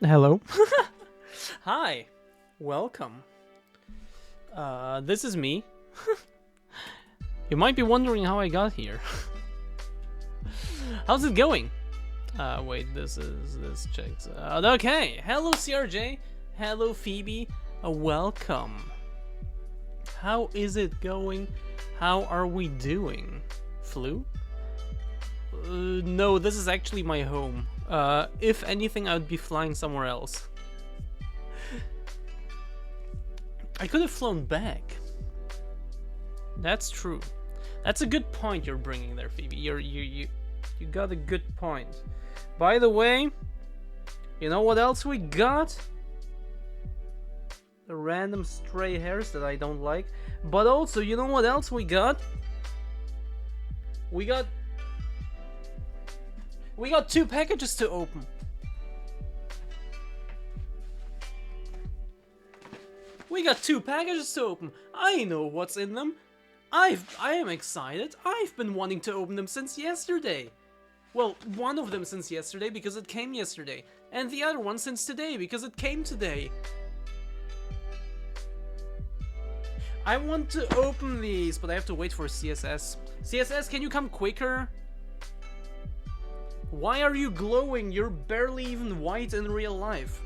Hello. Hi. Welcome. This is me. You might be wondering how I got here. How's it going? Wait, this checks. Okay. Hello, CRJ. Hello, Phoebe. Welcome. How is it going? How are we doing? Flu? No, this is actually my home. If anything, I would be flying somewhere else. I could have flown back. That's true. That's a good point you're bringing there, Phoebe. You got a good point. By the way, you know what else we got? The random stray hairs that I don't like. But also, you know what else we got? We got 2 packages to open. We got 2 packages to open. I know what's in them. I am excited. I've been wanting to open them since yesterday. Well, one of them since yesterday because it came yesterday, and the other one since today because it came today. I want to open these, but I have to wait for CSS. CSS, can you come quicker? Why are you glowing? You're barely even white in real life.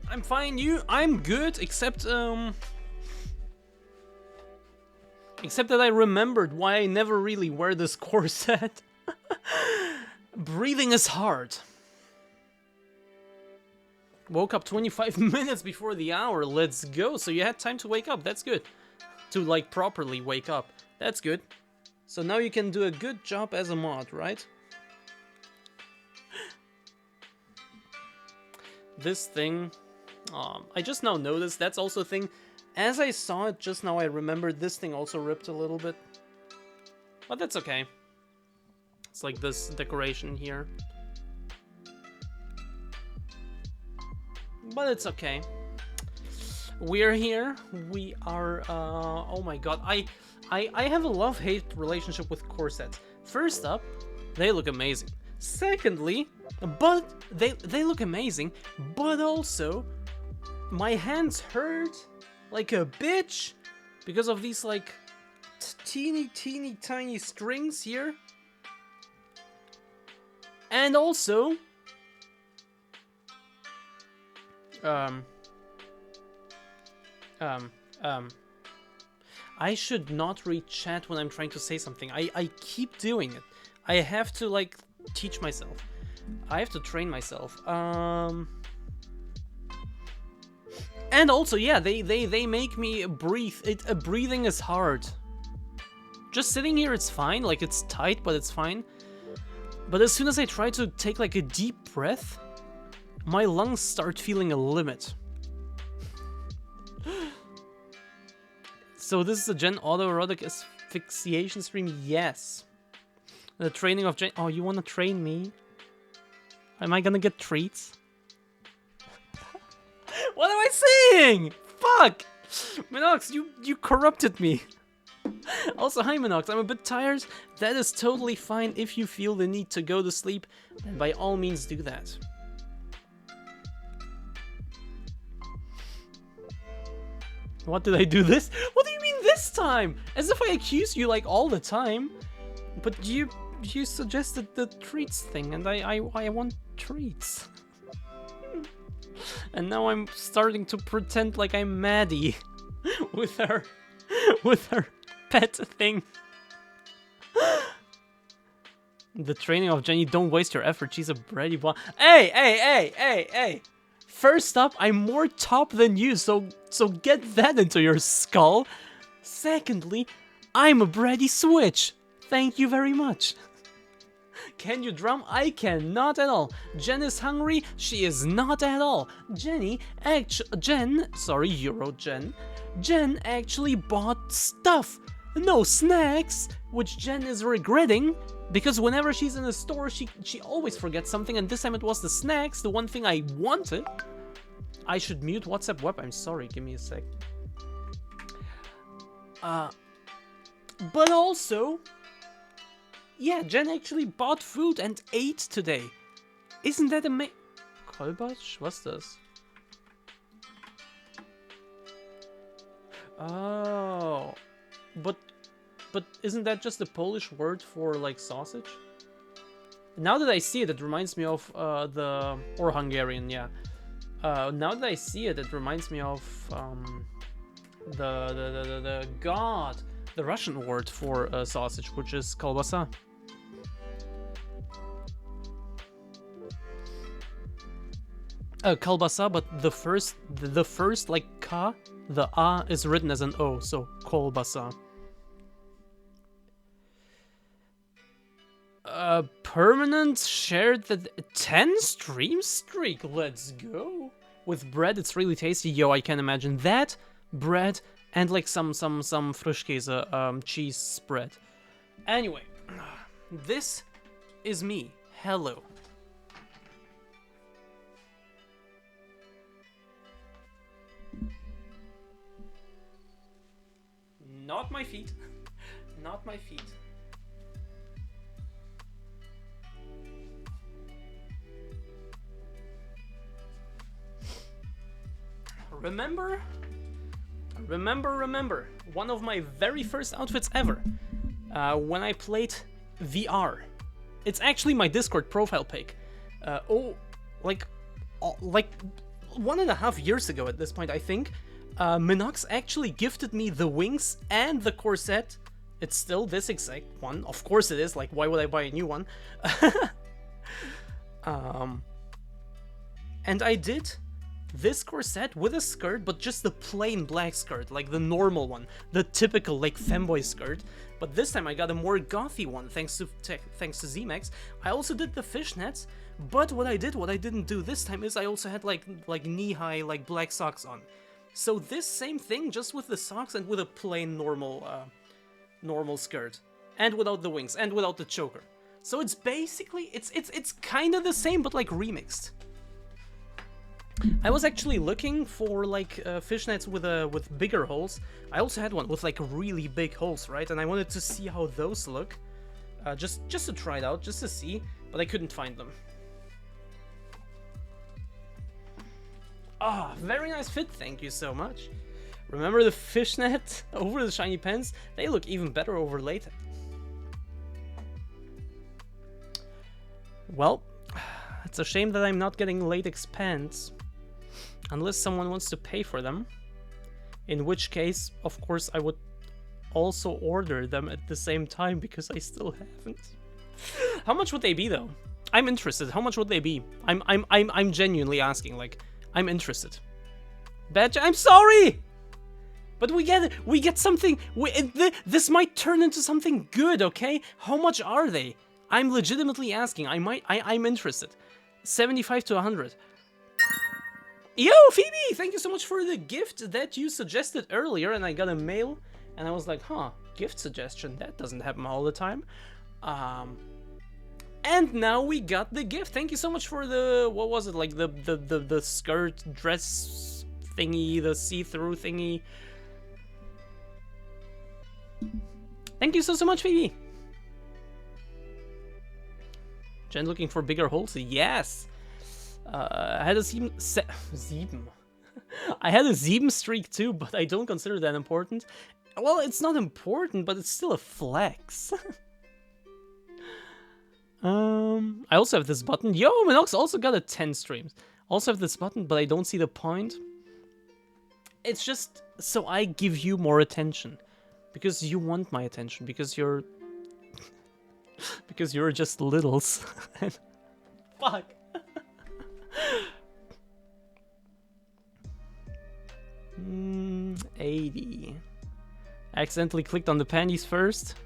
I'm fine, I'm good, except that I remembered why I never really wear this corset. Breathing is hard. Woke up 25 minutes before the hour, let's go. So you had time to wake up, that's good. To like properly wake up, that's good. So now you can do a good job as a mod, right? This thing, I just now noticed, that's also a thing. As I saw it just now, I remembered this thing also ripped a little bit. But that's okay. It's like this decoration here. But it's okay. We're here. We are, oh my god. I have a love-hate relationship with corsets. First up, they look amazing. Secondly, but they look amazing, but also my hands hurt like a bitch because of these like teeny tiny strings here. And also I should not read chat when I'm trying to say something. I keep doing it. I have to like teach myself. I have to train myself. And also, yeah, they make me breathe. Breathing is hard. Just sitting here, it's fine. Like, it's tight, but it's fine. But as soon as I try to take, like, a deep breath, my lungs start feeling a limit. So this is a Gen autoerotic asphyxiation stream? Yes. The training of Gen... Oh, you want to train me? Am I gonna get treats? What am I saying? Fuck! Minox, you corrupted me. Also, hi Minox, I'm a bit tired. That is totally fine. If you feel the need to go to sleep, then by all means do that. What did I do this? What do you mean this time? As if I accuse you like all the time. But you suggested the treats thing, and I want treats. And now I'm starting to pretend like I'm Maddie with her pet thing. The training of Jenny, don't waste your effort. She's a bready blonde. Hey! First up, I'm more top than you, so get that into your skull. Secondly, I'm a bready switch. Thank you very much. Can you drum? I cannot at all. Jen is hungry? She is not at all. Jen actually bought stuff. No snacks, which Jen is regretting, because whenever she's in a store, she always forgets something, and this time it was the snacks, the one thing I wanted. I should mute WhatsApp web, I'm sorry, give me a sec. But also... Yeah, Jen actually bought food and ate today. Isn't that amazing? Kolbacz? What's this? Oh. But isn't that just a Polish word for, like, sausage? Now that I see it, it reminds me of or Hungarian, yeah. Now that I see it, it reminds me of the Russian word for sausage, which is kolbasa. Kolbasa, but the first like ka, the a is written as an o, so kolbasa. Permanent shared the 10 stream streak. Let's go. With bread, it's really tasty. Yo, I can imagine that bread and like some Frischkäse cheese spread. Anyway, this is me. Hello. Not my feet. Not my feet. remember, one of my very first outfits ever, when I played VR. It's actually my Discord profile pic. Like 1.5 years ago at this point, I think, Minox actually gifted me the wings and the corset. It's still this exact one. Of course it is, like, why would I buy a new one? And I did this corset with a skirt, but just the plain black skirt, like the normal one, the typical, like, femboy skirt. But this time I got a more gothy one, thanks to ZMax. I also did the fishnets, but what I didn't do this time is I also had, like knee-high, like, black socks on. So this same thing, just with the socks and with a plain normal skirt, and without the wings, and without the choker. So it's basically, it's kind of the same, but like remixed. I was actually looking for like fishnets with bigger holes. I also had one with like really big holes, right? And I wanted to see how those look, just to try it out, just to see, but I couldn't find them. Ah, very nice fit, thank you so much. Remember the fishnet over the shiny pants? They look even better over latex. Well, it's a shame that I'm not getting latex pants. Unless someone wants to pay for them. In which case, of course, I would also order them at the same time because I still haven't. How much would they be though? I'm interested. How much would they be? I'm genuinely asking, like, I'm interested. Badge, I'm sorry! But we get something, this might turn into something good, okay? How much are they? I'm legitimately asking, I'm interested. 75 to 100. Yo, Phoebe, thank you so much for the gift that you suggested earlier, and I got a mail, and I was like, huh, gift suggestion, that doesn't happen all the time. And now we got the gift. Thank you so much for the, what was it, like the skirt, dress thingy, the see-through thingy. Thank you so much, Phoebe. Jen looking for bigger holes? Yes. I had a I had a Sieben streak too, but I don't consider that important. Well, it's not important, but it's still a flex. I also have this button. Yo, Minox also got a 10 streams. Also have this button, but I don't see the point. It's just so I give you more attention. Because you want my attention. Because you're... because you're just littles. Fuck. 80. Accidentally clicked on the panties first.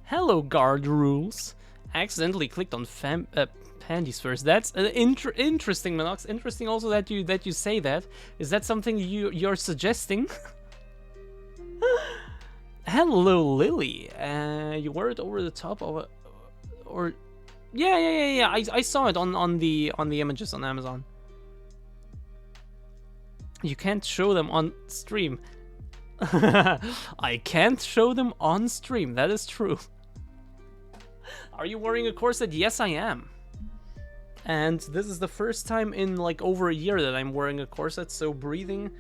Hello, guard rules. Accidentally clicked on panties first. That's interesting, Minox. Interesting also that you say that. Is that something you're suggesting? Hello, Lily. You wear it over the top of a, or yeah. I saw it on the images on Amazon. You can't show them on stream. I can't show them on stream. That is true. Are you wearing a corset? Yes, I am. And this is the first time in like over a year that I'm wearing a corset, so breathing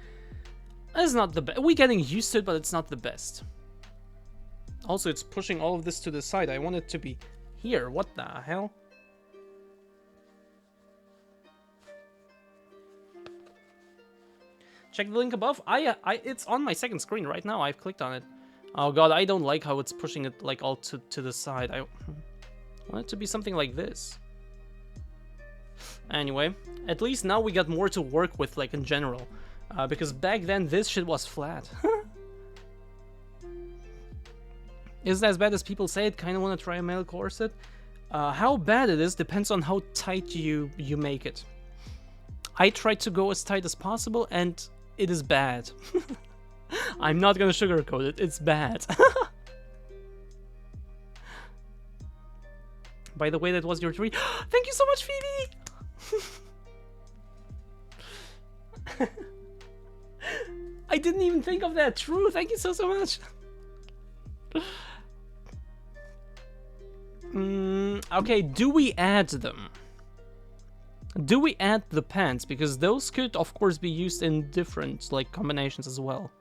is not the best. We're getting used to it, but it's not the best. Also, it's pushing all of this to the side. I want it to be here. What the hell? Check the link above. It's on my second screen right now. I've clicked on it. Oh god, I don't like how it's pushing it like all to the side. I want it to be something like this. Anyway, at least now we got more to work with, like in general. Because back then this shit was flat. Is it as bad as people say it? Kinda wanna try a male corset? How bad it is depends on how tight you make it. I tried to go as tight as possible and it is bad. I'm not gonna sugarcoat it, it's bad. By the way, that was your tweet. Thank you so much, Phoebe! I didn't even think of that. True, thank you so much. Okay, do we add them? Do we add the pants? Because those could, of course, be used in different, like, combinations as well.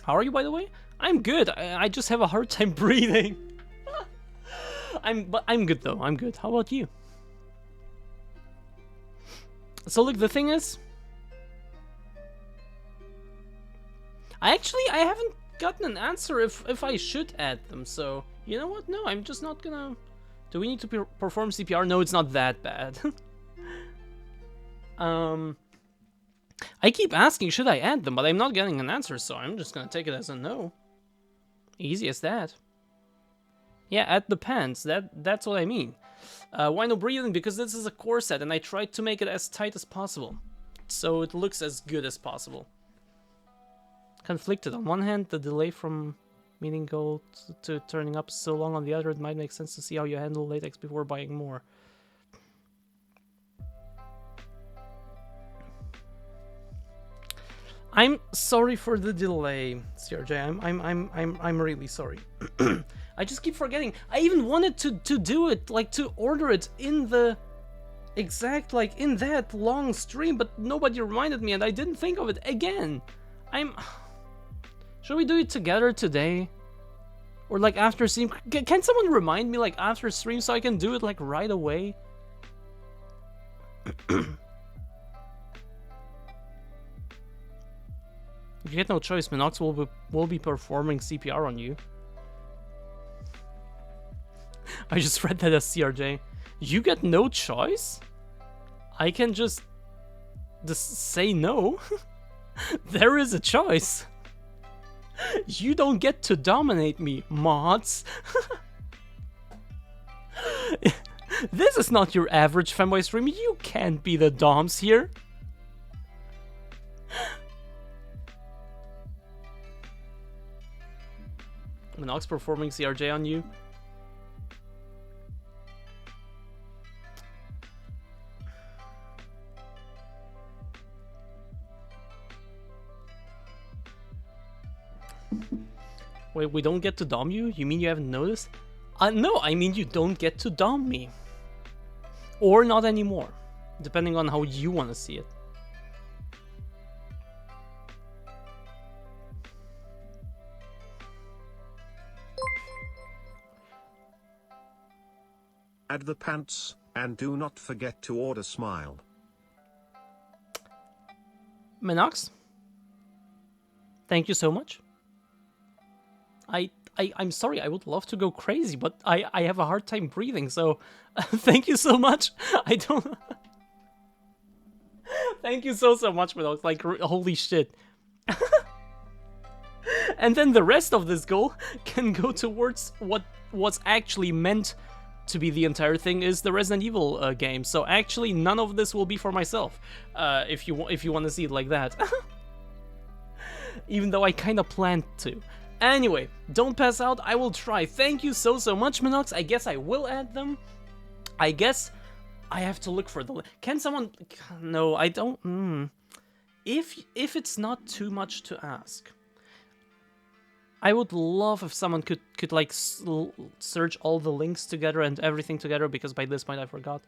How are you, by the way? I'm good. I just have a hard time breathing. I'm good though. I'm good. How about you? So look, the thing is, I haven't gotten an answer if I should add them. So you know what? No, I'm just not gonna. Do we need to perform CPR? No, it's not that bad. I keep asking, should I add them, but I'm not getting an answer, so I'm just gonna take it as a no. Easy as that. Yeah, add the pants. That's what I mean. Why no breathing? Because this is a core set, and I tried to make it as tight as possible, so it looks as good as possible. Conflicted. On one hand, the delay from meeting goal to turning up so long. On the other, it might make sense to see how you handle latex before buying more. I'm sorry for the delay, CRJ. I'm really sorry. I just keep forgetting. I even wanted to do it, like to order it in the exact, like in that long stream, but nobody reminded me and I didn't think of it again. Should we do it together today? Or like after stream? Can someone remind me like after stream so I can do it like right away? If you get no choice, Minox will be performing CPR on you. I just read that as CRJ. You get no choice? I can just say no? There is a choice. You don't get to dominate me, mods. This is not your average fanboy stream. You can't be the doms here. Minox performing CRJ on you. Wait, we don't get to dom you? You mean you haven't noticed? No, I mean you don't get to dom me. Or not anymore. Depending on how you want to see it. Add the pants, and do not forget to order Smile. Minox, thank you so much. I'm sorry, I would love to go crazy, but I have a hard time breathing, so thank you so much. I don't... Thank you so much, Minox, like, holy shit. And then the rest of this goal can go towards what's actually meant to be the entire thing is the Resident Evil game. So actually, none of this will be for myself, if you want to see it like that. Even though I kind of planned to. Anyway, don't pass out. I will try. Thank you so much, Minox. I guess I will add them. I guess I have to look for the. Can someone? No, I don't. If it's not too much to ask. I would love if someone could like search all the links together and everything together, because by this point I forgot,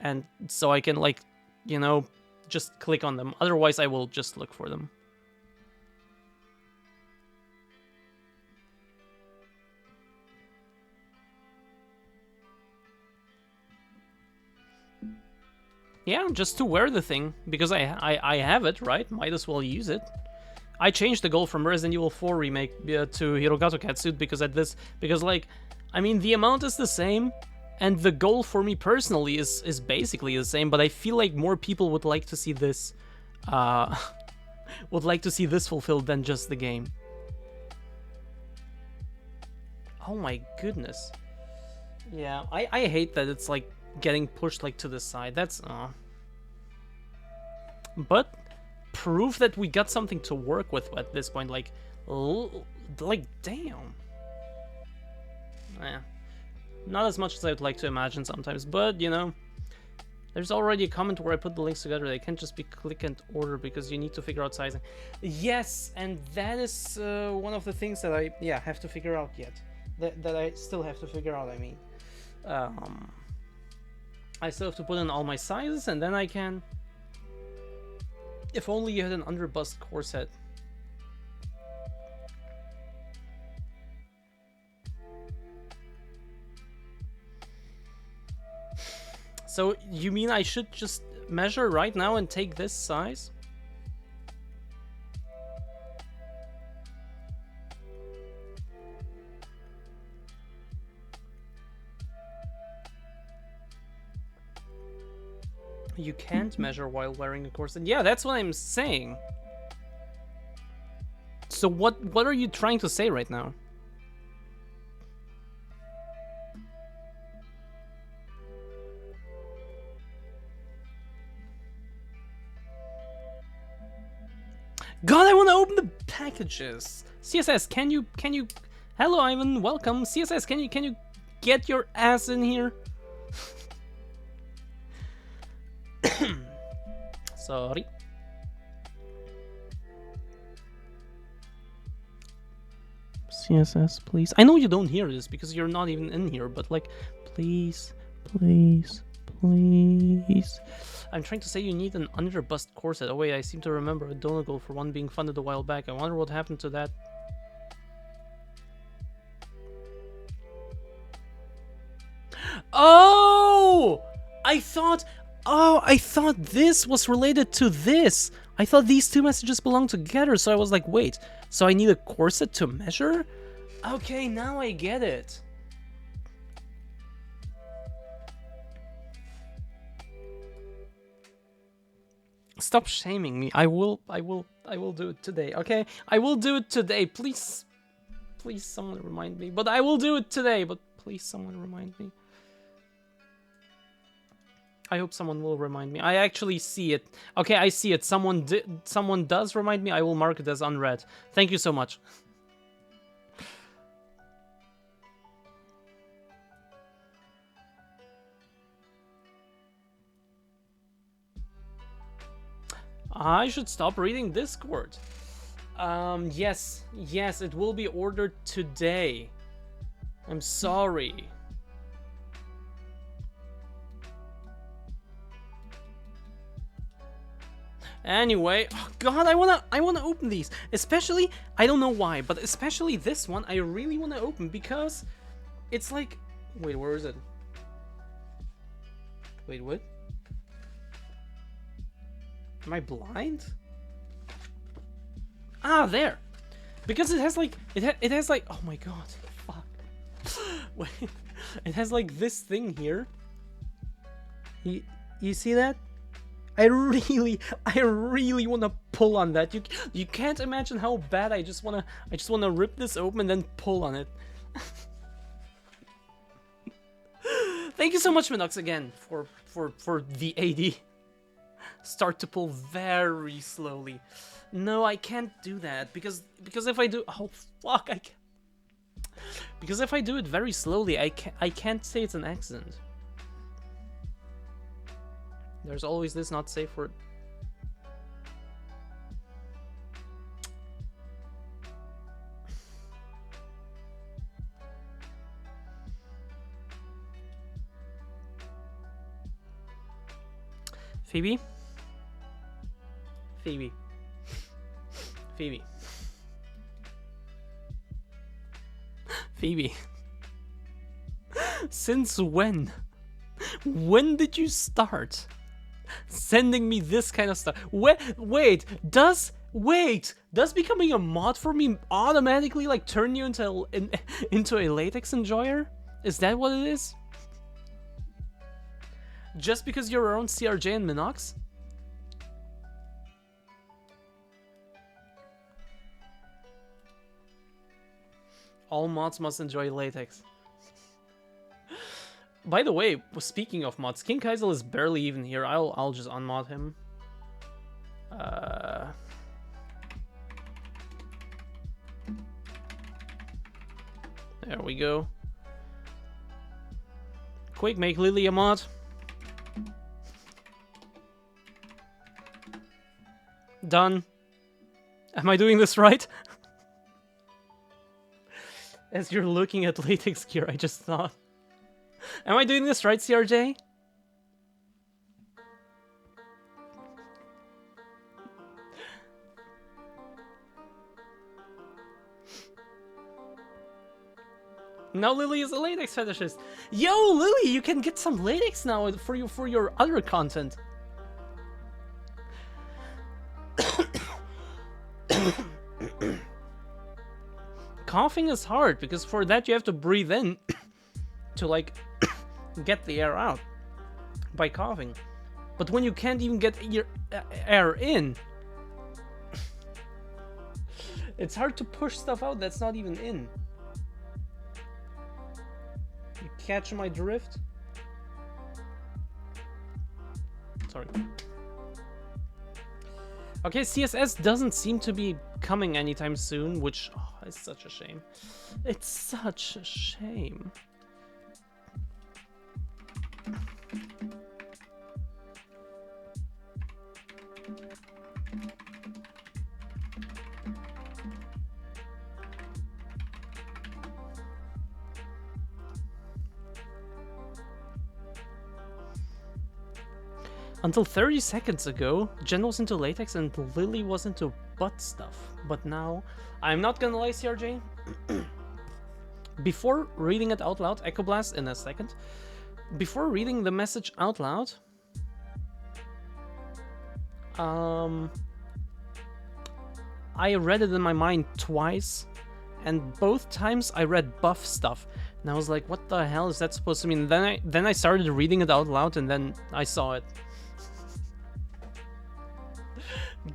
and so I can like, you know, just click on them. Otherwise I will just look for them. Yeah, just to wear the thing, because I have it, right? Might as well use it. I changed the goal from Resident Evil 4 remake to Hirogato Catsuit because like, I mean, the amount is the same, and the goal for me personally is basically the same, but I feel like more people would like to see this, fulfilled than just the game. Oh my goodness. Yeah, I hate that it's like getting pushed like to the side. That's but proof that we got something to work with at this point. Like damn. Not as much as I would like to imagine sometimes, but you know, There's already a comment where I put the links together. They can't just be click and order because you need to figure out sizing. Yes, and that is one of the things that I have to figure out yet. That I still have to figure out. I mean, I still have to put in all my sizes, and then I can. If only you had an underbust corset. So you mean I should just measure right now and take this size? You can't measure while wearing a corset. Yeah, that's what I'm saying. So what are you trying to say right now? God, I want to open the packages. CSS, can you? Hello, Ivan. Welcome. CSS, can you get your ass in here? Sorry. CSS, please. I know you don't hear this because you're not even in here, but like, please, please, please. I'm trying to say you need an underbust corset. Oh wait, I seem to remember a Donegal for one being funded a while back. I wonder what happened to that. Oh! I thought this was related to this. I thought these two messages belong together, so I was like, wait, so I need a corset to measure? Okay, now I get it. Stop shaming me. I will do it today, okay? I will do it today. Please someone remind me. But I will do it today, but please someone remind me. I hope someone will remind me. I actually see it. Okay, I see it. Someone does remind me. I will mark it as unread. Thank you so much. I should stop reading Discord. Yes, it will be ordered today. I'm sorry. Anyway, oh God, I wanna open these. Especially, I don't know why, but especially this one, I really wanna open because it's like, wait, where is it? Wait, what? Am I blind? Ah, there. Because it has like, it has like, oh my God, fuck. Wait, it has like this thing here. You see that? I really want to pull on that. You can't imagine how bad I just wanna rip this open and then pull on it. Thank you so much, Minox, again for the AD. Start to pull very slowly. No, I can't do that because if I do, oh fuck, I can't. Because if I do it very slowly, I can't say it's an accident. There's always this not safe word. Phoebe? Phoebe. Phoebe. Phoebe. Since when? When did you start sending me this kind of stuff? Wait, does becoming a mod for me automatically like turn you into a latex enjoyer? Is that what it is? Just because you're around CRJ and Minox? All mods must enjoy latex. By the way, speaking of mods, King Kaisel is barely even here. I'll just unmod him. There we go. Quick, make Lily a mod. Done. Am I doing this right? As you're looking at latex gear, I just thought. Am I doing this right, CRJ? Now Lily is a latex fetishist. Yo, Lily, you can get some latex now for your other content. Coughing is hard because for that you have to breathe in to like get the air out by coughing. But when you can't even get your air in, it's hard to push stuff out that's not even in. You catch my drift? Sorry. Okay, CSS doesn't seem to be coming anytime soon, which is such a shame. It's such a shame. Until 30 seconds ago, Jen was into latex and Lily was into butt stuff. But now, I'm not gonna lie, CRJ. Before reading it out loud, Echo Blast in a second. Before reading the message out loud, I read it in my mind twice, and both times I read buff stuff. And I was like, what the hell is that supposed to mean? Then I started reading it out loud, and then I saw it.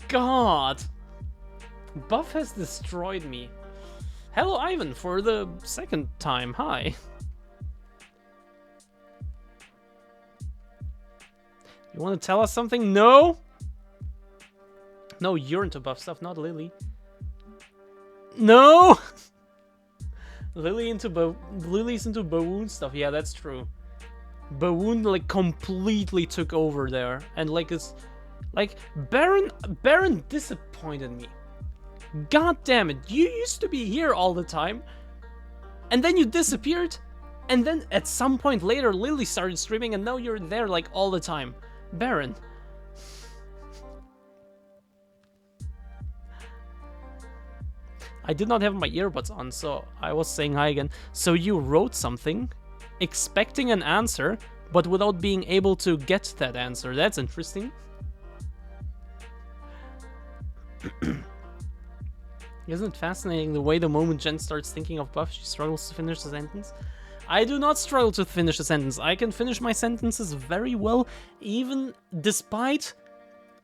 God! Buff has destroyed me. Hello, Ivan, for the second time. Hi. You want to tell us something? No? No, you're into buff stuff, not Lily. No! Lily's into Bawoon stuff. Yeah, that's true. Bawoon like completely took over there, and like it's like Baron disappointed me. God damn it! You used to be here all the time, and then you disappeared, and then at some point later Lily started streaming, and now you're there like all the time. Baron. I did not have my earbuds on, so I was saying hi again. So you wrote something, expecting an answer, but without being able to get that answer. That's interesting. Isn't it fascinating the way the moment Jen starts thinking of buff, she struggles to finish the sentence? I do not struggle to finish a sentence. I can finish my sentences very well, even despite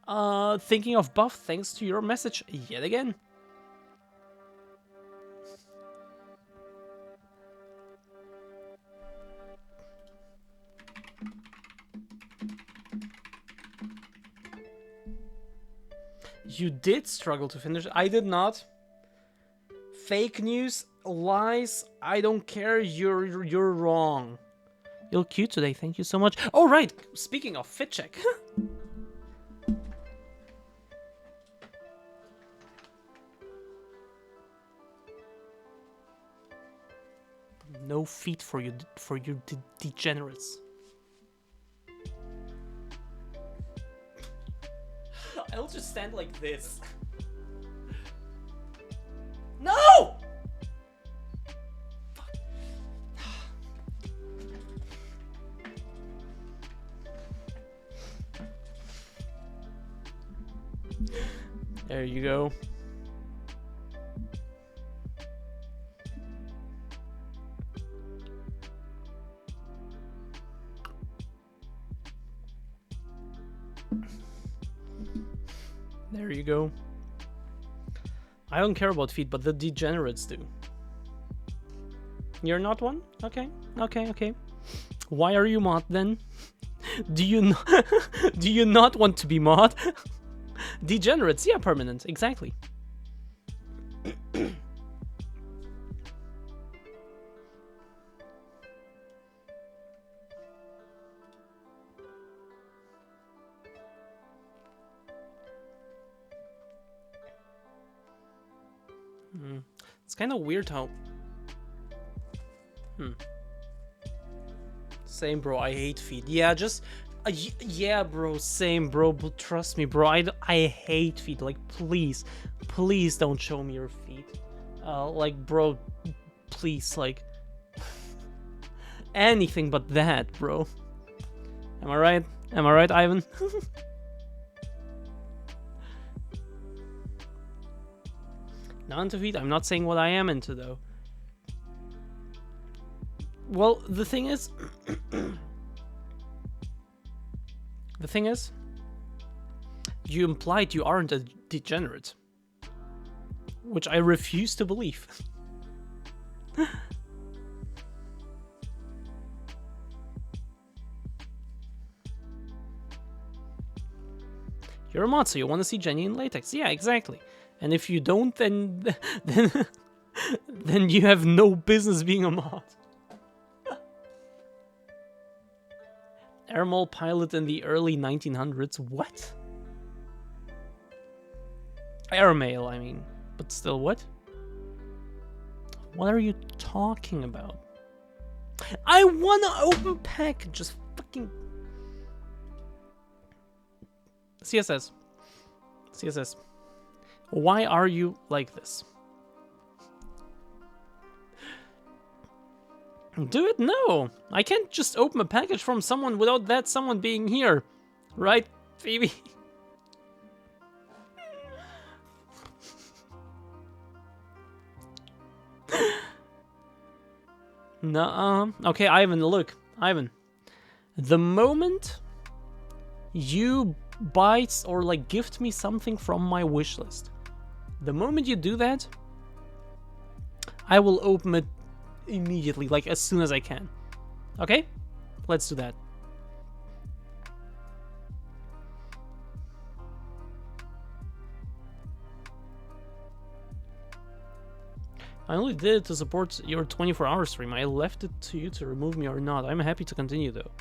thinking of buff, thanks to your message yet again. You did struggle to finish. I did not. Fake news, lies, I don't care. You're wrong. You look cute today. Thank you so much. Oh, right. Speaking of fit check. No feet for you degenerates. I'll just stand like this. No! There you go. There you go. I don't care about feet, but the degenerates do. You're not one? Okay, okay, okay. Why are you mod then? Do you do you not want to be mod? Degenerates, yeah, permanent, exactly. It's kind of weird how... Same, bro. I hate feet. Yeah, just... yeah, bro. Same, bro. But trust me, bro. I hate feet. Like, please. Please don't show me your feet. Like, bro. Please, like... anything but that, bro. Am I right? Am I right, Ivan? Not into feet. I'm not saying what I am into, though. Well, the thing is... the thing is... you implied you aren't a degenerate. Which I refuse to believe. You're a mod, so you want to see genuine latex. Yeah, exactly. And if you don't, then then you have no business being a mod. Airmail pilot in the early 1900s. What? Airmail, I mean. But still, what? What are you talking about? I wanna open packages. Fucking... CSS. CSS. Why are you like this? Do it? No. I can't just open a package from someone without that someone being here. Right, Phoebe? Nuh-uh. Okay, Ivan, look. Ivan. The moment you buy or like gift me something from my wish list, the moment you do that, I will open it immediately, like as soon as I can. Okay? Let's do that. I only did it to support your 24-hour stream. I left it to you to remove me or not. I'm happy to continue though.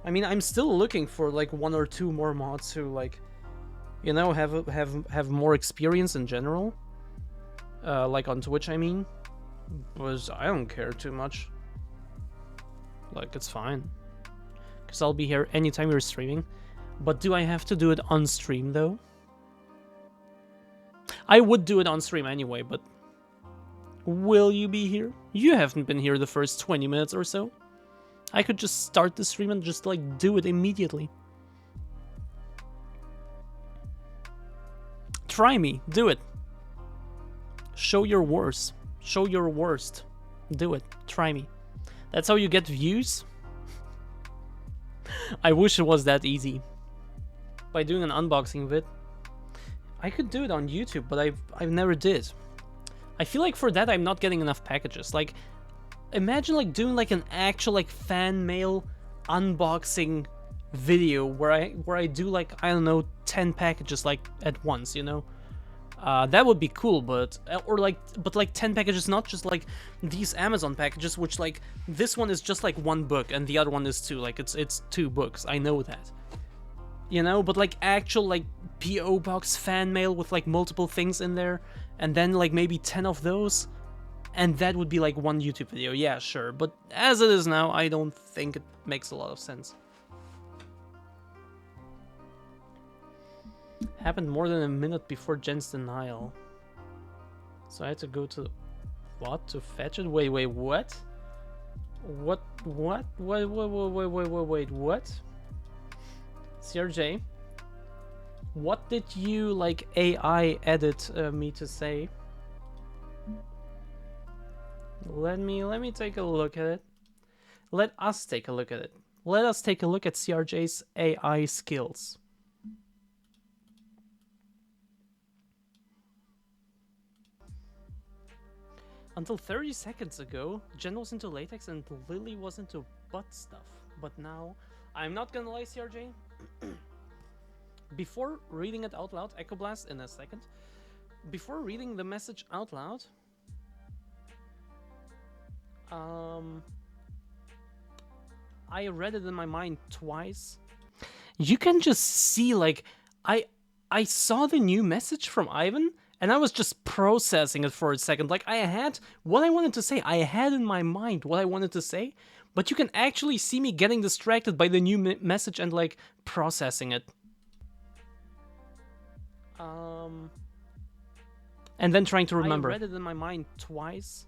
I mean, I'm still looking for like 1 or 2 more mods who, like, you know, have more experience in general. Like on Twitch, I mean. Because I don't care too much. Like, it's fine. Because I'll be here anytime you're streaming. But do I have to do it on stream, though? I would do it on stream anyway, but... will you be here? You haven't been here the first 20 minutes or so. I could just start the stream and just, like, do it immediately. Try me. Do it. Show your worst. Show your worst. Do it. Try me. That's how you get views? I wish it was that easy. By doing an unboxing vid. I could do it on YouTube, but I've never did. I feel like for that I'm not getting enough packages. Like, imagine like doing like an actual like fan mail unboxing video where I do like, I don't know, 10 packages like at once, you know? That would be cool, but 10 packages, not just like these Amazon packages, which like this one is just like 1 book and the other one is 2, like it's 2 books. I know that, you know, but like actual like PO box fan mail with like multiple things in there, and then like maybe 10 of those, and that would be like 1 YouTube video. Yeah, sure, but as it is now, I don't think it makes a lot of sense. Happened more than a minute before Jen's denial. So I had to go to... what? To fetch it? Wait, what? What? Wait, what? CRJ? What did you, like, AI edit me to say? Let me take a look at it. Let us take a look at it. Let us take a look at CRJ's AI skills. Until 30 seconds ago, Jen was into latex and Lily was into butt stuff. But now, I'm not gonna lie, CRJ. Before reading it out loud, Echo Blast in a second. Before reading the message out loud, I read it in my mind twice. You can just see like I saw the new message from Ivan, and I was just processing it for a second. Like, I had what I wanted to say. I had in my mind what I wanted to say, but you can actually see me getting distracted by the new message and, like, processing it. And then trying to remember. I read it in my mind twice,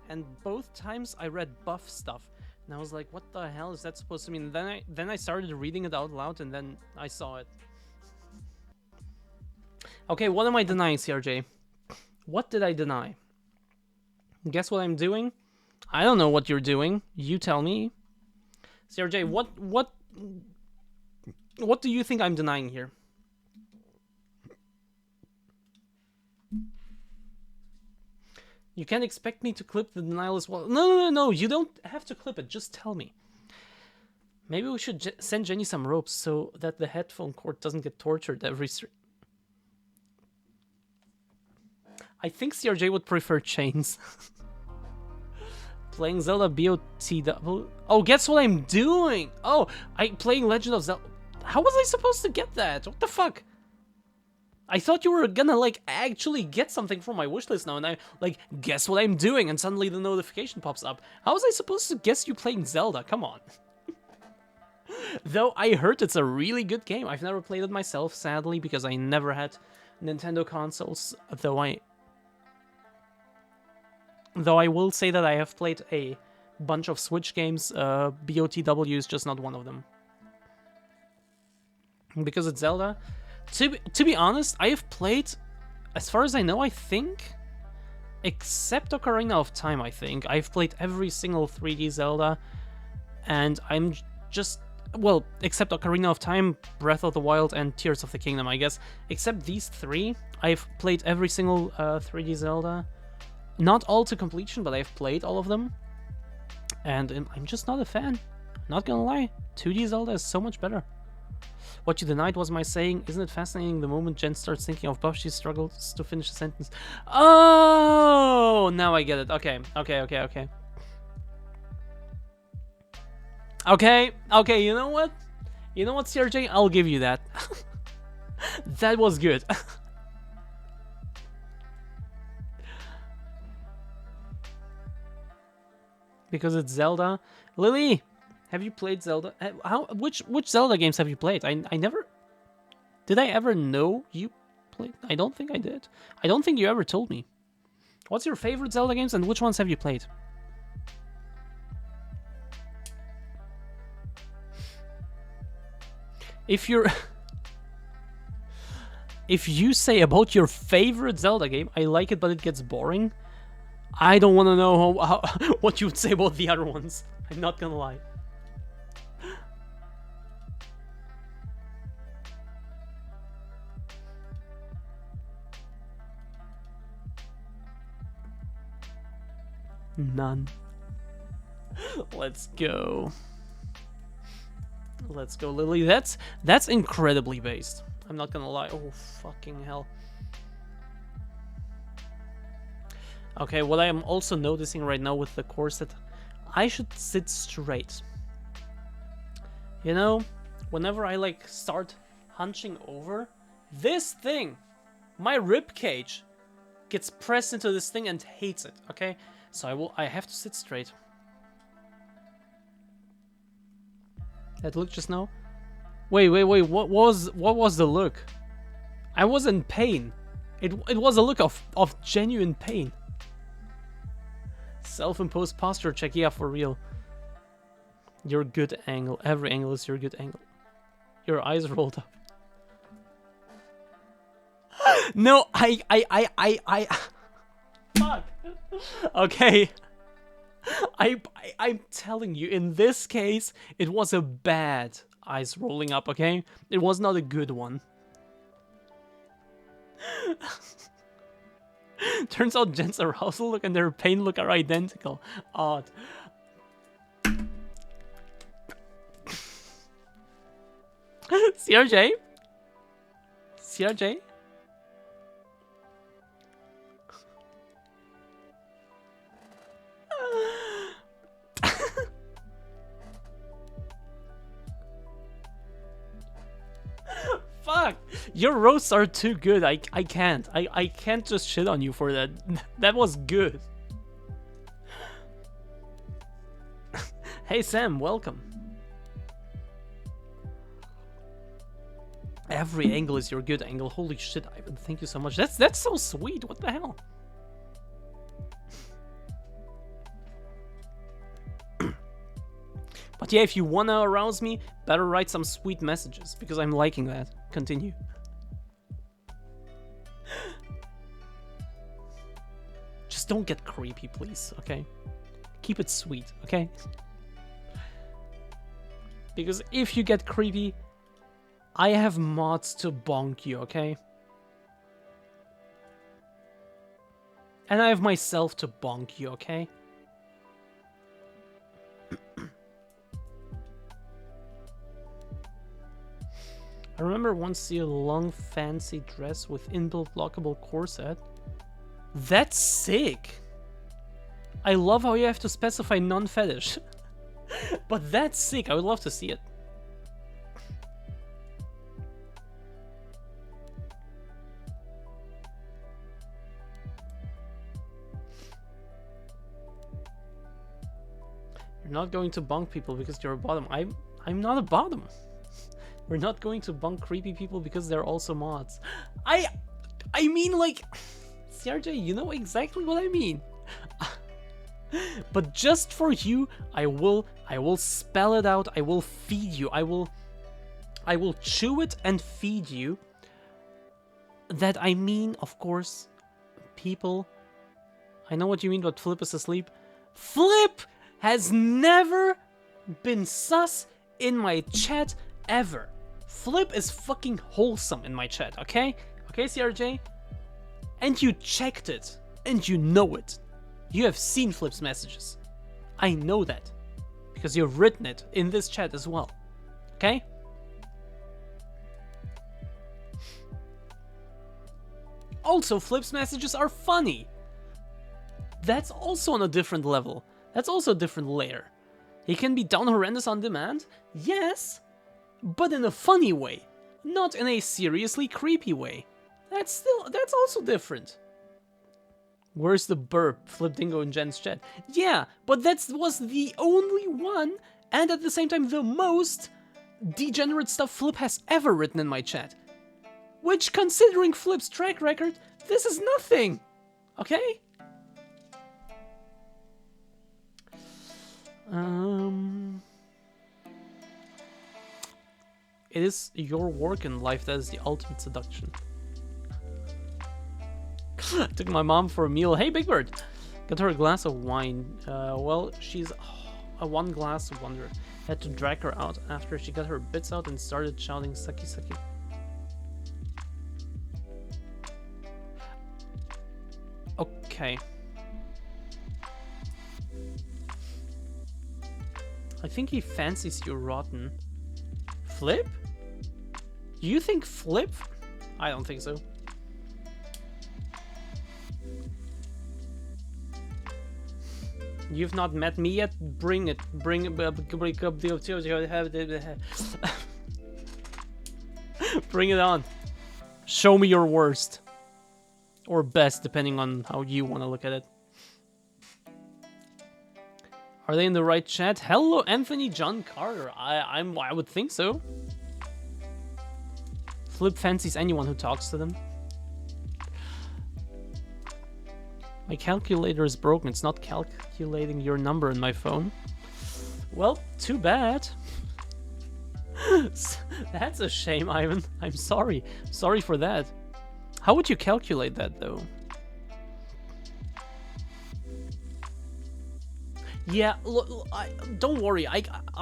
and both times I read buff stuff. And I was like, what the hell is that supposed to mean? Then I started reading it out loud, and then I saw it. Okay, what am I denying, CRJ? What did I deny? Guess what I'm doing? I don't know what you're doing. You tell me. CRJ, what do you think I'm denying here? You can't expect me to clip the denial as well. No, you don't have to clip it. Just tell me. Maybe we should send Jenny some ropes so that the headphone cord doesn't get tortured every stream. I think CRJ would prefer chains. Playing Zelda BOTW. Oh, guess what I'm doing? Oh, I'm playing Legend of Zelda. How was I supposed to get that? What the fuck? I thought you were gonna, like, actually get something from my wishlist now, and I, like, guess what I'm doing, and suddenly the notification pops up. How was I supposed to guess you playing Zelda? Come on. Though I heard it's a really good game. I've never played it myself, sadly, because I never had Nintendo consoles, though I will say that I have played a bunch of Switch games. BOTW is just not one of them. Because it's Zelda. To be honest, I have played, as far as I know, I think, except Ocarina of Time, I think, I've played every single 3D Zelda, and I'm just, well, except Ocarina of Time, Breath of the Wild, and Tears of the Kingdom, I guess. Except these three, I've played every single 3D Zelda. Not all to completion, but I've played all of them. And I'm just not a fan. Not gonna lie. 2D Zelda is so much better. What you denied was my saying, isn't it fascinating the moment Jen starts thinking of buff, she struggles to finish a sentence. Oh, now I get it. Okay. Okay, you know what? You know what, CRJ? I'll give you that. That was good. Because it's Zelda. Lily, have you played Zelda? Which Zelda games have you played? I never... Did I ever know you played? I don't think I did. I don't think you ever told me. What's your favorite Zelda games and which ones have you played? If you're... If you say about your favorite Zelda game, I like it but it gets boring, I don't want to know how what you would say about the other ones. I'm not gonna lie. None. Let's go. Let's go, Lily. That's incredibly based. I'm not gonna lie. Oh, fucking hell. Okay, what I am also noticing right now with the corset, I should sit straight. You know, whenever I like start hunching over, this thing, my rib cage, gets pressed into this thing and hates it. Okay, so I have to sit straight. That look just now? Wait, what was the look? I was in pain. It was a look of genuine pain. Self-imposed posture check, yeah, for real. Your good angle. Every angle is your good angle. Your eyes rolled up. No, I fuck. Okay. I'm telling you, in this case, it was a bad eyes rolling up, okay? It was not a good one. Turns out Jen's arousal look and their pain look are identical. Odd. CRJ? CRJ? Fuck! fuck? Your roasts are too good. I can't. I can't just shit on you for that. That was good. Hey Sam, welcome. Every angle is your good angle. Holy shit, Ivan, thank you so much. That's so sweet. What the hell? But yeah, if you wanna arouse me, better write some sweet messages, because I'm liking that. Continue. Just don't get creepy, please, okay? Keep it sweet, okay? Because if you get creepy, I have mods to bonk you, okay? And I have myself to bonk you, okay? I remember once seeing a long fancy dress with inbuilt lockable corset. That's sick! I love how you have to specify non-fetish. But that's sick, I would love to see it. You're not going to bunk people because you're a bottom. I'm not a bottom. We're not going to bunk creepy people because they're also mods. I mean, like, CRJ, you know exactly what I mean. But just for you, I will spell it out. I will feed you. I will chew it and feed you. That I mean, of course, people. I know what you mean, but Flip is asleep. Flip has never been sus in my chat ever. Flip is fucking wholesome in my chat, okay? Okay, CRJ? And you checked it, and you know it. You have seen Flip's messages. I know that, because you've written it in this chat as well, okay? Also, Flip's messages are funny. That's also on a different level. That's also a different layer. He can be down horrendous on demand, yes, but in a funny way, not in a seriously creepy way. That's also different. Where's the burp? Flip Dingo in Jen's chat. Yeah, but that was the only one, and at the same time the most degenerate stuff Flip has ever written in my chat. Which, considering Flip's track record, this is nothing. Okay? It is your work in life that is the ultimate seduction. Took my mom for a meal. Hey, Big Bird! Got her a glass of wine. Well, she's a one glass wonder. Had to drag her out after she got her bits out and started shouting sucky sucky. Okay. I think he fancies you rotten. Flip? You think Flip? I don't think so. You've not met me yet? Bring it. Bring up the Bring it on. Show me your worst. Or best, depending on how you want to look at it. Are they in the right chat? Hello, Anthony John Carter. I would think so. Flip fancies anyone who talks to them. My calculator is broken. It's not calculating your number in my phone. Well, too bad. That's a shame, Ivan. I'm sorry. Sorry for that. How would you calculate that, though? Yeah, look, don't worry.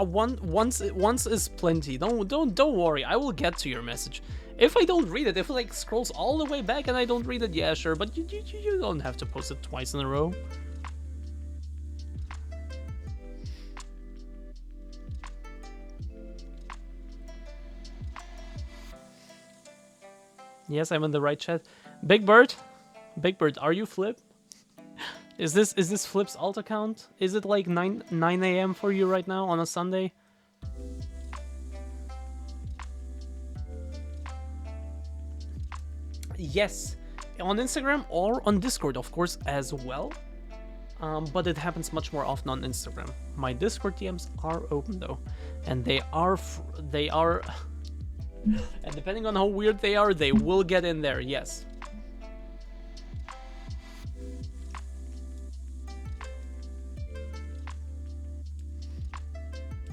Once is plenty. Don't worry. I will get to your message. If I don't read it, if it like scrolls all the way back and I don't read it, yeah, sure. But you don't have to post it twice in a row. Yes, I'm in the right chat. Big Bird, are you Flip? Is this Flip's alt account? Is it like 9 a.m. for you right now on a Sunday? Yes, on Instagram or on Discord, of course, as well. But it happens much more often on Instagram. My Discord DMs are open though, and they are, and depending on how weird they are, they will get in there. Yes.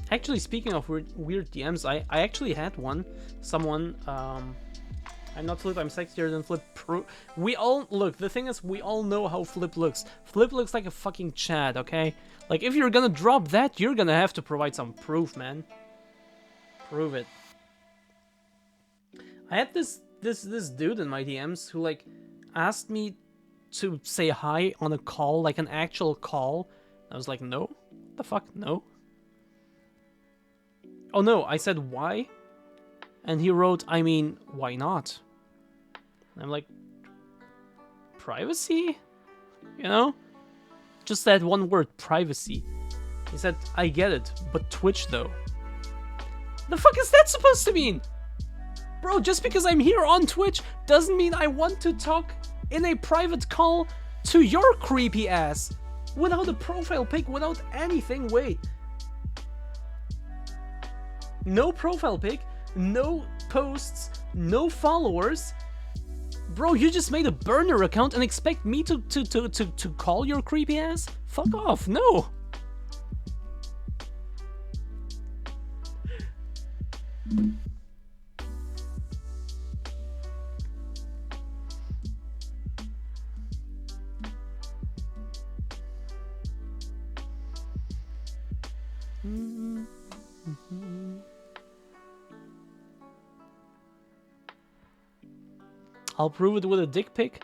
Actually, speaking of weird DMs, I actually had one. Someone, I'm not Flip, I'm sexier than Flip. We all, look, the thing is, we all know how Flip looks. Flip looks like a fucking Chad, okay? Like, if you're gonna drop that, you're gonna have to provide some proof, man. Prove it. I had this dude in my DMs who, like, asked me to say hi on a call, like an actual call. I was like, no? What the fuck? No? Oh no, I said why? And he wrote, I mean, why not? And I'm like, privacy? You know? Just that one word, privacy. He said, I get it, but Twitch though. The fuck is that supposed to mean? Bro, just because I'm here on Twitch doesn't mean I want to talk in a private call to your creepy ass. Without a profile pic, without anything, wait. No profile pic, no posts, no followers. Bro, you just made a burner account and expect me to call your creepy ass? Fuck off, no. I'll prove it with a dick pic.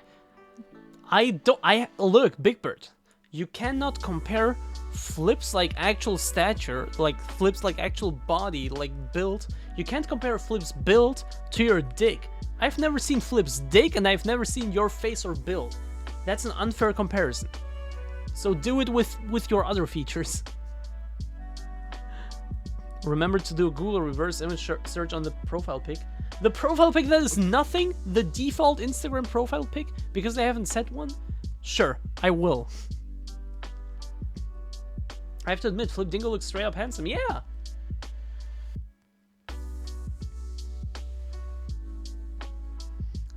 Look, Big Bird, you cannot compare Flip's like actual stature, like Flip's like actual body, like build. You can't compare Flip's build to your dick. I've never seen Flip's dick and I've never seen your face or build. That's an unfair comparison. So do it with your other features. Remember to do a Google reverse image search on the profile pic. The profile pic that is nothing, the default Instagram profile pic, because they haven't set one? Sure, I will. I have to admit, Flip Dingo looks straight up handsome, yeah! I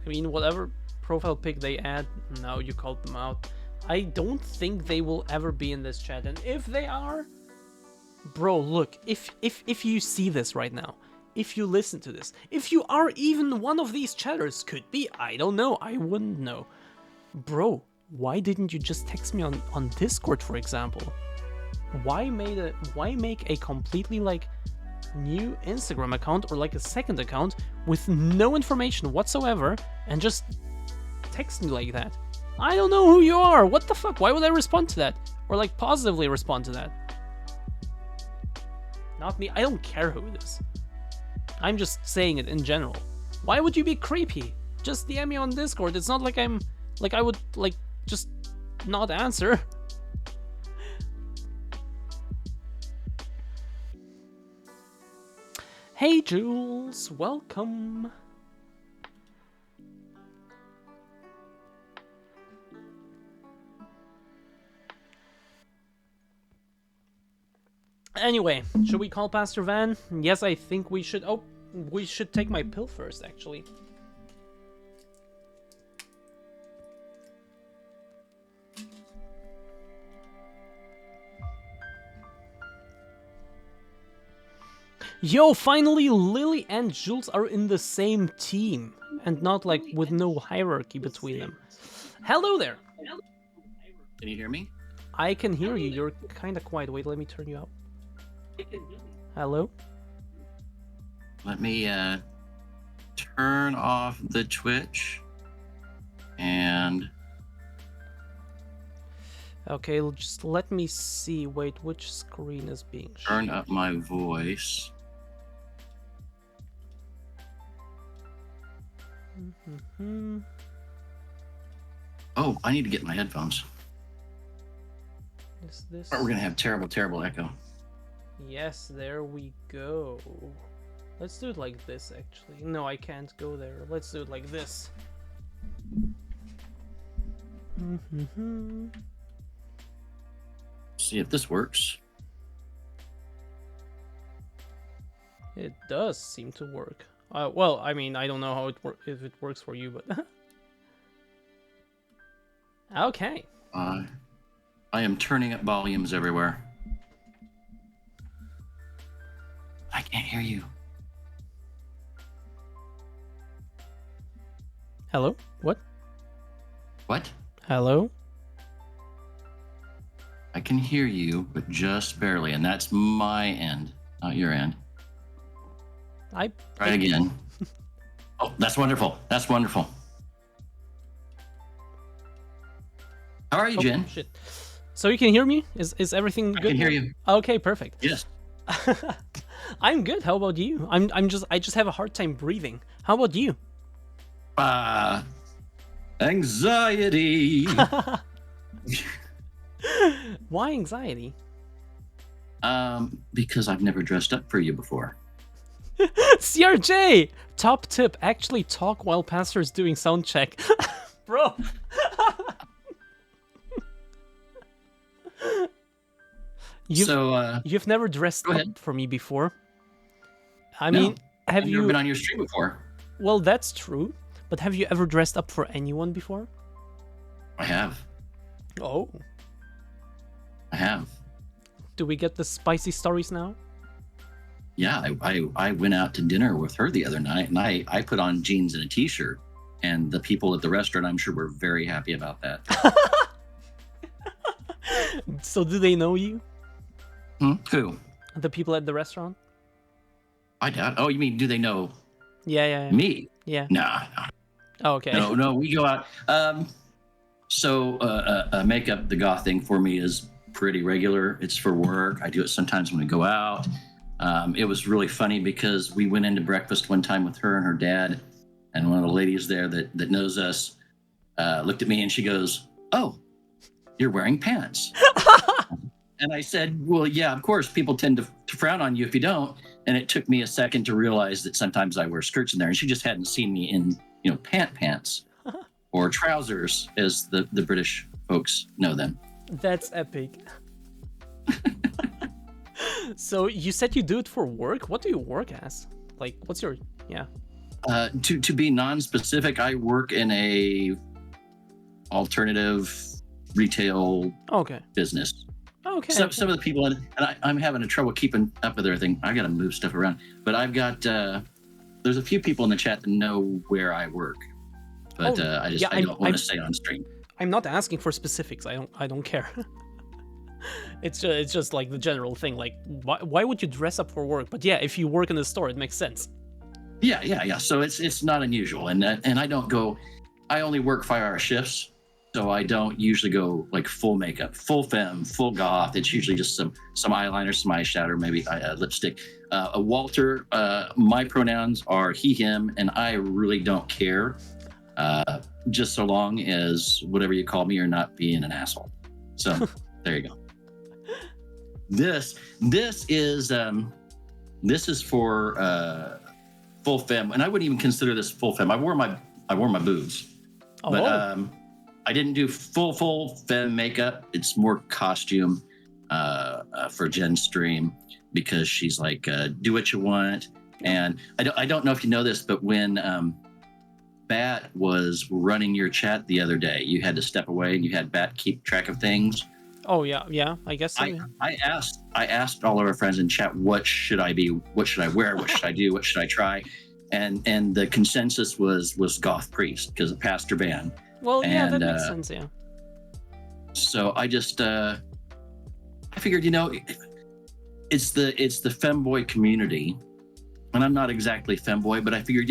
mean, whatever profile pic they add, now you called them out. I don't think they will ever be in this chat, and if they are... Bro, look, if you see this right now, if you listen to this, if you are even one of these chatters, could be, I don't know, I wouldn't know. Bro, why didn't you just text me on Discord, for example? Why make a completely like new Instagram account or like a second account with no information whatsoever and just text me like that? I don't know who you are. What the fuck? Why would I respond to that? Or like positively respond to that? Not me. I don't care who it is. I'm just saying it in general. Why would you be creepy? Just DM me on Discord. It's not like I would like just not answer. Hey Jules, welcome. Anyway, should we call Pastor Van? Yes, I think we should. Oh, we should take my pill first, actually. Yo, finally Lily and Jules are in the same team. And not like with no hierarchy between them. Hello there. Can you hear me? I can hear you. You're kind of quiet. Wait, let me turn you up. Hello? Let me turn off the Twitch and okay, just let me see. Wait, which screen is being turn up my voice. Oh, I need to get my headphones. Is this... Or we're gonna have terrible echo. Yes, there we go. Let's do it like this, actually. No, I can't go there. Let's do it like this. Mhm. See if this works. It does seem to work. Well, I mean, I don't know how if it works for you, but okay. I am turning up volumes everywhere. I can't hear you. Hello? What? What? Hello? I can hear you, but just barely, and that's my end, not your end. I Try again. Oh, that's wonderful. That's wonderful. How are you, Oh, Jen? shit. So you can hear me? Is everything I good? can hear now? you. Okay, perfect. Yes. I'm good. How about you? I just have a hard time breathing. How about you? Anxiety. Why anxiety? Because I've never dressed up for you before. CRJ! Top tip, actually talk while Pastor's doing sound check. Bro! You've never dressed go up ahead. for me before. I No, mean, have I've you... never been on your stream before. Well, that's true. But have you ever dressed up for anyone before? I have. Oh. I have. Do we get the spicy stories now? Yeah, I went out to dinner with her the other night, and I put on jeans and a t-shirt, and the people at the restaurant, I'm sure, were very happy about that. So do they know you? Who? The people at the restaurant? I doubt. Oh, you mean do they know Yeah. me? Yeah. Nah. Oh, okay. No. We go out. Makeup, the goth thing for me is pretty regular. It's for work. I do it sometimes when we go out. It was really funny because we went into breakfast one time with her and her dad, and one of the ladies there that knows us looked at me and she goes, "Oh, you're wearing pants." And I said, "Well, yeah, of course. People tend to frown on you if you don't." And it took me a second to realize that sometimes I wear skirts in there, and she just hadn't seen me in, pants or trousers, as the British folks know them. That's epic. So you said you do it for work? What do you work as? Like, what's your... Yeah. To be non-specific, I work in a alternative retail Okay. business. Okay. Some of the people, and I'm having a trouble keeping up with everything. I got to move stuff around, but I've got there's a few people in the chat that know where I work, but I don't want to say on stream. I'm not asking for specifics. I don't care. It's just like the general thing. Like, why would you dress up for work? But yeah, if you work in the store, it makes sense. Yeah. So it's not unusual, and I don't go. I only work 5-hour shifts, so I don't usually go like full makeup, full femme, full goth. It's usually just some eyeliner, some eyeshadow, maybe lipstick. Walter, my pronouns are he, him, and I really don't care. Just so long as whatever you call me, you're not being an asshole. So there you go. This is for full femme, and I wouldn't even consider this full femme. I wore my boobs, but I didn't do full femme makeup. It's more costume for Jen's stream because she's like, do what you want. And I don't know if you know this, but when Bat was running your chat the other day, you had to step away and you had Bat keep track of things. Oh yeah, I guess so. I asked all of our friends in chat, what should I be? What should I wear? What should I do? What should I try? And the consensus was goth priest because of Pastor Van. Well, yeah, that makes sense. Yeah. So I just I figured, it's the femboy community, and I'm not exactly femboy, but I figured,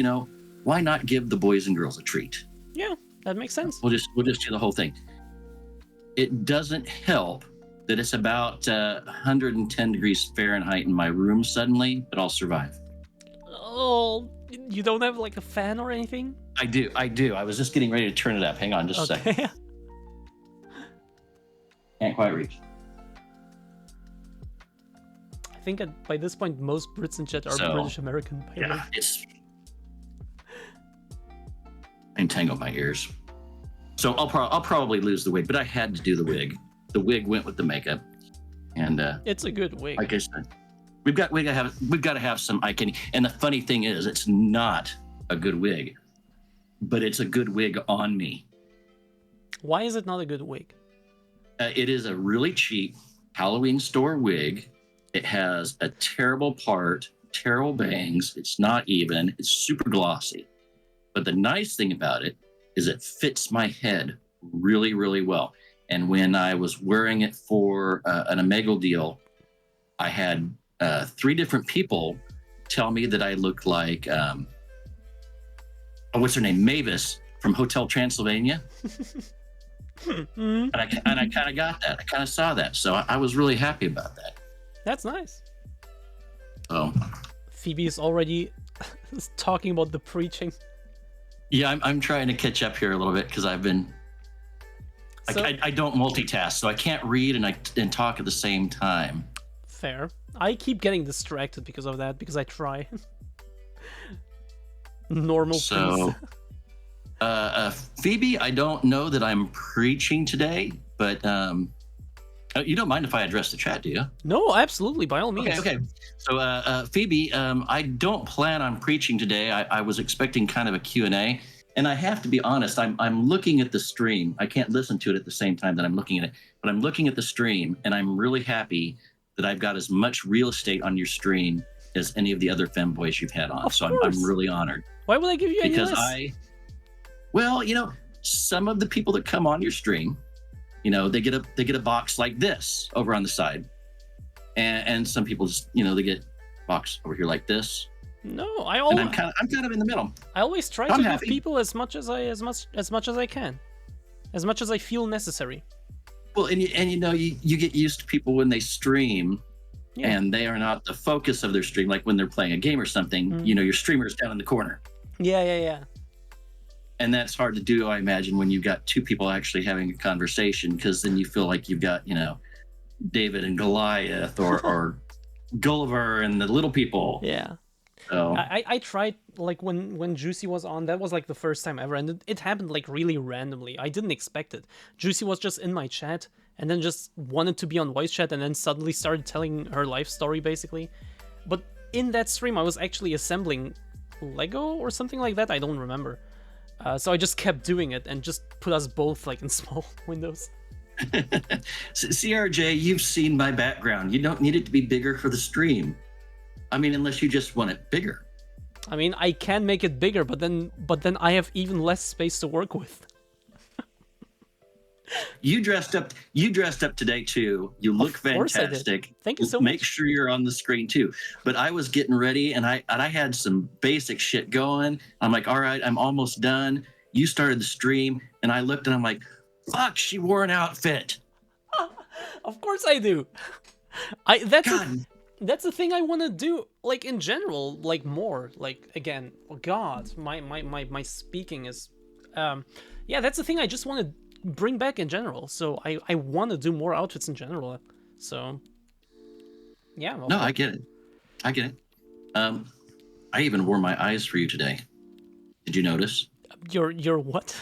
why not give the boys and girls a treat? Yeah, that makes sense. We'll just do the whole thing. It doesn't help that it's about 110 degrees Fahrenheit in my room suddenly, but I'll survive. Oh, you don't have like a fan or anything? I do. I was just getting ready to turn it up. Hang on just a second. Can't quite reach. I think by this point, most Brits in chat are British American. Yeah, it's... I entangled my ears. So I'll probably lose the wig, but I had to do the wig. The wig went with the makeup, and It's a good wig. like I said, we've got to have some eye candy. And the funny thing is, it's not a good wig, but it's a good wig on me. Why is it not a good wig? It is a really cheap Halloween store wig. It has a terrible part, terrible bangs. It's not even. It's super glossy. But the nice thing about it is it fits my head really, really well. And when I was wearing it for an Omegle deal, I had 3 different people tell me that I looked like, what's her name? Mavis from Hotel Transylvania. And I kind of got that. I kind of saw that. So I was really happy about that. That's nice. So Phoebe is already talking about the preaching. yeah, I'm trying to catch up here a little bit because I've been. So, I don't multitask, so I can't read and talk at the same time. fair. I keep getting distracted because of that, because I try. Normal, So, please. Phoebe, I don't know that I'm preaching today, but you don't mind if I address the chat, do you? No, absolutely, by all means. Okay. So, Phoebe, I don't plan on preaching today. I was expecting kind of a Q&A, and I have to be honest. I'm looking at the stream. I can't listen to it at the same time that I'm looking at it, but I'm looking at the stream, and I'm really happy that I've got as much real estate on your stream as any of the other femboys you've had on. Of So course. I'm really honored. Why would I give you any Because less? well, some of the people that come on your stream, they get a box like this over on the side, and some people just, they get a box over here like this, No, and I'm kind of in the middle. I always try I'm to happy. give people as much as I can, as much as I feel necessary. Well, and you get used to people when they stream, Yeah. and they are not the focus of their stream, like when they're playing a game or something. Mhm. Your streamer is down in the corner. Yeah. And that's hard to do, I imagine, when you've got 2 people actually having a conversation, because then you feel like you've got, David and Goliath or Gulliver and the little people. Yeah. So I tried, like, when Juicy was on, that was like the first time ever, and it happened like really randomly. I didn't expect it. Juicy was just in my chat and then just wanted to be on voice chat, and then suddenly started telling her life story basically. But in that stream I was actually assembling Lego or something like that. I don't remember. So I just kept doing it and just put us both like in small windows. CRJ, you've seen my background. You don't need it to be bigger for the stream. I mean, unless you just want it bigger. I mean, I can make it bigger, but then I have even less space to work with. You dressed up today too. You look Of course I did. fantastic. Thank you so Make much. sure you're on the screen too. But I was getting ready, and I had some basic shit going. I'm like, all right, I'm almost done. You started the stream, and I looked, and I'm like, fuck, she wore an outfit. Of course I do. God. That's the thing I want to do, like, in general, like, more, like, again, oh god, my speaking is, yeah, that's the thing I just want to bring back in general, so I want to do more outfits in general, so, yeah. No, I get it. I even wore my eyes for you today. Did you notice? Your what?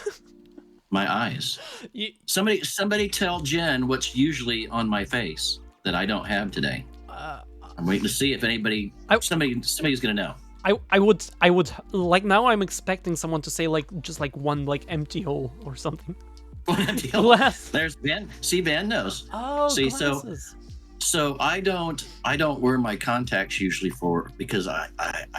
My eyes. You, Somebody tell Jen what's usually on my face that I don't have today. I'm waiting to see if somebody's gonna know. I would, like, now I'm expecting someone to say, like, just, like, one, like, empty hole or something. Glass. There's Ben. See, Ben knows. Oh, See, glasses. So I don't wear my contacts usually because I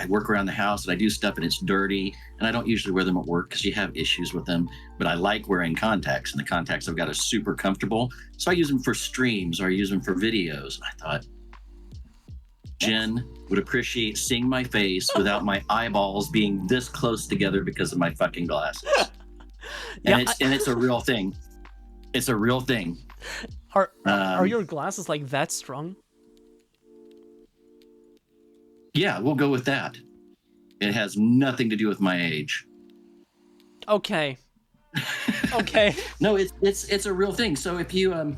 work around the house and I do stuff and it's dirty, and I don't usually wear them at work because you have issues with them. But I like wearing contacts, and the contacts I've got are super comfortable. So I use them for streams, or I use them for videos. I thought Jen would appreciate seeing my face without my eyeballs being this close together because of my fucking glasses. And Yeah, it's a real thing. It's a real thing. Are your glasses, like, that strong? Yeah, we'll go with that. It has nothing to do with my age. Okay. Okay. No, it's a real thing. So if you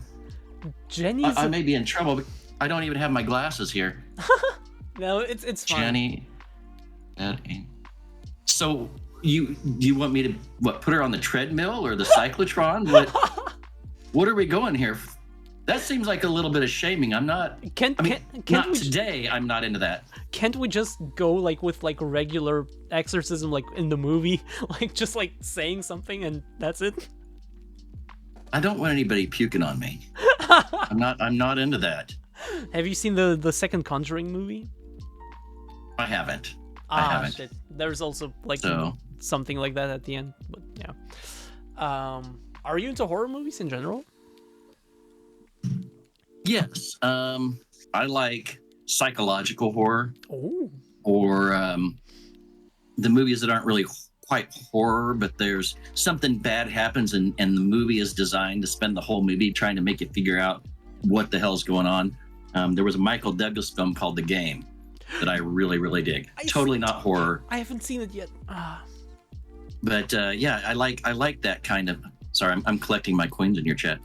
Jenny's. I may be in trouble, but I don't even have my glasses here. No, it's fine. Jenny. So you want me to what put her on the treadmill or the cyclotron? What are we going here? That seems like a little bit of shaming. I'm not. Can't Not we today. I'm not into that. can't we just go like with like regular exorcism like in the movie, like just like saying something and that's it? I don't want anybody puking on me. I'm not into that. Have you seen the second Conjuring movie? I haven't. Shit. There's also like So something like that at the end, but yeah. Are you into horror movies in general? yes, I like psychological horror Oh, or the movies that aren't really quite horror, but there's something bad happens and the movie is designed to spend the whole movie trying to make you figure out what the hell's going on. There was a Michael Douglas film called The Game that I really, really dig. Totally not horror, I haven't seen it yet. but yeah, I like that kind of. Sorry, I'm collecting my coins in your chat.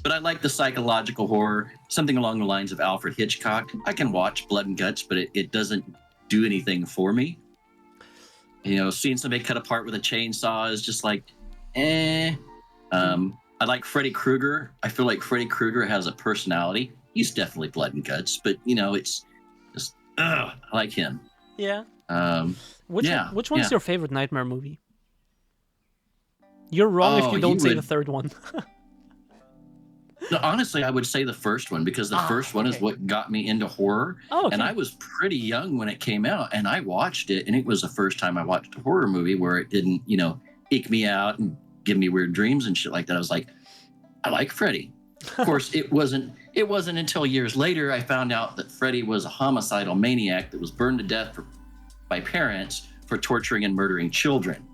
But I like the psychological horror, something along the lines of Alfred Hitchcock. I can watch Blood and Guts, but it doesn't do anything for me. You know, seeing somebody cut apart with a chainsaw is just like, eh. I like Freddy Krueger. I feel like Freddy Krueger has a personality. He's definitely Blood and Guts, but you know, it's just, I like him. Yeah. Yeah, Which one's yeah. your favorite Nightmare movie? You're wrong if Oh, you don't you say the would- third one. No, honestly, I would say the first one because the first one is okay. what got me into horror. Oh, okay. And I was pretty young when it came out, and I watched it, and it was the first time I watched a horror movie where it didn't, you know, eke me out and give me weird dreams and shit like that. I was like, I like Freddy. Of course, it wasn't until years later I found out that Freddy was a homicidal maniac that was burned to death by parents for torturing and murdering children.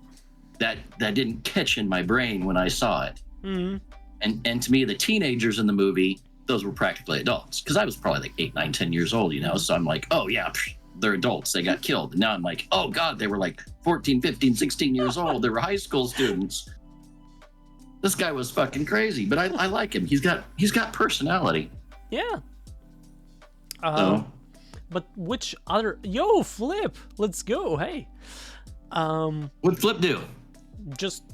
That didn't catch in my brain when I saw it. Mhm. And to me, the teenagers in the movie, those were practically adults because I was probably like 8, 9, 10 years old, you know. So I'm like, oh yeah, they're adults. They got killed. And now I'm like, oh God, they were like 14, 15, 16 years old. They were high school students. This guy was fucking crazy, but I like him. He's got personality. Yeah. So But which other? Yo, Flip, let's go. Hey. what'd Flip do? Just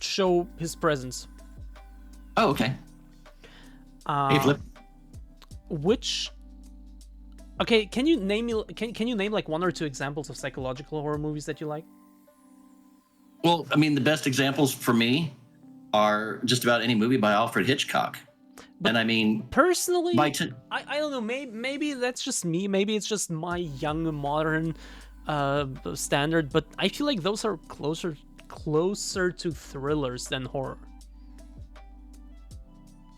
show his presence. Oh, okay. Hey, Flip. Which? Okay, can you name me? Can you name like one or two examples of psychological horror movies that you like? Well, I mean, the best examples for me are just about any movie by Alfred Hitchcock. And I mean, Personally, by I don't know. Maybe that's just me. Maybe it's just my young modern standard. But I feel like those are closer to thrillers than horror.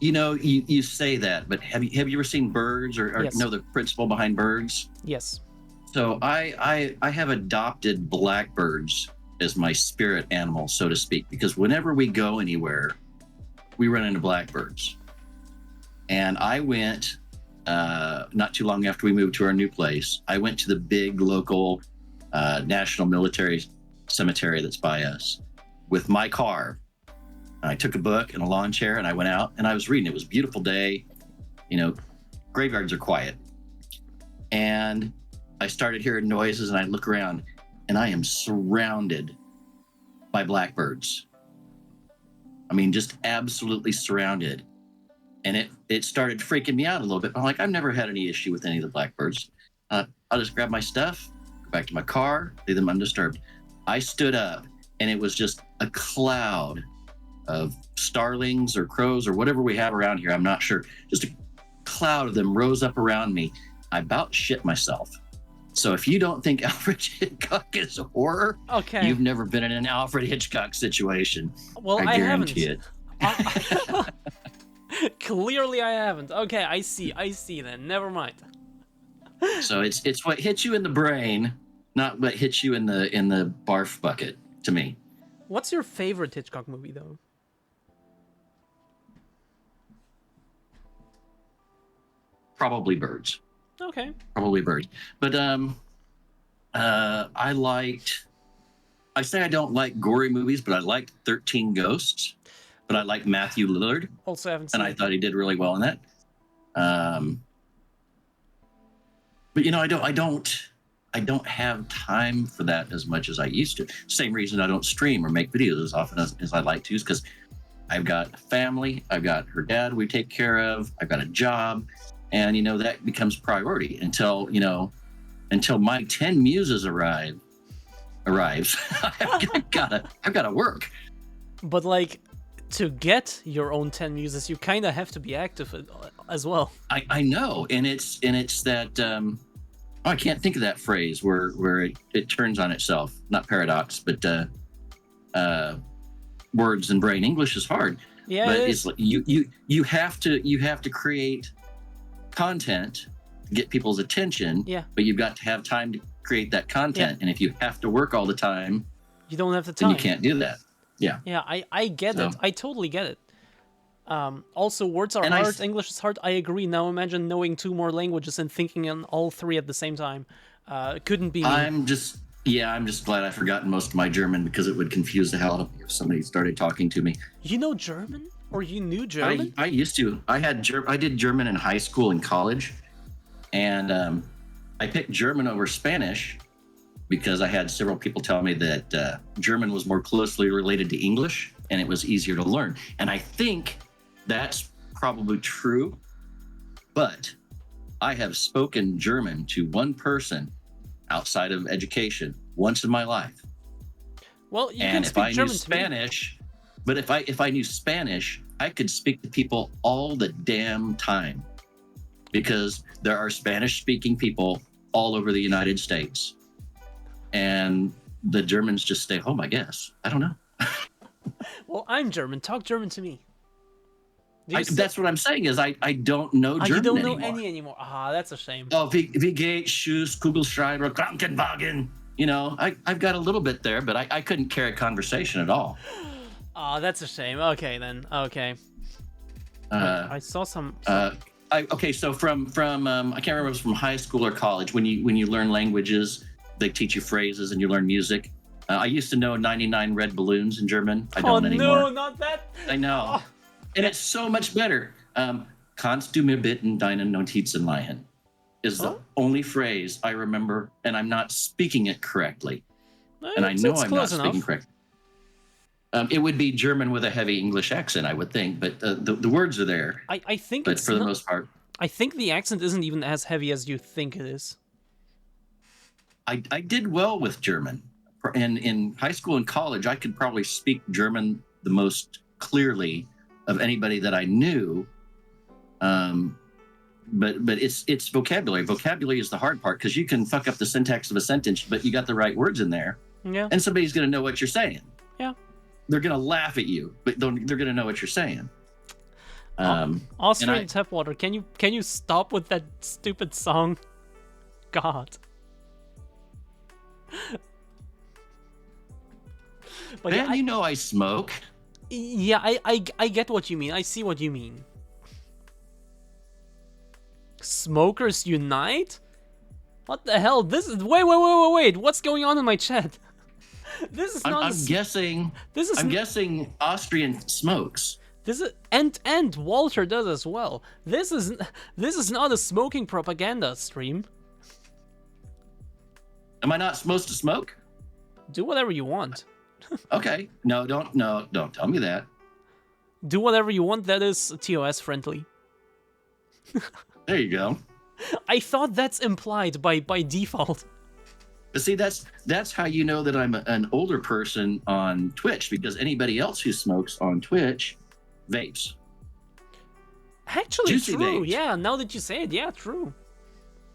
you know, you say that, but have you ever seen Birds or Yes. know the principle behind Birds? Yes. So I have adopted blackbirds as my spirit animal, so to speak, because whenever we go anywhere, we run into blackbirds. And I went not too long after we moved to our new place. I went to the big local national military cemetery that's by us with my car. I took a book and a lawn chair and I went out and I was reading. It was a beautiful day. You know, graveyards are quiet. And I started hearing noises and I look around and I am surrounded by blackbirds. I mean, just absolutely surrounded. And it started freaking me out a little bit. I'm like, I've never had any issue with any of the blackbirds. I'll just grab my stuff, go back to my car, leave them undisturbed. I stood up and it was just a cloud of starlings or crows or whatever we have around here. I'm not sure. Just a cloud of them rose up around me. I about shit myself. So if you don't think Alfred Hitchcock is horror, Okay. you've never been in an Alfred Hitchcock situation. Well, I I guarantee haven't. it. Clearly, I haven't. Okay, I see. Then. Never mind. So it's what hits you in the brain, not what hits you in the barf bucket. To me, What's your favorite Hitchcock movie, though? probably Birds. Okay. Probably Birds. But I liked. I say I don't like gory movies, but I liked 13 Ghosts. But I like Matthew Lillard, Also, haven't seen. and I it. thought he did really well in that. But you know, I I don't have time for that as much as I used to. Same reason I don't stream or make videos as often as I'd like to, is because I've got family, I've got her dad we take care of, I've got a job, and that becomes priority until my 10 muses arrives. I've got to work. But like, to get your own 10 muses, you kind of have to be active as well. I know, and it's that I can't think of that phrase where it turns on itself. Not paradox, but words and brain. English is hard. Yeah, but it it's is. like you have to create content to get people's attention. Yeah. But you've got to have time to create that content, and if you have to work all the time, You don't have the then time. you can't do that. Yeah. Yeah, I get So- it. I totally get it. Also, words are And hard. English is hard. I agree. Now imagine knowing 2 more languages and thinking on all 3 at the same time. Couldn't be me. I'm just glad I've forgotten most of my German, because it would confuse the hell out of me if somebody started talking to me. You know German? Or you knew German? I used to. I did German in high school and college, and I picked German over Spanish because I had several people tell me that German was more closely related to English and it was easier to learn. And I think that's probably true, but I have spoken German to one person outside of education once in my life. Well, you can And if speak I knew German to me. Spanish, but if I knew Spanish, I could speak to people all the damn time, because there are Spanish-speaking people all over the United States, and the Germans just stay home, I guess. I don't know. Well, I'm German. Talk German to me. Do you That's what I'm saying, is I don't know German you don't know anymore. any anymore. Ah, that's a shame. Oh, wie geht, Schuss, Kugelschreiber, Krankenwagen. I've got a little bit there, but I couldn't carry a conversation at all. Ah, that's a shame. Okay, then. Okay. I saw some... So from I can't remember if it was from high school or college, when you learn languages, they teach you phrases and you learn music. I used to know 99 red balloons in German. I don't anymore. No, not that. I know. Oh. And it's so much better. Kannst du mir bitten deine Notizen leihen? Is the only phrase I remember, and I'm not speaking it correctly. And I know It's I'm not close enough. speaking correctly. It would be German with a heavy English accent, I would think, but the words are there. I think But it's for the not- most part, I think the accent isn't even as heavy as you think it is. I did well with German. And in high school and college, I could probably speak German the most clearly of anybody that I knew. But it's vocabulary. Vocabulary is the hard part, because you can fuck up the syntax of a sentence, but you got the right words in there, Yeah. and somebody's going to know what you're saying. Yeah. They're going to laugh at you, but they're going to know what you're saying. Austrian and tap water. Can you stop with that stupid song? God. But Man, you know I smoke. yeah, I get what you mean. I see what you mean. Smokers unite? What the hell? This is wait. What's going on in my chat? This is not. I'm guessing. This is I'm guessing Austrian smokes. This is and Walter does as well. This is not a smoking propaganda stream. Am I not supposed to smoke? Do whatever you want. Okay. No, don't tell me that. Do whatever you want that is TOS friendly. There you go. I thought that's implied by default. But see, that's how you know that I'm an older person on Twitch, because anybody else who smokes on Twitch vapes. Actually, Juicy true. vapes. Yeah, now that you say it, yeah, true.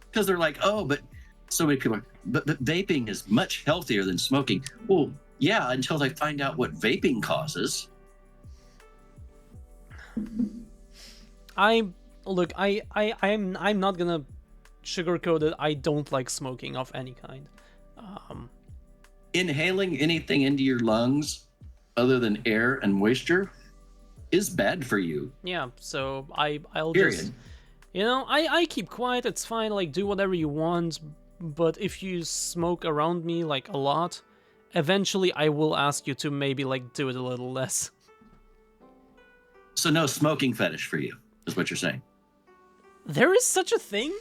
Because they're like, oh, but so many people are, but vaping is much healthier than smoking. Well, yeah, until they find out what vaping causes. I'm not gonna sugarcoat it. I don't like smoking of any kind. Inhaling anything into your lungs other than air and moisture is bad for you. Yeah, so I'll Period. just, I keep quiet. It's fine. Like, do whatever you want. But if you smoke around me like a lot, eventually I will ask you to maybe like do it a little less. So no smoking fetish for you, is what you're saying. There is such a thing?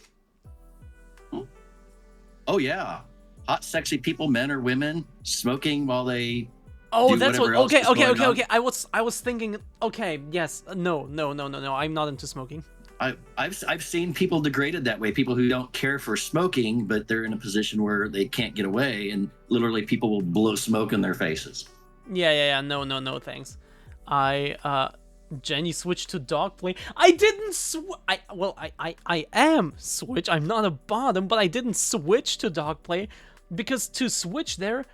Oh yeah, hot, sexy people, men or women, smoking while they. Oh, Do that's what. whatever else Okay, is okay, going okay, on. okay. I was thinking. Okay, yes. No, no, no, no, no. I'm not into smoking. I've seen people degraded that way. People who don't care for smoking, but they're in a position where they can't get away, and literally people will blow smoke in their faces. Yeah, yeah, yeah. No, no, no. Thanks. Jenny switched to dog play. I didn't I am switch. I'm not a bottom, but I didn't switch to dog play because to switch there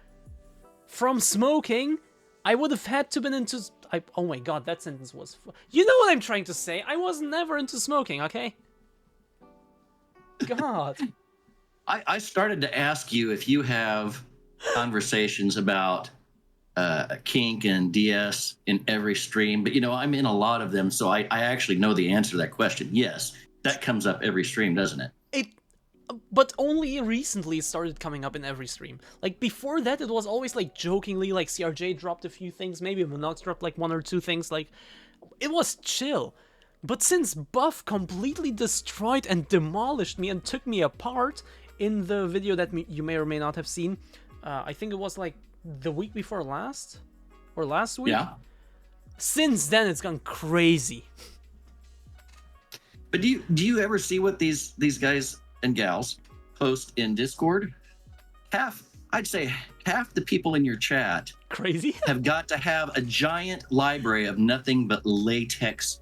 from smoking, I would have had to been into. Oh my god, that sentence was. You know what I'm trying to say? I was never into smoking. Okay. God. I started to ask you if you have conversations about kink and DS in every stream, but I'm in a lot of them, so I actually know the answer to that question. Yes, that comes up every stream, doesn't it? But only recently it started coming up in every stream. Like before that, it was always like jokingly, like CRJ dropped a few things, maybe Monox dropped like 1 or 2 things. Like it was chill. But since Buff completely destroyed and demolished me and took me apart in the video that you may or may not have seen, I think it was like the week before last or last week. Yeah. Since then, it's gone crazy. But do you ever see what these guys and gals post in Discord? I'd say half the people in your chat Crazy. have got to have a giant library of nothing but latex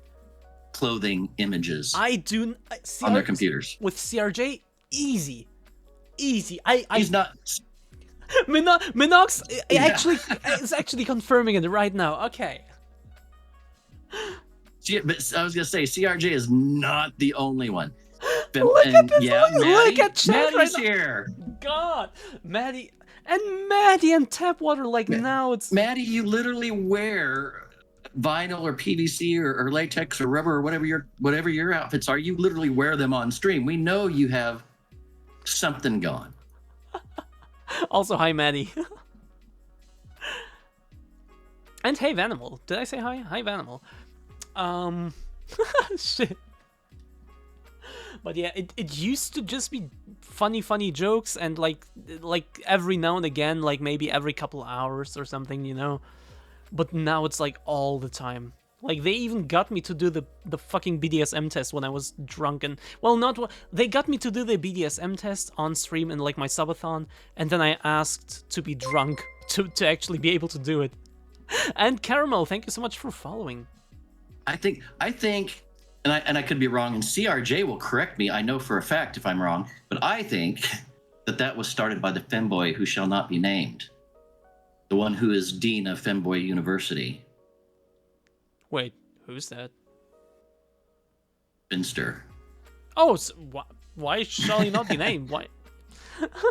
clothing images I do on their computers. with CRJ. Easy. He's not. Minox Yeah. actually is actually confirming it right now. Okay. But I was gonna say CRJ is not the only one. Look at this, look Maddie, at chat Maddie's right now. here. God, Maddie and Tapwater. Like now it's Maddie, you literally wear vinyl or PVC or latex or rubber or whatever your outfits are. You literally wear them on stream. We know you have something going. also hi Maddie. And hey Vanimal. Did I say hi? Hi Vanimal. Shit. But yeah, it used to just be funny jokes and like every now and again, like maybe every couple hours or something. But now it's like all the time. Like they even got me to do the fucking BDSM test when I was drunk and they got me to do the BDSM test on stream in like my subathon, and then I asked to be drunk to actually be able to do it. And Caramel, thank you so much for following. I think, and I could be wrong, and CRJ will correct me. I know for a fact if I'm wrong, but I think that was started by the femboy who shall not be named, the one who is dean of Femboy University. Wait, who's that? Finster. Oh, so why shall he not be named? Why?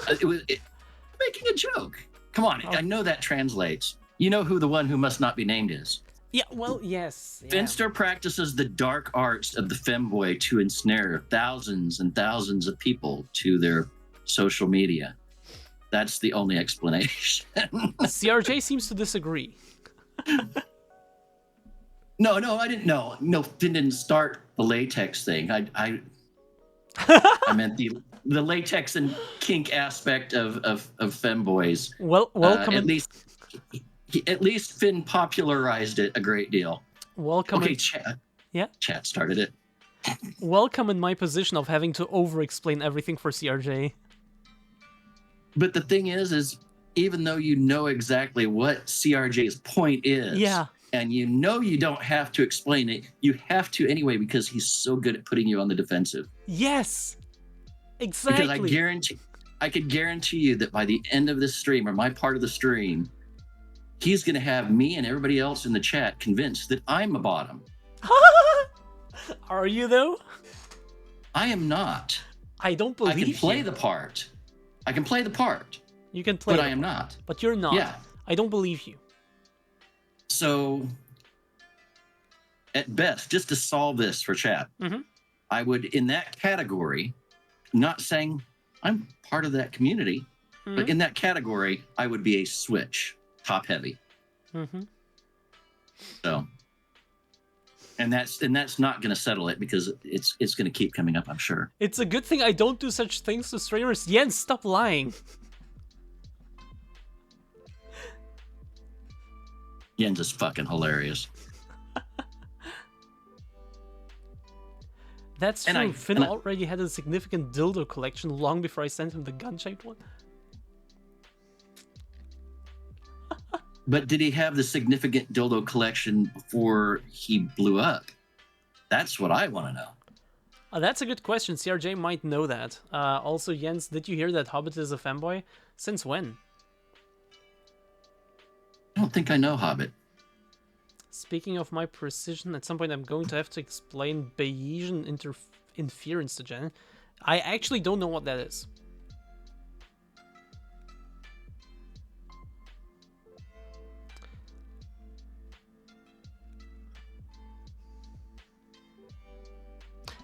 Making a joke. Come on, I know that translates. You know who the one who must not be named is. Yeah, well, yes. Yeah. Finster practices the dark arts of the femboy to ensnare thousands and thousands of people to their social media. That's the only explanation. CRJ seems to disagree. No, I didn't know. No, Finn didn't start the latex thing. I meant the latex and kink aspect of femboys. Well, welcome. At least Finn popularized it a great deal. Welcome. Okay, chat. Yeah. Chat started it. Welcome in my position of having to over-explain everything for CRJ. But the thing is even though you know exactly what CRJ's point is, yeah, and you don't have to explain it, you have to anyway because he's so good at putting you on the defensive. Yes, exactly. Because I could guarantee you that by the end of this stream or my part of the stream, he's going to have me and everybody else in the chat convinced that I'm a bottom. Are you though? I am not. I don't believe I can play you. the part. I can play the part. You can play, but I am not. But you're not. Yeah. I don't believe you. So, at best, just to solve this for chat, I would, in that category, not saying I'm part of that community, but in that category, I would be a switch, top heavy. So, And that's not going to settle it because it's going to keep coming up, I'm sure. It's a good thing I don't do such things to streamers. Jens, stop lying. Jens is fucking hilarious. That's And true. I- Finn and I- already had a significant dildo collection long before I sent him the gun-shaped one. But did he have the significant dildo collection before he blew up? That's what I want to know. That's a good question. CRJ might know that. Also, Jens, did you hear that Hobbit is a femboy? Since when? I don't think I know Hobbit. Speaking of my precision, at some point I'm going to have to explain Bayesian inference to Jen. I actually don't know what that is.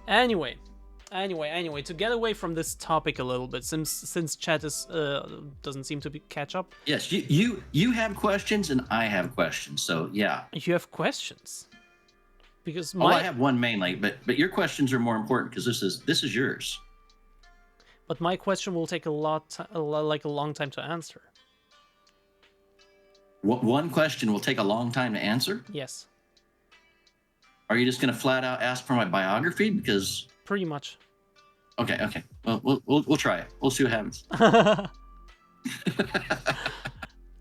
Anyway, to get away from this topic a little bit, since chat is doesn't seem to be catch up. Yes, you have questions and I have questions. So yeah. You have questions, because Oh, I have one mainly, but your questions are more important because this is yours. but my question will take a long time to answer. One question will take a long time to answer. Yes, Are you just going to flat out ask for my biography? Because pretty much. okay. Well, we'll try it. We'll see what happens.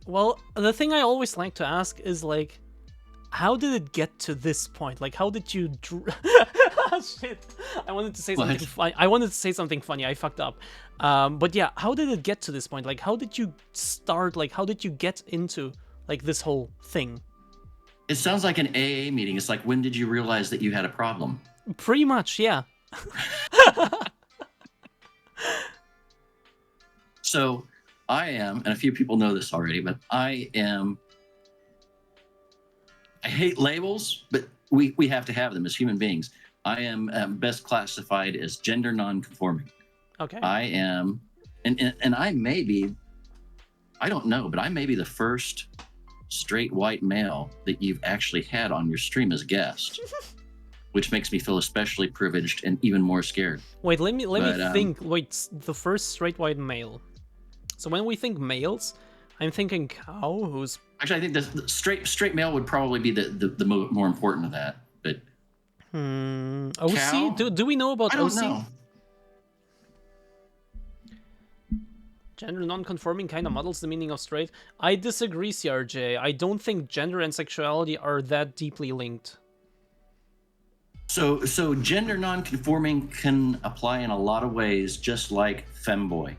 Well, the thing I always like to ask is like, how did it get to this point? Like, how did you? Shit! I wanted to say What? something funny. I wanted to say something funny. I fucked up. But yeah, how did it get to this point? Like, how did you start? Like, how did you get into like this whole thing? It sounds like an AA meeting. It's like, when did you realize that you had a problem? Pretty much, yeah. So I am, and a few people know this already, but I hate labels, but we have to have them as human beings. I am best classified as gender non-conforming. Okay. I am, and I may be, I don't know, but I may be the first straight white male that you've actually had on your stream as a guest, which makes me feel especially privileged and even more scared. Wait, let me But, think. Wait, the first straight white male. So when we think males, I'm thinking cow, who's Actually, I think the straight male would probably be the more important of that. But OC. Cow? Do we know about I don't OC? know. Gender non-conforming kind of muddles the meaning of straight. I disagree, CRJ. I don't think gender and sexuality are that deeply linked. So gender non-conforming can apply in a lot of ways, just like femboy,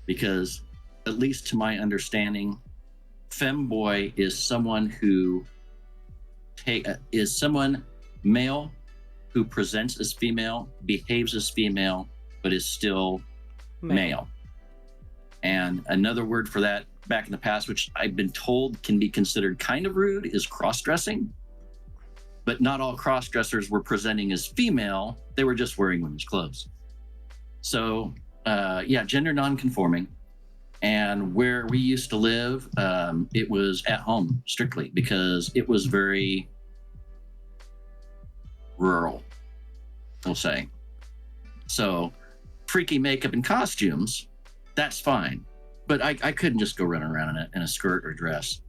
because at least to my understanding, femboy is someone who is someone male who presents as female, behaves as female, but is still male. And another word for that back in the past, which I've been told can be considered kind of rude, is cross-dressing. But not all cross-dressers were presenting as female. They were just wearing women's clothes. So, yeah, gender non-conforming. And where we used to live, it was at home strictly because it was very rural, we'll say. So freaky makeup and costumes, that's fine. But I couldn't just go running around in a skirt or dress.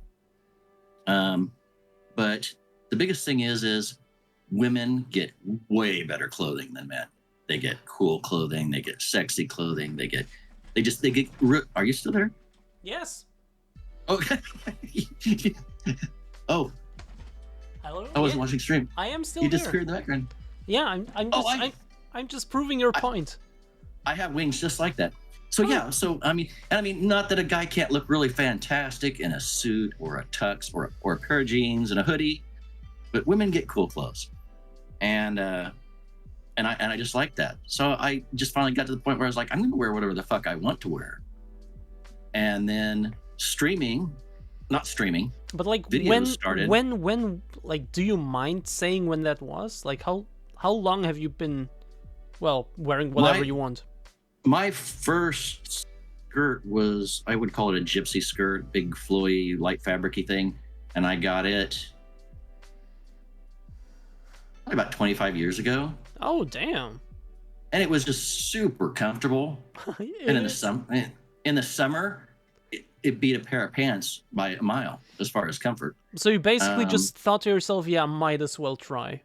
But the biggest thing is women get way better clothing than men. They get cool clothing. They get sexy clothing. They get. Are you still there? Yes. Okay. Oh, Hello. I wasn't Yeah, watching stream. I am still You here. disappeared in the background. Yeah, I'm just proving your point. I have wings just like that. So yeah. So I mean, not that a guy can't look really fantastic in a suit or a tux or a pair of jeans and a hoodie, but women get cool clothes, and I just like that. So I just finally got to the point where I was like, I'm going to wear whatever the fuck I want to wear. And then not streaming. But like Videos started. when like, do you mind saying when that was? Like how long have you been, well, wearing whatever you want? My first skirt was, I would call it a gypsy skirt, big flowy, light fabricy thing. And I got it probably about 25 years ago. Oh, damn. And it was just super comfortable. And in the summer, it beat a pair of pants by a mile as far as comfort. So you basically Um, just thought to yourself, yeah, might as well try.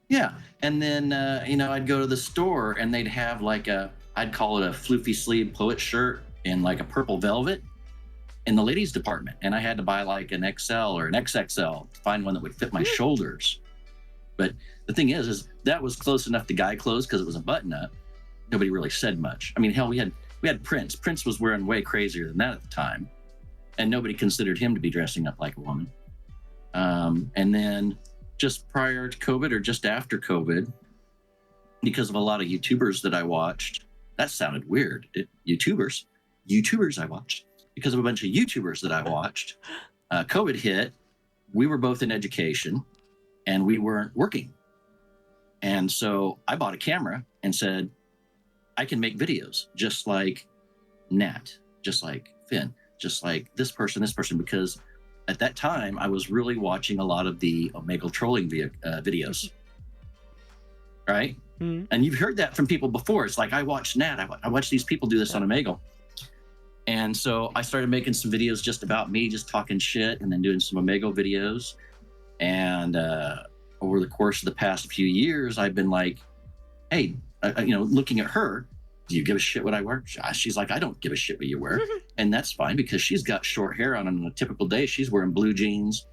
Yeah. And then, I'd go to the store and they'd have like I'd call it a floofy sleeve poet shirt in like a purple velvet in the ladies department. And I had to buy like an XL or an XXL to find one that would fit my shoulders. But the thing is that was close enough to guy clothes because it was a button up. Nobody really said much. I mean, hell, we had Prince. Prince was wearing way crazier than that at the time. And nobody considered him to be dressing up like a woman. And then just prior to COVID or just after COVID, because of a lot of YouTubers that I watched, that sounded weird. YouTubers I watched. Because of a bunch of YouTubers that I watched, COVID hit. We were both in education and we weren't working. And so I bought a camera and said, I can make videos just like Nat, just like Finn, just like this person, because at that time I was really watching a lot of the Omegle trolling videos. Right? Mm-hmm. And you've heard that from people before. It's like, I watched Nat, I watched these people do this on Omegle. And so I started making some videos just about me, just talking shit, and then doing some Omegle videos. And over the course of the past few years, I've been like, hey, looking at her, do you give a shit what I wear? She's like, I don't give a shit what you wear. And that's fine because she's got short hair on a typical day. She's wearing blue jeans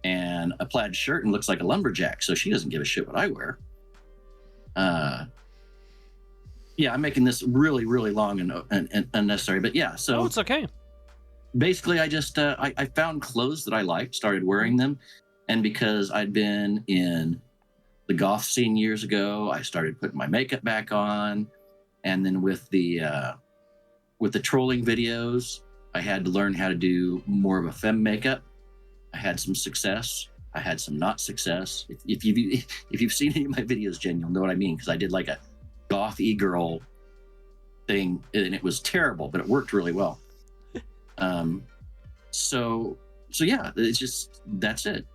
and a plaid shirt and looks like a lumberjack. So she doesn't give a shit what I wear. Yeah, I'm making this really, really long and unnecessary, but yeah. So it's okay. Basically, I just I found clothes that I liked, started wearing them, and because I'd been in the goth scene years ago, I started putting my makeup back on, and then with the trolling videos, I had to learn how to do more of a femme makeup. I had some success. I had some not success. If you've seen any of my videos, Jen, you'll know what I mean, because I did like a goth e-girl thing and it was terrible, but it worked really well. So yeah, it's just, that's it.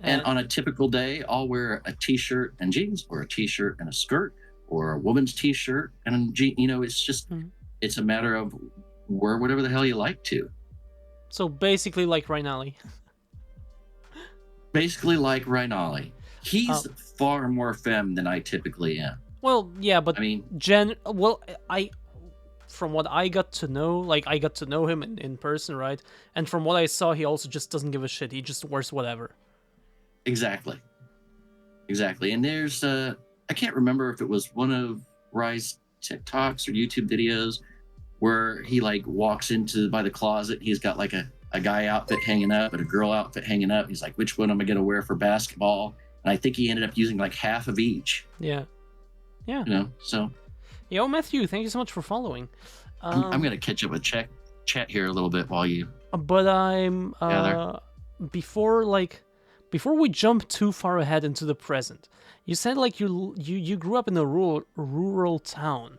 And on a typical day, I'll wear a t-shirt and jeans, or a t-shirt and a skirt, or a woman's t-shirt and a jean. It's just, it's a matter of wear whatever the hell you like to. So basically like Rhinali. Basically like Rhinali. He's far more femme than I typically am. Well, yeah, but I mean, from what I got to know, like I got to know him in person, right? And from what I saw, he also just doesn't give a shit. He just wears whatever. Exactly. And there's, I can't remember if it was one of Rye's TikToks or YouTube videos where he like walks into by the closet. He's got like a guy outfit hanging up and a girl outfit hanging up. He's like, which one am I going to wear for basketball? And I think he ended up using like half of each. Yeah. So. Yo, Matthew, thank you so much for following. I'm going to catch up with chat here a little bit while you. But I'm before we jump too far ahead into the present. You said like you grew up in a rural town.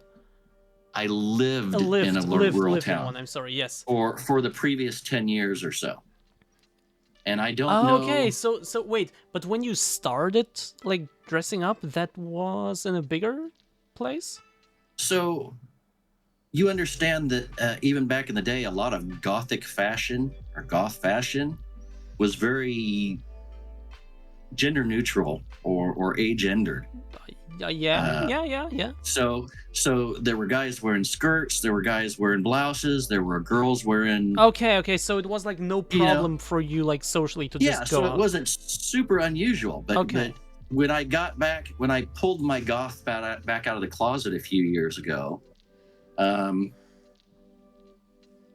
I lived in a rural town. In one, I'm sorry. Yes. For the previous 10 years or so. And I don't know. Okay, so wait, but when you started like dressing up, that was in a bigger place? So you understand that even back in the day, a lot of gothic fashion or goth fashion was very gender neutral or agendered. Yeah. So there were guys wearing skirts, there were guys wearing blouses, there were girls wearing. Okay. So it was like no problem for you, like socially, to just go. Yeah, so it wasn't super unusual. But when I pulled my goth back out of the closet a few years ago,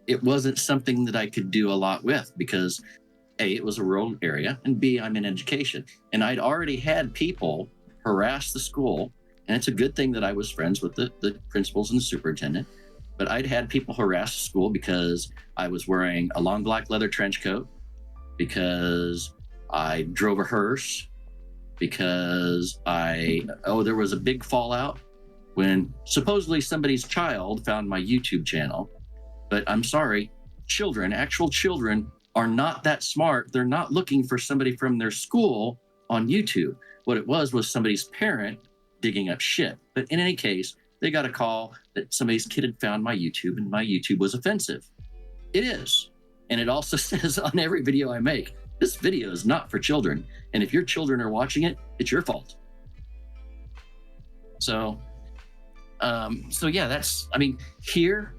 it wasn't something that I could do a lot with because A, it was a rural area, and B, I'm in education, and I'd already had people harass the school, and it's a good thing that I was friends with the principals and the superintendent, but I'd had people harass the school because I was wearing a long black leather trench coat, because I drove a hearse, because there was a big fallout when supposedly somebody's child found my YouTube channel. But I'm sorry, actual children are not that smart. They're not looking for somebody from their school on YouTube. What it was somebody's parent digging up shit. But in any case, they got a call that somebody's kid had found my YouTube and my YouTube was offensive. It is. And it also says on every video I make, this video is not for children. And if your children are watching it, it's your fault. So yeah, here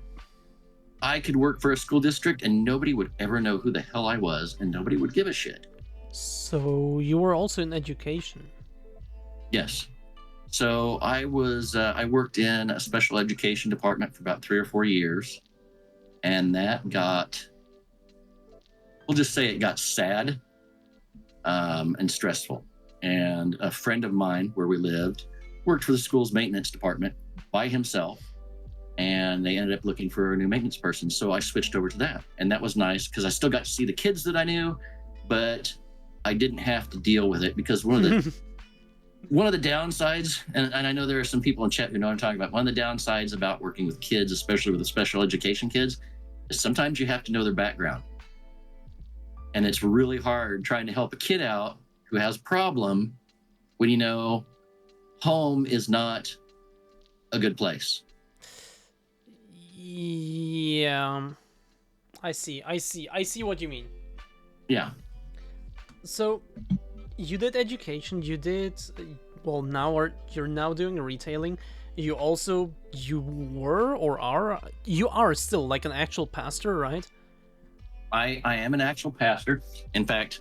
I could work for a school district and nobody would ever know who the hell I was and nobody would give a shit. So you were also in education. Yes. So I worked in a special education department for about 3 or 4 years. And that we'll just say it got sad and stressful. And a friend of mine where we lived worked for the school's maintenance department by himself. And they ended up looking for a new maintenance person. So I switched over to that. And that was nice because I still got to see the kids that I knew, but I didn't have to deal with it because one of the downsides, and I know there are some people in chat who know what I'm talking about, one of the downsides about working with kids, especially with the special education kids, is sometimes you have to know their background. And it's really hard trying to help a kid out who has a problem when you know home is not a good place. Yeah. I see what you mean. Yeah. So you did education, you're now doing retailing. You are still like an actual pastor, right? I am an actual pastor. In fact,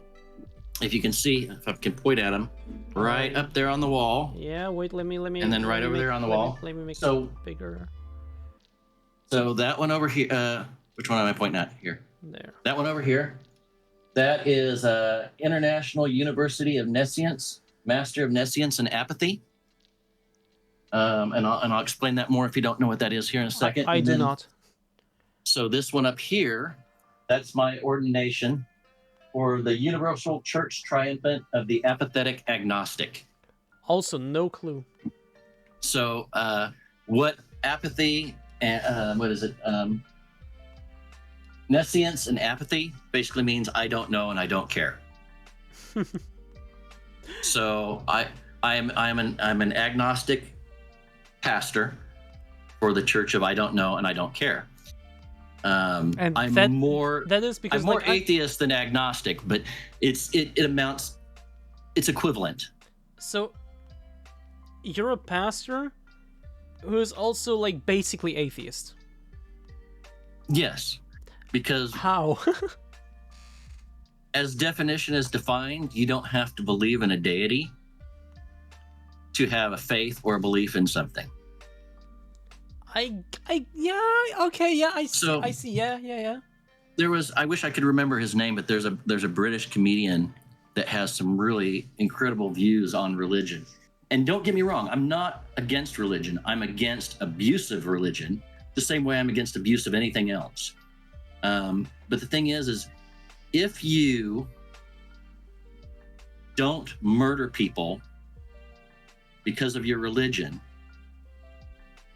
if you can see, if I can point at him, right up there on the wall. Yeah, wait, let me. And then right over there on the wall. Let me make it bigger. So that one over here, which one am I pointing at here? There. That one over here. That is International University of Nescience, Master of Nescience and Apathy. And I'll explain that more if you don't know what that is here in a second. I do not. So this one up here, that's my ordination for the Universal Church Triumphant of the Apathetic Agnostic. Also, no clue. So what apathy and what is it? Nescience and apathy basically means I don't know and I don't care. So I'm an agnostic pastor for the Church of I don't know and I don't care. And I'm more like, atheist than agnostic, but it's equivalent. So you're a pastor who is also like basically atheist. Yes, because how? as definition is defined, you don't have to believe in a deity to have a faith or a belief in something. I see. Yeah. I wish I could remember his name, but there's a British comedian that has some really incredible views on religion. And don't get me wrong, I'm not against religion. I'm against abusive religion, the same way I'm against abuse of anything else. But the thing is if you don't murder people because of your religion,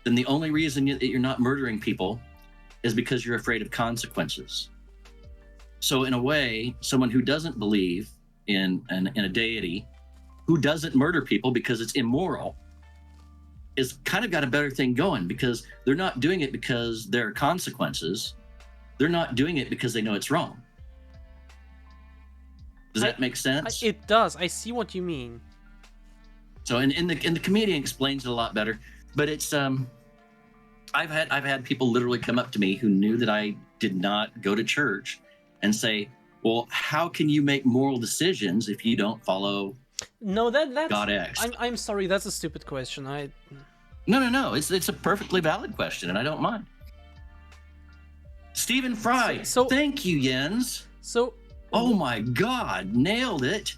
then the only reason that you're not murdering people is because you're afraid of consequences. So in a way, someone who doesn't believe in a deity, who doesn't murder people because it's immoral, is kind of got a better thing going, because they're not doing it because there are consequences. They're not doing it because they know it's wrong. Does that make sense? It does. I see what you mean. So in the comedian explains it a lot better, but it's I've had people literally come up to me who knew that I did not go to church and say, well, how can you make moral decisions if you don't follow that's God X? I'm sorry, that's a stupid question. No. It's a perfectly valid question, and I don't mind. Stephen Fry. So thank you, Jens. So oh my God, nailed it.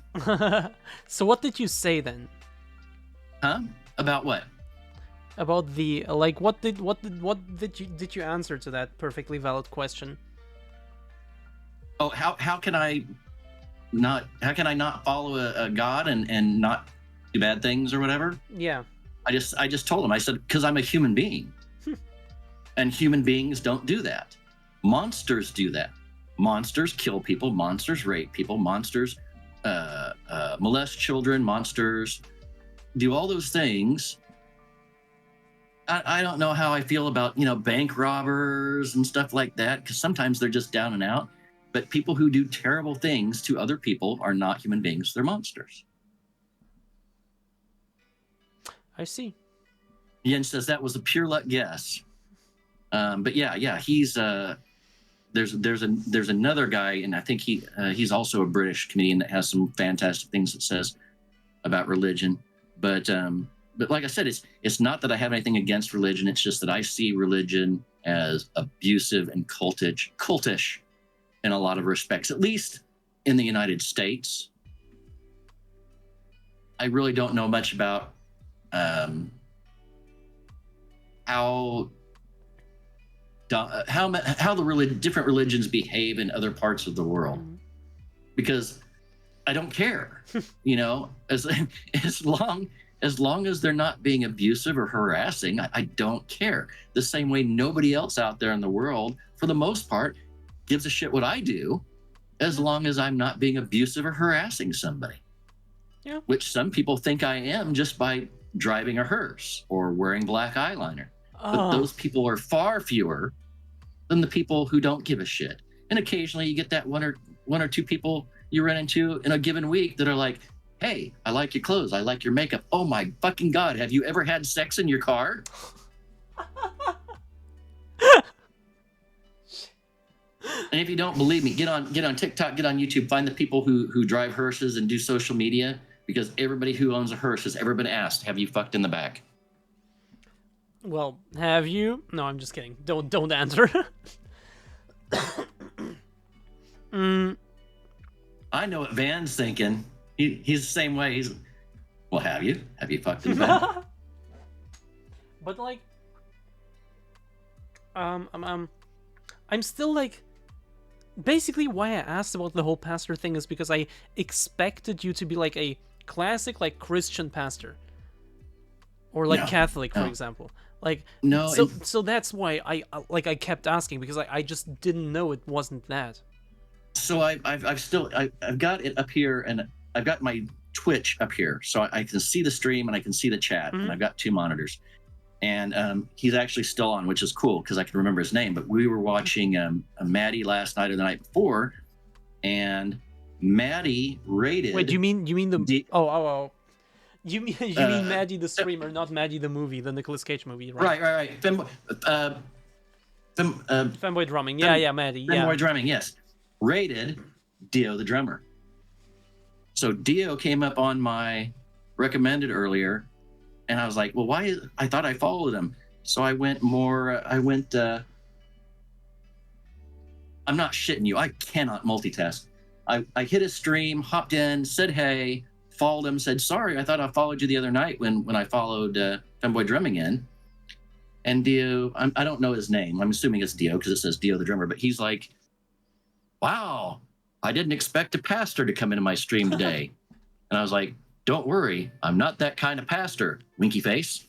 So what did you say then? Huh? About what? About the like what did you answer to that perfectly valid question? Oh, how can I not follow a God and not do bad things or whatever? Yeah. I just told him, I said, because I'm a human being. And human beings don't do that. Monsters do that. Monsters kill people, monsters rape people, monsters molest children, monsters, do all those things. I don't know how I feel about, bank robbers and stuff like that, because sometimes they're just down and out. But people who do terrible things to other people are not human beings, they're monsters. I see. Jens says that was a pure luck guess. But yeah, he's there's another guy, and I think he's also a British comedian that has some fantastic things that says about religion. But like I said, it's not that I have anything against religion. It's just that I see religion as abusive and cultish in a lot of respects, at least in the United States. I really don't know much about how the different religions behave in other parts of the world, because I don't care. As long as they're not being abusive or harassing, I don't care. The same way nobody else out there in the world, for the most part, gives a shit what I do, as long as I'm not being abusive or harassing somebody. Yeah. Which some people think I am just by driving a hearse or wearing black eyeliner. But those people are far fewer than the people who don't give a shit. And occasionally you get that one or two people you run into in a given week that are like, hey, I like your clothes, I like your makeup. Oh my fucking God, have you ever had sex in your car? And if you don't believe me, get on TikTok, get on YouTube, find the people who drive hearses and do social media, because everybody who owns a hearse has ever been asked, have you fucked in the back? Well, have you? No, I'm just kidding. Don't answer. I know what Van's thinking. He's the same way. Well, have you fucked in the back? But like, I'm still like, basically why I asked about the whole pastor thing is because I expected you to be like a classic like Christian pastor, or like Catholic, for example. Like, no. So that's why I kept asking, because I just didn't know it wasn't that. So I've got it up here, and I've got my Twitch up here, so I can see the stream and I can see the chat, and I've got two monitors. And he's actually still on, which is cool because I can remember his name. But we were watching Maddie last night or the night before, and Maddie rated. Wait, you mean the oh. You mean Maddie the streamer, not Maddie the movie, the Nicolas Cage movie, right? Right. Femboy drumming, yeah, Maddie, Femboy drumming, yes. Rated Dio the drummer. So Dio came up on my recommended earlier, and I was like, well, I thought I followed him. So I went I'm not shitting you, I cannot multitask. I hit his stream, hopped in, said hey, followed him, said sorry, I thought I followed you the other night when I followed Femboy drumming in. And Dio, I don't know his name, I'm assuming it's Dio because it says Dio the drummer, but he's like, wow, I didn't expect a pastor to come into my stream today. And I was like, don't worry, I'm not that kind of pastor, winky face.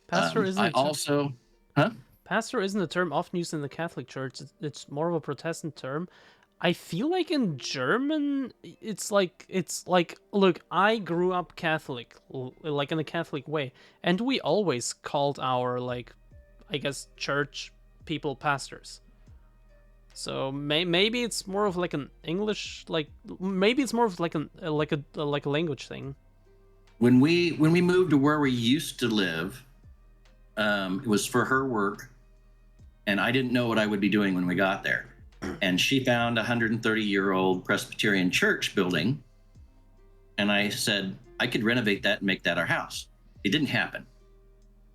Pastor isn't Pastor isn't a term often used in the Catholic Church. It's more of a Protestant term. I feel like in German, it's like, look, I grew up Catholic, like in a Catholic way, and we always called our, like, I guess, church people pastors. So maybe it's more of like an English, like, maybe it's more of like a language thing. When we moved to where we used to live, it was for her work, and I didn't know what I would be doing when we got there. And she found a 130-year-old Presbyterian church building, and I said I could renovate that and make that our house. It didn't happen,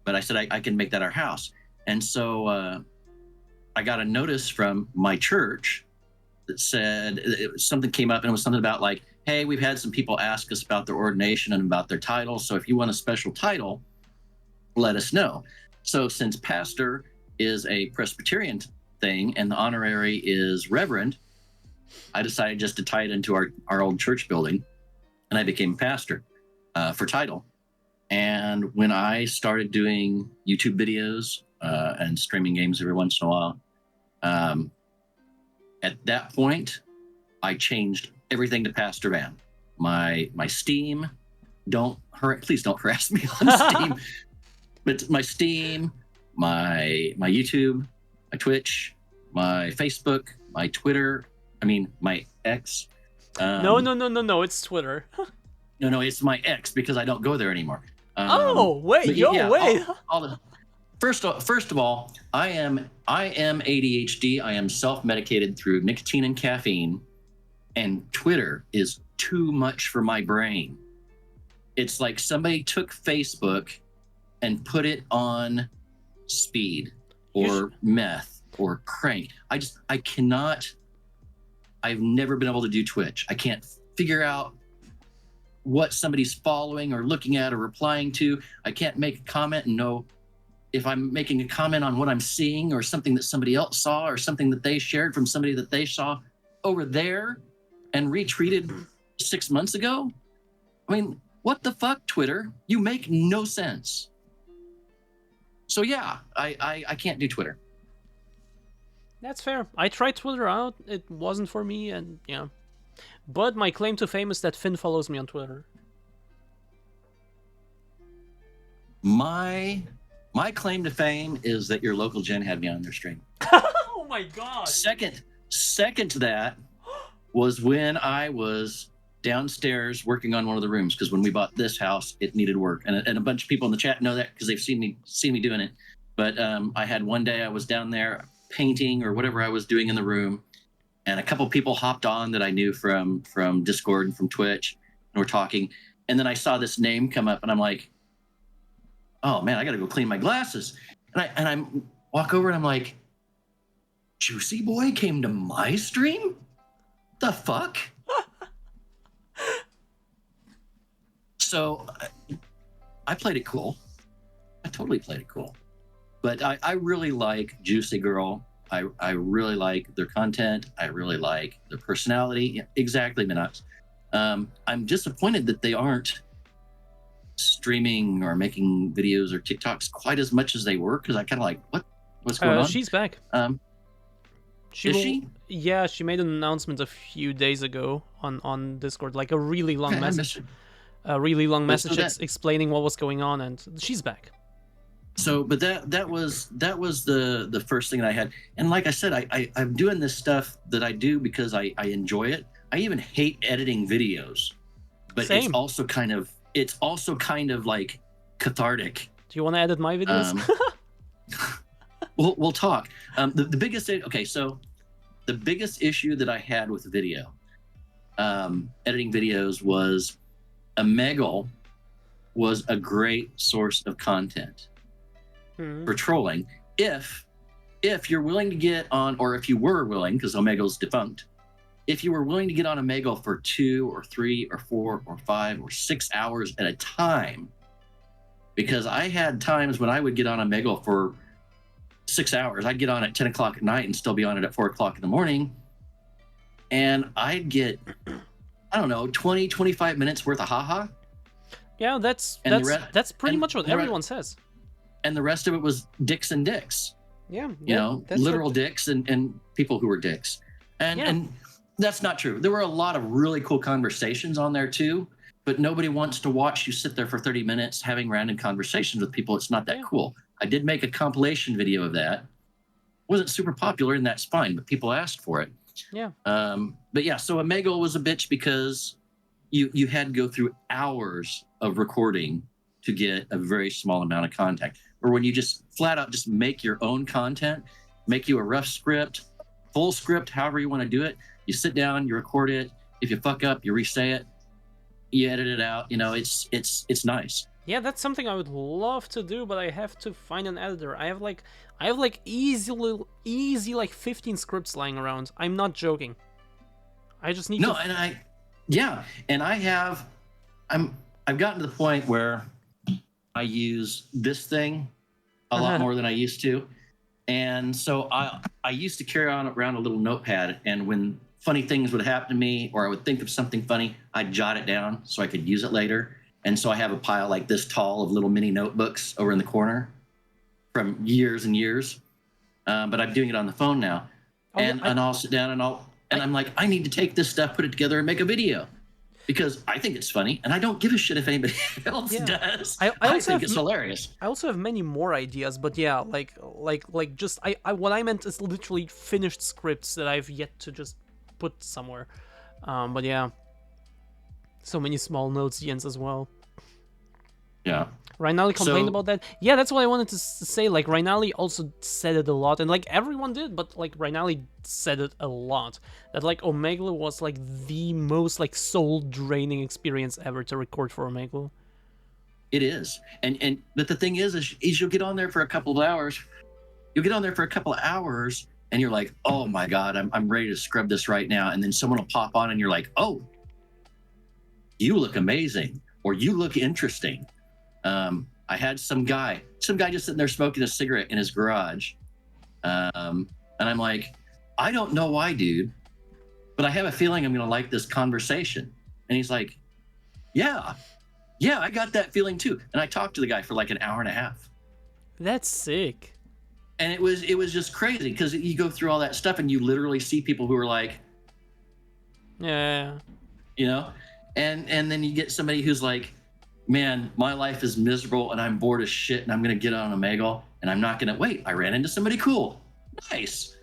but I said I can make that our house. And so I got a notice from my church that said something came up, and it was something about like, hey, we've had some people ask us about their ordination and about their title, so if you want a special title, let us know. So since pastor is a Presbyterian thing and the honorary is reverend, I decided just to tie it into our old church building, and I became pastor for title. And when I started doing YouTube videos and streaming games every once in a while, At that point, I changed everything to Pastor Van. My Steam, please don't harass me on Steam. But my Steam, my YouTube, my Twitch, my Facebook, my Twitter, my X. No, it's Twitter. No, it's my X because I don't go there anymore. Wait. First of all, I am ADHD. I am self-medicated through nicotine and caffeine, and Twitter is too much for my brain. It's like somebody took Facebook and put it on speed or meth or crank. I cannot. I've never been able to do Twitch. I can't figure out what somebody's following or looking at or replying to. I can't make a comment and know if I'm making a comment on what I'm seeing or something that somebody else saw or something that they shared from somebody that they saw over there and retweeted 6 months ago. What the fuck, Twitter? You make no sense. So yeah, I can't do Twitter. That's fair. I tried Twitter out. It wasn't for me, and yeah. But my claim to fame is that Finn follows me on Twitter. My claim to fame is that your local gen had me on their stream. Oh my god. Second to that was when I was downstairs working on one of the rooms, because when we bought this house, it needed work, and a bunch of people in the chat know that because they've seen me doing it. But I had one day I was down there painting or whatever I was doing in the room, and a couple people hopped on that I knew from Discord and from Twitch, and we're talking, and then I saw this name come up, and I'm like, oh man, I gotta go clean my glasses, and I walk over and I'm like, Juicy Boy came to my stream? The fuck? So I played it cool. I totally played it cool. But I really like Juicy Girl. I really like their content. I really like their personality. Yeah, exactly, Minox. I'm disappointed that they aren't streaming or making videos or TikToks quite as much as they were, because I kind of like, what's going on? She's back. Is she? Yeah, she made an announcement a few days ago on Discord, like a really long message. A really long message explaining what was going on, and she's back. So, but that was the first thing that I had, and like I said, I'm doing this stuff that I do because I enjoy it. I even hate editing videos, but Same. it's also kind of like cathartic. Do you want to edit my videos? We'll talk. The biggest issue that I had with video, editing videos, was Omegle was a great source of content for trolling. If you're willing to get on, or if you were willing, because Omegle's defunct, if you were willing to get on Omegle for 2 or 3 or 4 or 5 or 6 hours at a time, because I had times when I would get on Omegle for 6 hours. I'd get on at 10 o'clock at night and still be on it at 4 o'clock in the morning, and I'd get, I don't know, 20, 25 minutes worth of haha. Yeah, that's pretty much what everyone says. And the rest of it was dicks and dicks. Yeah, literal dicks and people who were dicks. And that's not true. There were a lot of really cool conversations on there too, but nobody wants to watch you sit there for 30 minutes having random conversations with people. It's not that cool. I did make a compilation video of that. Wasn't super popular, and that's fine, but people asked for it. Yeah. But yeah, so Omegle was a bitch because you had to go through hours of recording to get a very small amount of content. Or when you just flat out just make your own content, make you a rough script, full script, however you want to do it. You sit down, you record it. If you fuck up, you re-say it. You edit it out. It's nice. Yeah, that's something I would love to do, but I have to find an editor. I have like easy like 15 scripts lying around. I'm not joking. I just need I've gotten to the point where I use this thing a lot more than I used to. And so I used to carry around a little notepad, and when funny things would happen to me or I would think of something funny, I'd jot it down so I could use it later. And so I have a pile like this tall of little mini notebooks over in the corner from years and years. But I'm doing it on the phone now. Oh, yeah, and I'll sit down and I'm like, I need to take this stuff, put it together, and make a video because I think it's funny, and I don't give a shit if anybody else Yeah. does. I I also think have it's hilarious. I also have many more ideas, but yeah, like just I what I meant is literally finished scripts that I've yet to just put somewhere. But yeah, so many small notes, Jens, as well. Yeah. Rainali complained So- about that. Yeah, that's what I wanted to say. Like, Rainali also said it a lot, and like everyone did, but like Rainali said it a lot. That like Omegle was like the most like soul draining experience ever to record for Omegle. It is, and but the thing is you'll get on there for a couple of hours. You'll get on there for a couple of hours, and you're like, oh my god, I'm ready to scrub this right now. And then someone will pop on, and you're like, oh, you look amazing, or you look interesting. I had some guy just sitting there smoking a cigarette in his garage. And I'm like, I don't know why, dude, but I have a feeling I'm going to like this conversation. And he's like, yeah, I got that feeling too. And I talked to the guy for like an hour and a half. That's sick. And it was just crazy because you go through all that stuff and you literally see people who are like, Yeah. you know, and then you get somebody who's like, man, my life is miserable and I'm bored as shit and I'm going to get on Omegle and I'm not going to wait. I ran into somebody cool. Nice.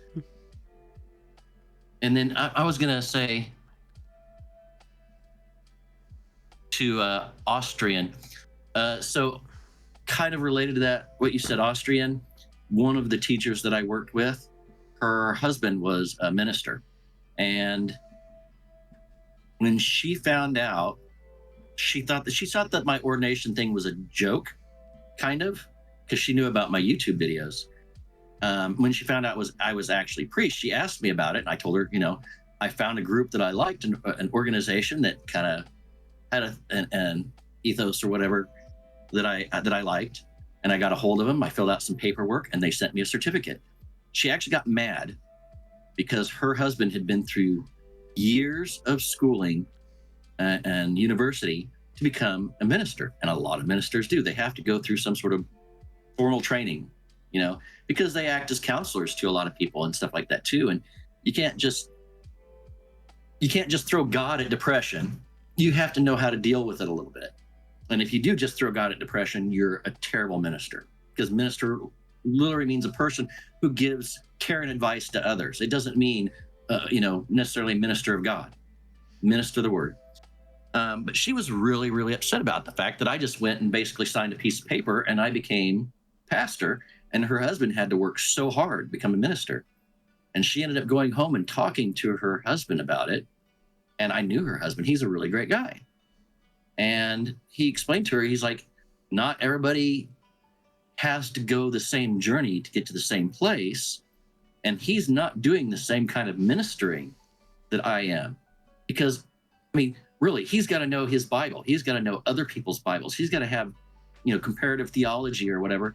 And then I was going to say to Austrian, so kind of related to that, what you said, Austrian, one of the teachers that I worked with, her husband was a minister. And when she found out, she thought that my ordination thing was a joke, kind of, because she knew about my YouTube videos. When she found out I was actually priest, she asked me about it, and I told her, I found a group that I liked, an organization that kind of had an ethos or whatever that I liked, and I got a hold of them. I filled out some paperwork, and they sent me a certificate. She actually got mad because her husband had been through years of schooling and university to become a minister, and a lot of ministers do. They have to go through some sort of formal training, because they act as counselors to a lot of people and stuff like that too. And you can't just throw God at depression. You have to know how to deal with it a little bit. And if you do just throw God at depression, you're a terrible minister, because minister literally means a person who gives care and advice to others. It doesn't mean necessarily minister of God, minister the word. But she was really, really upset about the fact that I just went and basically signed a piece of paper and I became pastor, and her husband had to work so hard to become a minister. And she ended up going home and talking to her husband about it. And I knew her husband. He's a really great guy. And he explained to her, he's like, not everybody has to go the same journey to get to the same place. And he's not doing the same kind of ministering that I am. Because, really, he's got to know his Bible. He's got to know other people's Bibles. He's got to have, comparative theology or whatever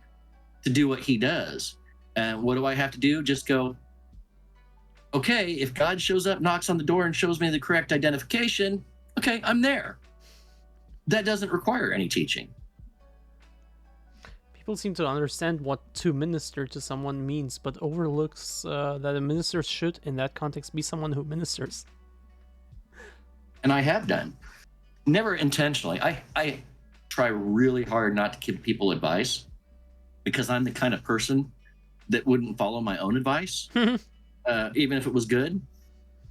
to do what he does. And what do I have to do? Just go, okay, if God shows up, knocks on the door and shows me the correct identification, okay, I'm there. That doesn't require any teaching. People seem to understand what to minister to someone means, but overlooks that a minister should, in that context, be someone who ministers. And I have done. Never intentionally. I try really hard not to give people advice, because I'm the kind of person that wouldn't follow my own advice, even if it was good.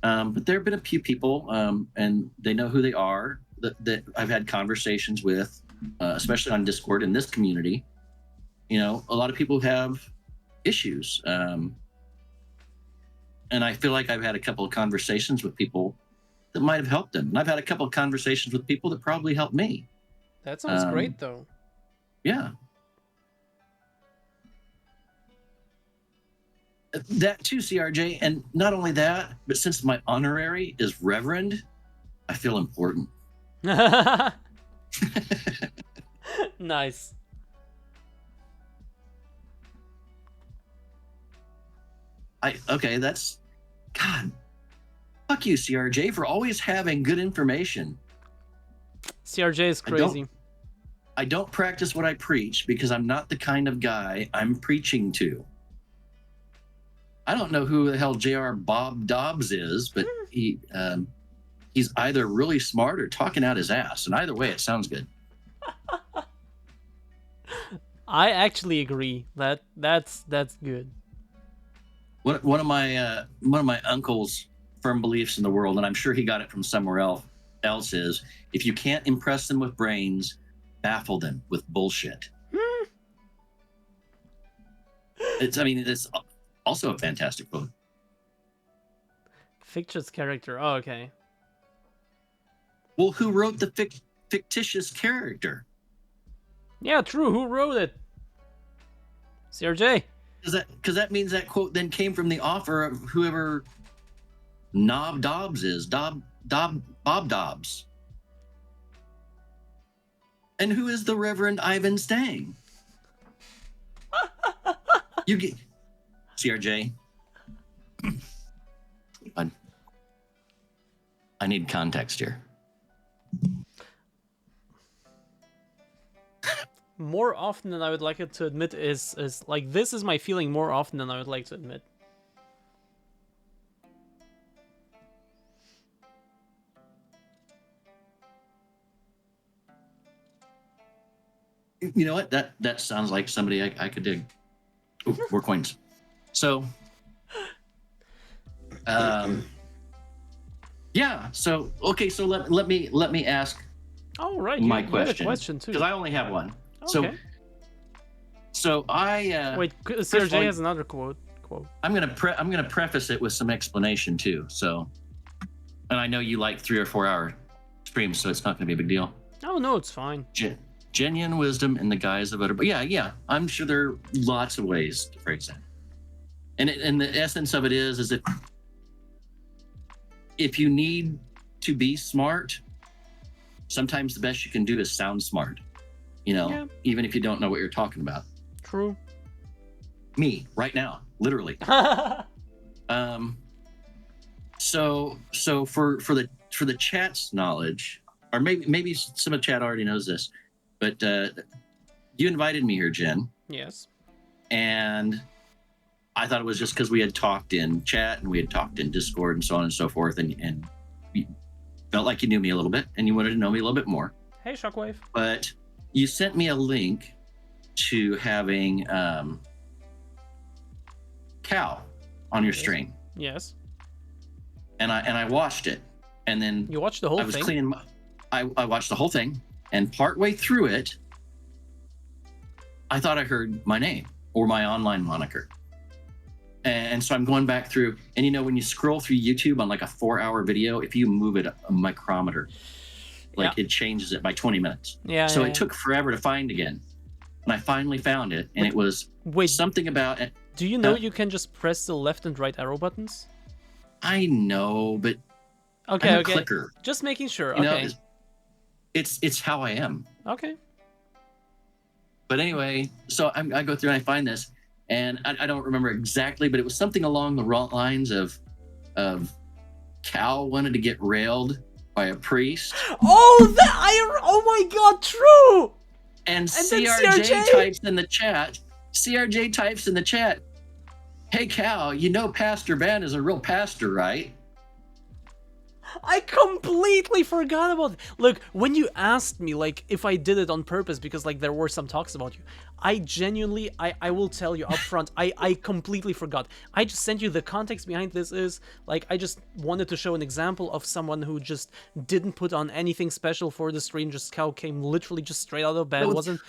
But there have been a few people, and they know who they are, that I've had conversations with, especially on Discord in this community. A lot of people have issues. And I feel like I've had a couple of conversations with people that might have helped them. And I've had a couple of conversations with people that probably helped me. That sounds great, though. Yeah. That too, CRJ. And not only that, but since my honorary is Reverend, I feel important. Nice. That's God. Fuck you, CRJ, for always having good information. CRJ is crazy. I don't practice what I preach because I'm not the kind of guy I'm preaching to. I don't know who the hell J.R. Bob Dobbs is, but he's either really smart or talking out his ass, and either way, it sounds good. I actually agree. That's good. One of my uncle's firm beliefs in the world, and I'm sure he got it from somewhere else, is if you can't impress them with brains, baffle them with bullshit. It's also a fantastic book. Fictitious character. Oh, okay. Well, who wrote the fictitious character? Yeah, true. Who wrote it? CRJ. Because that means that quote then came from the author of whoever Bob Dobbs is. Bob Dobbs. And who is the Reverend Ivan Stang? You get CRJ. I need context here. More often than I would like it to admit is like, this is my feeling more often than I would like to admit. You know what? That sounds like somebody I could dig. Ooh, more coins. So, yeah. So okay. So let me ask. Oh right, my you had a question. question too. Because I only have one. Okay. So I Wait, first of all, CRJ has another quote. I'm gonna preface it with some explanation too. So, and I know you like 3 or 4 hour streams, so it's not gonna be a big deal. Oh no, it's fine. Genuine wisdom in the guise of utter. But yeah, I'm sure there are lots of ways to phrase that. And the essence of it is that if you need to be smart, sometimes the best you can do is sound smart. Even if you don't know what you're talking about. True. Me right now, literally. So for the chat's knowledge, or maybe some of the chat already knows this, but you invited me here, Jen, Yes. and I thought it was just because we had talked in chat and we had talked in Discord and so on and so forth, and you felt like you knew me a little bit and you wanted to know me a little bit more. Hey, Shockwave. But you sent me a link to having Cal on your stream, Yes. and I watched it, and then You watched the whole I was thing? cleaning. I watched the whole thing, and partway through it, I thought I heard my name or my online moniker, and so I'm going back through. And when you scroll through YouTube on like a 4-hour video, if you move it a micrometer, like it changes it by 20 minutes. Yeah. So yeah, it took forever to find again, and I finally found it, and it was Wait, something about it. do you know you can just press the left and right arrow buttons? I know, but Okay, I'm a okay. clicker. Just making sure. You know, Okay. it's how I am. Okay. But anyway, so I go through and I find this, and I don't remember exactly, but it was something along the lines of Cal wanted to get railed by a priest, Oh my god, true! and then CRJ types in the chat. CRJ types in the chat, "Hey Cal, Pastor Van is a real pastor, right?" I completely forgot about it. Look, when you asked me, like, if I did it on purpose because, like, there were some talks about you, I genuinely, I will tell you up front, I completely forgot. I just sent you the context behind this is, like, I just wanted to show an example of someone who just didn't put on anything special for the stream, just Cal came literally just straight out of bed, wasn't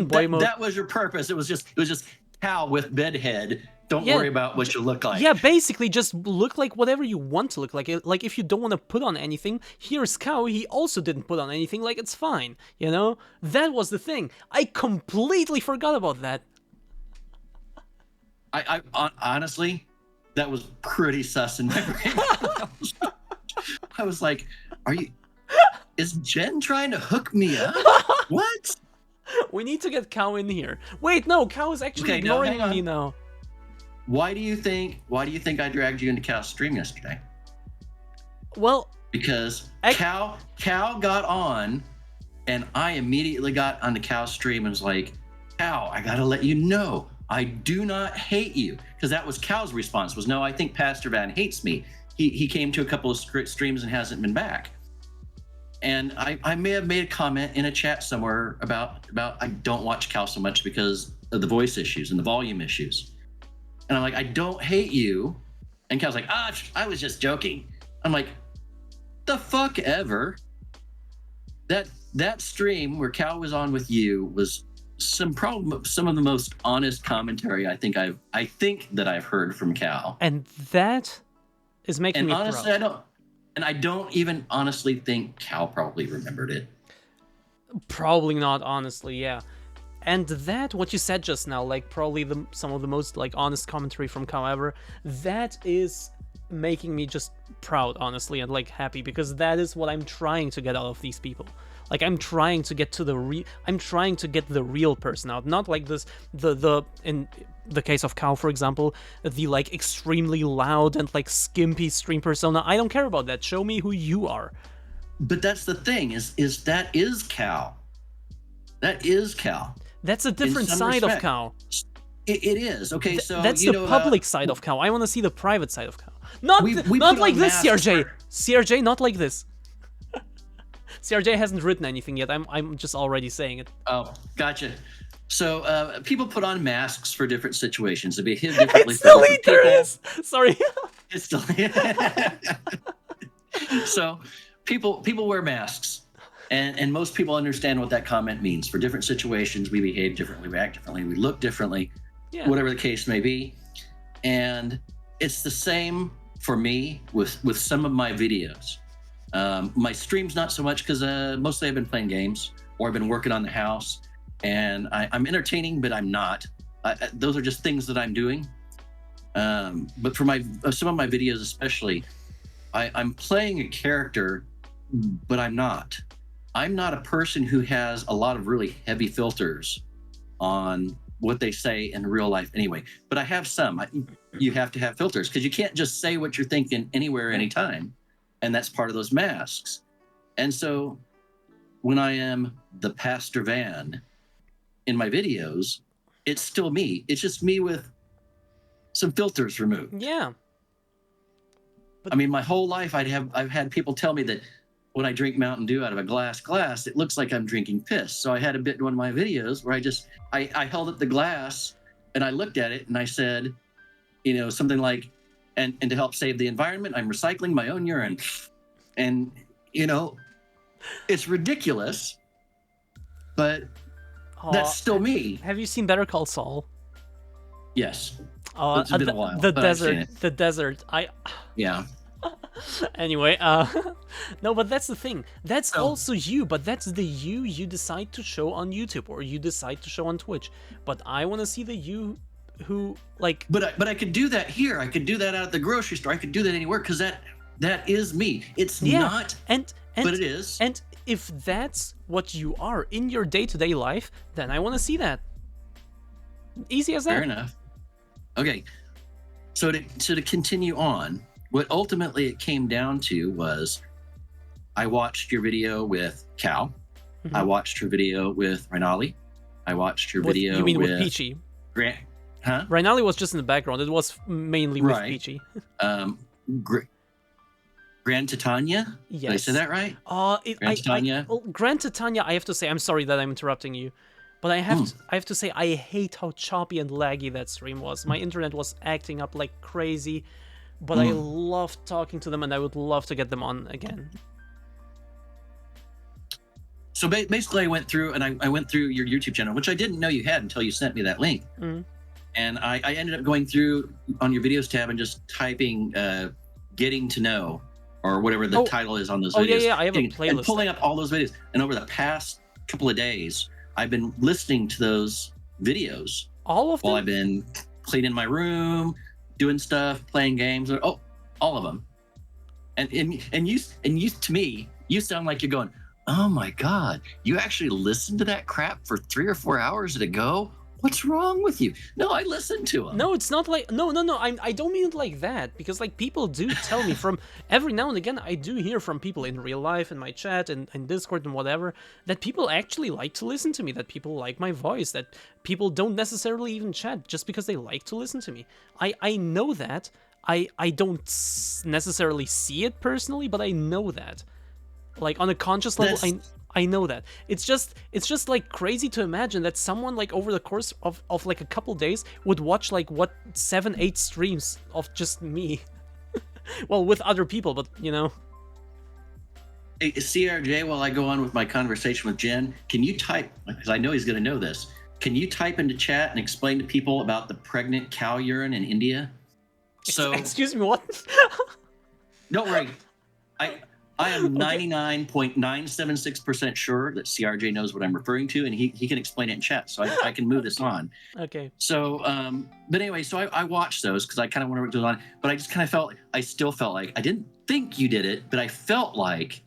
boy mode. That was your purpose. It was just Cal with bedhead. Don't Yeah. worry about what you look like. Yeah, basically just look like whatever you want to look like. Like, if you don't want to put on anything, here's Cow, he also didn't put on anything, like, it's fine, That was the thing. I completely forgot about that. I honestly, that was pretty sus in my brain. I was like, is Jen trying to hook me up? What? We need to get Cow in here. Wait, no, Cow is actually Okay, no, ignoring hang on. me now. Why do you think I dragged you into Cal's stream yesterday? Well, Because Cal got on, and I immediately got onto Cal's stream and was like, "Cal, I gotta let you know, I do not hate you. Because that was Cal's response was, no, I think Pastor Van hates me. He came to a couple of streams and hasn't been back. And I may have made a comment in a chat somewhere about I don't watch Cal so much because of the voice issues and the volume issues. And I'm like, I don't hate you. And Cal's like, I was just joking. I'm like, the fuck ever. That stream where Cal was on with you was some of the most honest commentary I think that I've heard from Cal. And that is making me honestly, proud. I don't even honestly think Cal probably remembered it. Probably not, honestly, yeah. And that, what you said just now, like probably some of the most like honest commentary from Cal ever, that is making me just proud, honestly, and like happy, because that is what I'm trying to get out of these people. Like I'm trying to get to the real person out, not like this in the case of Cal, for example, the like extremely loud and like skimpy stream persona. I don't care about that. Show me who you are. But that's the thing is that is Cal. That is Cal. That's a different side of Cal. It is. Okay, so that's the public side of Cal. I want to see the private side of Cal. Not like this, CRJ. CRJ, not like this. CRJ hasn't written anything yet. I'm just already saying it. Oh, gotcha. So people put on masks for different situations. They behave differently. It's still there is. Sorry. It's still. So people wear masks, and most people understand what that comment means. For different situations, we behave differently, we act differently, we look differently, whatever the case may be. And it's the same for me with some of my videos. My streams not so much because mostly I've been playing games or I've been working on the house, and I'm entertaining, but I'm not. Those are just things that I'm doing. But for some of my videos especially, I'm playing a character, but I'm not. I'm not a person who has a lot of really heavy filters on what they say in real life anyway. But I have some. You have to have filters because you can't just say what you're thinking anywhere, anytime. And that's part of those masks. And so when I am the Pastor Van in my videos, it's still me. It's just me with some filters removed. Yeah. I mean, my whole life I've had people tell me that when I drink Mountain Dew out of a glass, it looks like I'm drinking piss. So I had a bit in one of my videos where I held up the glass and I looked at it and I said, something like, and to help save the environment, I'm recycling my own urine. And, it's ridiculous, but that's still me. Have you seen Better Call Saul? Yes. It's been a while. The desert. Yeah. Anyway, no, but that's the thing. That's also you, but that's the you decide to show on YouTube or you decide to show on Twitch. But I want to see the you who like. But I could do that here. I could do that out at the grocery store. I could do that anywhere because that is me. It's not. But it is. And if that's what you are in your day-to-day life, then I want to see that. Easy as that. Fair enough. Okay. So to continue on, what ultimately it came down to was I watched your video with Cal. Mm-hmm. I watched your video with Rinali. I watched your video you mean with Peachy? Grant. Huh? Rinali was just in the background. It was mainly with Peachy. Grand Titania? Yes. Did I say that right? Grand Titania? Grand Titania, I have to say, I'm sorry that I'm interrupting you, but I have to say, I hate how choppy and laggy that stream was. My internet was acting up like crazy, but I loved talking to them and I would love to get them on again. So basically I went through your YouTube channel, which I didn't know you had until you sent me that link. Mm-hmm. And I ended up going through on your videos tab and just typing getting to know or whatever the title is on those videos. Yeah, I have a playlist. And pulling up all those videos. And over the past couple of days, I've been listening to those videos. All of them? While I've been cleaning my room, doing stuff, playing games. All of them. And you to me, you sound like you're going, oh my God, you actually listened to that crap for 3 or 4 hours at a go? What's wrong with you? No, I listen to them. No, it's not like no. I don't mean it like that, because like people do tell me from every now and again. I do hear from people in real life, in my chat and Discord and whatever, that people actually like to listen to me, that people like my voice, that people don't necessarily even chat just because they like to listen to me. I know that. I don't necessarily see it personally, but I know that. Like on a conscious level, I know that. It's just like crazy to imagine that someone like over the course of like a couple days would watch like what 7-8 streams of just me. Well, with other people, but you know. Hey, CRJ, while I go on with my conversation with Jen, can you type, because I know he's going to know this, can you type into chat and explain to people about the pregnant cow urine in India? So, excuse me, what? Don't worry. I am 99.976% sure that CRJ knows what I'm referring to, and he can explain it in chat, so I can move this on. Okay. So, but anyway, so I watched those because I kind of wonder what goes on, but I just kind of still felt like, I didn't think you did it, but I felt like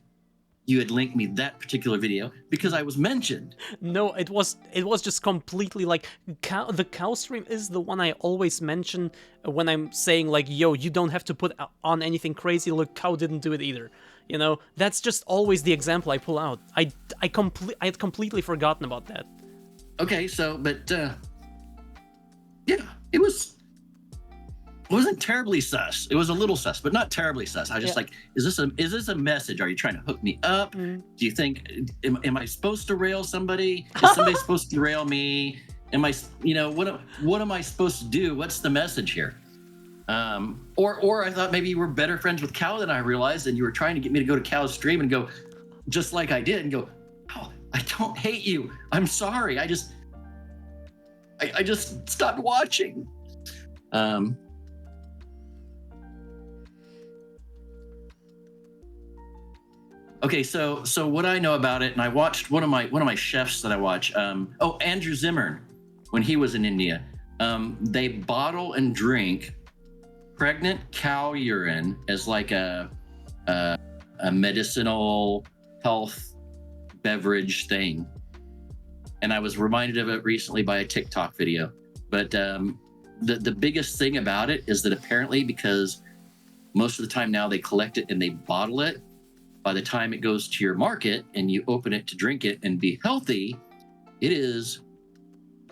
you had linked me that particular video because I was mentioned. No, it was just completely like the cow stream is the one I always mention when I'm saying like, yo, you don't have to put on anything crazy. Look, cow didn't do it either. You know, that's just always the example I pull out. I had completely forgotten about that. Okay, so but yeah, it wasn't terribly sus. It was a little sus, but not terribly sus. I was just like, is this a message? Are you trying to hook me up? Do you think am I supposed to rail somebody? Is somebody supposed to rail me? Am I, you know, what am I supposed to do? What's the message here? Or I thought maybe you were better friends with Cal than I realized, and you were trying to get me to go to Cal's stream and go, just like I did, and go, oh, I don't hate you. I'm sorry. I just stopped watching. Okay, so what I know about it, and I watched one of my chefs that I watch. Andrew Zimmern, when he was in India, they bottle and drink pregnant cow urine as like a medicinal health beverage thing. And I was reminded of it recently by a TikTok video. But the biggest thing about it is that apparently, because most of the time now they collect it and they bottle it, by the time it goes to your market and you open it to drink it and be healthy, it is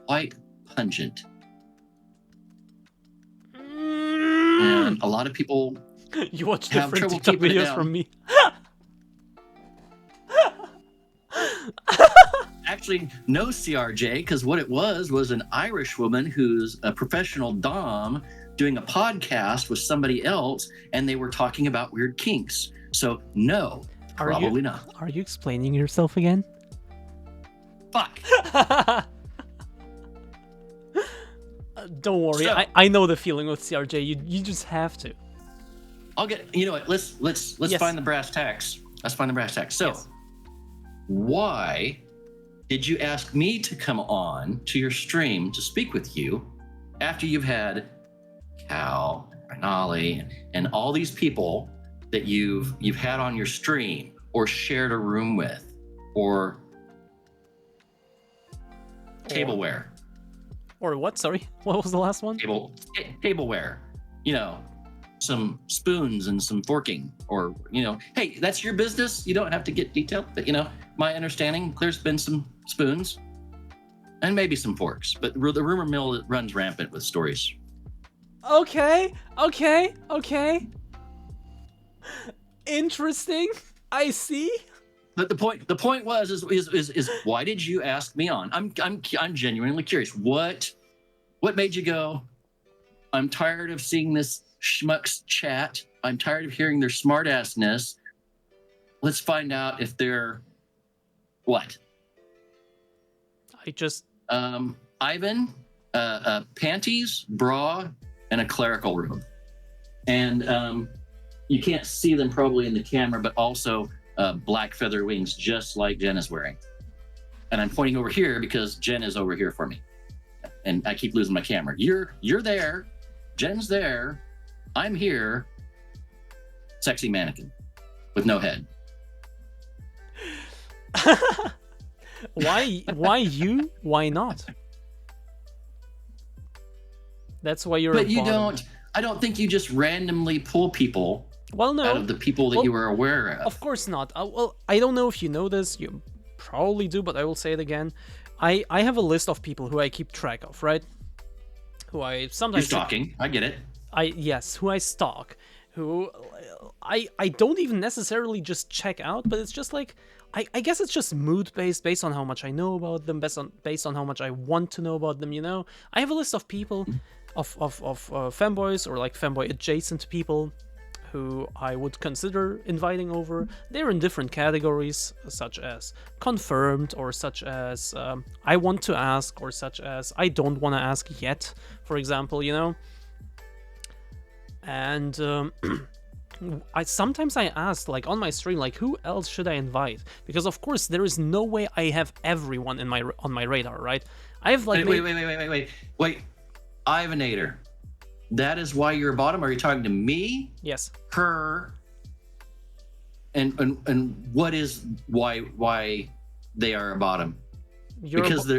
quite pungent. And a lot of people you watch have different trouble TikTok keeping it videos down. from me. Actually, no, CRJ, because what it was an Irish woman who's a professional dom doing a podcast with somebody else, and they were talking about weird kinks. So no, probably not. Are you explaining yourself again? Fuck. Don't worry, So- I know the feeling with CRJ. You just have to. I'll get. You know what? Let's Yes. find the brass tacks. Let's find the brass tacks. So, Yes. why did you ask me to come on to your stream to speak with you after you've had Cal, Renali, and all these people that you've had on your stream or shared a room with or tableware? Or what? Sorry, what was the last one? Tableware, you know, some spoons and some forking, or, you know, hey, that's your business. You don't have to get detailed, but, you know, my understanding, there's been some spoons and maybe some forks, but the rumor mill runs rampant with stories. Okay. Interesting. I see. But the point was is why did you ask me on? I'm genuinely curious. What made you go, I'm tired of seeing this schmucks chat. I'm tired of hearing their smartassness. Let's find out if they're what? I just Ivan, panties, bra, and a clerical robe. And you can't see them probably in the camera, but also black feather wings, just like Jen is wearing. And I'm pointing over here because Jen is over here for me. And I keep losing my camera. You're there. Jen's there. I'm here. Sexy mannequin with no head. Why you? Why not? That's why you're. But a you bottom. don't. I don't think you just randomly pull people Well, no. out of the people that Well, you were aware of. Of course not. Well, I don't know if you know this. You probably do, but I will say it again. I have a list of people who I keep track of, right? Who I You're sometimes stalking. I get it. who I stalk, who I don't even necessarily just check out, but it's just like I guess it's just mood based on how much I know about them, based on how much I want to know about them. You know, I have a list of people, of fanboys or like fanboy adjacent people who I would consider inviting over. They're in different categories, such as confirmed, or such as I want to ask, or such as I don't want to ask yet, for example, you know? And sometimes I ask, like on my stream, like who else should I invite? Because of course there is no way I have everyone on my radar, right? I have like Wait. Ivanator. That is why you're a bottom. Are you talking to me, yes. her, and what is why they are a bottom? You're Because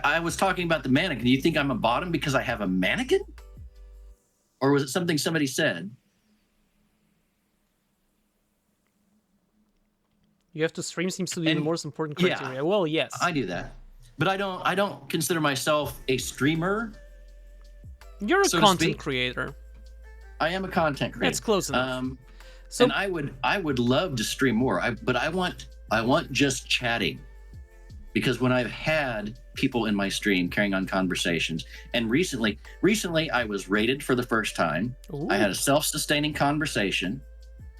I was talking about the mannequin. You think I'm a bottom because I have a mannequin, or was it something somebody said? you have to stream seems to be the And- most important yeah. criteria. Well, yes. I do that, but I don't consider myself a streamer. You're a so to content speak. creator. I am a content creator. That's close enough. So And I would love to stream more. But I want just chatting, because when I've had people in my stream carrying on conversations, and recently I was rated for the first time. ooh, I had a self-sustaining conversation,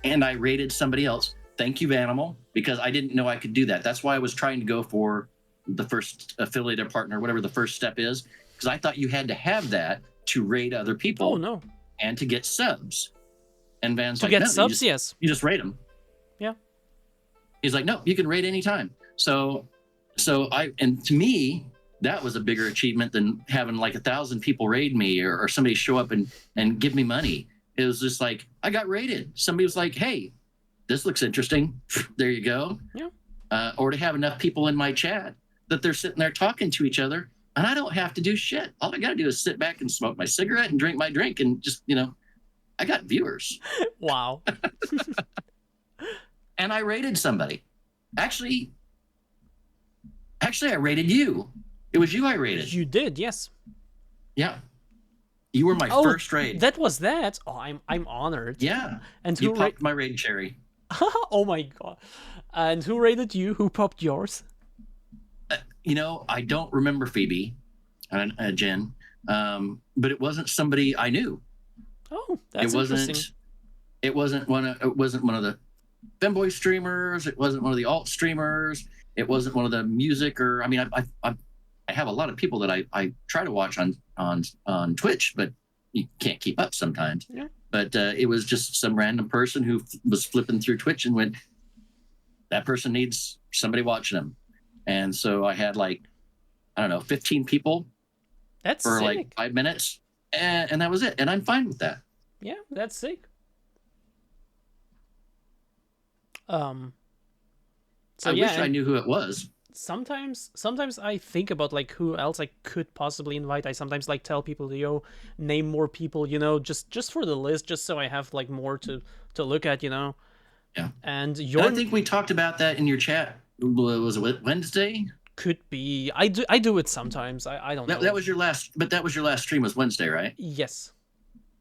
and I rated somebody else. Thank you, Vanimal, because I didn't know I could do that. That's why I was trying to go for the first affiliate partner, whatever the first step is, because I thought you had to have that to rate other people oh no. and to get subs. And Van's To like, get no, subs, yes. you just rate them. Yeah. He's like, no, you can rate anytime. So and to me, that was a bigger achievement than having like 1,000 people raid me, or somebody show up and give me money. It was just like, I got rated. Somebody was like, hey, this looks interesting. There you go. Yeah. Or to have enough people in my chat that they're sitting there talking to each other, and I don't have to do shit. All I got to do is sit back and smoke my cigarette and drink my drink, and just, I got viewers. Wow. And I rated somebody. Actually, I rated you. It was you I rated. You did, yes. Yeah. You were my Oh, first raid. That was that. Oh, I'm honored. Yeah. And You who popped my raid cherry. Oh my god. And who rated you? Who popped yours? I don't remember Phoebe and Jen, but it wasn't somebody I knew. Oh, that's interesting. It wasn't one of the femboy streamers. It wasn't one of the alt streamers. It wasn't one of the music, or I have a lot of people that I try to watch on Twitch, but you can't keep up sometimes. Yeah. But it was just some random person who was flipping through Twitch and went, that person needs somebody watching them. And so I had 15 people That's for sick. 5 minutes, and that was it. And I'm fine with that. Yeah, that's sick. So I yeah, wish I knew who it was. sometimes I think about who else I could possibly invite. I sometimes tell people to name more people, just for the list, just so I have more to look at, Yeah. And And I think we talked about that in your chat. Was it Wednesday? could be. I do it sometimes. I don't know. That was your last stream was Wednesday, right? Yes.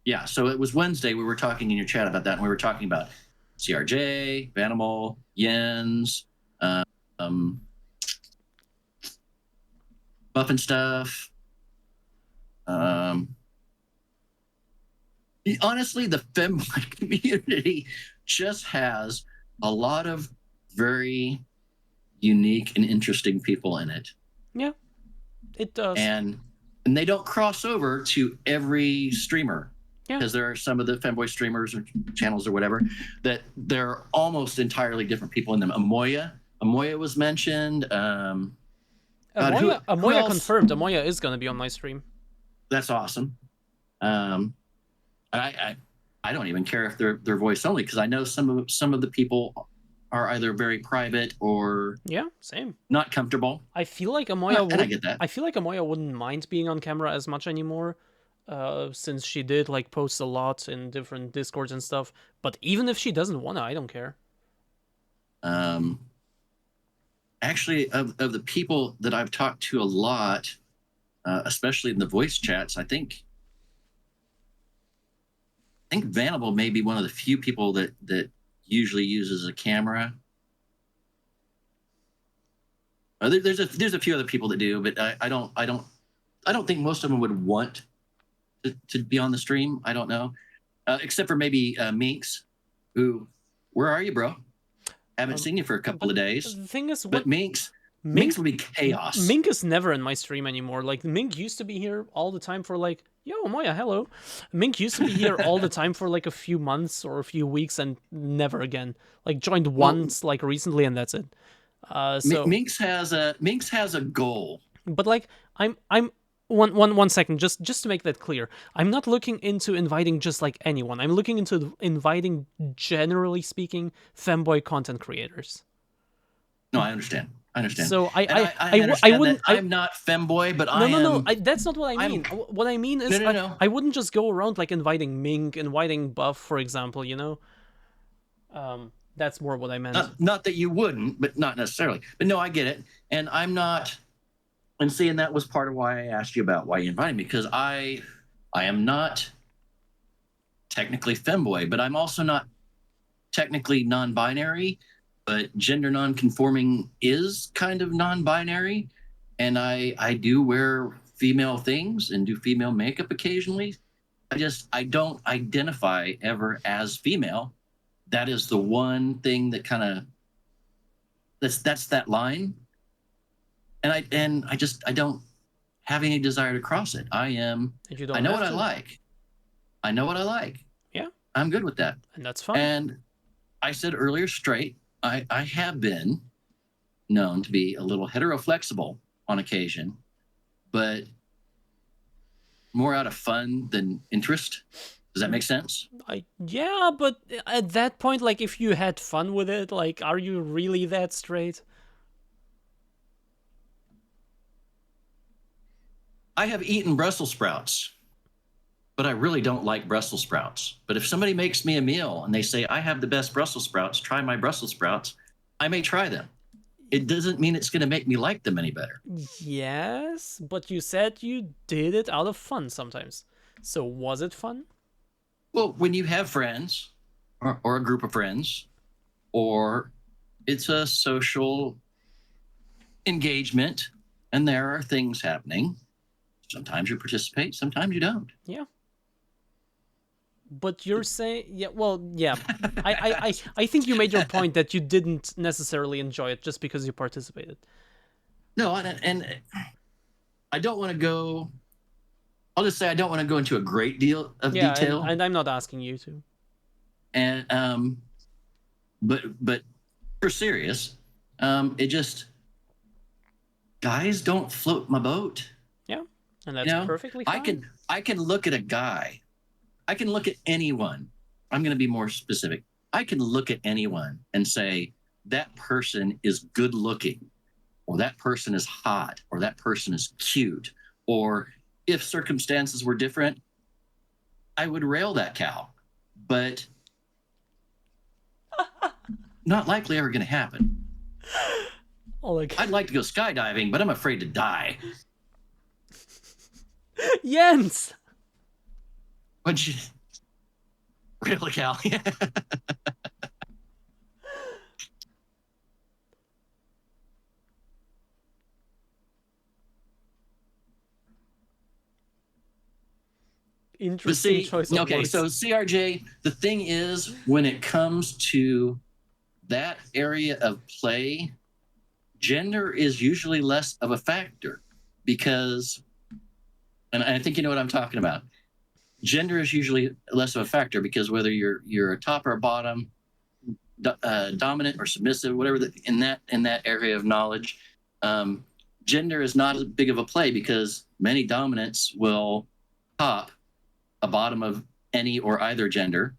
Yeah. So it was Wednesday. We were talking in your chat about that, and we were talking about CRJ, Vanimal, Jens, Buff and Stuff. Honestly, the femboy community just has a lot of very unique and interesting people in it. Yeah. It does. And they don't cross over to every streamer. Yeah. Because there are some of the femboy streamers or channels or whatever that they're almost entirely different people in them. Amoya was mentioned. Amoya who else? confirmed. Amoya is gonna be on my stream. That's awesome. I don't even care if they're voice only, because I know some of the people are either very private or Yeah, same. not comfortable. I feel like Amoya And I get that. I feel like Amoya wouldn't mind being on camera as much anymore. since she did like post a lot in different discords and stuff. But even if she doesn't wanna, I don't care. Actually, of the people that I've talked to a lot, especially in the voice chats, I think Vanable may be one of the few people that usually uses a camera. There's a few other people that do, but I don't think most of them would want to be on the stream. I don't know, except for maybe Minx, who, where are you, bro? Haven't seen you for a couple of days. The thing is, But Minx will be chaos. Mink is never in my stream anymore. Like Mink used to be here all the time for like, yo Moya, hello. Mink used to be here all the time for like a few months or a few weeks and never again. Like joined once like recently and that's it. So Minx has a goal. But like I'm one second, just to make that clear. I'm not looking into inviting just like anyone. I'm looking into inviting, generally speaking, femboy content creators. No, I understand. So I wouldn't. I'm not femboy, but no. That's not what I mean. What I mean is, No. I wouldn't just go around like inviting Mink, inviting Buff, for example. You know, that's more what I meant. Not that you wouldn't, but not necessarily. But no, I get it, and I'm not. And seeing that was part of why I asked you about why you invited me, because I am not technically femboy, but I'm also not technically non-binary. But gender non-conforming is kind of non-binary, and I do wear female things and do female makeup occasionally. I don't identify ever as female. That is the one thing that kind of that's that line, and I don't have any desire to cross it. I know what I like. I know what I like. Yeah, I'm good with that, and that's fine. And I said earlier, straight. I have been known to be a little heteroflexible on occasion, but more out of fun than interest. Does that make sense? Yeah, but at that point, like, if you had fun with it, like, are you really that straight? I have eaten Brussels sprouts, but I really don't like Brussels sprouts. But if somebody makes me a meal and they say, I have the best Brussels sprouts, try my Brussels sprouts, I may try them. It doesn't mean it's going to make me like them any better. Yes, but you said you did it out of fun sometimes. So was it fun? Well, when you have friends or a group of friends, or it's a social engagement and there are things happening, sometimes you participate, sometimes you don't. Yeah. But you're saying, yeah, well, yeah. I think you made your point that you didn't necessarily enjoy it just because you participated. No, and I don't want to go. I'll just say I don't want to go into a great deal of detail. And I'm not asking you to. And but for serious, it just, guys don't float my boat. Yeah, and that's perfectly fine. I can look at a guy. I can look at anyone. I'm going to be more specific. I can look at anyone and say, that person is good looking, or that person is hot, or that person is cute, or if circumstances were different, I would rail that cow. But not likely ever going to happen. I'd like to go skydiving, but I'm afraid to die. Jens! What'd you... Really, Cal? Interesting choice of words. So CRJ, the thing is, when it comes to that area of play, gender is usually less of a factor because, and I think you know what I'm talking about. Gender is usually less of a factor because whether you're a top or a bottom, dominant or submissive, whatever in that area of knowledge, gender is not as big of a play because many dominants will top a bottom of any or either gender.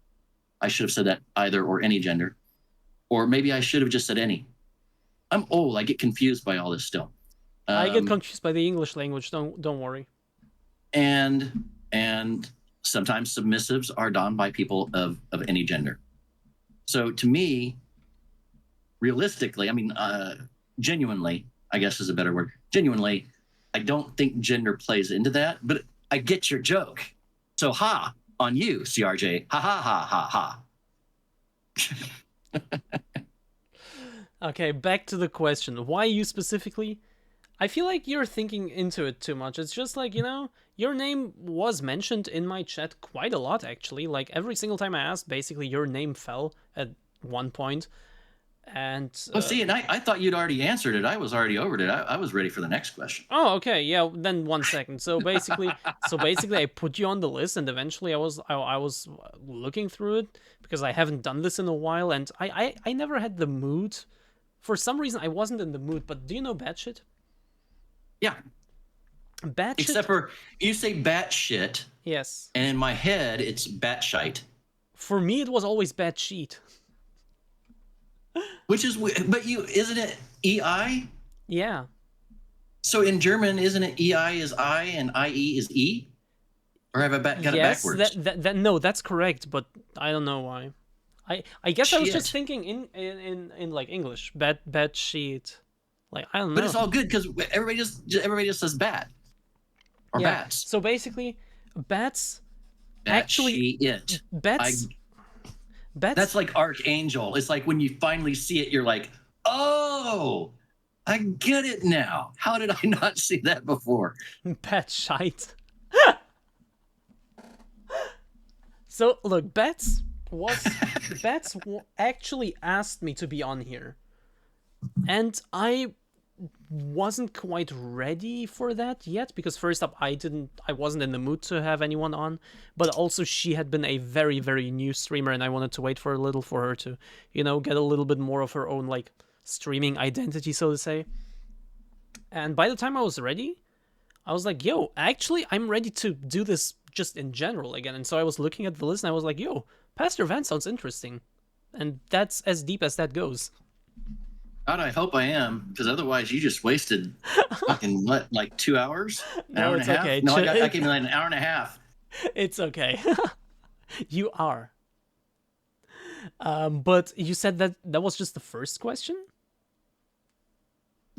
I should have said that either or any gender, or maybe I should have just said any. I'm old. I get confused by all this still. I get confused by the English language. Don't worry. And and sometimes submissives are done by people of any gender. So to me, realistically, I mean, genuinely, I guess is a better word. Genuinely, I don't think gender plays into that, but I get your joke. So ha on you, CRJ. Ha ha ha ha ha. Okay, back to the question. Why you specifically? I feel like you're thinking into it too much. It's just like, your name was mentioned in my chat quite a lot, actually. Like, every single time I asked, basically, your name fell at one point. And Oh, see, and I thought you'd already answered it. I was already over it. I was ready for the next question. Oh, okay, yeah. Then 1 second. So basically, I put you on the list, and eventually I was looking through it because I haven't done this in a while, and I never had the mood. For some reason, I wasn't in the mood. But do you know Batshit? Yeah. Batshit. Except for you say batshit, Yes. and in my head it's batshite. For me, it was always Batsheet. Which is, but isn't it EI? Yeah. So in German, isn't it EI is I and IE is E? Or have I got it backwards? No, that's correct, but I don't know why. I guess I was just Shit. thinking in like English, bad sheet. Like, I don't know. But it's all good because everybody just says bat or Yeah. bats. So basically, bats Bat actually it. bats. Bats. That's like Archangel. It's like when you finally see it, you're like, oh, I get it now. How did I not see that before? Bat shite. So look, Bats actually asked me to be on here, and I wasn't quite ready for that yet because first up I wasn't in the mood to have anyone on, but also she had been a very, very new streamer and I wanted to wait for a little for her to, get a little bit more of her own like streaming identity, so to say. And by the time I was ready, I was like, yo, actually I'm ready to do this just in general again. And so I was looking at the list and I was like, yo, Pastor Van sounds interesting. And that's as deep as that goes. God, I hope I am, because otherwise you just wasted fucking what, like 2 hours? An hour and a half? Okay. No, I came in like an hour and a half. It's okay. You are. But you said that was just the first question?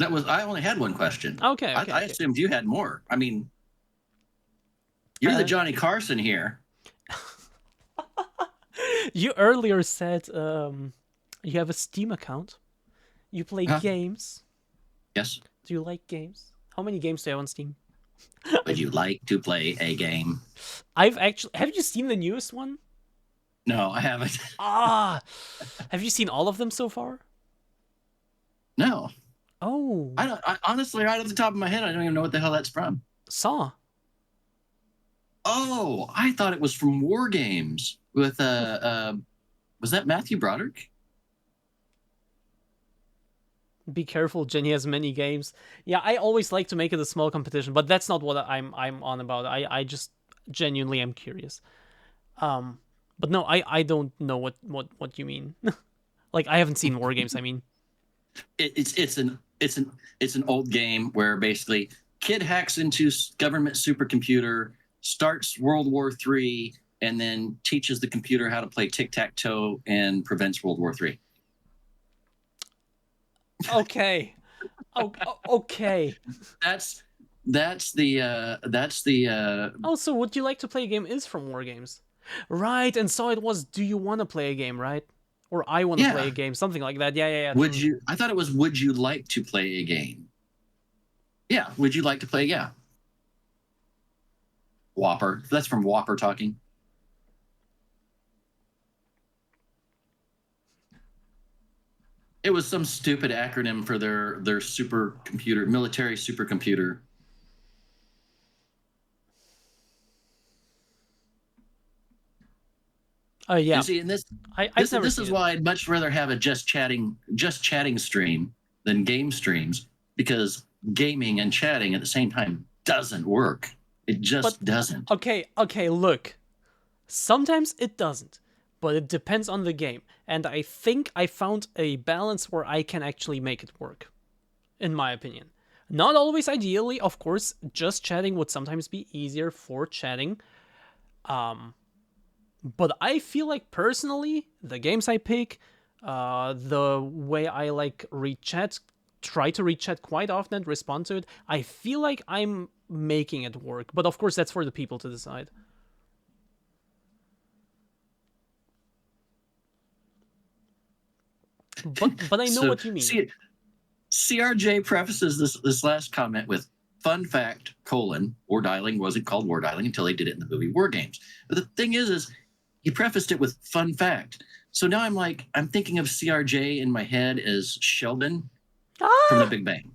I only had one question. Okay. I assumed you had more. I mean, you're the Johnny Carson here. You earlier said you have a Steam account. You play games. Yes. Do you like games? How many games do you have on Steam? Would you like to play a game? Have you seen the newest one? No, I haven't. Have you seen all of them so far? No. Oh. I honestly, right off the top of my head, I don't even know what the hell that's from. Saw. Oh, I thought it was from War Games with was that Matthew Broderick? Be careful, Jenny has many games. Yeah, I always like to make it a small competition, but that's not what I'm on about. I just genuinely am curious. But no, I don't know what you mean. Like, I haven't seen War Games, I mean. It's an old game where basically kid hacks into government supercomputer, starts World War III, and then teaches the computer how to play tic-tac-toe and prevents World War III. Okay. Okay. That's the Also, Would You Like to Play a Game is from War Games. Right, and so it was Do You Want to Play a Game, right? Or I Want to Play a Game, something like that. Yeah. I thought it was Would You Like to Play a Game? Yeah, Would You Like to Play? Yeah. Whopper. That's from Whopper talking. It was some stupid acronym for their supercomputer, military supercomputer. Yeah. You see, and this is why I'd much rather have a just chatting stream than game streams, because gaming and chatting at the same time doesn't work. It just doesn't. Okay, look. Sometimes it doesn't, but it depends on the game. And I think I found a balance where I can actually make it work, in my opinion. Not always ideally, of course. Just chatting would sometimes be easier for chatting, But I feel like personally, the games I pick, the way I like read chat, try to read chat quite often, respond to it, I feel like I'm making it work. But of course, that's for the people to decide. But I know So, what you mean. CRJ prefaces this last comment with fun fact, war dialing wasn't called war dialing until they did it in the movie War Games. But the thing is he prefaced it with fun fact. So now I'm thinking of CRJ in my head as Sheldon from The Big Bang.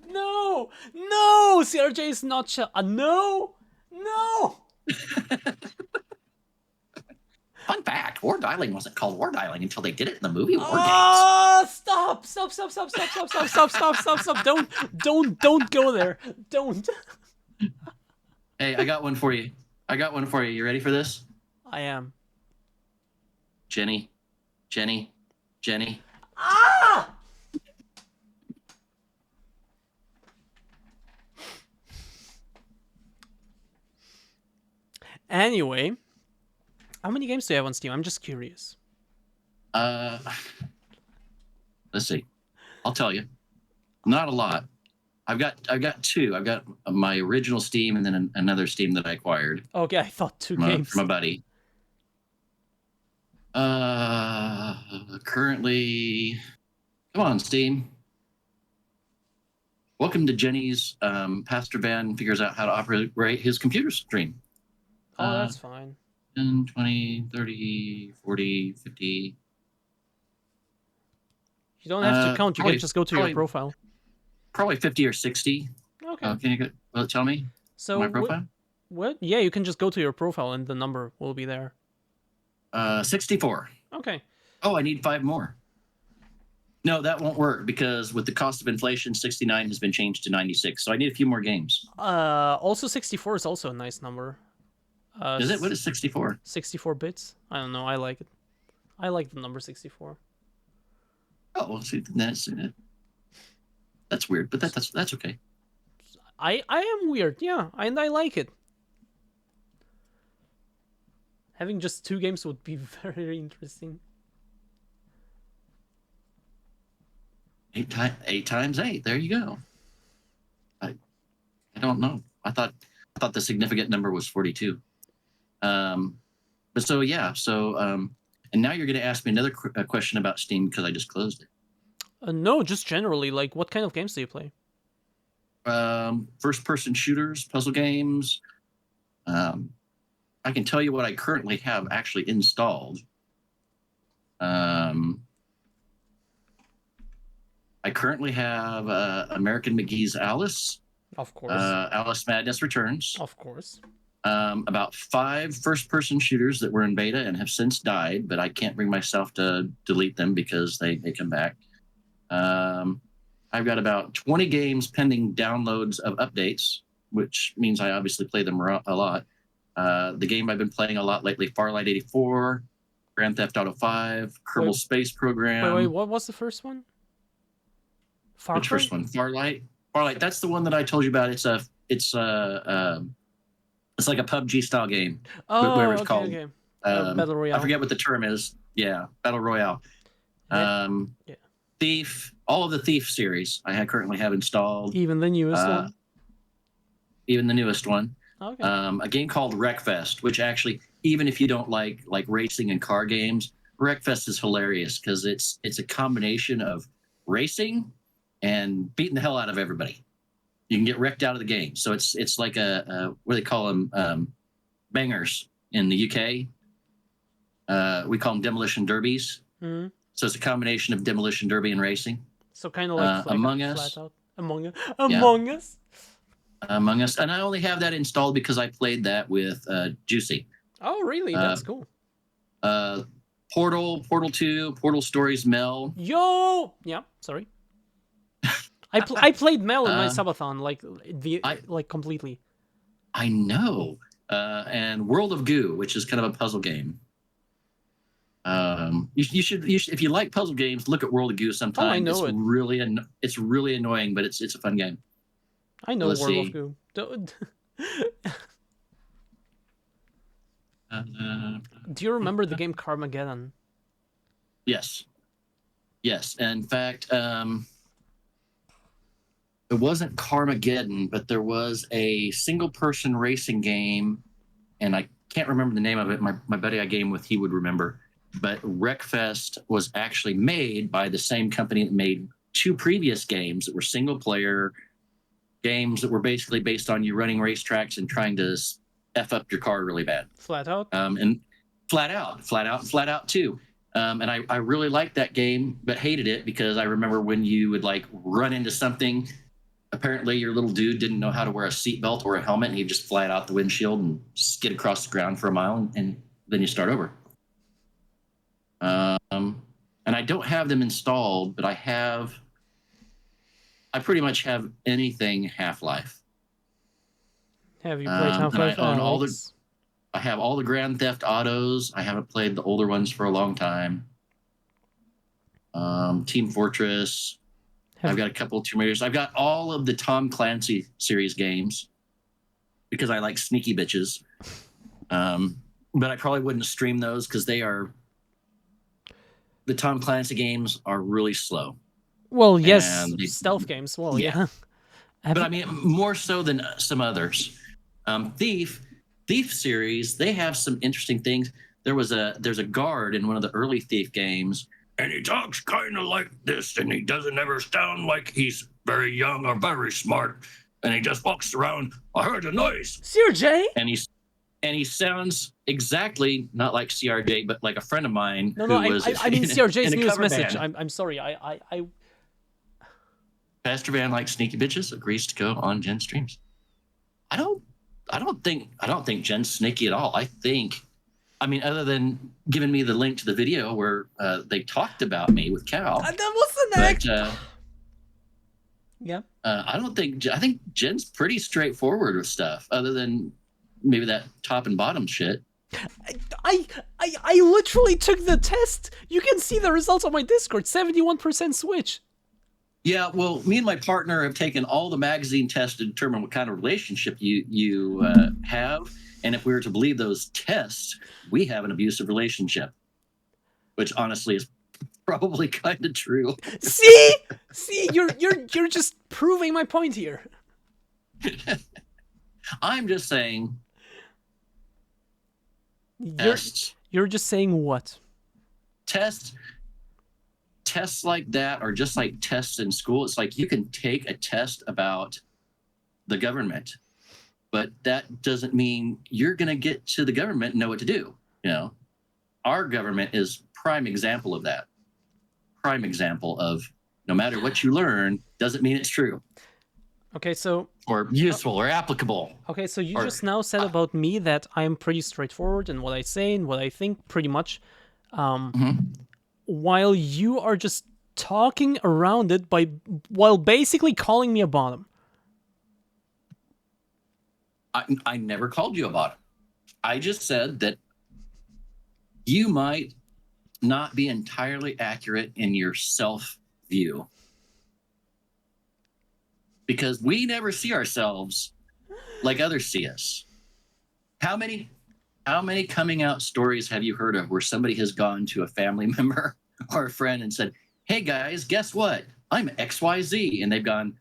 No, CRJ is not no. Fun fact, war dialing wasn't called war dialing until they did it in the movie War Games. Stop. Don't go there. Don't. Hey, I got one for you. You ready for this? I am. Jenny. Anyway, how many games do you have on Steam? I'm just curious. Let's see. I'll tell you. Not a lot. I've got two. I've got my original Steam and then another Steam that I acquired. Okay, I thought two games. From a buddy. Currently, come on, Steam. Welcome to Jenny's Pastor Van figures out how to operate his computer stream. Oh, that's fine. 10, 20, 30, 40, 50. You don't have to count. You can just go to your profile. Probably 50 or 60. Okay. Can you tell me my profile? What? Yeah, you can just go to your profile and the number will be there. 64. Okay. Oh, I need 5 more. No, that won't work because with the cost of inflation, 69 has been changed to 96. So I need a few more games. Also 64 is also a nice number. Is it? What is 64? 64 bits. I don't know. I like it. I like the number 64. Oh, well, see, that's weird, but that's okay. I am weird, yeah, and I like it. Having just 2 games would be very interesting. 8 times 8. There you go. I don't know. I thought the significant number was 42. But so yeah. So and now you're going to ask me another question about Steam because I just closed it. No, just generally, like, what kind of games do you play? First-person shooters, puzzle games. I can tell you what I currently have actually installed. I currently have American McGee's Alice. Of course. Alice Madness Returns. Of course. About 5 first-person shooters that were in beta and have since died, but I can't bring myself to delete them because they come back. I've got about 20 games pending downloads of updates, which means I obviously play them a lot. The game I've been playing a lot lately, Farlight 84, Grand Theft Auto 5, Kerbal Space Program. Wait, what was the first one? Which first one? Farlight. That's the one that I told you about. It's like a PUBG style game. Oh, whatever it's okay, called. okay. Battle Royale. I forget what the term is. Yeah, Battle Royale. Yeah. Thief. All of the Thief series I currently have installed. Even the newest one. Even the newest one. Okay. A game called Wreckfest, which actually, even if you don't like racing and car games, Wreckfest is hilarious because it's a combination of racing and beating the hell out of everybody. You can get wrecked out of the game. So it's like a what do they call them? Bangers in the UK. We call them demolition derbies. Mm-hmm. So it's a combination of demolition derby and racing. So kind of like Among Us. Among Us. Among Us, and I only have that installed because I played that with Juicy. Oh, really? That's cool. Portal 2, Portal Stories Mel. Yo, yeah. Sorry. I played Mel in my subathon, like completely. I know. And World of Goo, which is kind of a puzzle game. You should if you like puzzle games, look at World of Goo sometime. Oh, I know it's really annoying, but it's a fun game. I know World of Goo. Do you remember the game Carmageddon? Yes. Yes. In fact, it wasn't Carmageddon, but there was a single person racing game, and I can't remember the name of it. My buddy I game with, he would remember. But Wreckfest was actually made by the same company that made 2 previous games that were single player games that were basically based on you running racetracks and trying to F up your car really bad. Flat Out? And Flat Out too. And I really liked that game, but hated it because I remember when you would like run into something. Apparently, your little dude didn't know how to wear a seatbelt or a helmet, and he'd just fly out the windshield and skid across the ground for a mile, and then you start over. And I don't have them installed, but I pretty much have anything Half-Life. Have you played Half-Life? I have all the Grand Theft Autos. I haven't played the older ones for a long time. Team Fortress. I've got a couple of Tomb Raiders. I've got all of the Tom Clancy series games because I like sneaky bitches. But I probably wouldn't stream those because the Tom Clancy games are really slow. Well, yes, stealth games. Well, yeah. But I mean, more so than some others. Thief series, they have some interesting things. There's a guard in one of the early Thief games, and he talks kind of like this, and he doesn't ever sound like he's very young or very smart, and he just walks around. I heard a noise. CRJ? And he sounds exactly not like CRJ, but like a friend of mine. No, I mean CRJ's newest message. I'm sorry. I Pastor Van likes sneaky bitches. Agrees to go on Jen's streams. I don't think Jen's sneaky at all. I mean, other than giving me the link to the video where they talked about me with Cal. That wasn't act. Yeah. I think Jen's pretty straightforward with stuff, other than maybe that top and bottom shit. I literally took the test. You can see the results on my Discord. 71% switch. Yeah, well, me and my partner have taken all the magazine tests to determine what kind of relationship you have. And if we were to believe those tests, we have an abusive relationship, which honestly is probably kind of true. See, you're just proving my point here. I'm just saying. You're just saying what? Tests like that are just like tests in school. It's like you can take a test about the government, but that doesn't mean you're going to get to the government and know what to do. You know, our government is prime example of that. Prime example of no matter what you learn doesn't mean it's true. Okay, so or useful or applicable. Okay, so you just now said about me that I'm pretty straightforward in what I say and what I think, pretty much. While you are just talking around it while basically calling me a bottom. I never called you a bottom. I just said that you might not be entirely accurate in your self-view. Because we never see ourselves like others see us. How many coming out stories have you heard of where somebody has gone to a family member or a friend and said, "Hey guys, guess what? I'm XYZ." And they've gone,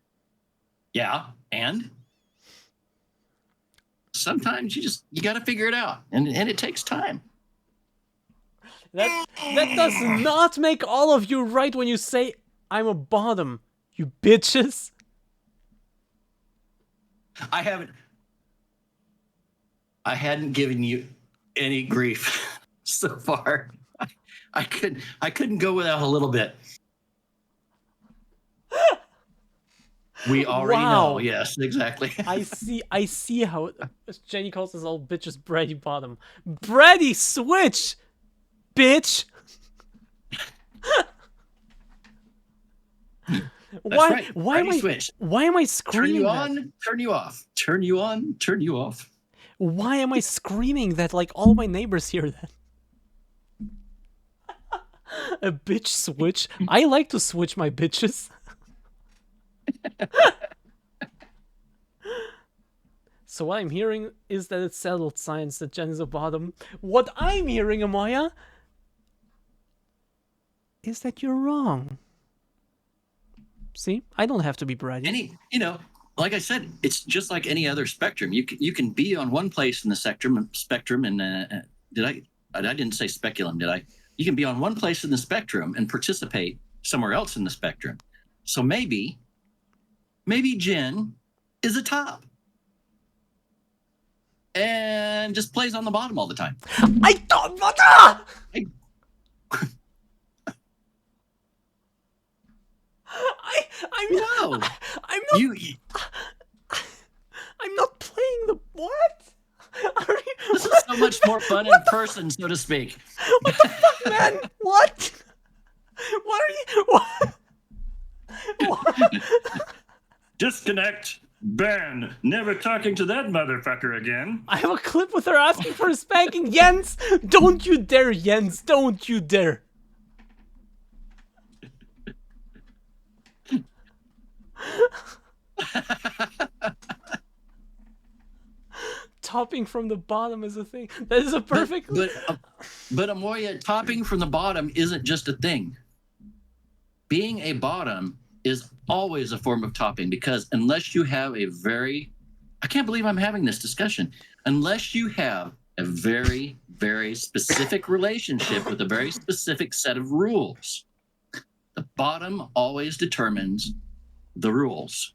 "Yeah, and?" Sometimes you got to figure it out, and it takes time. That does not make all of you right when you say I'm a bottom, you bitches. I hadn't given you any grief so far. I couldn't go without a little bit. We already know. Yes, exactly. I see how Jenny calls us all bitches Brady bottom. Brady switch, bitch. Why am I screaming? Turn you on, turn you off. Turn you on, turn you off. Why am I screaming that like all my neighbors hear that? A bitch switch? I like to switch my bitches. So what I'm hearing is that it's settled science that Jen is a bottom. What I'm hearing, Amoya, is that you're wrong. See, I don't have to be bratty. Like I said, it's just like any other spectrum. You can be on one place in the spectrum, and I didn't say speculum, did I? You can be on one place in the spectrum and participate somewhere else in the spectrum. So maybe Jen is a top and just plays on the bottom all the time. I don't want to. No. I'm not playing the what? This is so much more fun in person, so to speak. What the fuck, man? What? What are you? What? Disconnect. Ban. Never talking to that motherfucker again. I have a clip with her asking for a spanking. Jens, don't you dare, Jens. Don't you dare. Topping from the bottom is a thing. That is a perfect. But Amoya, topping from the bottom isn't just a thing. Being a bottom is always a form of topping, because unless you have I can't believe I'm having this discussion. Unless you have a very, very specific relationship with a very specific set of rules, the bottom always determines the rules.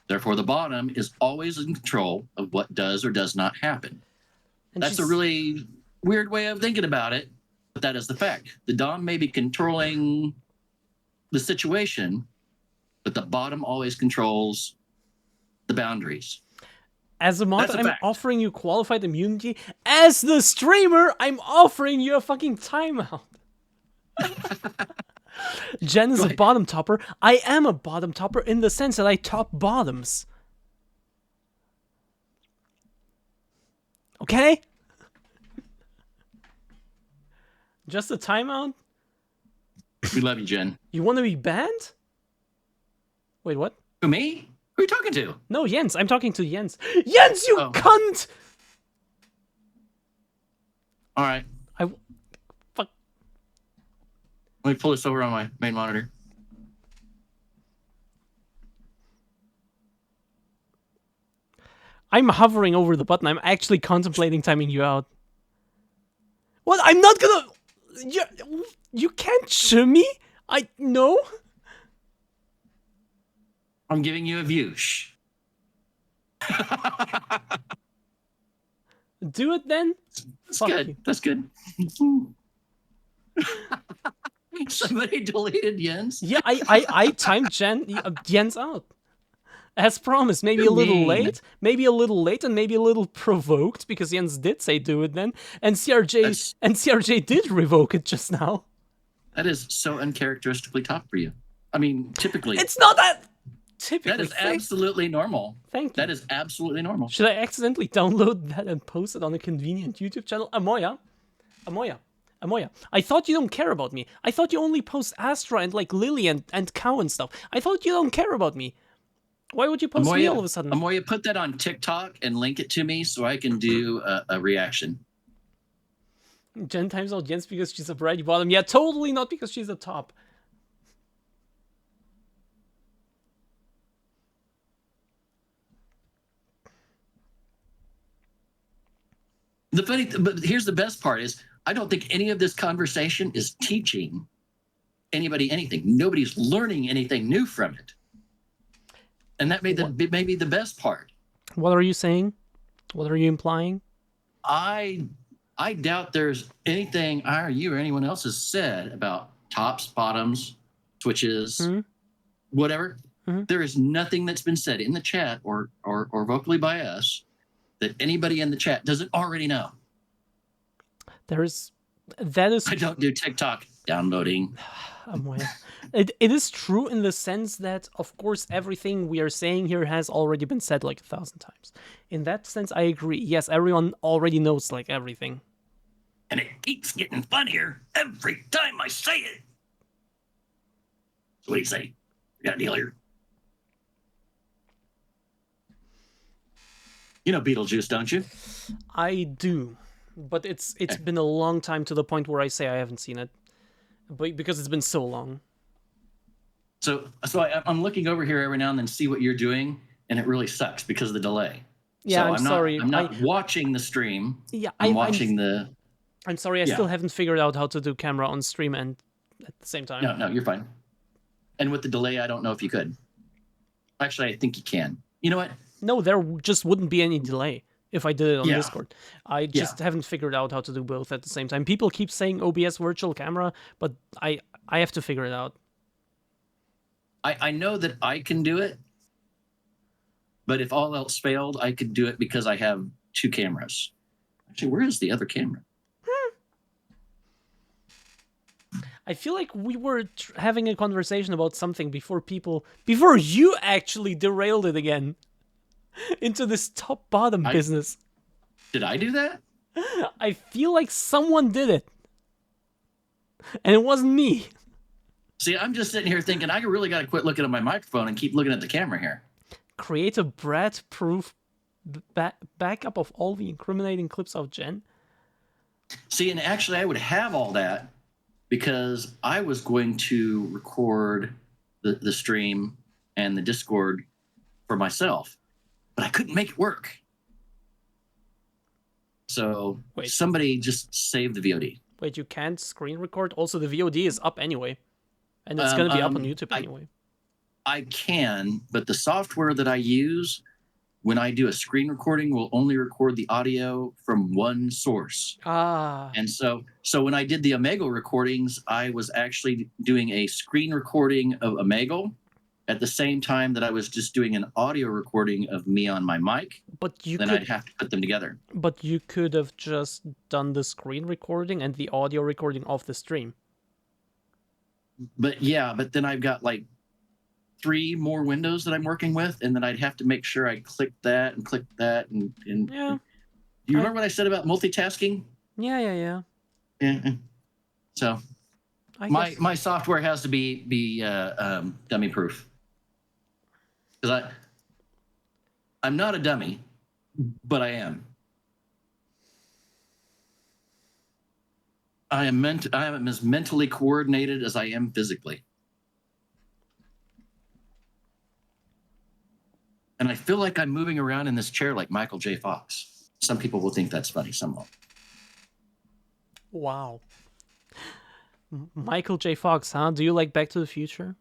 Therefore, the bottom is always in control of what does or does not happen. And That's a really weird way of thinking about it, but that is the fact. The Dom may be controlling the situation, but the bottom always controls the boundaries. As a mod, That's a I'm fact. offering you qualified immunity. As the streamer, I'm offering you a fucking timeout. Jen is a bottom topper. I am a bottom topper in the sense that I top bottoms. Okay? Just a timeout? We love you, Jen. You want to be banned? Wait, what? Who, me? Who are you talking to? No, Jens. I'm talking to Jens. Jens, you Oh. cunt! All right. Fuck. Let me pull this over on my main monitor. I'm hovering over the button. I'm actually contemplating timing you out. What? I'm not gonna... You can't shimmy? No? I'm giving you a view. Shh. Do it then? That's Fuck good. you. That's good. Somebody deleted Jens. Yeah, I timed Jens out. As promised, maybe a little mean. late, and maybe a little provoked, because Jens did say do it then, and CRJ did revoke it just now. That is so uncharacteristically top for you. I mean, typically, It's not that typically. that is absolutely normal. Thank you. That is absolutely normal. Should I accidentally download that and post it on a convenient YouTube channel? Amoya. I thought you don't care about me. I thought you only post Astra and like Lily and Cow and stuff. I thought you don't care about me. Why would you post me all of a sudden? Amoya, put that on TikTok and link it to me so I can do a reaction. Jen times out Jens because she's a bratty bottom. Yeah, totally not because she's a top. But here's the best part is I don't think any of this conversation is teaching anybody anything. Nobody's learning anything new from it. And that may be the best part. What are you saying? What are you implying? I doubt there's anything I or you or anyone else has said about tops, bottoms, switches, whatever. There is nothing that's been said in the chat or vocally by us that anybody in the chat doesn't already know. That is I don't do TikTok downloading. It is true in the sense that, of course, everything we are saying here has already been said like 1,000 times. In that sense, I agree. Yes, everyone already knows like everything. And it keeps getting funnier every time I say it. So what do you say? We got a deal here. You know Beetlejuice, don't you? I do, but it's been a long time to the point where I say I haven't seen it, but because it's been so long. So I'm looking over here every now and then, see what you're doing, and it really sucks because of the delay. Yeah, So I'm sorry. I'm not watching the stream. Yeah, I'm watching the. I'm sorry. I Yeah. still haven't figured out how to do camera on stream and at the same time. No, you're fine. And with the delay, I don't know if you could. Actually, I think you can. You know what? No, there just wouldn't be any delay if I did it on Yeah. Discord. I just haven't figured out how to do both at the same time. People keep saying OBS virtual camera, but I have to figure it out. I know that I can do it, but if all else failed, I could do it because I have 2 cameras. Actually, where is the other camera? I feel like we were having a conversation about something before you actually derailed it again into this top-bottom business. Did I do that? I feel like someone did it. And it wasn't me. See, I'm just sitting here thinking I really got to quit looking at my microphone and keep looking at the camera here. Create a Brad-proof backup of all the incriminating clips of Jen. See, and actually, I would have all that because I was going to record the stream and the Discord for myself, but I couldn't make it work. So Wait. somebody just saved the VOD. Wait, you can't screen record? Also, the VOD is up anyway. And it's going to be up on YouTube anyway. I can, but the software that I use when I do a screen recording will only record the audio from one source. Ah. And so when I did the Omegle recordings, I was actually doing a screen recording of Omegle at the same time that I was just doing an audio recording of me on my mic. But I'd have to put them together. But you could have just done the screen recording and the audio recording of the stream. But then I've got like 3 more windows that I'm working with, and then I'd have to make sure I click that and click that and Yeah. Do you remember what I said about multitasking? Yeah. Yeah. So I guess. my software has to be dummy proof, because I'm not a dummy, but I am. I am as mentally coordinated as I am physically. And I feel like I'm moving around in this chair like Michael J. Fox. Some people will think that's funny, some won't. Wow. Michael J. Fox, huh? Do you like Back to the Future?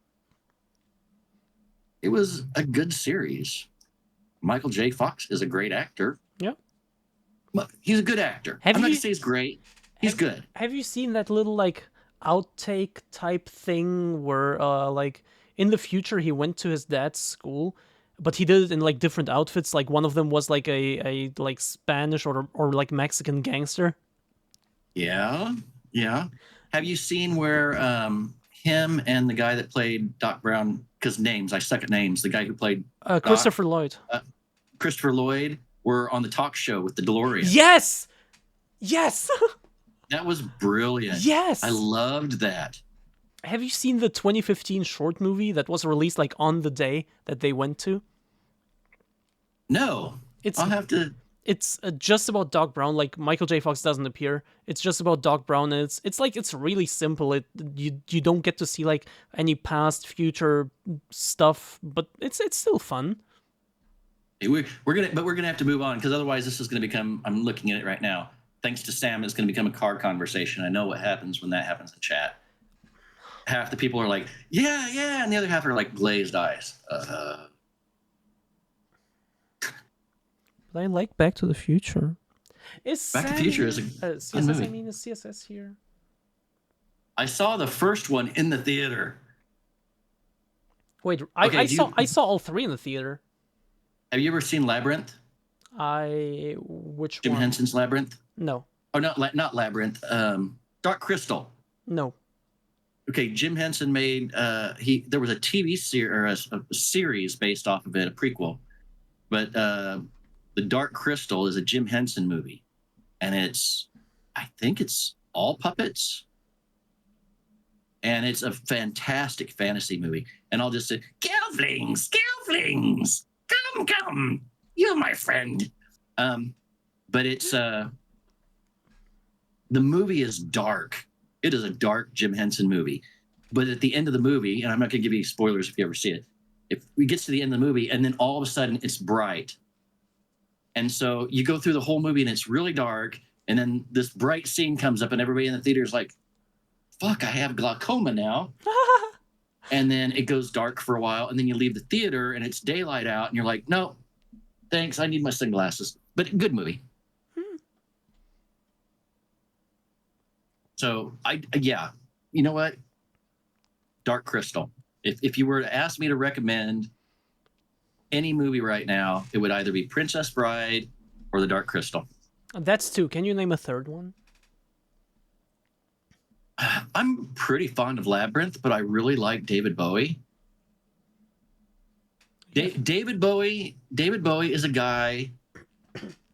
It was a good series. Michael J. Fox is a great actor. Yeah. Well, he's a good actor. I'm not going to say he's great. He's good. Have you seen that little, like, outtake type thing where, like, in the future he went to his dad's school, but he did it in, like, different outfits? Like, one of them was, like, a like, Spanish or like, Mexican gangster. Yeah. Have you seen where him and the guy that played Doc Brown, because names, I suck at names, the guy who played Christopher Lloyd. Christopher Lloyd, were on the talk show with the DeLorean? Yes! That was brilliant. Yes! I loved that. Have you seen the 2015 short movie that was released, like, on the day that they went to? No. I'll have to... It's just about Doc Brown. Like, Michael J. Fox doesn't appear. It's just about Doc Brown, and it's really simple. You don't get to see, like, any past, future stuff, but it's still fun. We're gonna have to move on, because otherwise this is gonna become, I'm looking at it right now, thanks to Sam, it's gonna become a car conversation. I know what happens when that happens in chat. Half the people are like, yeah, and the other half are like glazed eyes. But I like Back to the Future. Back to the Future is a CSS, movie. I mean, is CSS here? I saw the first one in the theater. Wait, Okay, I saw all 3 in the theater. Have you ever seen Labyrinth? Which Jim one? Henson's Labyrinth? No. Oh, not Labyrinth. Dark Crystal. No. Okay, Jim Henson made there was a TV series or a series based off of it, a prequel. But The Dark Crystal is a Jim Henson movie, and I think it's all puppets. And it's a fantastic fantasy movie. And I'll just say, Gelflings, come, you're my friend. But it's the movie is dark. It is a dark Jim Henson movie. But at the end of the movie, and I'm not going to give you spoilers if you ever see it, if we get to the end of the movie and then all of a sudden it's bright. And so you go through the whole movie and it's really dark. And then this bright scene comes up and everybody in the theater is like, fuck, I have glaucoma now. And then it goes dark for a while. And then you leave the theater and it's daylight out. And you're like, no, thanks. I need my sunglasses. But good movie. So yeah, you know what? Dark Crystal. If you were to ask me to recommend any movie right now, it would either be Princess Bride or The Dark Crystal. That's two. Can you name a third one? I'm pretty fond of Labyrinth, but I really like David Bowie. David Bowie is a guy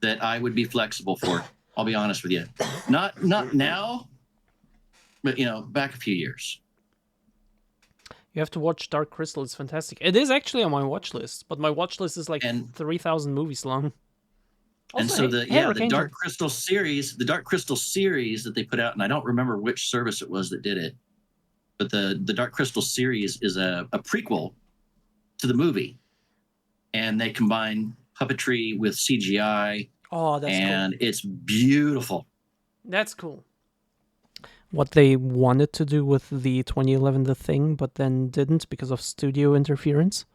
that I would be flexible for. I'll be honest with you. Not now, but back a few years. You have to watch Dark Crystal. It's fantastic. It is actually on my watch list, but my watch list is like 3,000 movies long. Also, and so the Dark Crystal series, that they put out, and I don't remember which service it was that did it, but the Dark Crystal series is a prequel to the movie, and they combine puppetry with CGI. Oh, that's and cool. It's beautiful. That's cool. What they wanted to do with the 2011 The Thing, but then didn't because of studio interference.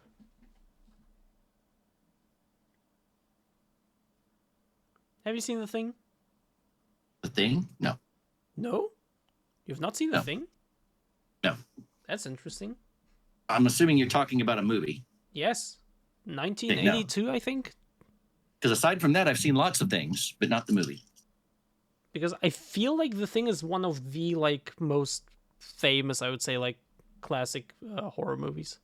Have you seen The Thing? The Thing? No. No? You've not seen The Thing? No. That's interesting. I'm assuming you're talking about a movie. Yes. 1982, I think. Because aside from that, I've seen lots of things, but not the movie. Because I feel like The Thing is one of the most famous, I would say, classic horror movies.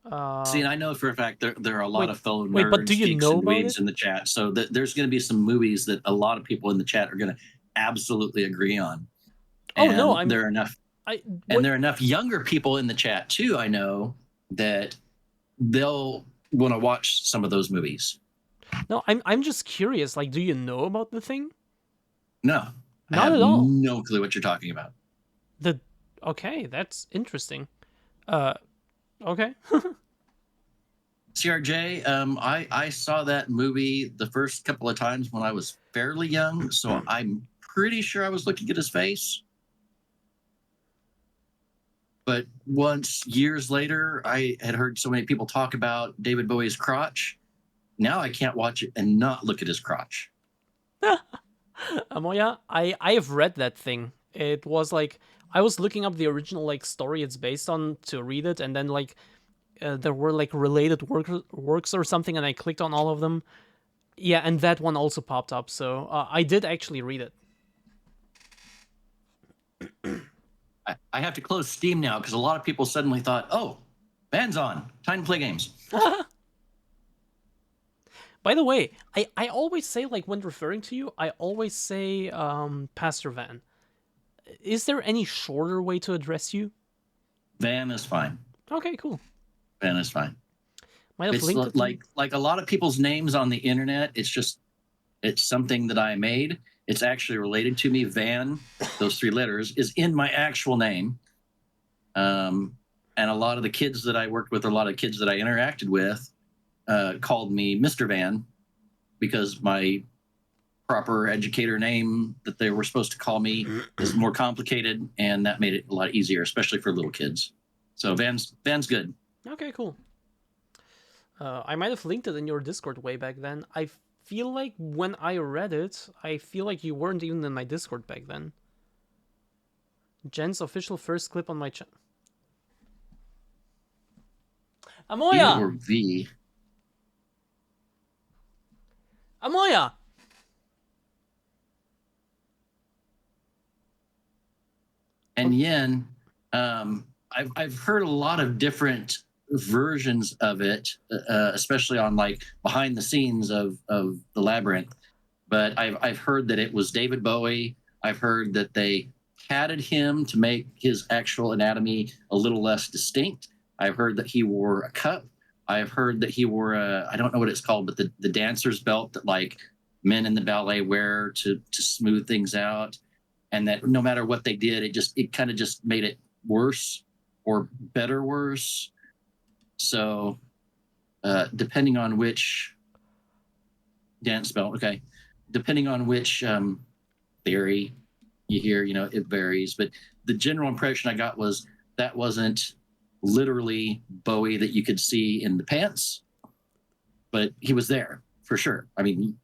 See, and I know for a fact there are a lot of fellow nerds, but do you geeks, know and about weebs it? in the chat. So there's going to be some movies that a lot of people in the chat are going to absolutely agree on. And there are enough. There are enough younger people in the chat too. I know that they'll want to watch some of those movies. No, I'm just curious. Do you know about The Thing? No, not at all. No clue what you're talking about. Okay, that's interesting. Okay. CRJ, I saw that movie the first couple of times when I was fairly young, so I'm pretty sure I was looking at his face. But once, years later, I had heard so many people talk about David Bowie's crotch. Now I can't watch it and not look at his crotch. Amoya, I have read that thing. It was I was looking up the original story it's based on to read it, and then there were related works or something, and I clicked on all of them. Yeah, and that one also popped up, so I did actually read it. I have to close Steam now because a lot of people suddenly thought, oh, Van's on. Time to play games. By the way, I always say, when referring to you, I always say Pastor Van. Is there any shorter way to address you? Van is fine. Okay, cool. Van is fine. It's like a lot of people's names on the internet, it's something that I made. It's actually related to me. Van, those 3 letters, is in my actual name. And a lot of the kids that I worked with, a lot of kids that I interacted with, called me Mr. Van because my proper educator name that they were supposed to call me is more complicated, and that made it a lot easier, especially for little kids. So Van's good. Okay, cool. I might have linked it in your Discord way back then. I feel like when I read it, I feel like you weren't even in my Discord back then. Jen's official first clip on my channel. Amoya! Or V. Amoya! And Yen, I've heard a lot of different versions of it, especially on behind the scenes of the Labyrinth. But I've heard that it was David Bowie. I've heard that they padded him to make his actual anatomy a little less distinct. I've heard that he wore a cup. I've heard that he wore I don't know what it's called, but the dancer's belt that like men in the ballet wear to smooth things out, and that no matter what they did, it kind of just made it worse or better worse. So depending on which dance belt, okay, depending on which theory you hear, it varies. But the general impression I got was that wasn't literally Bowie that you could see in the pants, but he was there for sure. I mean,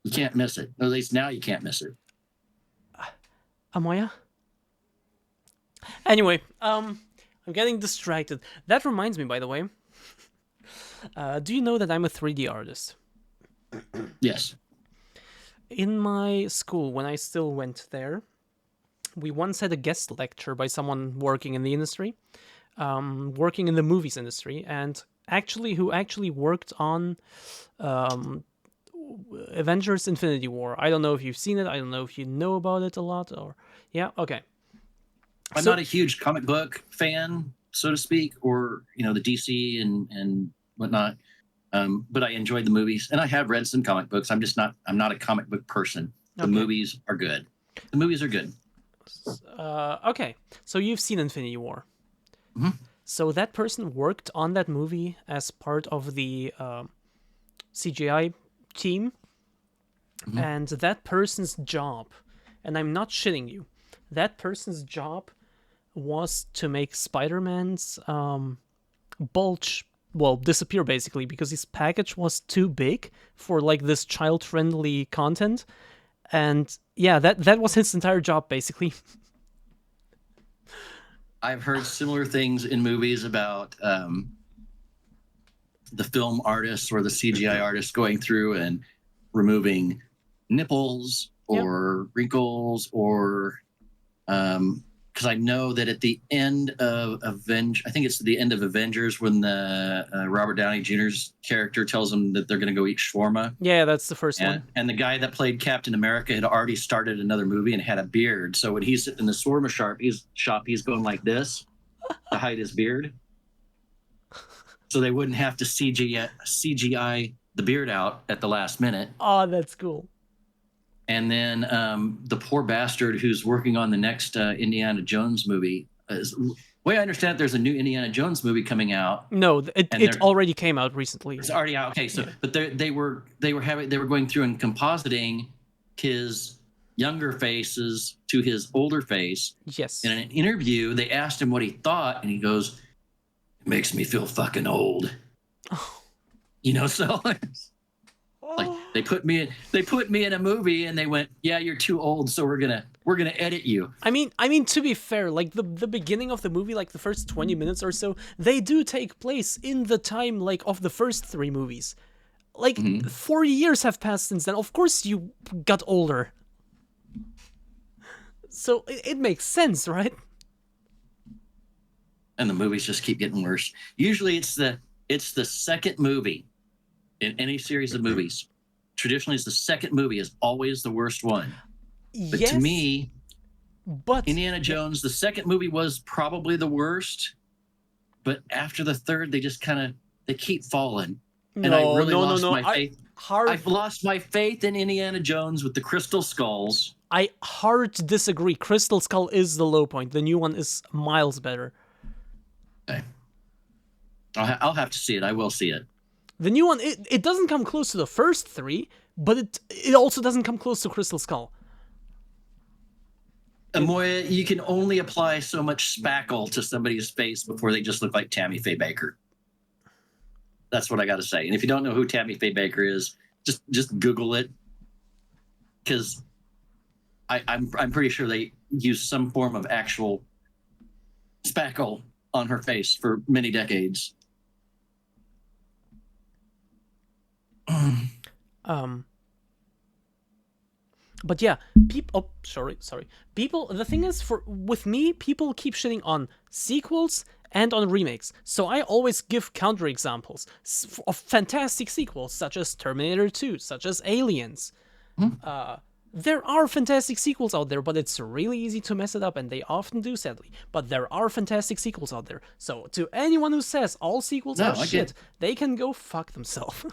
you can't miss it. At least now you can't miss it. Amoya? Anyway, I'm getting distracted. That reminds me, by the way. Do you know that I'm a 3D artist? Yes. In my school, when I still went there, we once had a guest lecture by someone working in the industry, working in the movies industry, and who actually worked on Avengers Infinity War. I don't know if you've seen it. I don't know if you know about it a lot, or... Yeah, okay. I'm not a huge comic book fan, so to speak, or, the DC and whatnot. But I enjoyed the movies, and I have read some comic books. I'm not a comic book person. The movies are good. The movies are good. Okay, so you've seen Infinity War. Mm-hmm. So that person worked on that movie as part of the CGI team, and that person's job, and I'm not shitting you, that person's job was to make Spider-Man's disappear, basically, because his package was too big for like this child-friendly content. And yeah, that was his entire job, basically. I've heard similar things in movies about the film artists or the CGI artists going through and removing nipples or wrinkles, or because I know that at the end of I think it's the end of Avengers, when the Robert Downey Jr.'s character tells them that they're going to go eat shawarma. Yeah, that's the first one. And the guy that played Captain America had already started another movie and had a beard. So when he's sitting in the shawarma shop, he's going like this to hide his beard. So they wouldn't have to CGI the beard out at the last minute. Oh, that's cool. And then the poor bastard who's working on the next Indiana Jones movie. The way I understand it, there's a new Indiana Jones movie coming out. No, it already came out recently. It's already out. Okay, so but they were going through and compositing his younger faces to his older face. Yes. In an interview, they asked him what he thought, and he goes, "It makes me feel fucking old." So. Like they put me in a movie and they went, "Yeah, you're too old, so we're gonna edit you." I mean, to be fair, like the beginning of the movie, like the first 20 minutes or so, they do take place in the time like of the first 3 movies. Like 40 years have passed since then. Of course, you got older, so it makes sense, right? And the movies just keep getting worse. Usually, it's the second movie in any series of movies. Traditionally, it's the second movie is always the worst one. But yes, to me, but Indiana Jones, the second movie was probably the worst. But after the third, they just they keep falling. And I really lost my faith. I've lost my faith in Indiana Jones with the Crystal Skulls. I hard to disagree. Crystal Skull is the low point. The new one is miles better. Okay. I'll have to see it. I will see it. The new one, it doesn't come close to the first 3, but it also doesn't come close to Crystal Skull. Amoya, you can only apply so much spackle to somebody's face before they just look like Tammy Faye Baker. That's what I got to say. And if you don't know who Tammy Faye Baker is, just Google it, because I'm pretty sure they use some form of actual spackle on her face for many decades. But yeah, people. Oh, sorry. People. The thing is, with me, people keep shitting on sequels and on remakes. So I always give counterexamples of fantastic sequels, such as Terminator 2, such as Aliens. There are fantastic sequels out there, but it's really easy to mess it up, and they often do, sadly. But there are fantastic sequels out there. So to anyone who says all sequels No, are I shit, get- they can go fuck themselves.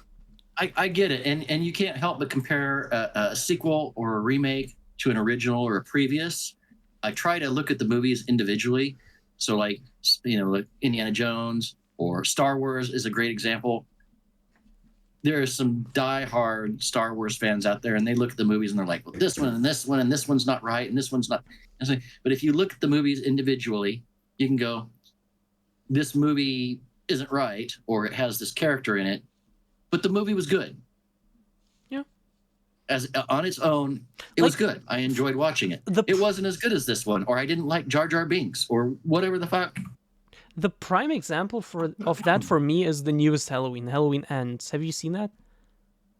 I get it, and you can't help but compare a sequel or a remake to an original or a previous. I try to look at the movies individually. So, like like Indiana Jones or Star Wars is a great example. There are some die-hard Star Wars fans out there, and they look at the movies and they're like, "Well, this one and this one and this one's not right, and this one's not." And so, but if you look at the movies individually, you can go, "This movie isn't right," or "It has this character in it," but the movie was good. Yeah. As on its own, it was good. I enjoyed watching it. It wasn't as good as this one, or I didn't like Jar Jar Binks, or whatever the fuck. The prime example of that for me is the newest Halloween Ends. Have you seen that?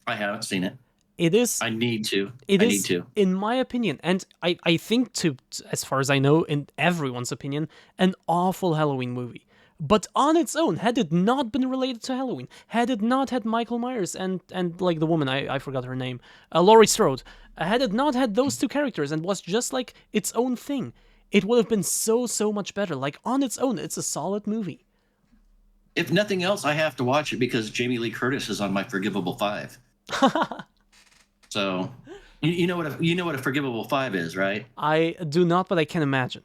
I haven't seen it. It is. I need to. It I is, need to. in my opinion, and I think as far as I know, in everyone's opinion, an awful Halloween movie. But on its own, had it not been related to Halloween, had it not had Michael Myers and like the woman, I forgot her name, Laurie Strode, had it not had those two characters and was just like its own thing, it would have been so much better. Like on its own, it's a solid movie. If nothing else, I have to watch it because Jamie Lee Curtis is on my Forgivable 5. So, you know what a Forgivable 5 is, right? I do not, but I can imagine.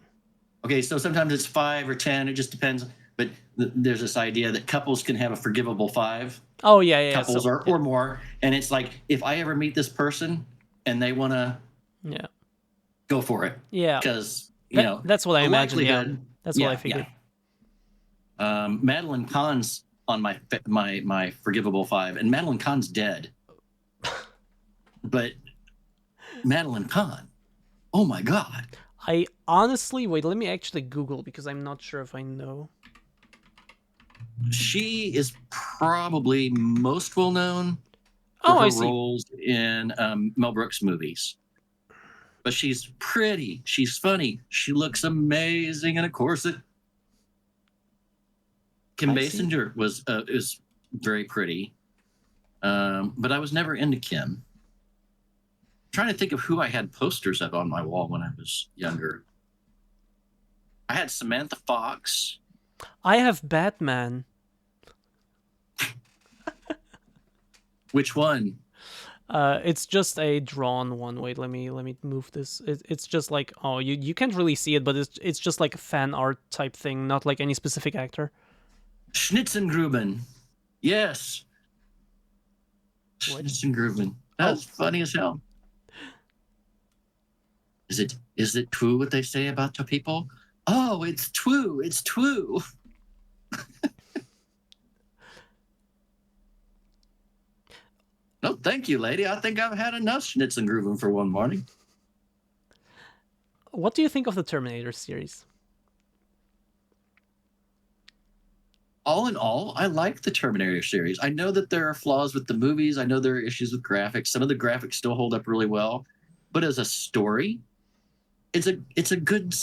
Okay, so sometimes it's 5 or 10. It just depends. But there's this idea that couples can have a Forgivable 5. Oh yeah. Couples So, or more, and it's like if I ever meet this person and they want to, go for it. Yeah. Because that's what I the imagined. Yeah, likelihood- that's what I figured. Yeah. Madeline Kahn's on my Forgivable 5, and Madeline Kahn's dead. But Madeline Kahn, oh my god! I honestly wait. Let me actually Google because I'm not sure if I know. She is probably most well known for I her see. roles in Mel Brooks movies. But she's pretty. She's funny. She looks amazing in a corset. Kim I see. Basinger is very pretty, but I was never into Kim. I'm trying to think of who I had posters of on my wall when I was younger. I had Samantha Fox. I have Batman. Which one? It's just a drawn one. Wait, let me move this. It's just like you can't really see it, but it's just like a fan art type thing, not like any specific actor. Schnitzengruben. Yes. What? Schnitzengruben. That's funny as hell. Is it true what they say about the people? Oh, it's true. It's true. No, thank you, lady. I think I've had enough Schnitzengruben for one morning. What do you think of the Terminator series? All in all, I like the Terminator series. I know that there are flaws with the movies. I know there are issues with graphics. Some of the graphics still hold up really well, but as a story, it's a good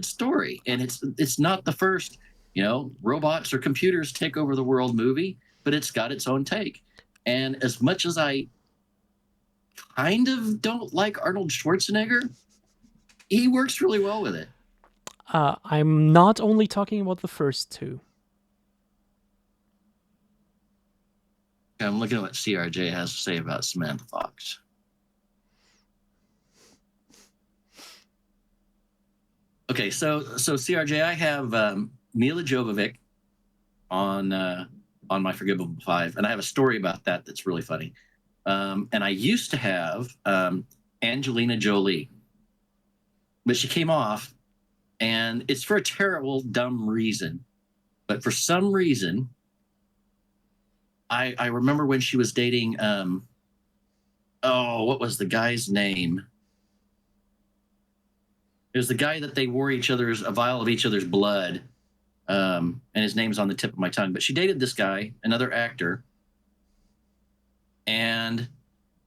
story, and it's not the first robots or computers take over the world movie, but it's got its own take. And as much as I kind of don't like Arnold Schwarzenegger, he works really well with it. I'm not only talking about the first two. I'm looking at what CRJ has to say about Samantha Fox. Okay, so CRJ, I have Mila Jovovich on my Forgivable 5, and I have a story about that that's really funny. And I used to have Angelina Jolie, but she came off, and it's for a terrible, dumb reason. But for some reason, I remember when she was dating, what was the guy's name? It was the guy that they wore a vial of each other's blood. And his name's on the tip of my tongue. But she dated this guy, another actor. And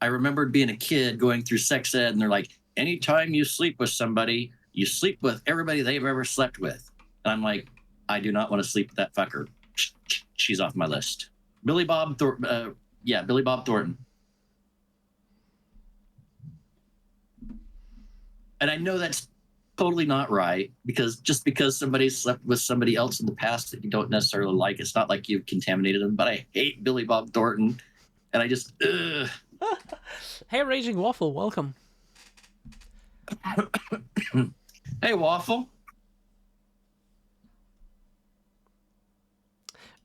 I remembered being a kid going through sex ed, and they're like, anytime you sleep with somebody, you sleep with everybody they've ever slept with. And I'm like, I do not want to sleep with that fucker. She's off my list. Billy Bob Thornton. And I know that's totally not right, because just because somebody slept with somebody else in the past that you don't necessarily like, it's not like you've contaminated them. But I hate Billy Bob Thornton, and I just ugh. Hey, Raging Waffle, welcome. Hey, Waffle.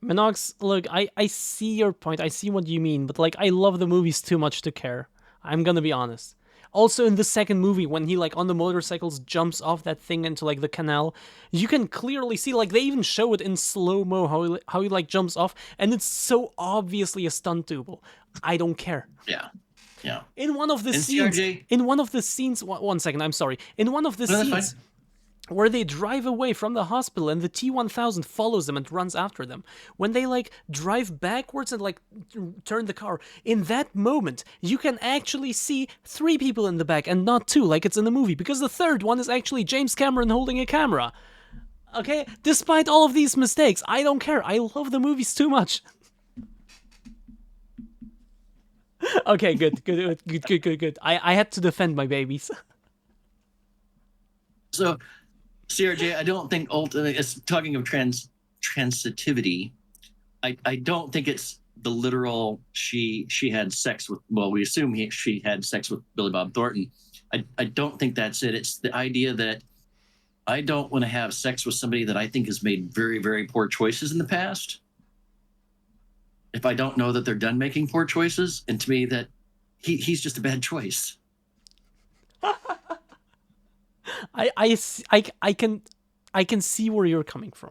Minox, look, I see your point. I see what you mean, but like, I love the movies too much to care. I'm gonna be honest. Also, in the second movie, when he like on the motorcycles jumps off that thing into like the canal, you can clearly see, like, they even show it in slow mo how he like jumps off, and it's so obviously a stunt double. I don't care. Yeah. Yeah. In one of the And scenes, CRJ one second, I'm sorry. In one of the No, that's scenes where they drive away from the hospital and the T-1000 follows them and runs after them, when they like drive backwards and like turn the car, in that moment you can actually see 3 people in the back and not 2 like it's in the movie, because the third one is actually James Cameron holding a camera. Okay, despite all of these mistakes, I don't care. I love the movies too much. Okay, good. I had to defend my babies. So, CRJ, I don't think ultimately, it's talking of transitivity. I don't think it's the literal she had sex with. Well, we assume she had sex with Billy Bob Thornton. I don't think that's it. It's the idea that I don't want to have sex with somebody that I think has made very, very poor choices in the past, if I don't know that they're done making poor choices. And to me, that he's just a bad choice. I can see where you're coming from.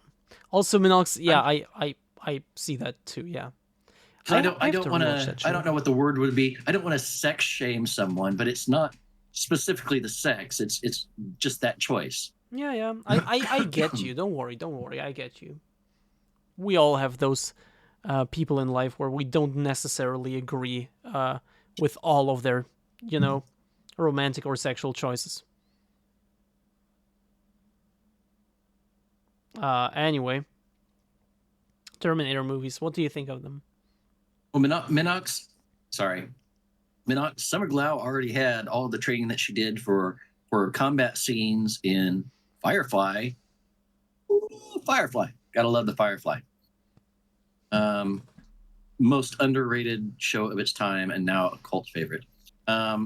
Also, Minox, yeah, I see that too. Yeah. I don't want to. I don't know what the word would be. I don't want to sex shame someone, but it's not specifically the sex. It's just that choice. Yeah. I get you. Don't worry. I get you. We all have those people in life where we don't necessarily agree with all of their, romantic or sexual choices. Anyway, Terminator movies. What do you think of them? Well, Minox, Summer Glau already had all the training that she did for combat scenes in Firefly. Ooh, Firefly, gotta love the Firefly. Most underrated show of its time, and now a cult favorite. I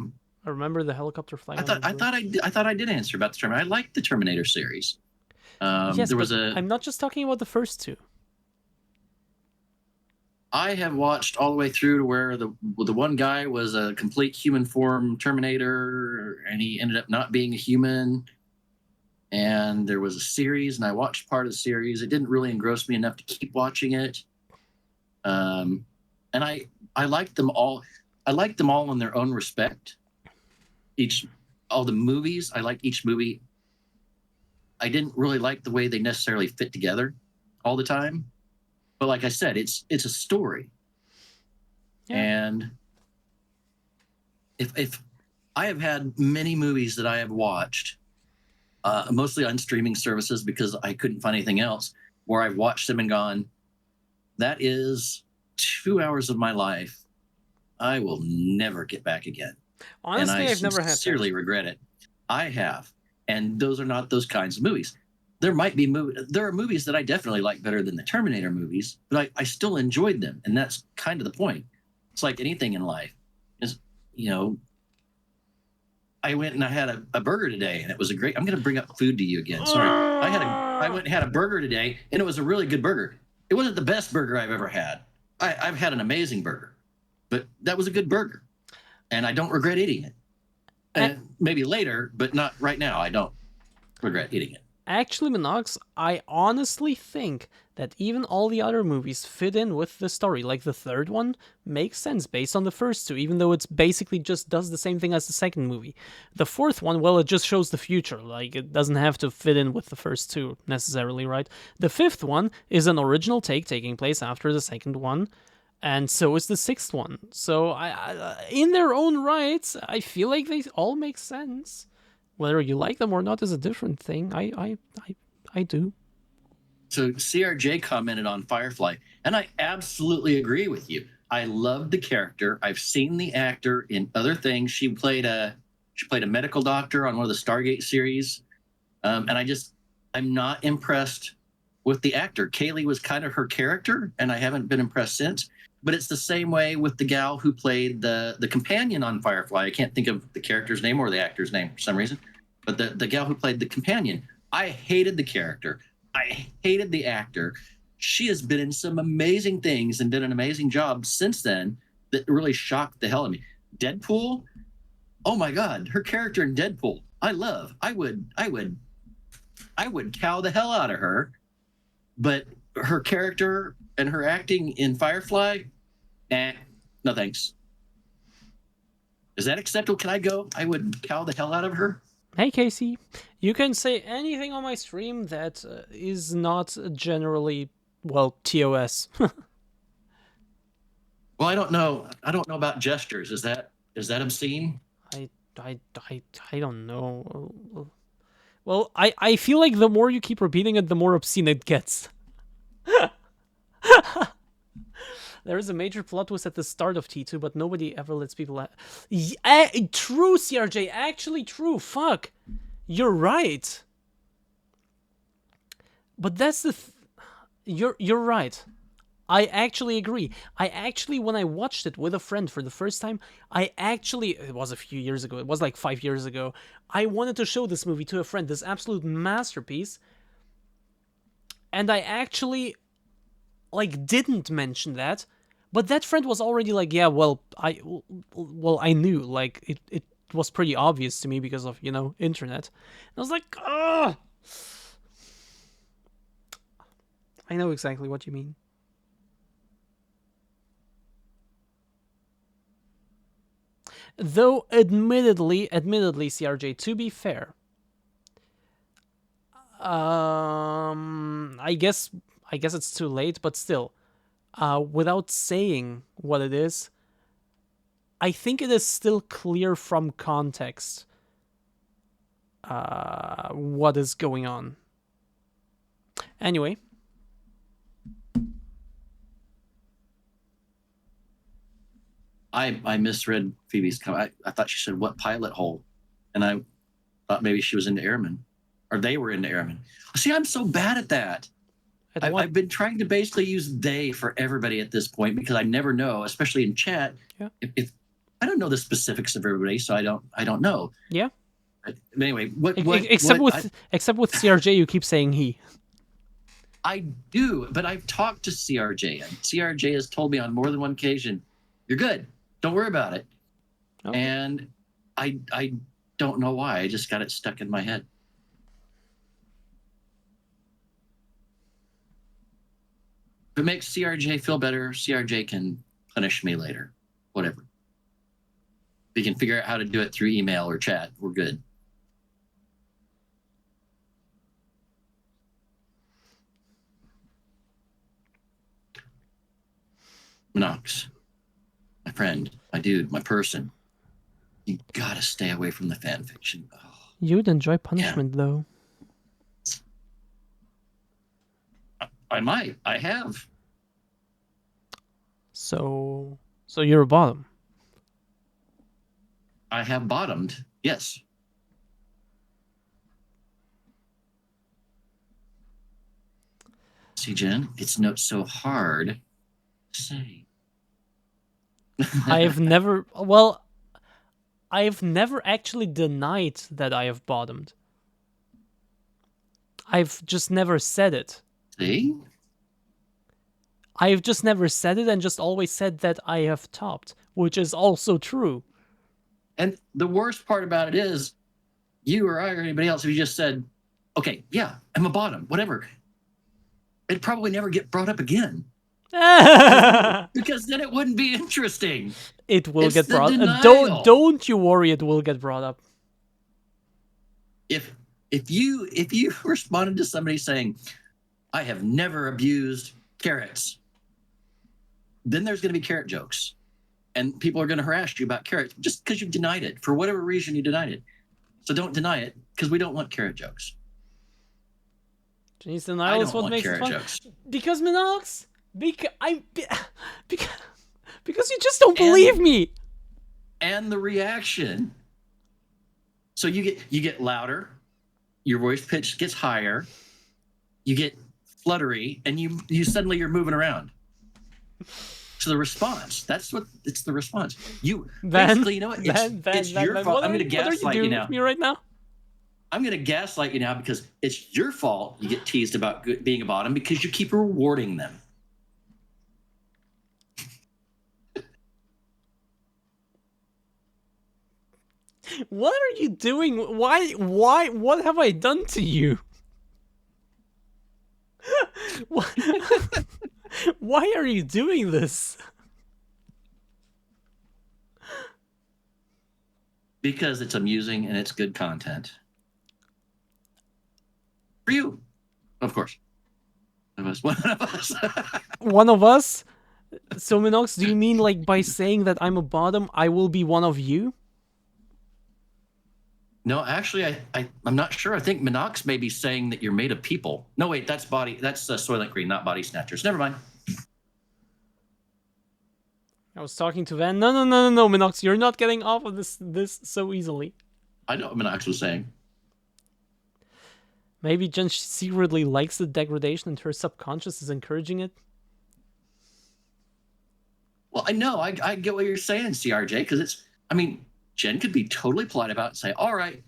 remember the helicopter flying. I thought I did answer about the Terminator. I liked the Terminator series. Yes, I'm not just talking about the first 2. I have watched all the way through to where the one guy was a complete human form Terminator, and he ended up not being a human. And there was a series, and I watched part of the series. It didn't really engross me enough to keep watching it. And I liked them all. I liked them all in their own respect. All the movies, I liked each movie. I didn't really like the way they necessarily fit together all the time. But like I said, it's a story. Yeah. And if I have had many movies that I have watched, mostly on streaming services because I couldn't find anything else, where I've watched them and gone, that is 2 hours of my life I will never get back again. Honestly, I've never had that. I sincerely regret it. I have. And those are not those kinds of movies. There are movies that I definitely like better than the Terminator movies, but I still enjoyed them. And that's kind of the point. It's like anything in life. I went and I had a burger today, and it was I'm going to bring up food to you again. Sorry. I went and had a burger today, and it was a really good burger. It wasn't the best burger I've ever had. I've had an amazing burger, but that was a good burger, and I don't regret eating it. And maybe later, but not right now. I don't regret eating it. Actually, Minox, I honestly think that even all the other movies fit in with the story. Like the third one makes sense based on the first 2, even though it's basically just does the same thing as the second movie. The fourth one, well, it just shows the future. Like, it doesn't have to fit in with the first 2 necessarily, right? The fifth one is an original take taking place after the second one. And so is the sixth one. So, I in their own rights, I feel like they all make sense. Whether you like them or not is a different thing. I do. So CRJ commented on Firefly, and I absolutely agree with you. I love the character. I've seen the actor in other things. She played She played a medical doctor on one of the Stargate series. And I'm not impressed with the actor. Kaylee was kind of her character, and I haven't been impressed since. But it's the same way with the gal who played the companion on Firefly. I can't think of the character's name or the actor's name for some reason. But the gal who played the companion, I hated the character. I hated the actor. She has been in some amazing things and did an amazing job since then that really shocked the hell out of me. Deadpool, oh my God, her character in Deadpool, I would cow the hell out of her. But her character and her acting in Firefly, no thanks. Is that acceptable? Can I go? I would cow the hell out of her. Hey Casey, you can say anything on my stream that is not generally, well, TOS. Well, I don't know about gestures. Is that obscene? I don't know. Well, I feel like the more you keep repeating it, the more obscene it gets. There is a major plot twist at the start of T2, but nobody ever lets people... True, CRJ, actually true, fuck. You're right. But that's the... You're right. I actually agree. When I watched it with a friend for the first time, it was a few years ago, it was like 5 years ago, I wanted to show this movie to a friend, this absolute masterpiece, and I actually, didn't mention that, but that friend was already like, yeah, I knew, it was pretty obvious to me because of, internet. And I was like, ugh! I know exactly what you mean. Though, admittedly, CRJ, to be fair, I guess it's too late, but still, without saying what it is, I think it is still clear from context what is going on. Anyway. I misread Phoebe's comment. I thought she said, what pilot hole? And I thought maybe she was into airmen. Or they were into airmen. See, I'm so bad at that. I've been trying to basically use they for everybody at this point because I never know, especially in chat. Yeah. If I don't know the specifics of everybody, so I don't know. Yeah. But anyway, except with CRJ, you keep saying he. I do, but I've talked to CRJ, and CRJ has told me on more than one occasion, "You're good. Don't worry about it." Okay. And I don't know why. I just got it stuck in my head. If it makes CRJ feel better, CRJ can punish me later. Whatever. We can figure out how to do it through email or chat. We're good. Knox, my friend, my dude, my person. You gotta stay away from the fan fiction. Oh, you'd enjoy punishment, though. I might. I have. So you're a bottom. I have bottomed. Yes. See, Jen, it's not so hard to say. I've never actually denied that I have bottomed. I've just never said it. See? I've just never said it and just always said that I have topped, which is also true. And the worst part about it is, you or I or anybody else, if you just said, okay, yeah, I'm a bottom, whatever, it'd probably never get brought up again. Because then it wouldn't be interesting. It will It's get the brought up. denial. Don't you worry, it will get brought up. If you responded to somebody saying, I have never abused carrots, then there's going to be carrot jokes. And people are going to harass you about carrots just because you've denied it. For whatever reason, you denied it. So don't deny it, because we don't want carrot jokes. Janice I denial is don't what want makes it carrot fun. jokes. Because Minox, because you just don't believe me. And the reaction. So you get louder, your voice pitch gets higher, you get fluttery, and you suddenly you're moving around. So the response, it's the response. You basically, you know what? It's your fault. I'm going to gaslight you now. Me right now? I'm going to gaslight you now because it's your fault you get teased about being a bottom because you keep rewarding them. What are you doing? Why? What have I done to you? Why are you doing this? Because it's amusing and it's good content. For you, of course. One of us. One of us? So, Minox, do you mean like by saying that I'm a bottom, I will be one of you? No, actually, I'm not sure. I think Minox may be saying that you're made of people. No, wait, that's Soylent Green, not Body Snatchers. Never mind. I was talking to Van. No, Minox, you're not getting off of this so easily. I know what Minox was saying. Maybe Jen secretly likes the degradation and her subconscious is encouraging it. Well, I know. I get what you're saying, CRJ, because Jen could be totally polite about it and say, all right,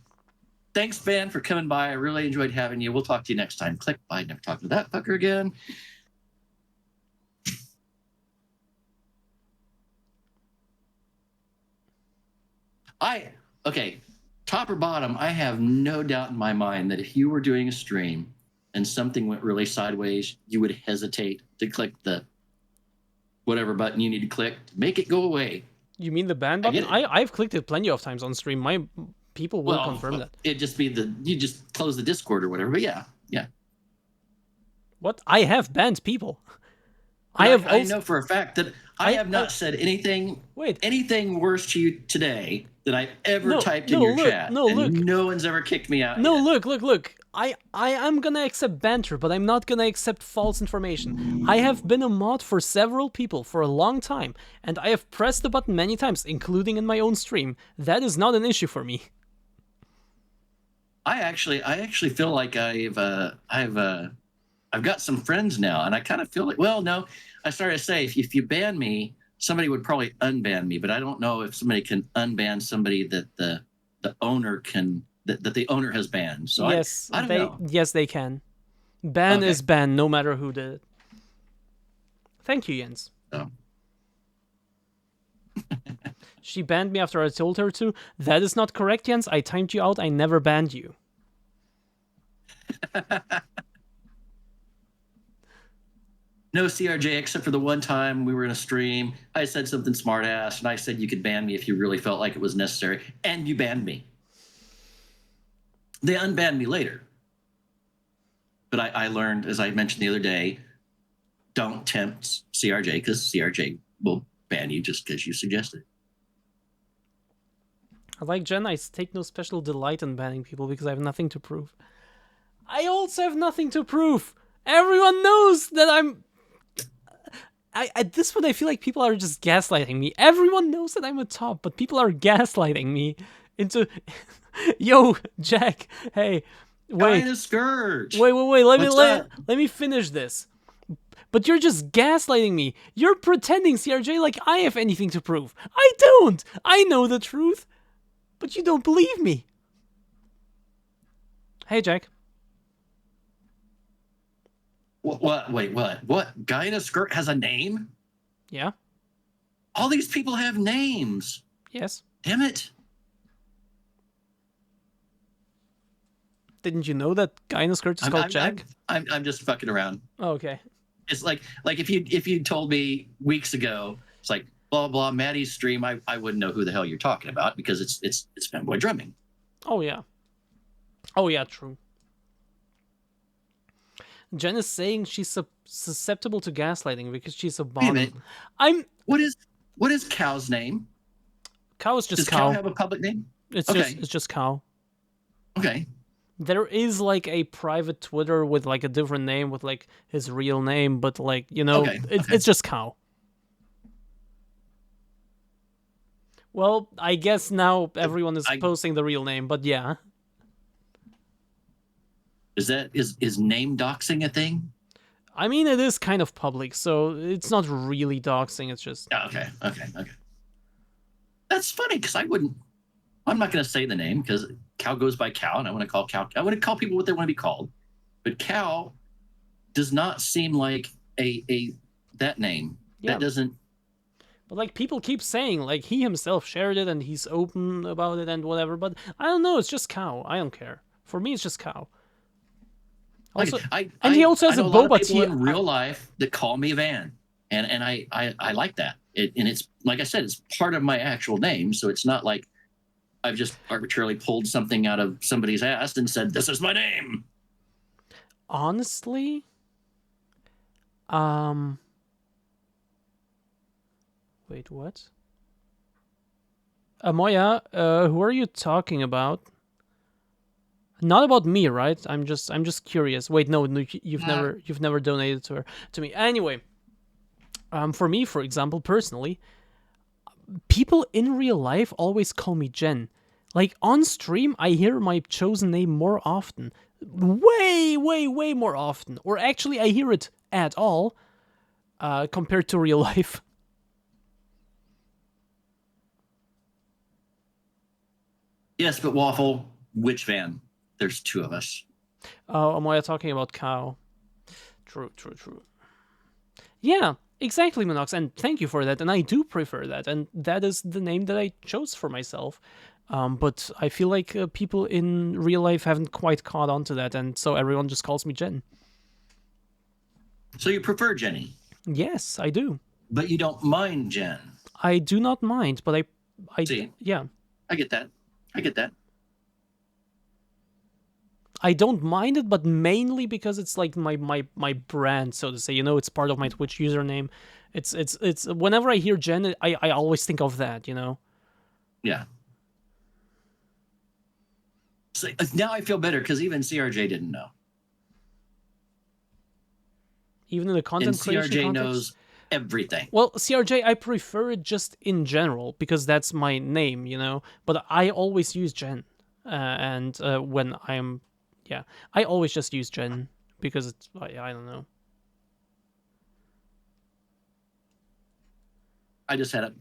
thanks, Van, for coming by. I really enjoyed having you. We'll talk to you next time. Click. Bye. Never talk to that fucker again. Okay, top or bottom, I have no doubt in my mind that if you were doing a stream and something went really sideways, you would hesitate to click the whatever button you need to click to make it go away. You mean the ban button? I've clicked it plenty of times on stream. My people will confirm that. It'd just be you just close the Discord or whatever. But yeah. What? I have banned people. I know for a fact that I have not said anything worse to you today than I've ever typed in your chat. No one's ever kicked me out. Look. I am gonna accept banter, but I'm not gonna accept false information. I have been a mod for several people for a long time, and I have pressed the button many times, including in my own stream. That is not an issue for me. I actually feel like I've got some friends now, and I kind of feel like, well, no, I started to say if you ban me, somebody would probably unban me, but I don't know if somebody can unban somebody that the owner can that the owner has banned. So yes, I don't know. Yes, they can. Ban is ban, no matter who did it. Thank you, Jens. Oh. She banned me after I told her to. That is not correct, Jens. I timed you out. I never banned you. No, CRJ, except for the one time we were in a stream, I said something smart ass, and I said you could ban me if you really felt like it was necessary, and you banned me. They unbanned me later. But I learned, as I mentioned the other day, don't tempt CRJ, because CRJ will ban you just because you suggested it. Like Jen, I take no special delight in banning people because I have nothing to prove. I also have nothing to prove. Everyone knows that at this point, I feel like people are just gaslighting me. Everyone knows that I'm a top, but people are gaslighting me into... Yo, Jack, hey, wait. Kinda scourge. Wait, let me finish this. But you're just gaslighting me. You're pretending, CRJ, like I have anything to prove. I don't. I know the truth. But you don't believe me. Hey, Jack. What? Wait, what? Guy in a skirt has a name? Yeah. All these people have names. Yes. Damn it. Didn't you know that guy in a skirt is called Jack? I'm just fucking around. Oh, okay. It's like if you told me weeks ago, it's like blah blah Maddie's stream, I wouldn't know who the hell you're talking about because it's Fanboy Drumming. Oh yeah, true. Jen is saying she's susceptible to gaslighting because she's a bottom. Wait a minute. What is Cow's name? Cow is just Does Cow. Cow have a public name? It's just Cow. Okay. There is like a private Twitter with like a different name with like his real name, but like it's just Cow. Well, I guess now everyone is I- posting the real name, but yeah. Is name doxing a thing? I mean, it is kind of public, so it's not really doxing, it's just... Yeah, okay. That's funny because I'm not going to say the name because Cal goes by Cal, and I want to call Cal. I want to call people what they want to be called, but Cal does not seem like a that name. Yeah. That doesn't. But, like, people keep saying, like, he himself shared it and he's open about it and whatever, but I don't know, it's just Cow. I don't care. For me, it's just Cow. Also, and he also has I a know lot of boba people tea. in real life that call me Van, and I like that. And it's like I said, it's part of my actual name, so it's not like I've just arbitrarily pulled something out of somebody's ass and said this is my name. Honestly, wait, what? Moya, who are you talking about? Not about me, right? I'm just curious. Wait, no, you've never donated to me. Anyway, for me, for example, personally, people in real life always call me Jen. Like on stream, I hear my chosen name more often, way more often, or actually, I hear it at all, compared to real life. Yes, but Waffle, which Van? There's two of us. Oh, am I talking about Cow? True. Yeah, exactly, Minox, and thank you for that, and I do prefer that, and that is the name that I chose for myself. But I feel like people in real life haven't quite caught on to that, and so everyone just calls me Jen. So you prefer Jenny? Yes, I do. But you don't mind Jen? I do not mind, but I See, yeah. I get that. I don't mind it, but mainly because it's like my brand, so to say. You know, it's part of my Twitch username. It's whenever I hear Jen, I always think of that. You know. Yeah. So now I feel better because even CRJ didn't know. Even in the content And creation CRJ context? knows everything. Well, CRJ, I prefer it just in general because that's my name, you know. But I always use Jen, and when I'm, yeah, I always just use Jen because it's I don't know. I just had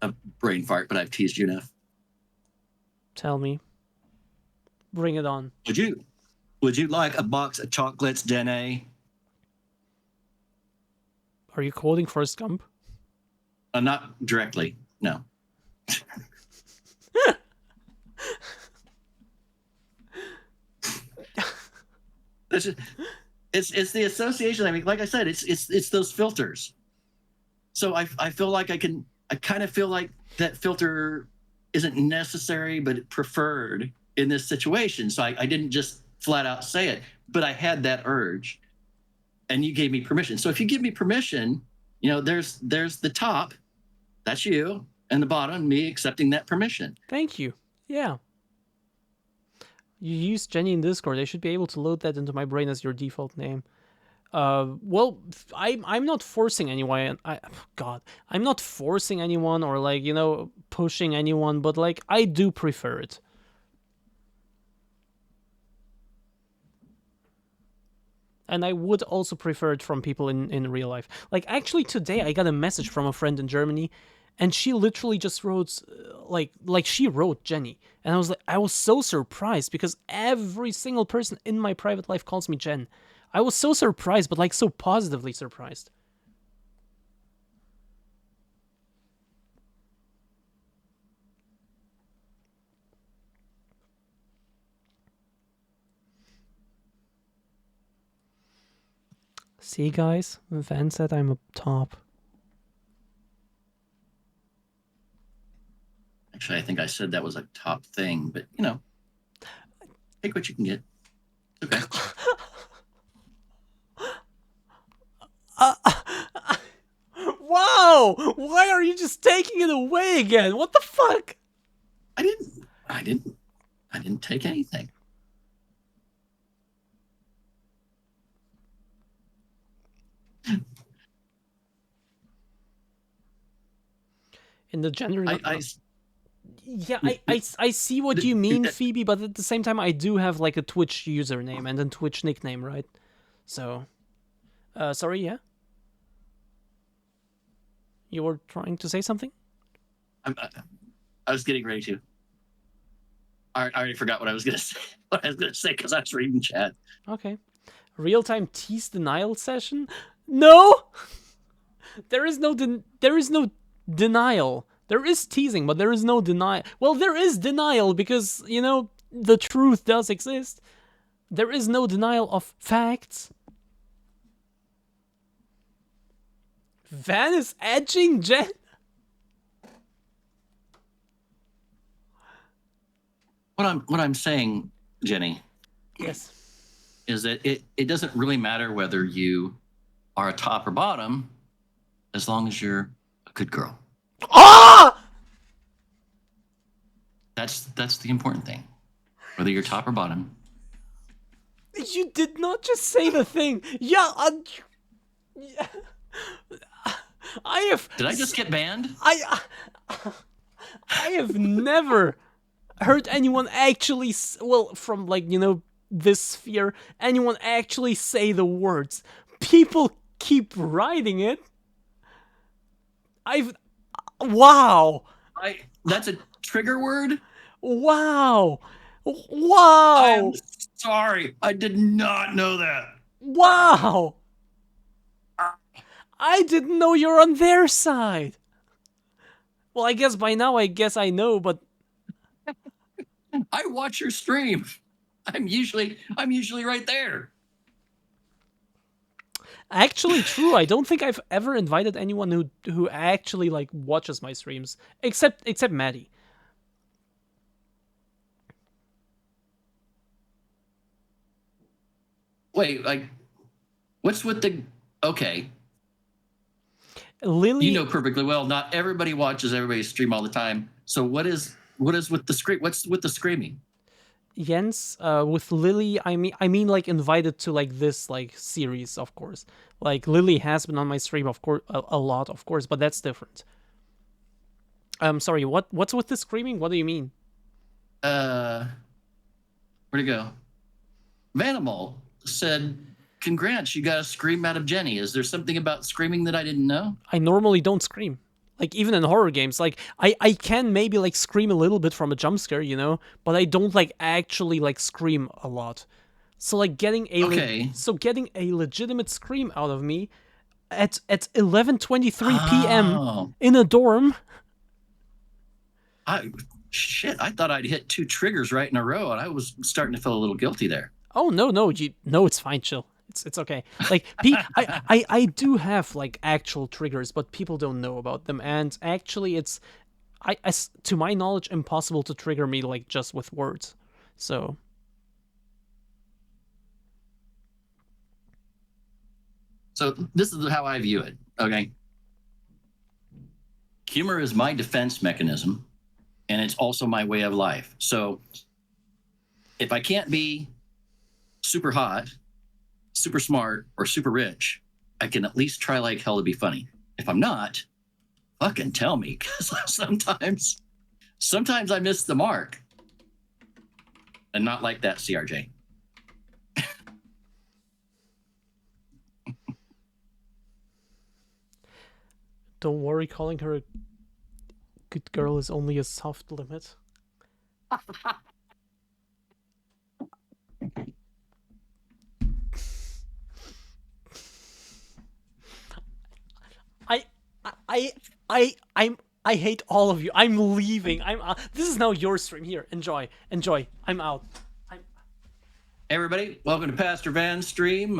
a brain fart, but I've teased you enough. Tell me, bring it on. Would you like a box of chocolates, Danae? Are you quoting Forrest Gump? Not directly, no. It's the association. I mean, like I said, it's those filters. So I feel like I kind of feel like that filter isn't necessary, but preferred in this situation. So I didn't just flat out say it, but I had that urge, and you gave me permission. So if you give me permission, you know, there's the top, that's you, and the bottom, me accepting that permission. Thank you. Yeah. You use Jenny in Discord. I should be able to load that into my brain as your default name. Well, I'm not forcing anyone. I'm not forcing anyone or like, you know, pushing anyone, but like I do prefer it. And I would also prefer it from people in real life. Like actually today I got a message from a friend in Germany, and she literally just wrote like she wrote Jenny, and I was so surprised because every single person in my private life calls me Jen. I was so surprised, but like so positively surprised. See, guys, Van said I'm up top. Actually, I think I said that was a top thing, but you know, take what you can get. Okay. Wow! Why are you just taking it away again? What the fuck? I didn't take anything. in the gender. I Yeah, I see what you mean, Phoebe, but at the same time, I do have like a Twitch username and then Twitch nickname, right? So, sorry, yeah? You were trying to say something? I was getting ready to. I already forgot what I was gonna say. What I was gonna say because I was reading chat. Okay. Real-time tease denial session? No! There is no denial. There is teasing, but there is no denial. Well, there is denial because, you know, the truth does exist. There is no denial of facts. Van is edging Jen? What I'm saying, Jenny, Yes. is that it doesn't really matter whether you are a top or bottom, as long as you're a good girl. Ah! That's the important thing. Whether you're top or bottom. You did not just say the thing. Yeah, yeah. I have. Did I just get banned? I have never heard anyone actually, well, from like, you know, this sphere, anyone actually say the words. People keep writing it. Wow. That's a trigger word? Wow. Wow. I'm sorry. I did not know that. Wow. I didn't know you're on their side. Well, I guess by now I know, but I watch your stream. I'm usually right there. actually true. I don't think I've ever invited anyone who actually like watches my streams, except Maddie. Wait, like, what's with the? Okay, Lily, you know perfectly well. Not everybody watches everybody's stream all the time. So what is with the scream? What's with the screaming? Jens, with Lily, I mean like invited to like this like series, of course. Like Lily has been on my stream, of course, a lot, of course, but that's different. Sorry, what's with the screaming? What do you mean? Where'd it go? Vanimal said, "Congrats, you got a scream out of Jenny. Is there something about screaming that I didn't know?" I normally don't scream. Like, even in horror games, like, I can maybe, like, scream a little bit from a jump scare, you know? But I don't, like, actually, like, scream a lot. So, like, getting a legitimate scream out of me at 11:23 p.m. in a dorm. I thought I'd hit 2 triggers right in a row, and I was starting to feel a little guilty there. Oh, no, it's fine, chill. It's okay. Like, I do have like actual triggers, but people don't know about them. And actually, it's to my knowledge, impossible to trigger me like just with words. So this is how I view it. Okay, humor is my defense mechanism, and it's also my way of life. So if I can't be super hot, super smart, or super rich, I can at least try like hell to be funny. If I'm not, fucking tell me, because sometimes I miss the mark. And not like that, CRJ. don't worry, calling her a good girl is only a soft limit. I hate all of you. I'm leaving. This is now your stream. Here, enjoy. I'm out. Hey everybody, welcome to Pastor Van's stream.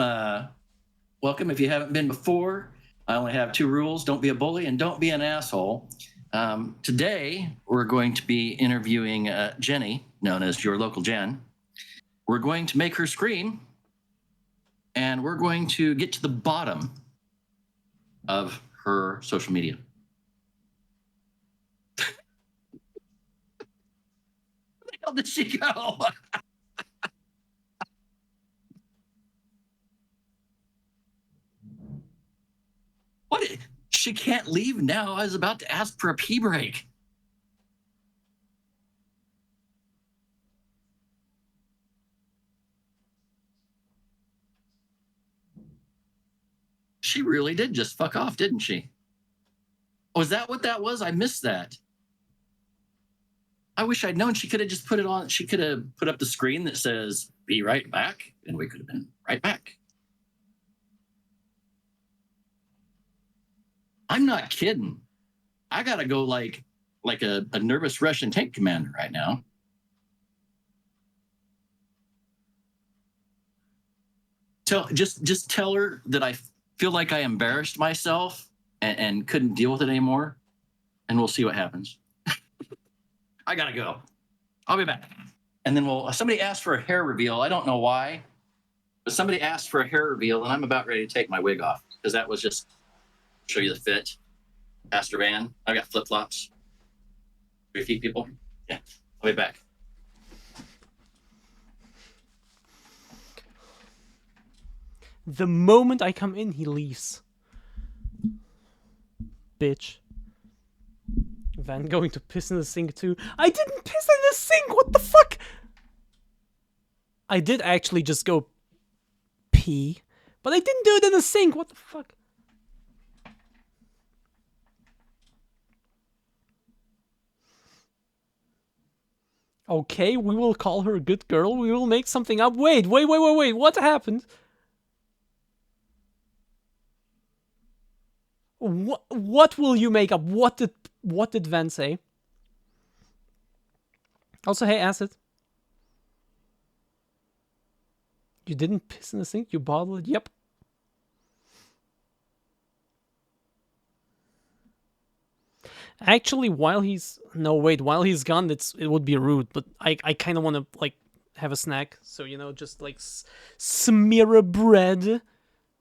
Welcome if you haven't been before. I only have 2 rules: don't be a bully and don't be an asshole. Today we're going to be interviewing Jenny, known as your local Jen. We're going to make her scream, and we're going to get to the bottom of her social media. Where the hell did she go? What? She can't leave now. I was about to ask for a pee break. She really did just fuck off, didn't she? Was that what that was? I missed that. I wish I'd known. She could have just put it on. She could have put up the screen that says, be right back. And we could have been right back. I'm not kidding. I got to go like a nervous Russian tank commander right now. Just tell her that I feel like I embarrassed myself and couldn't deal with it anymore. And we'll see what happens. I gotta go. I'll be back. And then somebody asked for a hair reveal. I don't know why, but somebody asked for a hair reveal, and I'm about ready to take my wig off because that was just show you the fit. Pastor Van, I got flip flops. 3 feet, people. Yeah, I'll be back. The moment I come in, he leaves. Bitch. Van going to piss in the sink too. I didn't piss in the sink! What the fuck? I did actually just go pee, but I didn't do it in the sink. What the fuck? Okay, we will call her a good girl. We will make something up. Wait. What happened? What will you make up? What did Van say? Also, hey, Acid. You didn't piss in the sink? You bottled it? Yep. Actually, while he's gone, it would be rude, but I kind of want to like have a snack. So, you know, just like smear a bread.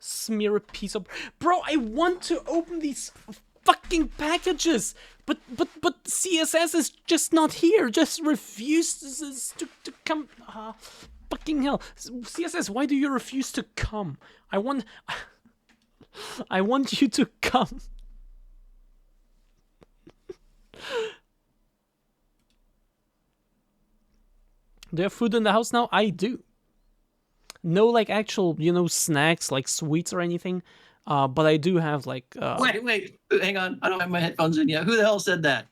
Smear a piece of... Bro, I want to open these fucking packages, but CSS is just not here. Just refuses to come. Fucking hell, CSS, why do you refuse to come? I want you to come. Do you have food in the house now? I do. No, like, actual, you know, snacks, like sweets or anything. But I do have, like... Wait. Hang on. I don't have my headphones in yet. Who the hell said that?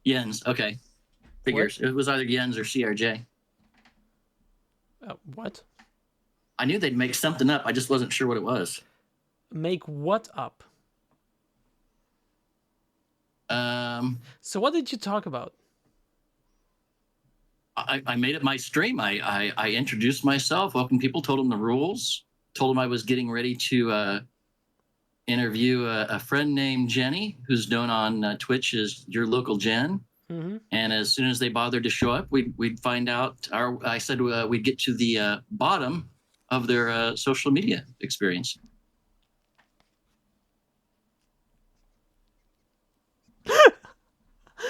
Jens. Okay. Figures. What? It was either Jens or CRJ. What? I knew they'd make something up. I just wasn't sure what it was. Make what up? So what did you talk about? I made it my stream. I introduced myself, welcomed people, told them the rules, told them I was getting ready to interview a friend named Jenny, who's known on Twitch as Your Local Jen. Mm-hmm. And as soon as they bothered to show up, we'd find out. I said we'd get to the bottom of their social media experience.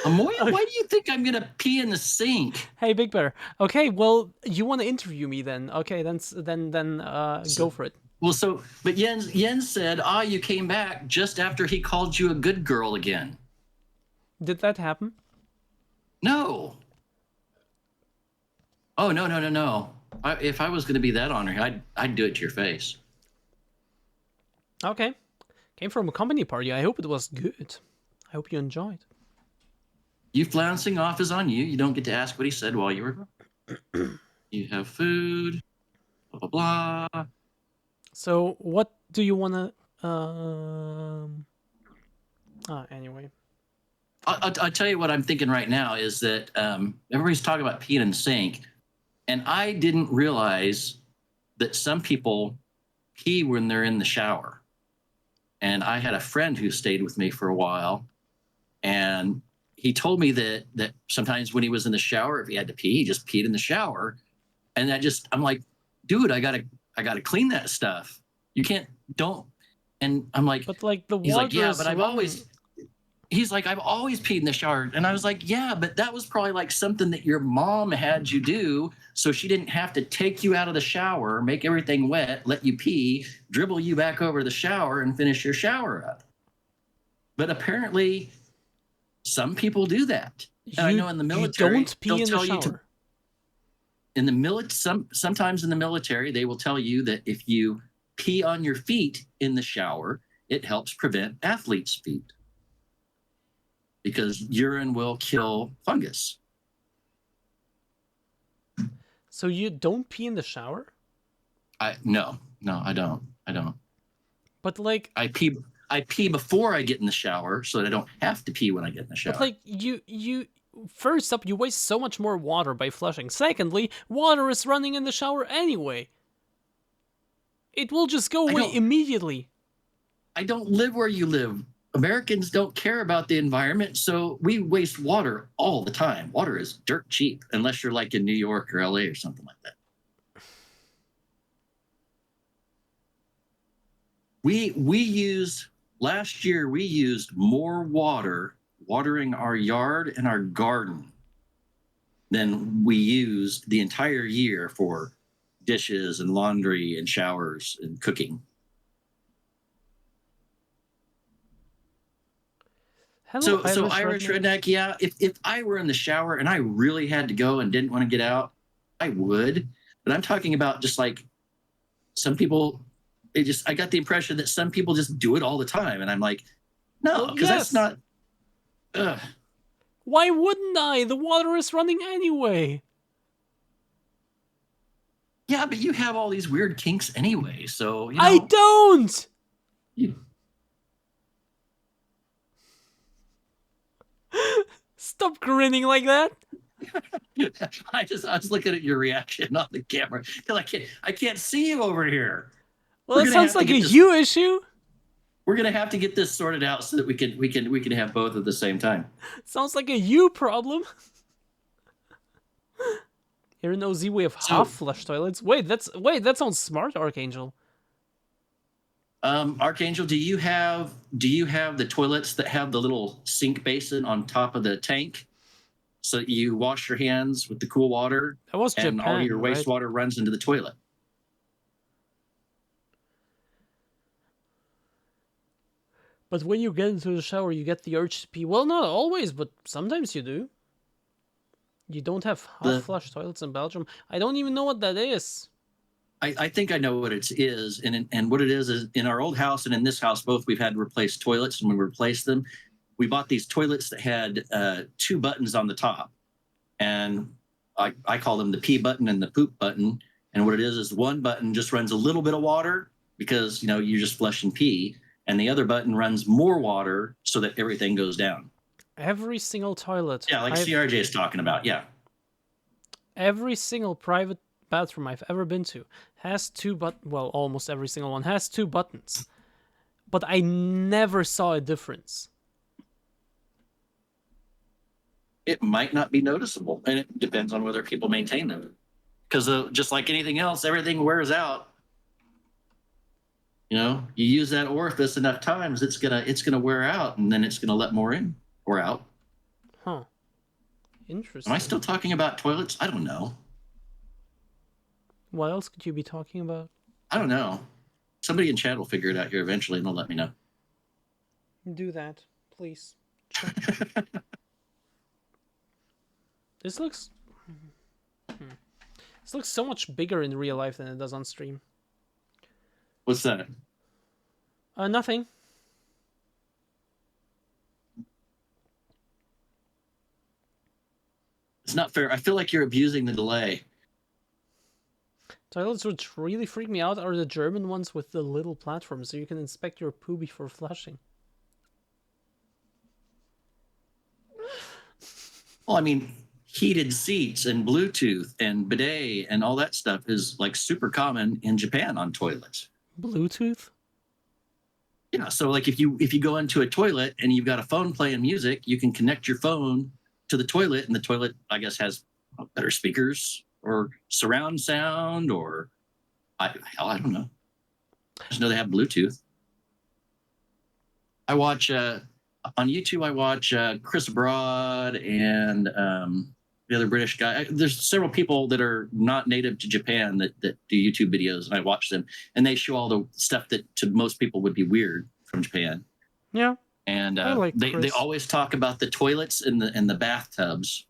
Amoya, why do you think I'm gonna pee in the sink? Hey, Big Bear. Okay, well, you want to interview me then? Okay, then go for it. Well, but Jens said, you came back just after he called you a good girl again. Did that happen? No. Oh, no. If I was gonna be that honored, I'd do it to your face. Okay. Came from a company party. I hope it was good. I hope you enjoyed. You flouncing off is on you. You don't get to ask what he said while you were. You have food. Blah, blah, blah. So, what do you want to... anyway. I'll tell you what I'm thinking right now is that everybody's talking about peeing in the sink. And I didn't realize that some people pee when they're in the shower. And I had a friend who stayed with me for a while. And he told me that sometimes when he was in the shower, if he had to pee, he just peed in the shower. And I'm like, dude, I gotta clean that stuff. You don't. And I'm like, but like the water. He's like, yeah, but I've always peed in the shower. And I was like, yeah, but that was probably like something that your mom had you do. So she didn't have to take you out of the shower, make everything wet, let you pee, dribble you back over the shower and finish your shower up. But apparently, some people do that. And I know in the military, you don't pee they'll in the tell you shower. in the sometimes in the military, they will tell you that if you pee on your feet in the shower, it helps prevent athlete's feet because urine will kill fungus. So you don't pee in the shower? No, I don't. But like, I pee before I get in the shower so that I don't have to pee when I get in the shower. but like you first up, you waste so much more water by flushing. Secondly, water is running in the shower anyway. It will just go away immediately. I don't live where you live. Americans don't care about the environment, so we waste water all the time. Water is dirt cheap, unless you're like in New York or LA or something like that. Last year we used more water watering our yard and our garden than we used the entire year for dishes and laundry and showers and cooking. Hello, So Irish redneck, yeah. If I were in the shower and I really had to go and didn't want to get out, I would. But I'm talking about just like some people. I got the impression that some people just do it all the time, and I'm like, no, because that's not. Ugh. Why wouldn't I? The water is running anyway. Yeah, but you have all these weird kinks anyway, so you know, I don't. Stop grinning like that. I was looking at your reaction on the camera because I can't see you over here. Well, that sounds like a you issue. We're gonna have to get this sorted out so that we can have both at the same time. Sounds like a you problem. Here in OZ we have half flush toilets. Wait, that sounds smart, Archangel. Archangel, do you have the toilets that have the little sink basin on top of the tank, so you wash your hands with the cool water? That was and Japan, all your wastewater runs into the toilet. But when you get into the shower, you get the urge to pee. Well, not always, but sometimes you do. You don't have half-flush toilets in Belgium. I don't even know what that is. I think I know what it is, and what it is in our old house and in this house, both we've had to replace toilets, and when we replaced them, we bought these toilets that had 2 buttons on the top, and I call them the pee button and the poop button. And what it is one button just runs a little bit of water because you're just flushing pee, and the other button runs more water so that everything goes down. Every single toilet. Yeah, like CRJ is talking about. Yeah. Every single private bathroom I've ever been to has 2 well, almost every single one has 2 buttons. But I never saw a difference. It might not be noticeable, and it depends on whether people maintain them. Because just like anything else, everything wears out. You use that orifice enough times, it's gonna wear out, and then it's gonna let more in or out. Huh. Interesting. Am I still talking about toilets? I don't know. What else could you be talking about? I don't know. Somebody in chat will figure it out here eventually, and they'll let me know. Do that, please. This looks so much bigger in real life than it does on stream. What's that? Nothing. It's not fair. I feel like you're abusing the delay. Toilets which really freak me out are the German ones with the little platforms, so you can inspect your poo before flushing. Well, I mean, heated seats and Bluetooth and bidet and all that stuff is like super common in Japan on toilets. Bluetooth? Yeah, so like if you go into a toilet and you've got a phone playing music, you can connect your phone to the toilet, and the toilet, I guess, has better speakers or surround sound, or I don't know. I just know they have Bluetooth. I watch on YouTube. I watch Chris Broad and the other British guy. There's several people that are not native to Japan that do YouTube videos, and I watch them, and they show all the stuff that to most people would be weird from Japan. Yeah. And I like they Chris. always talk about the toilets and the bathtubs.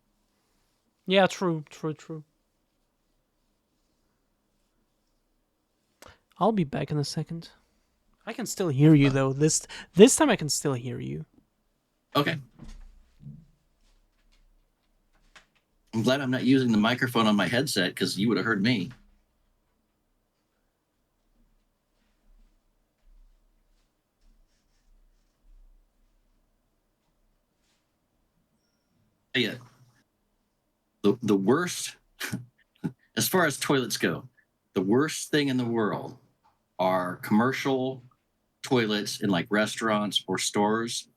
Yeah, true. I'll be back in a second. I can still hear you though. This time I can still hear you. Okay. I'm glad I'm not using the microphone on my headset because you would have heard me. Yeah. The worst, as far as toilets go, the worst thing in the world are commercial toilets in like restaurants or stores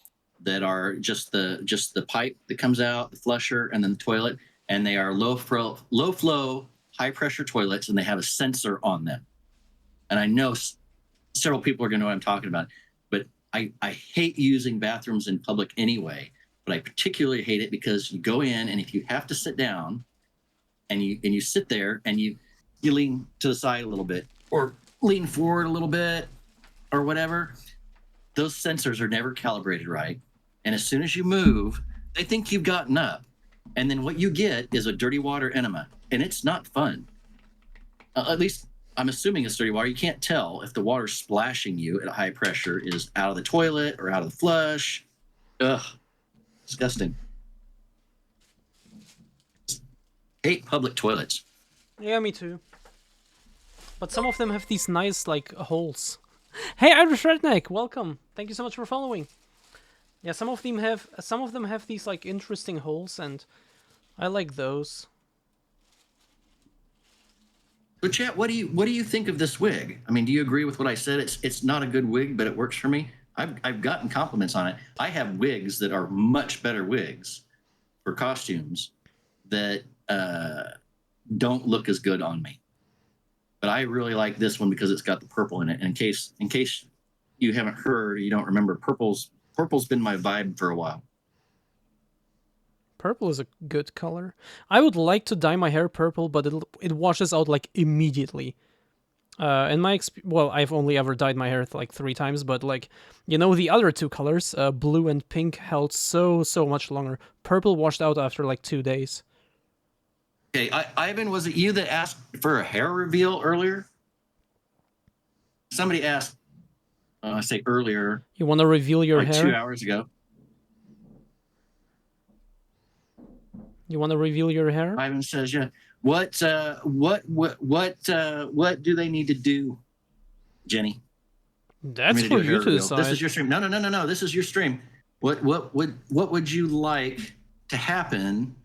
that are just the pipe that comes out, the flusher, and then the toilet, and they are low flow, high pressure toilets, and they have a sensor on them. And I know several people are going to know what I'm talking about, but I hate using bathrooms in public anyway. But I particularly hate it because you go in, and if you have to sit down, and you sit there, and you lean to the side a little bit, or lean forward a little bit, or whatever, those sensors are never calibrated right. And as soon as you move, they think you've gotten up, and then what you get is a dirty water enema, and it's not fun. At least I'm assuming it's dirty water. You can't tell if the water splashing you at a high pressure is out of the toilet or out of the flush. Ugh. Disgusting. Hate public toilets. Yeah, me too. But some of them have these nice like holes. Hey, Irish Redneck, welcome. Thank you so much for following. Yeah, some of them have these like interesting holes, and I like those. So, chat, what do you think of this wig? I mean, do you agree with what I said? It's not a good wig, but it works for me. I've gotten compliments on it. I have wigs that are much better wigs for costumes that don't look as good on me. But I really like this one because it's got the purple in it. And in case you haven't heard, or you don't remember, purple's been my vibe for a while. Purple is a good color. I would like to dye my hair purple, but it washes out like immediately. In my I've only ever dyed my hair like 3 times, but like, you know, the other 2 colors, blue and pink, held so much longer. Purple washed out after like 2 days. Okay, Ivan, was it you that asked for a hair reveal earlier? Somebody asked. I say earlier. You want to reveal your like hair? 2 hours ago. You want to reveal your hair? Ivan says, "Yeah. What do they need to do, Jenny? That's for you to decide. This is your stream. No. This is your stream. What would you like to happen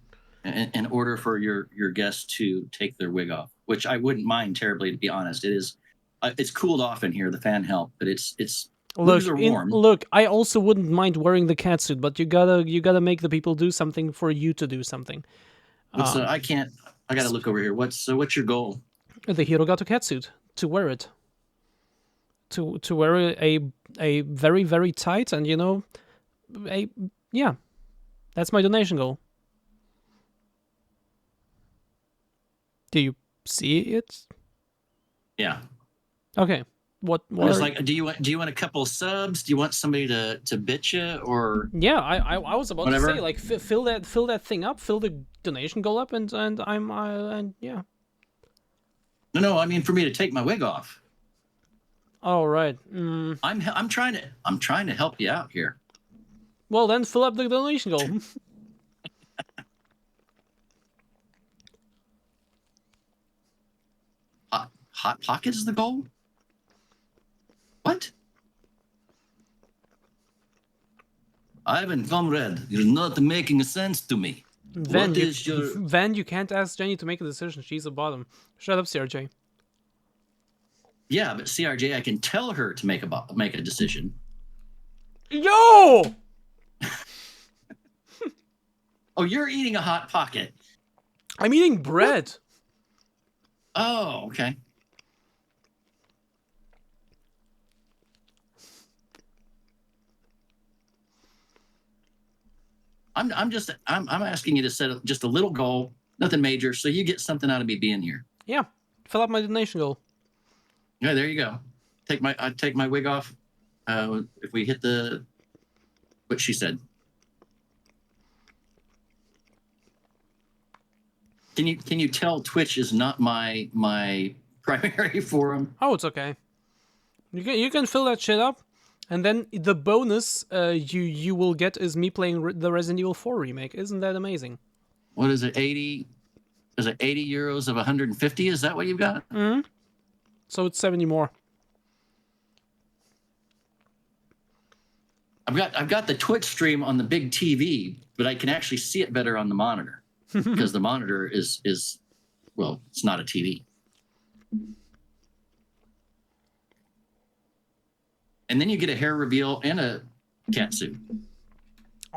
in order for your guests to take their wig off? Which I wouldn't mind terribly, to be honest. It is. It's cooled off in here. The fan help, but it's. Wigs are warm. Look, I also wouldn't mind wearing the catsuit, but you gotta make the people do something for you to do something. I can't. I gotta look over here. What's your goal? The Hirogato catsuit, to wear it. To wear a very, very tight, and you know, that's my donation goal. Do you see it? Yeah. Okay. What? It's like, do you want a couple of subs? Do you want somebody to bitch you, or? Yeah, I was about whatever? to say, like, fill that thing up, fill the donation goal up, and yeah. No. I mean, for me to take my wig off. All right. I'm trying to help you out here. Well, then fill up the donation goal. Hot Pocket is the goal? What? Ivan, comrade, you're not making sense to me. Van, you can't ask Jenny to make a decision. She's a bottom. Shut up, CRJ. Yeah, but CRJ, I can tell her to make a decision. Yo! Oh, you're eating a Hot Pocket. I'm eating bread. Oh, okay. I'm asking you to set just a little goal, nothing major, so you get something out of me being here. Yeah, fill up my donation goal. Yeah, there you go. I take my wig off. If we hit the what she said. Can you tell Twitch is not my primary forum? Oh, it's okay. You can fill that shit up, and then the bonus you will get is me playing the Resident Evil 4 remake. Isn't that amazing? What is it? 80? Is it 80 euros of 150? Is that what you've got? Mm-hmm. So it's 70 more. I've got the Twitch stream on the big TV, but I can actually see it better on the monitor because the monitor is well, it's not a TV. And then you get a hair reveal and a cat suit.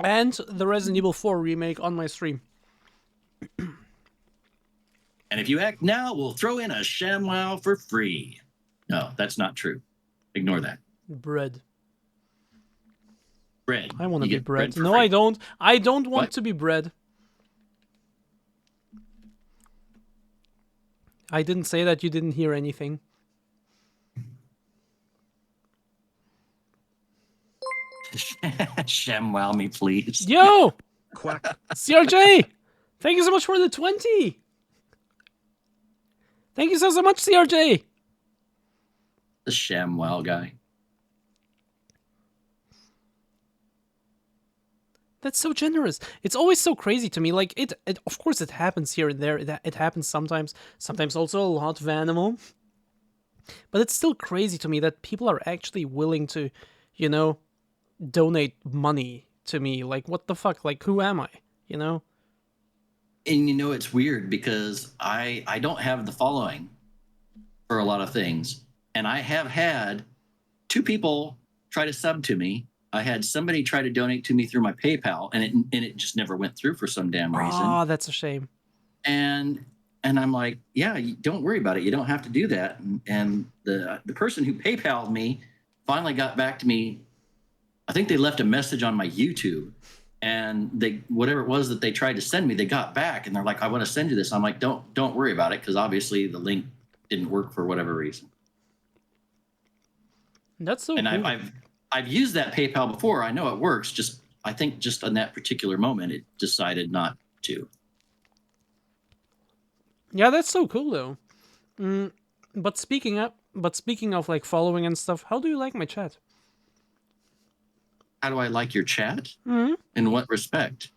And the Resident Evil 4 remake on my stream. And if you act now, we'll throw in a ShamWow for free. No, that's not true. Ignore that. Bread. Bread. I want to You be get bread. for No, free. I don't. I don't want What? to be bread. I didn't say that. You didn't hear anything. ShamWow me, please. Yo! Quack. CRJ! Thank you so much for the 20! Thank you so much, CRJ! The ShamWow guy. That's so generous. It's always so crazy to me. Like, it of course, it happens here and there. It happens sometimes. Sometimes also a lot of animal. But it's still crazy to me that people are actually willing to, you know, donate money to me. Like, what the fuck? Like, who am I? You know? And you know, it's weird because I don't have the following for a lot of things. And I have had 2 people try to sub to me. I had somebody try to donate to me through my PayPal, and it just never went through for some damn reason. Oh, that's a shame. And I'm like, yeah, don't worry about it. You don't have to do that. And the person who PayPal'd me finally got back to me. I think they left a message on my YouTube, and they, whatever it was that they tried to send me, they got back and they're like, I want to send you this. I'm like, don't worry about it, because obviously the link didn't work for whatever reason. That's so And cool. I've used that PayPal before. I know it works. Just I think just on that particular moment, it decided not to. Yeah, that's so cool though. But speaking of like following and stuff, how do you like my chat? How do I like your chat? Mm-hmm. In what respect?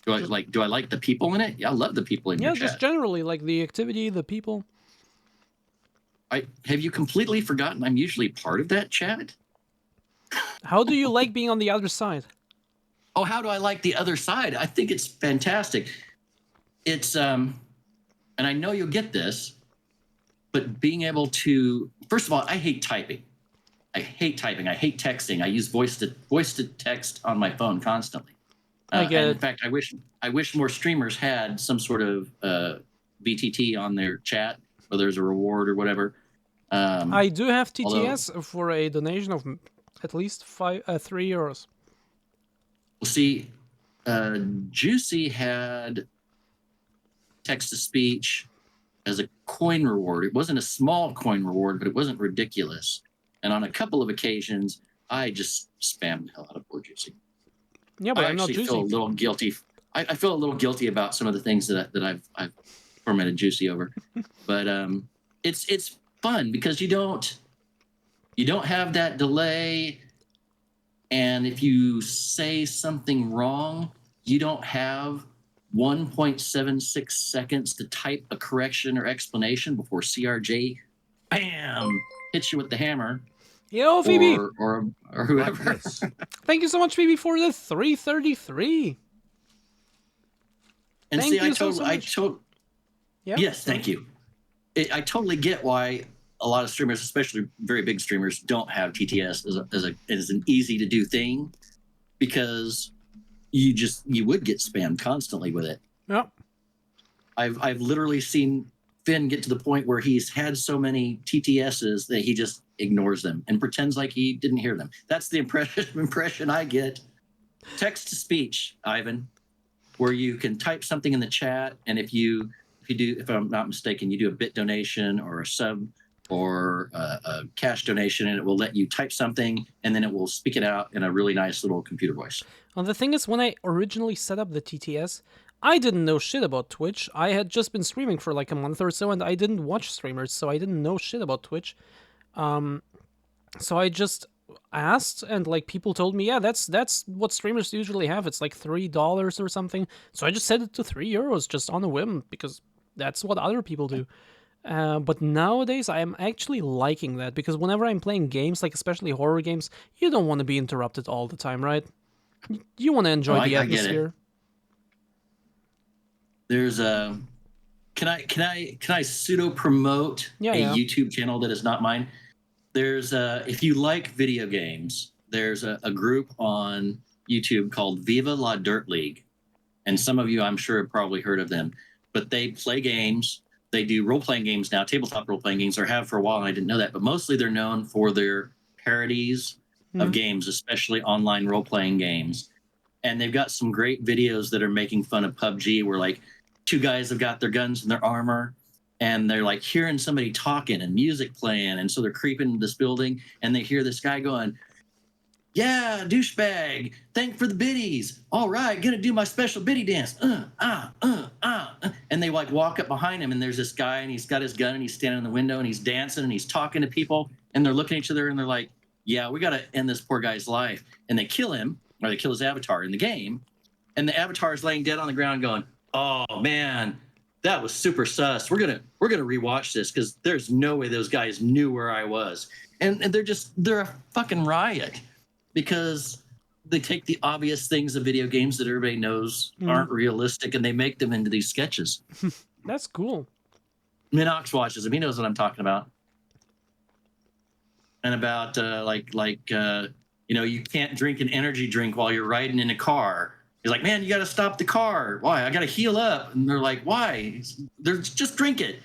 Do I like the people in it? Yeah, I love the people in Yeah, your just chat. generally like the activity, the people. Have you completely forgotten I'm usually part of that chat? How do you like being on the other side? Oh, how do I like the other side? I think it's fantastic. It's and I know you'll get this, but being able to, first of all, I hate typing. I hate texting. I use voice to text on my phone constantly. I get and it. in fact, I wish more streamers had some sort of BTT on their chat, whether there's a reward or whatever. I do have although- TTS for a donation of at least 3 euros. Well, see, Juicy had text to speech as a coin reward. It wasn't a small coin reward, but it wasn't ridiculous. And on a couple of occasions, I just spammed the hell out of poor Juicy. Yeah, but I I'm not actually feel a juicy. little guilty. I feel a little guilty about some of the things that I've tormented Juicy over. But it's fun because you don't have that delay. And if you say something wrong, you don't have 1.76 seconds to type a correction or explanation before CRJ, bam, hits you with the hammer, Yo, Phoebe! or Like whoever. this. Thank you so much, Phoebe, for the 333. And Thank see, you so much. Yeah. Yes, thank you. I totally get why a lot of streamers, especially very big streamers, don't have TTS as an easy to do thing, because you would get spammed constantly with it. Yeah. I've literally seen Finn get to the point where he's had so many TTSs that he just ignores them and pretends like he didn't hear them. That's the impression I get. Text to speech, Ivan, where you can type something in the chat, and if I'm not mistaken, you do a bit donation or a sub or a cash donation, and it will let you type something, and then it will speak it out in a really nice little computer voice. Well, the thing is, when I originally set up the TTS, I didn't know shit about Twitch. I had just been streaming for like a month or so, and I didn't watch streamers, so I didn't know shit about Twitch. So I just asked, and like people told me, yeah, that's what streamers usually have. It's like $3 or something. So I just set it to €3 just on a whim because that's what other people do. But nowadays I am actually liking that because whenever I'm playing games, like especially horror games, you don't want to be interrupted all the time, right? You want to enjoy the I get it. atmosphere. There's a can I pseudo promote Yeah, a yeah. YouTube channel that is not mine? There's if you like video games, there's a group on YouTube called Viva La Dirt League, and some of you I'm sure have probably heard of them. But they play games. They do role-playing games now, tabletop role-playing games, or have for a while, and I didn't know that. But mostly they're known for their parodies of games, especially online role-playing games. And they've got some great videos that are making fun of PUBG, where like two guys have got their guns and their armor, and they're like hearing somebody talking and music playing, and so they're creeping into this building, and they hear this guy going, "Yeah, douchebag, thank for the biddies. All right, gonna do my special biddy dance. And they like walk up behind him, and there's this guy, and he's got his gun, and he's standing in the window, and he's dancing, and he's talking to people, and they're looking at each other, and they're like, "Yeah, we gotta end this poor guy's life." And they kill him, or they kill his avatar in the game, and the avatar is laying dead on the ground, going, "Oh man, that was super sus. We're gonna rewatch this because there's no way those guys knew where I was." And they're a fucking riot because they take the obvious things of video games that everybody knows aren't realistic, and they make them into these sketches. That's cool. Minox watches them. He knows what I'm talking about. And about you can't drink an energy drink while you're riding in a car. He's like, "Man, you got to stop the car. Why? I got to heal up." And they're like, "Why?" There's just drink it.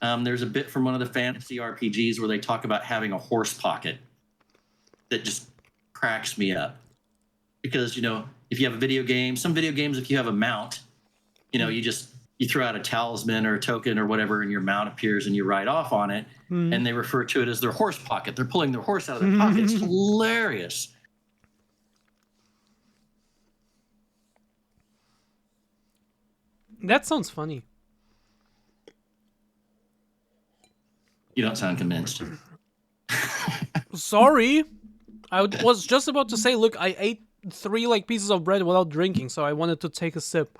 There's a bit from one of the fantasy RPGs where they talk about having a horse pocket that just cracks me up. Because, if you have a video game, some video games, if you have a mount, you throw out a talisman or a token or whatever, and your mount appears and you ride off on it. And they refer to it as their horse pocket. They're pulling their horse out of their pocket. It's hilarious. That sounds funny. You don't sound convinced. Sorry. I was just about to say, look, I ate 3 pieces of bread without drinking, so I wanted to take a sip.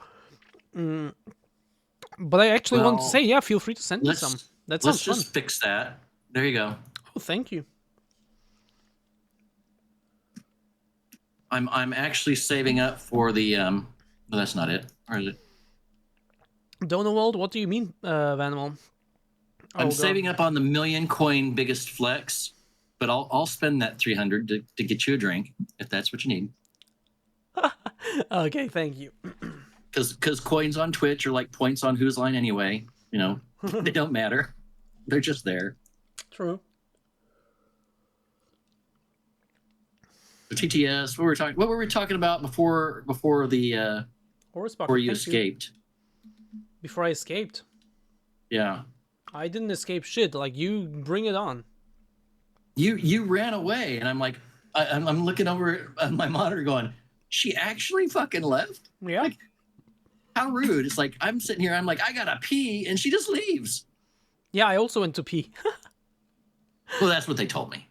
But I actually wanted to say, yeah, feel free to send me some. That sounds fun. Let's just fix that. There you go. Oh, thank you. I'm actually saving up for the no, that's not it. Or is it? Donald, what do you mean, Vanimal? I'm saving up on the 1,000,000 coin biggest flex, but I'll spend that 300 to get you a drink if that's what you need. Okay, thank you. Because coins on Twitch are like points on Whose Line anyway. They don't matter. They're just there. True. The TTS. What were we talking about before the Horse pocket, before you thank escaped? Before I escaped. Yeah. I didn't escape shit. Like, you bring it on. You ran away, and I'm like, I'm looking over at my monitor, going, "She actually fucking left? Yeah. Like, how rude!" It's like I'm sitting here, I'm like, "I gotta pee," and she just leaves. Yeah, I also went to pee. Well, that's what they told me.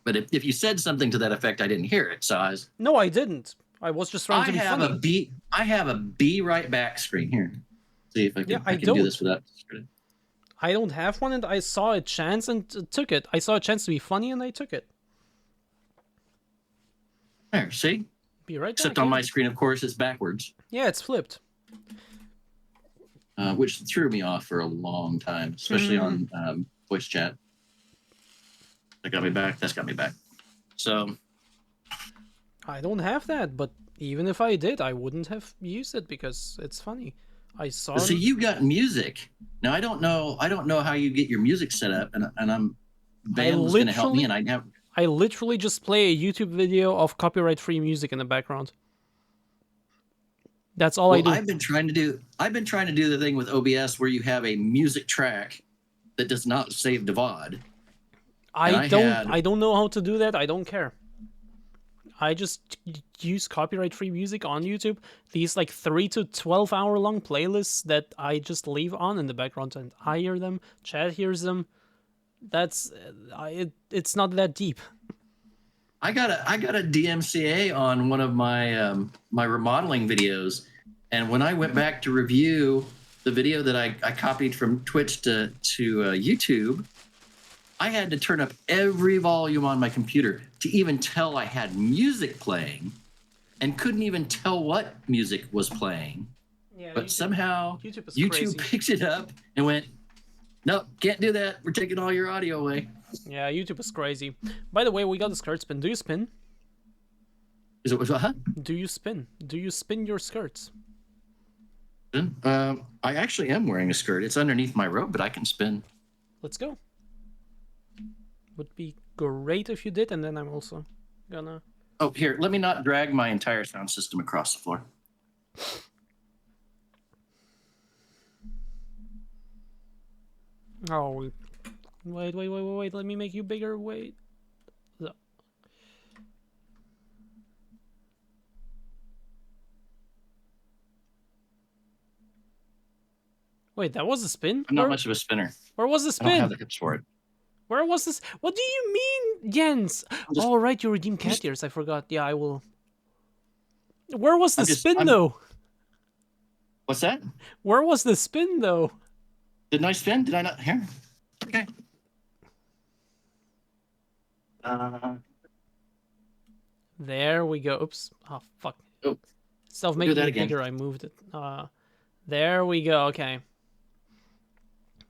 But if you said something to that effect, I didn't hear it. So I was. No, I didn't. I was just trying to be funny. I have a be right back screen here. See if I can. Yeah, I can do this without. I don't have one, and I saw a chance and took it. I saw a chance to be funny, and I took it. There, see? Be right back. Except on my screen, of course, it's backwards. Yeah, it's flipped. Which threw me off for a long time, especially on voice chat. That got me back. That's got me back. So. I don't have that, but even if I did, I wouldn't have used it because it's funny. I saw. So you got music. Now I don't know how you get your music set up, and Van was going to help me, and I literally just play a YouTube video of copyright-free music in the background. That's all I do. I've been trying to do the thing with OBS where you have a music track that does not save to VOD, I I don't know how to do that. I don't care. I just use copyright-free music on YouTube. These like 3 to 12 hour long playlists that I just leave on in the background, and I hear them. Chad hears them. That's it's not that deep. I got a DMCA on one of my my remodeling videos, and when I went back to review the video that I copied from Twitch to YouTube, I had to turn up every volume on my computer to even tell I had music playing, and couldn't even tell what music was playing. Yeah, But somehow YouTube is YouTube crazy. picked it up and went, "Nope, can't do that. We're taking all your audio away." Yeah, YouTube is crazy. By the way, we got the skirt spin. Do you spin? Is it huh? Do you spin? Do you spin your skirts? I actually am wearing a skirt. It's underneath my robe, but I can spin. Let's go. Would be great if you did, and then I'm also gonna... Oh, here, let me not drag my entire sound system across the floor. Oh, wait. Let me make you bigger. Wait. So. Wait, that was a spin? I'm not much of a spinner. Where was the I don't have spin? the hips for it. Where was this? What do you mean, Jens? just- Oh, right, you redeemed cat ears. I forgot. Yeah, I will. Where was the spin, I'm- though? What's that? Where was the spin, though? Didn't I spin? Did I not? Here. Okay. There we go. Oops. Oh, fuck. Oh, Instead of do making that it again. bigger, I moved it. There we go. Okay.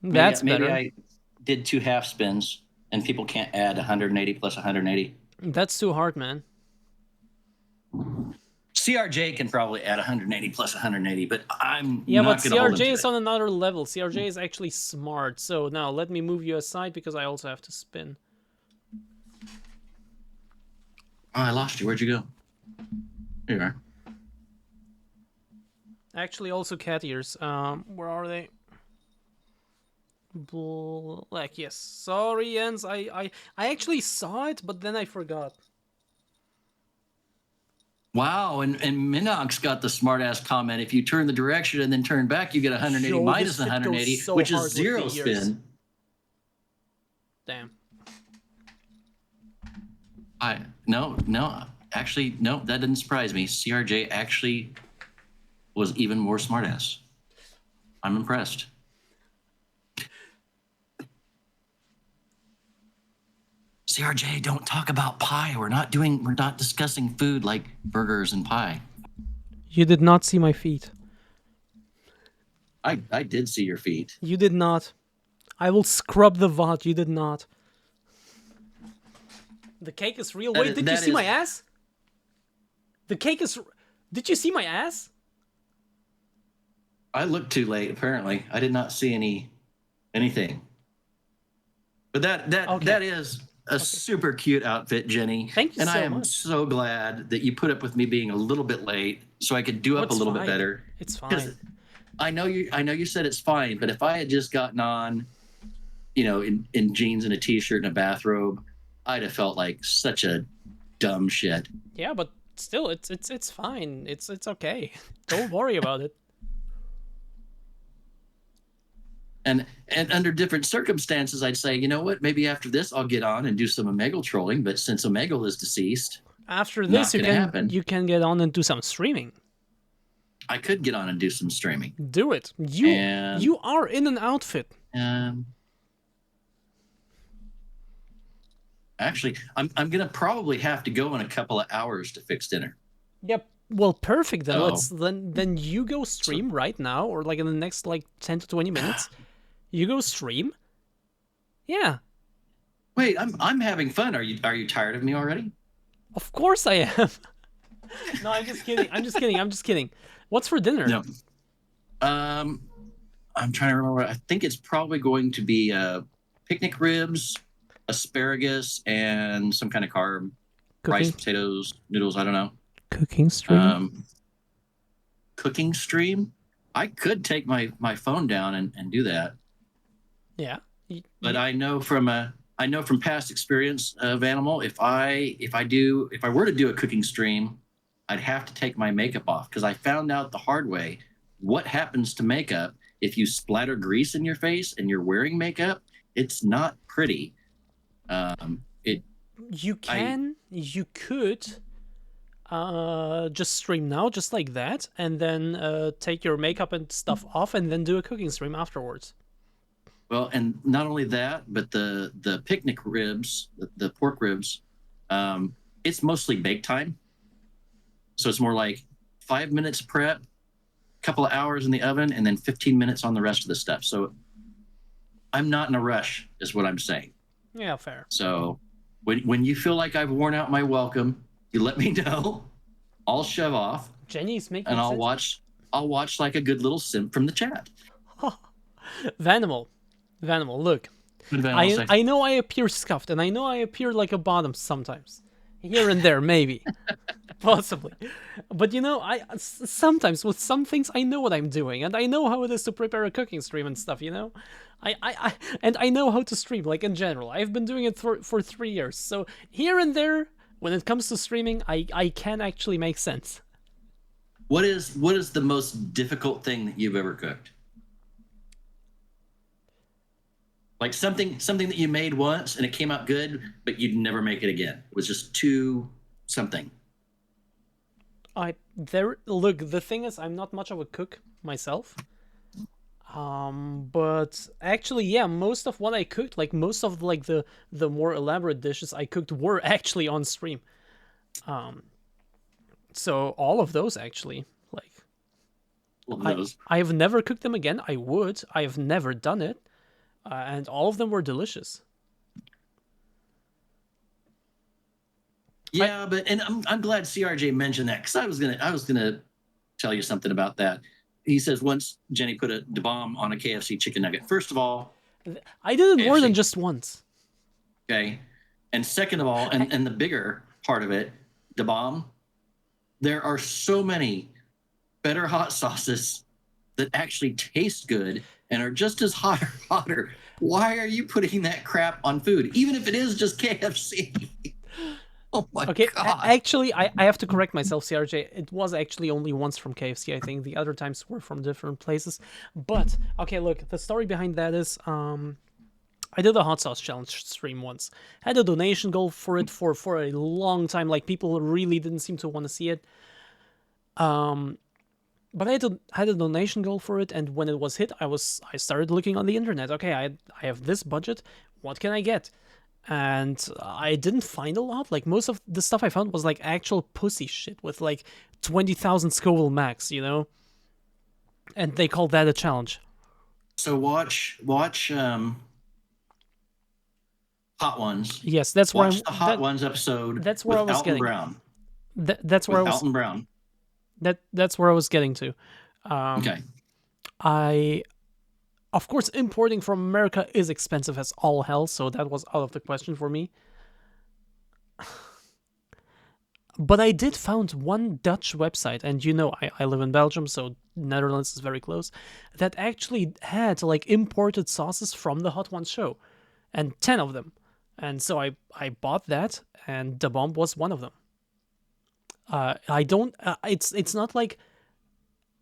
That's maybe better. I did 2 half spins, and people can't add 180 plus 180. That's too hard, man. CRJ can probably add 180 plus 180, but I'm Yeah, not but going to hold him CRJ to is it. on another level. CRJ is actually smart. So now let me move you aside because I also have to spin. Oh, I lost you. Where'd you go? Here you are. Actually, also cat ears. Where are they? Black. Yes. Sorry, Jens. I actually saw it, but then I forgot. Wow, and Minox got the smartass comment. If you turn the direction and then turn back, you get 180 Yo, minus this shit goes 180, so which hard is with 0 the ears. spin. Damn. No, actually, no, that didn't surprise me. CRJ actually was even more smartass. I'm impressed. CRJ, don't talk about pie. We're not discussing food like burgers and pie. You did not see my feet. I did see your feet. You did not. I will scrub the VOD. You did not. The cake is real. That Wait, is- did you that see my is- ass? The cake is... Did you see my ass? I looked too late, apparently. I did not see anything. But Okay. that is a super cute outfit, Jenny. Thank you and so I am much. so glad that you put up with me being a little bit late so I could do up It's a little fine. bit better. It's 'Cause fine. I know you said it's fine, but if I had just gotten on, in jeans and a t-shirt and a bathrobe, I'd have felt like such a dumb shit. Yeah, but still, it's fine. It's okay. Don't worry about it. And under different circumstances, I'd say, you know what? Maybe after this, I'll get on and do some Omegle trolling. But since Omegle is deceased, After Not this, gonna happen. you can get on and do some streaming. I could get on and do some streaming. Do it. You And- you are in an outfit. Actually, I'm gonna probably have to go in a couple of hours to fix dinner. Yep. Well, perfect then. Oh. Let's then you go stream right now, or like in the next like 10 to 20 minutes. You go stream. Yeah. Wait, I'm having fun. Are you tired of me already? Of course I am. No, I'm just kidding. I'm just kidding. What's for dinner? No. I'm trying to remember. I think it's probably going to be picnic ribs, asparagus, and some kind of carb. Rice, Cooking, potatoes, noodles. I don't know. cooking stream. Cooking stream. I could take my phone down and do that, Yeah. but I know from a I know from past experience of Animal, if I were to do a cooking stream, I'd have to take my makeup off because I found out the hard way what happens to makeup if you splatter grease in your face and you're wearing makeup. It's not pretty. You could just stream now, just like that, and then take your makeup and stuff off, and then do a cooking stream afterwards. Well, and not only that, but the picnic ribs, the pork ribs, it's mostly bake time. So it's more like 5 minutes prep, couple of hours in the oven, and then 15 minutes on the rest of the stuff. So I'm not in a rush, is what I'm saying. Yeah, fair. So when you feel like I've worn out my welcome, you let me know. I'll shove off. Jenny's making and sense. I'll watch like a good little simp from the chat. Vanimal, look. What did Vanimal say? I know I appear scuffed, and I know I appear like a bottom sometimes. Here and there, maybe. Possibly. But you know, sometimes with some things I know what I'm doing, and I know how it is to prepare a cooking stream and stuff, you know? I know how to stream, like in general. I've been doing it for 3 years. So here and there, when it comes to streaming, I can actually make sense. What is the most difficult thing that you've ever cooked? Like something that you made once and it came out good, but you'd never make it again. It was just too something. Look, the thing is, I'm not much of a cook myself. But actually, yeah, most of what I cooked, like most of like the more elaborate dishes I cooked were actually on stream. So all of those actually, like, I have never cooked them again. I would. I have never done it, and all of them were delicious. Yeah, and I'm glad CRJ mentioned that because I was gonna tell you something about that. He says once Jenny put a bomb on a KFC chicken nugget. First of all, I did it more than just once. Okay, and second of all, and the bigger part of it, the bomb. There are so many better hot sauces that actually taste good and are just as hot or hotter. Why are you putting that crap on food, even if it is just KFC? Oh my God. Actually, I have to correct myself, CRJ. It was actually only once from KFC, I think. The other times were from different places. But, okay, look, the story behind that is, I did a hot sauce challenge stream once. Had a donation goal for it for a long time. Like, people really didn't seem to want to see it. But I had a donation goal for it, and when it was hit, I started looking on the internet. Okay, I have this budget. What can I get? And I didn't find a lot. Like, most of the stuff I found was like actual pussy shit with like 20,000 Scoville max, you know? And they called that a challenge. So watch Hot Ones. Yes, that's where watch the Hot Ones episode. That's where I was Alton getting. Brown. That's where I was. Alton Brown. That's where I was getting to. Okay. Of course, importing from America is expensive as all hell, so that was out of the question for me. But I did found one Dutch website, and you know, I live in Belgium, so Netherlands is very close, that actually had like imported sauces from the Hot Ones show, and 10 of them. And so I bought that, and Da Bomb was one of them. It's not like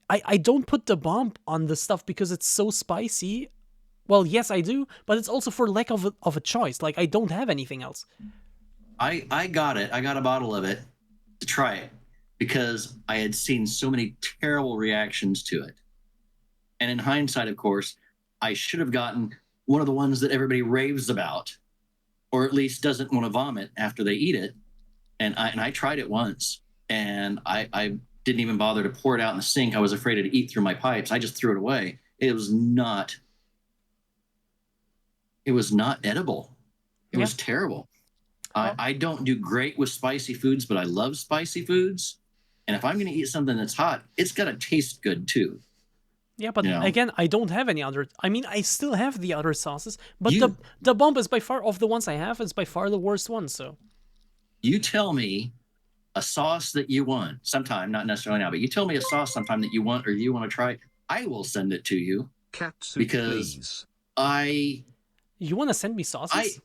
I don't put Da Bomb on the stuff because it's so spicy. Well, yes, I do, but it's also for lack of a choice. Like, I don't have anything else. I got it. I got a bottle of it to try it because I had seen so many terrible reactions to it. And in hindsight, of course, I should have gotten one of the ones that everybody raves about, or at least doesn't want to vomit after they eat it. And I tried it once, and I didn't even bother to pour it out in the sink. I was afraid it'd eat through my pipes. I just threw it away. It was not edible. It was terrible. I don't do great with spicy foods, but I love spicy foods. And if I'm going to eat something that's hot, it's got to taste good too. Yeah, but again, I don't have any other. I mean, I still have the other sauces, but the bomb is by far, of the ones I have, is by far the worst one. So you tell me a sauce that you want sometime, not necessarily now, but you tell me a sauce sometime that you want or you want to try. I will send it to you. Katsu, because please. You want to send me sauces?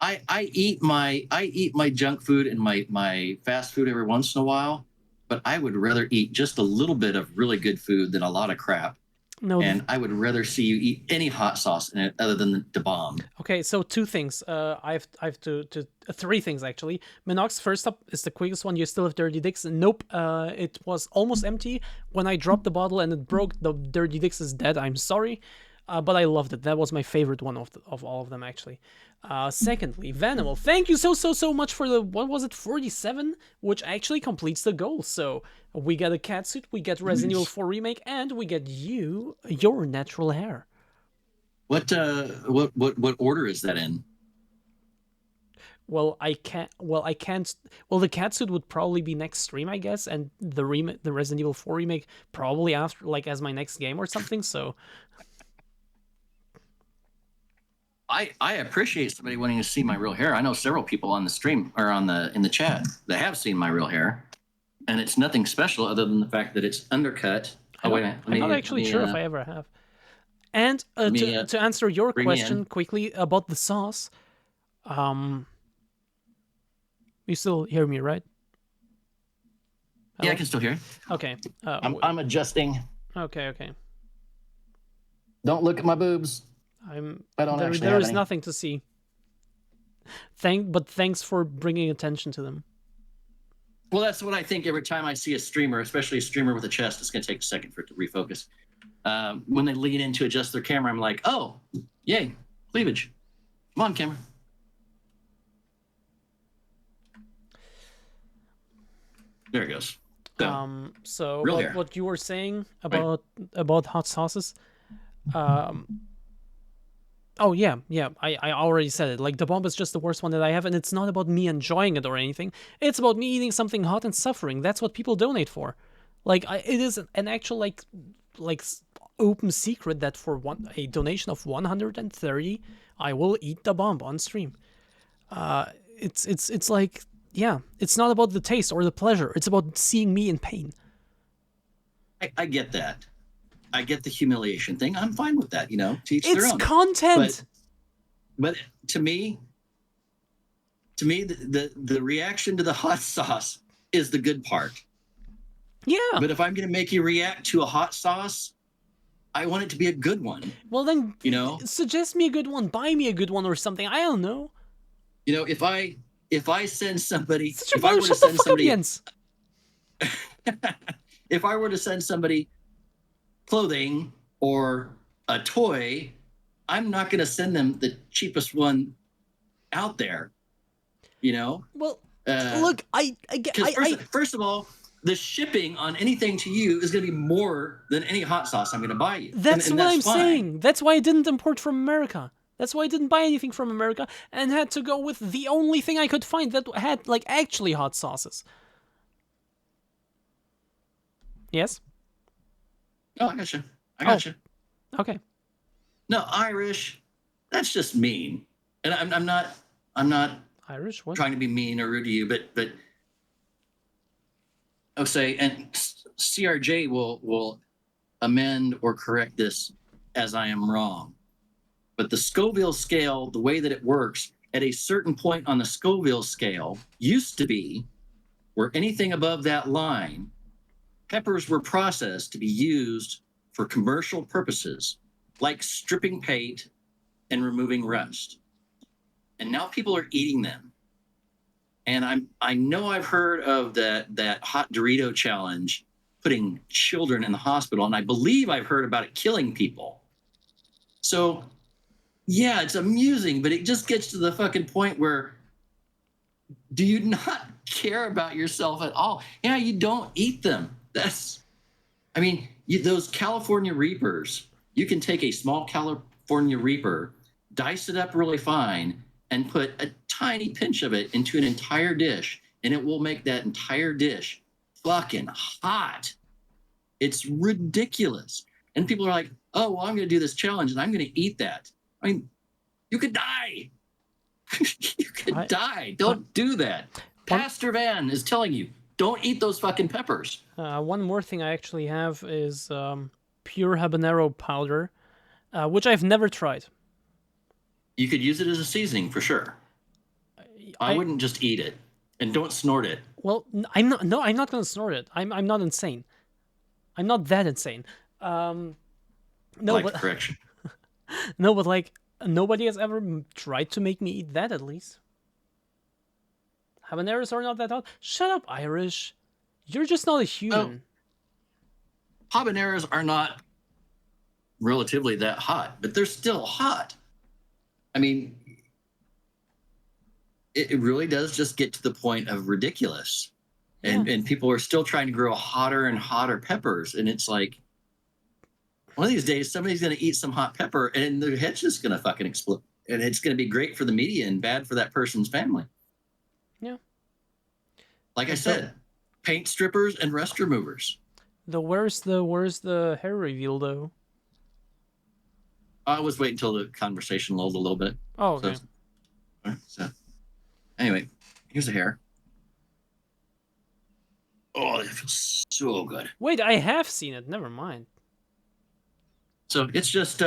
I eat my junk food and my fast food every once in a while, but I would rather eat just a little bit of really good food than a lot of crap. No. And I would rather see you eat any hot sauce in it other than the bomb. Okay, so two things. I've to three things actually. Minox, first up is the quickest one. You still have Dirty Dicks. Nope. It was almost empty when I dropped the bottle and it broke. The Dirty Dicks is dead. I'm sorry, but I loved it. That was my favorite one of all of them actually. Secondly, Vanimal, thank you so much for the, what was it, 47, which actually completes the goal. So we get a catsuit, we get Resident Evil 4 remake, and we get your natural hair. What order is that in? Well, I can't. Well, the catsuit would probably be next stream, I guess, and the Resident Evil 4 remake probably after, like, as my next game or something. So I appreciate somebody wanting to see my real hair. I know several people on the stream or in the chat that have seen my real hair, and it's nothing special other than the fact that it's undercut. I'm not actually sure if I ever have. And to answer your question quickly about the sauce, you still hear me, right? Yeah, I can still hear. Okay. I'm adjusting. Okay. Don't look at my boobs. There is nothing to see. Thanks for bringing attention to them. Well, that's what I think every time I see a streamer, especially a streamer with a chest. It's going to take a second for it to refocus. When they lean in to adjust their camera, I'm like, oh, yay, cleavage. Come on, camera. There it goes. So Real what you were saying about hot sauces, oh yeah, I already said it. Like, the bomb is just the worst one that I have, and it's not about me enjoying it or anything. It's about me eating something hot and suffering. That's what people donate for. Like, it is an actual like open secret that for a donation of 130, I will eat the bomb on stream. It's like, yeah, it's not about the taste or the pleasure. It's about seeing me in pain. I get that. I get the humiliation thing. I'm fine with that, to each their own. It's content. But to me, the reaction to the hot sauce is the good part. Yeah. But if I'm going to make you react to a hot sauce, I want it to be a good one. Well, then, suggest me a good one. Buy me a good one or something. I don't know. If I send somebody, if I were to send somebody, if I were to send somebody clothing or a toy, I'm not going to send them the cheapest one out there. Well, look, first of all, the shipping on anything to you is going to be more than any hot sauce I'm going to buy you. That's what I'm saying. That's why I didn't import from America. That's why I didn't buy anything from America and had to go with the only thing I could find that had, like, actually hot sauces. Yes? Oh, I got you. Okay. No, Irish, that's just mean. And I'm not Irish, what? trying to be mean or rude to you, but I'll say, and CRJ will amend or correct this as I am wrong. But the Scoville scale, the way that it works, at a certain point on the Scoville scale used to be where anything above that line, peppers were processed to be used for commercial purposes, like stripping paint and removing rust. And now people are eating them. And I know I've heard of that hot Dorito challenge putting children in the hospital, and I believe I've heard about it killing people. So yeah, it's amusing, but it just gets to the fucking point where, do you not care about yourself at all? Yeah, you don't eat them. Those California Reapers, you can take a small California Reaper, dice it up really fine, and put a tiny pinch of it into an entire dish, and it will make that entire dish fucking hot. It's ridiculous. And people are like, oh, well, I'm going to do this challenge, and I'm going to eat that. I mean, you could die. You could die. Don't do that. Pastor Van is telling you, don't eat those fucking peppers. One more thing I actually have is pure habanero powder, which I've never tried. You could use it as a seasoning for sure. I wouldn't just eat it, and don't snort it. Well, I'm not. No, I'm not gonna snort it. I'm not insane. I'm not that insane. No, Like but correction. no, but like nobody has ever tried to make me eat that. At least habaneros are not that hot. Shut up, Irish. You're just not a human. Habaneros are not relatively that hot, but they're still hot. I mean, it really does just get to the point of ridiculous. And people are still trying to grow hotter and hotter peppers. And it's like, one of these days, somebody's going to eat some hot pepper and their head's just going to fucking explode. And it's going to be great for the media and bad for that person's family. Yeah. Like I said, paint strippers and rust removers. Where's the hair reveal though? I was waiting until the conversation lulled a little bit. Oh, okay. So anyway, here's the hair. Oh, it feels so good. Wait, I have seen it. Never mind. So it's just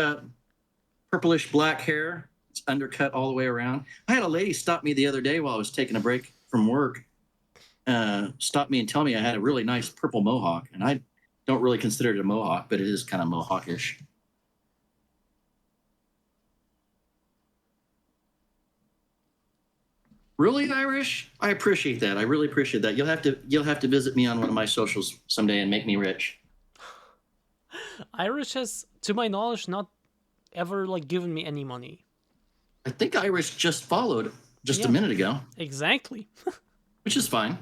purplish black hair. It's undercut all the way around. I had a lady stop me the other day while I was taking a break from work. Stop me and tell me I had a really nice purple mohawk. And I don't really consider it a mohawk, but it is kind of mohawkish. Really, Irish? I appreciate that. I really appreciate that. You'll have to visit me on one of my socials someday and make me rich. Irish has, to my knowledge, not ever like given me any money. I think Irish just followed just a Yeah. minute ago, Exactly. which is fine.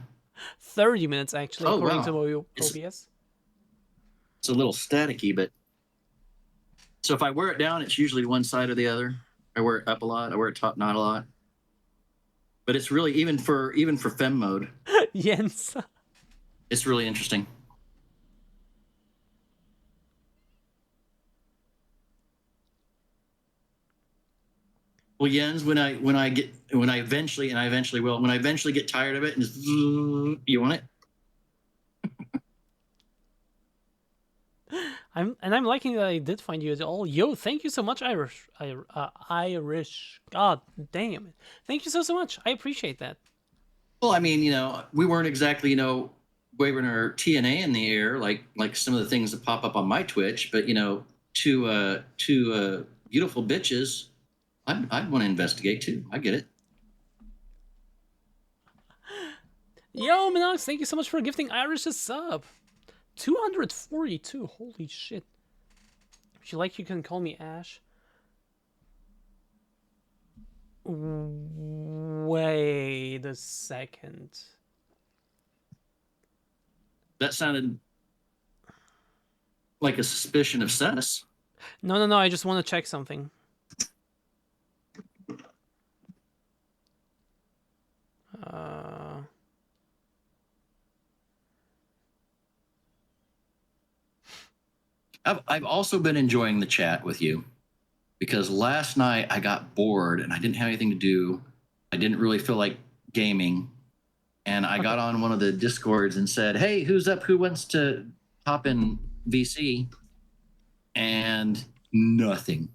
30 minutes actually, Oh, according wow. to It's- OBS. It's a little staticky, but so if I wear it down, it's usually one side or the other. I wear it up a lot. I wear it top knot a lot. But it's really even for fem mode, Jens. it's really interesting. Well, Jens, when I eventually get tired of it and just, you want it? I'm liking that I did find you at all. Yo, thank you so much, Irish. Irish. God damn it. Thank you so much. I appreciate that. Well, I mean, we weren't exactly, waving our TNA in the air like some of the things that pop up on my Twitch, but two beautiful bitches, I'd want to investigate too. I get it. Yo, Minox, thank you so much for gifting Irish a sub. 242. Holy shit. If you like, you can call me Ash. Wait a second. That sounded like a suspicion of sus. No. I just want to check something. I've also been enjoying the chat with you because last night I got bored and I didn't have anything to do. I didn't really feel like gaming. And I got on one of the Discords and said, hey, who's up? Who wants to hop in VC? And nothing.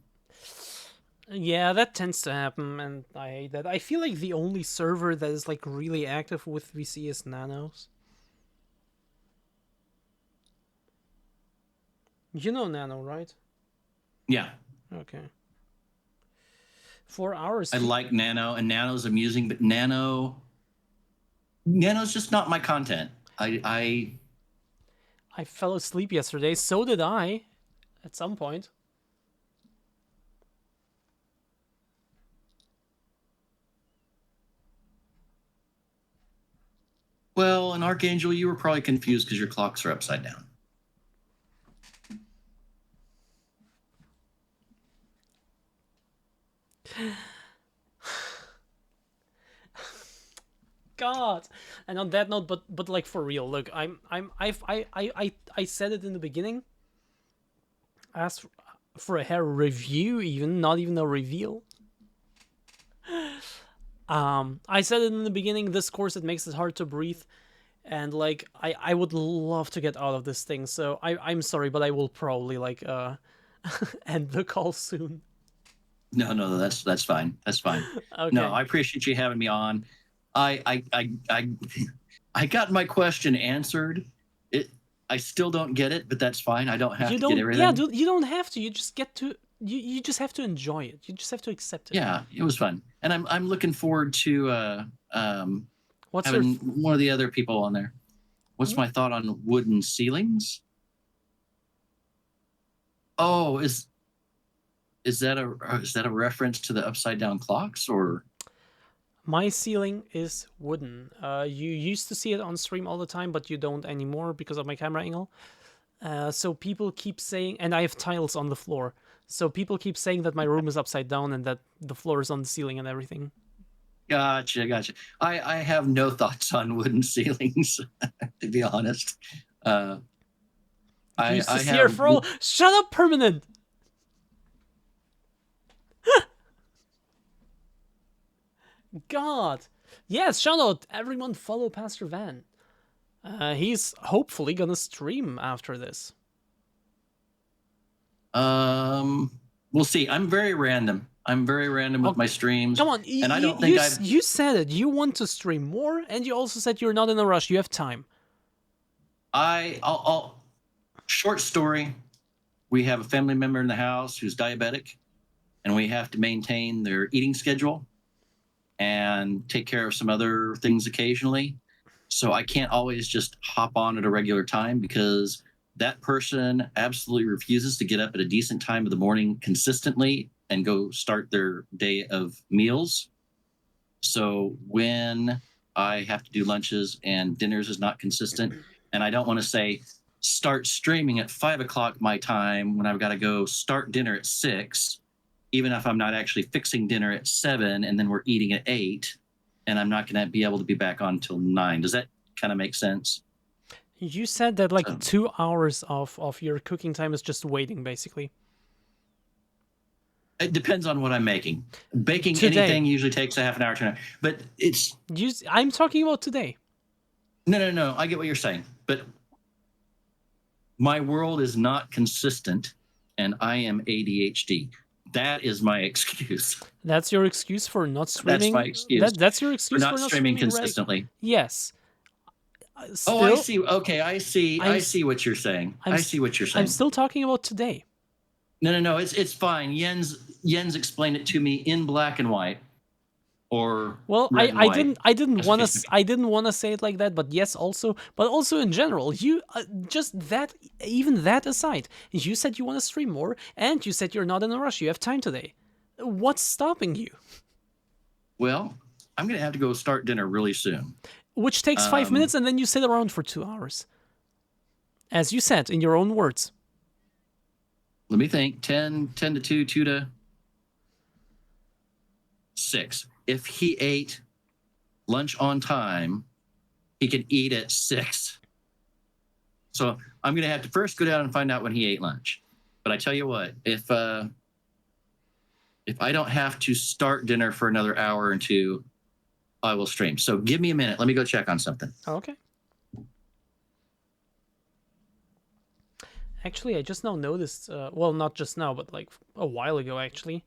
Yeah, that tends to happen, and I hate that. I feel like the only server that is like really active with VC is Nanos. You know Nano, right? Yeah. Okay. 4 hours. I like Nano, and Nano's amusing, but Nano's just not my content. I fell asleep yesterday. So did I, at some point. Well, in Archangel, you were probably confused because your clocks are upside down. God. And on that note, but like for real, look, I said it in the beginning. I asked for a hair review, even not even a reveal. I said it in the beginning. This course, it makes it hard to breathe, and like I would love to get out of this thing. So I'm sorry, but I will probably like end the call soon. No, that's fine. That's fine. Okay. No, I appreciate you having me on. I I got my question answered. It I still don't get it, but that's fine. I don't have You to get don't. everything. Yeah, you don't have to. You just get to. You just have to enjoy it. You just have to accept it. Yeah, it was fun, and I'm looking forward to What's your? having one of the other people on there. What's Hmm? my thought on wooden ceilings? Oh, is that a reference to the upside down clocks or? My ceiling is wooden. You used to see it on stream all the time, but you don't anymore because of my camera angle. So people keep saying, and I have tiles on the floor. So people keep saying that my room is upside down and that the floor is on the ceiling and everything. Gotcha. I have no thoughts on wooden ceilings, to be honest. Uh, You I used to I see her have for all. Shut up, Permanent. God. Yes, shout out. Everyone follow Pastor Van. He's hopefully gonna stream after this. we'll see. I'm very random. with my streams. Come on, And I don't think you said it. You want to stream more, and you also said you're not in a rush. You have time. I'll short story. We have a family member in the house who's diabetic, and we have to maintain their eating schedule and take care of some other things occasionally. So I can't always just hop on at a regular time because that person absolutely refuses to get up at a decent time of the morning consistently and go start their day of meals. So when I have to do lunches and dinners is not consistent, and I don't want to say start streaming at 5 o'clock my time when I've got to go start dinner at 6, even if I'm not actually fixing dinner at 7 and then we're eating at 8, and I'm not going to be able to be back on until 9. Does that kind of make sense? You said that like So- 2 hours of your cooking time is just waiting, basically. It depends on what I'm making. Baking Today. anything usually takes a half an hour to an hour. But it's I'm talking about today. no. I get what you're saying. But my world is not consistent, and I am ADHD. That is my excuse That's your excuse for not streaming. my excuse That's your for excuse not streaming consistently. Yes. Oh, I Still- see. Okay, I see. I'm I s- see what you're saying. I'm I s- see what you're saying. I'm still talking about today. No. It's fine. Jens explained it to me in black and white, or Well, red and I white. didn't want Excuse to I didn't want to say it like that, but yes, also in general, you just that even that aside, you said you want to stream more, and you said you're not in a rush. You have time today. What's stopping you? Well, I'm gonna have to go start dinner really soon. Which takes 5 minutes, and then you sit around for 2 hours. As you said in your own words. Let me think. 10 to 2, 2 to 6. If he ate lunch on time, he can eat at 6. So I'm going to have to first go down and find out when he ate lunch. But I tell you what, if I don't have to start dinner for another hour or two, I will stream. So give me a minute. Let me go check on something. Okay. Actually, I just now noticed, well, not just now, but like a while ago, actually,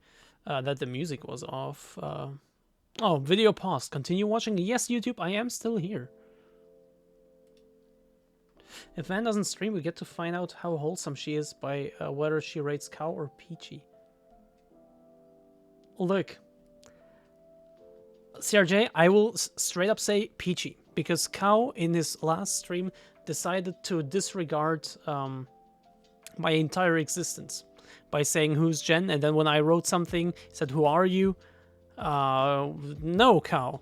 that the music was off. Oh, video paused. Continue watching. Yes, YouTube, I am still here. If Van doesn't stream, we get to find out how wholesome she is by whether she rates Cow or Peachy. Look, CRJ, I will straight up say Peachy, because Cow in his last stream decided to disregard my entire existence by saying who's Jen, and then when I wrote something, he said who are you? No, Cow.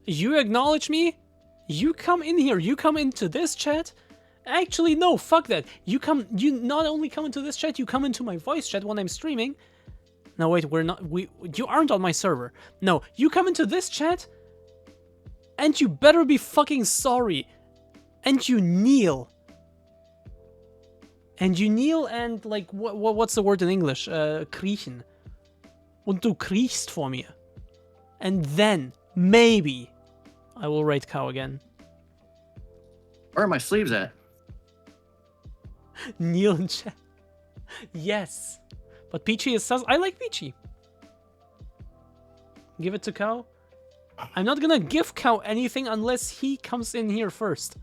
You acknowledge me? You come in here, you come into this chat? Actually, no, fuck that. You not only come into this chat, you come into my voice chat when I'm streaming. No, wait, you aren't on my server. No, you come into this chat, and you better be fucking sorry. And you kneel. And like, what's the word in English? Kriechen. Und du kriechst vor mir. And then, maybe, I will rate Cow again. Where are my sleeves at? Kneel in chat. Yes. But Peachy is sus. I like Peachy. Give it to Cow? I'm not gonna give Cow anything unless he comes in here first.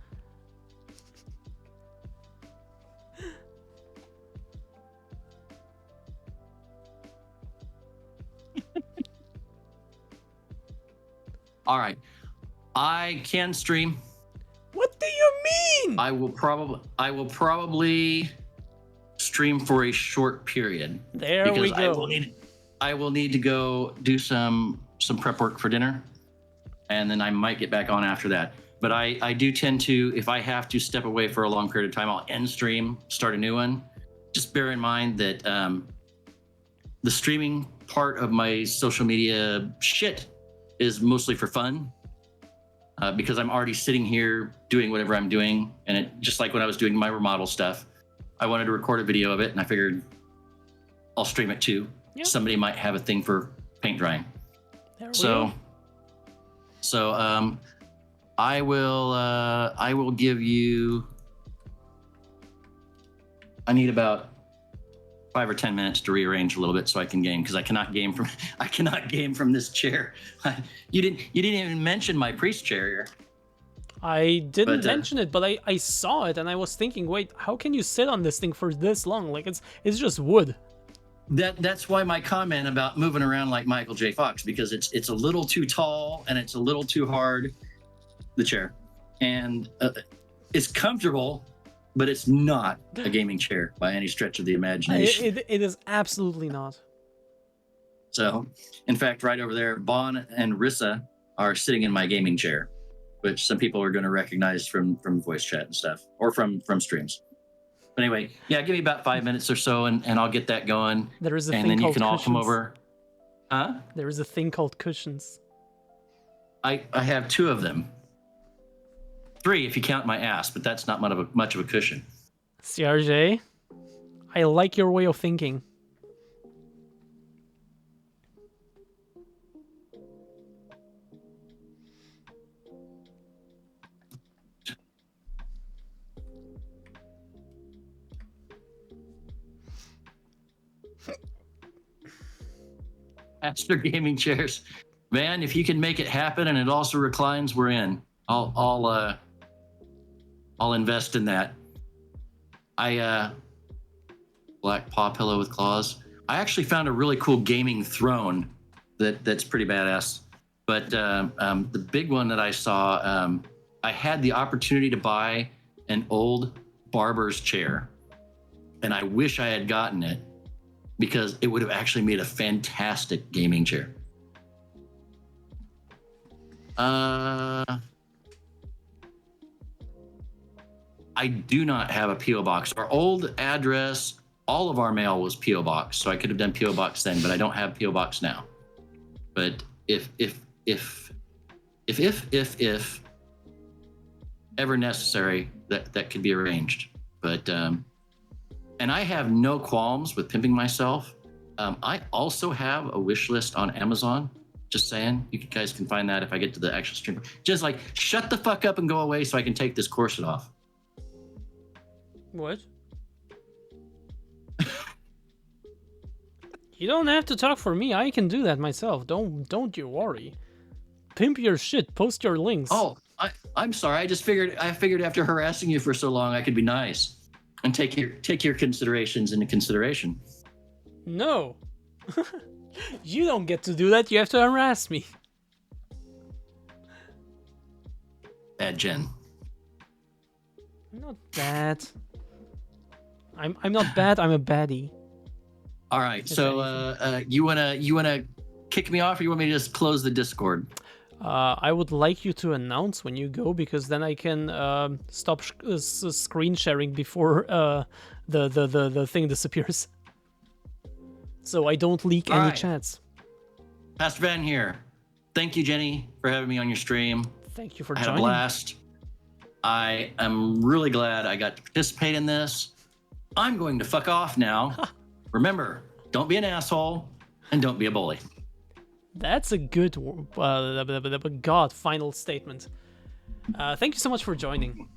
All right. I can stream. What do you mean? I will probably stream for a short period. There because we go. I will need to go do some prep work for dinner, and then I might get back on after that. But I do tend to, if I have to step away for a long period of time, I'll end stream, start a new one. Just bear in mind that the streaming part of my social media shit is mostly for fun, because I'm already sitting here doing whatever I'm doing. And it, just like when I was doing my remodel stuff, I wanted to record a video of it, and I figured I'll stream it too. Yeah. Somebody might have a thing for paint drying. There we So go. I will give you, I need about 5 or 10 minutes to rearrange a little bit so I can game, because I cannot game from this chair. You didn't even mention my priest chair here. I didn't but, mention it, but I saw it and I was thinking, wait, how can you sit on this thing for this long? Like it's just wood. That's why my comment about moving around like Michael J. Fox, because it's a little too tall and it's a little too hard, the chair, and it's comfortable, but it's not a gaming chair by any stretch of the imagination. It is absolutely not. So, in fact, right over there, Bon and Rissa are sitting in my gaming chair, which some people are going to recognize from voice chat and stuff, or from streams. But anyway, yeah, give me about 5 minutes or so, and I'll get that going. There is a and thing then you called can all cushions. come over. Huh? There is a thing called cushions. I have 2 of them. 3 if you count my ass, but that's not much of a cushion. CRJ, I like your way of thinking. Master gaming chairs, man. If you can make it happen and it also reclines, we're in. I'll invest in that. Black paw pillow with claws. I actually found a really cool gaming throne that's pretty badass. But the big one that I saw, I had the opportunity to buy an old barber's chair, and I wish I had gotten it, because it would have actually made a fantastic gaming chair. I do not have a P.O. box. Our old address, all of our mail was P.O. box, so I could have done P.O. box then, but I don't have P.O. box now. But if ever necessary, that could be arranged. But and I have no qualms with pimping myself. I also have a wish list on Amazon. Just saying, you guys can find that if I get to the actual stream. Just like, shut the fuck up and go away so I can take this corset off. What? You don't have to talk for me. I can do that myself. Don't you worry. Pimp your shit. Post your links. Oh, I'm sorry. I figured after harassing you for so long, I could be nice and take your considerations into consideration. No. You don't get to do that. You have to harass me. Bad Jen. I'm not bad. I'm not bad. I'm a baddie. All right. So you wanna kick me off, or you want me to just close the Discord? I would like you to announce when you go, because then I can stop screen sharing before the thing disappears. So I don't leak All any right. chats. Pastor Van here. Thank you, Jenny, for having me on your stream. Thank you for I had joining. a blast. I am really glad I got to participate in this. I'm going to fuck off now. Remember, don't be an asshole and don't be a bully. That's a good final statement. Thank you so much for joining.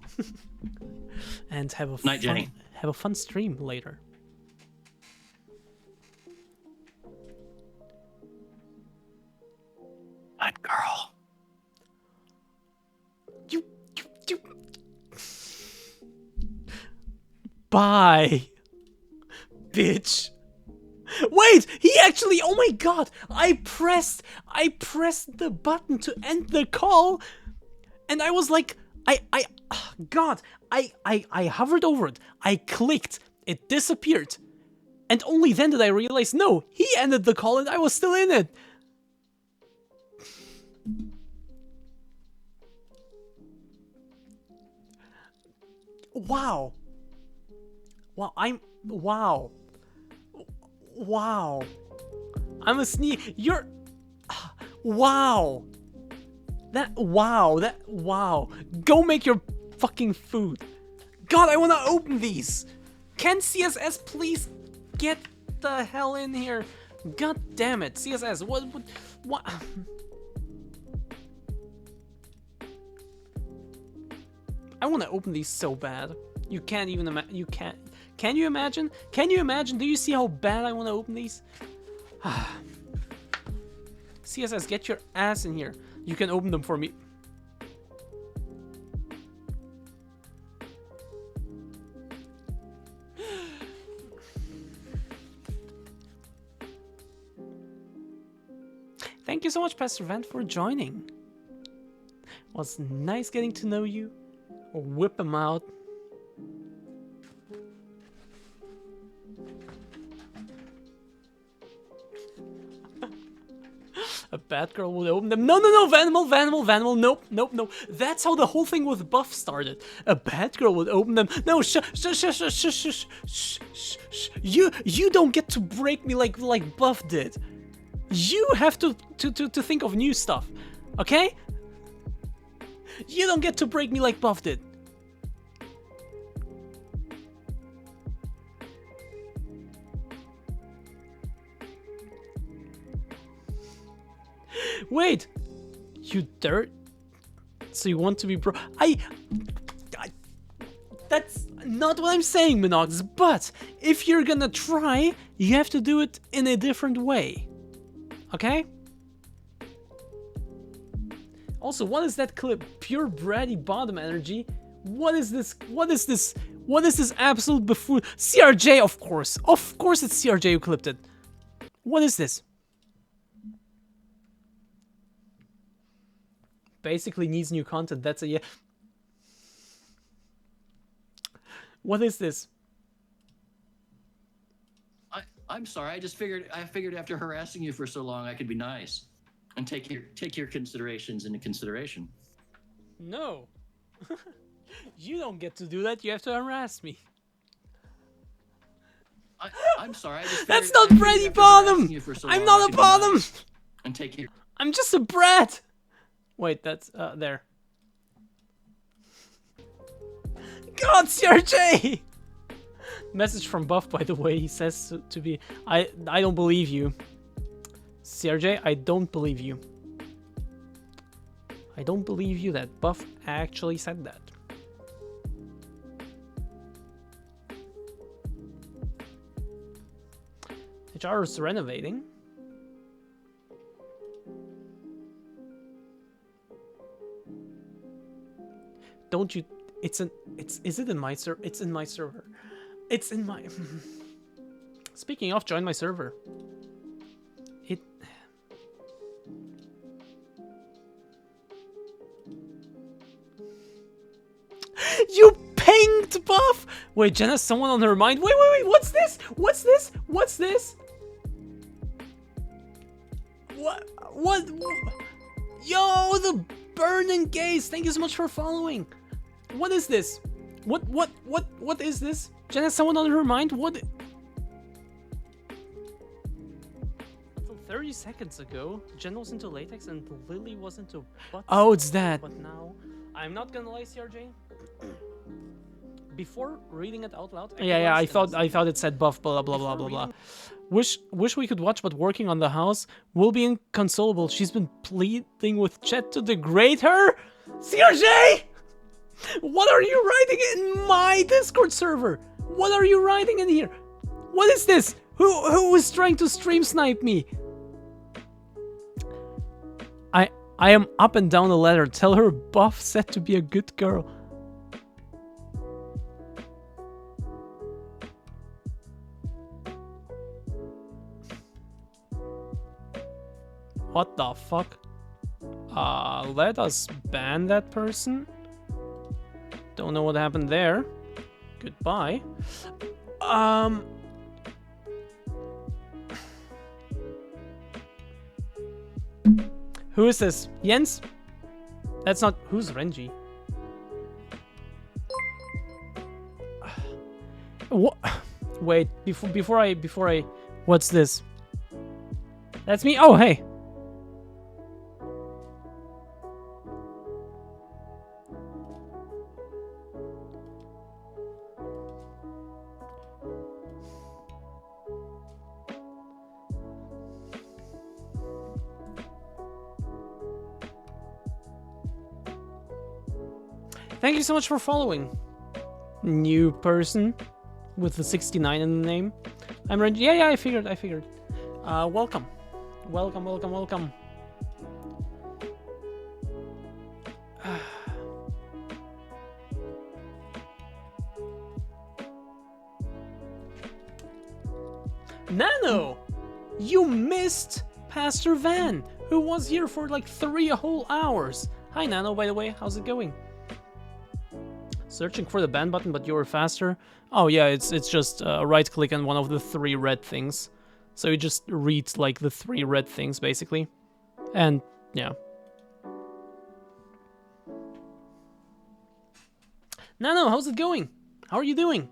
And have a Night, Jenny. Have a fun stream later. Girl. You. Bye. Bitch. Wait, he actually, oh my god, I pressed the button to end the call, and I was like, I hovered over it, I clicked, it disappeared, and only then did I realize, no, he ended the call and I was still in it. Wow. Wow. I'm a sneak. You're. Wow. Wow. Go make your fucking food. God, I wanna open these. Can CSS please get the hell in here? God damn it, CSS. What? I wanna open these so bad. You can't even imagine. You can't. Can you imagine? Can you imagine? Do you see how bad I want to open these? CSS, get your ass in here. You can open them for me. Thank you so much, Pastor Vent, for joining. It was nice getting to know you. Whip him out. A bad girl would open them. No, Vanimal, nope. That's how the whole thing with Buff started. A bad girl would open them. No, shh. You don't get to break me like Buff did. You have to think of new stuff, okay? You don't get to break me like Buff did. Wait, you dirt. So you want to be I that's not what I'm saying, Minox, but if you're gonna try, you have to do it in a different way. Okay? Also, what is that clip? Pure bratty bottom energy? What is this? What is this? What is this absolute buffoon? CRJ, of course. Of course it's CRJ who clipped it. What is this? Basically needs new content. That's a yeah. What is this? I'm sorry. I figured after harassing you for so long, I could be nice and take your considerations into consideration. No. You don't get to do that. You have to harass me. I'm sorry. That's not bratty bottom. I'm not a bottom. And I'm just a brat. Wait, that's there. God, CRJ! Message from Buff, by the way. He says to be. I don't believe you, CRJ. I don't believe you. I don't believe you that Buff actually said that. HR is renovating. Don't you? Is it in my server? It's in my server. It's in my. Speaking of, join my server. You pinged Buff. Wait, Jen has someone on her mind. Wait. What's this? What's this? What? Yo, the burning gaze. Thank you so much for following. What is this? What is this? Jen has someone on her mind? What? Until 30 seconds ago, Jen was into latex and Lily was into butt. Oh, it's that. But now, I'm not gonna lie, CRJ. Before reading it out loud, I thought it said Buff blah blah blah. Wish we could watch, but working on the house will be inconsolable. She's been pleading with Chet to degrade her. CRJ, what are you writing in my Discord server? What are you writing in here? What is this? Who is trying to stream snipe me? I am up and down the ladder. Tell her Buff said to be a good girl. What the fuck? Let us ban that person. Don't know what happened there. Goodbye. Who is this? Jens? That's not... Who's Renji? What? Wait, before I... What's this? That's me? Oh, hey. Thank you so much for following. New person with the 69 in the name. I'm Renji. Yeah, I figured. Welcome. Welcome. Nano! You missed Pastor Van, who was here for like 3 whole hours. Hi Nano, by the way, how's it going? Searching for the ban button, but you were faster. Oh yeah, it's just right click on one of the 3 red things. So you just read like the 3 red things basically. And yeah. Nano, how's it going? How are you doing?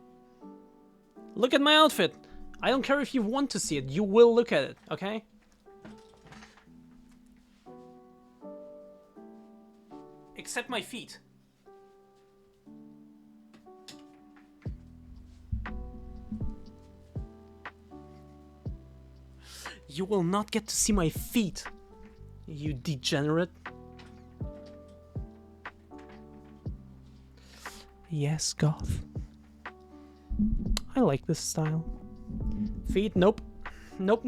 Look at my outfit. I don't care if you want to see it, you will look at it, okay? Except my feet. You will not get to see my feet, you degenerate. Yes, goth. I like this style. Feet, nope. Nope,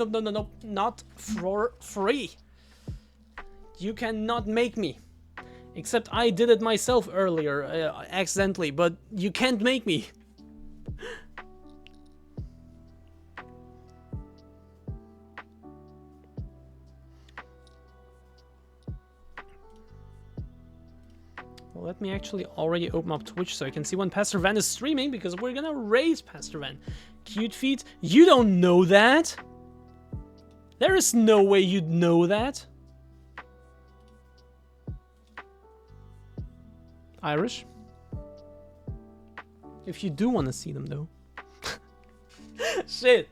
not for free. You cannot make me. Except I did it myself earlier, accidentally, but you can't make me. Well, let me actually already open up Twitch so I can see when Pastor Van is streaming, because we're gonna raise Pastor Van. Cute feet? You don't know that! There is no way you'd know that! Irish? If you do want to see them, though. Shit!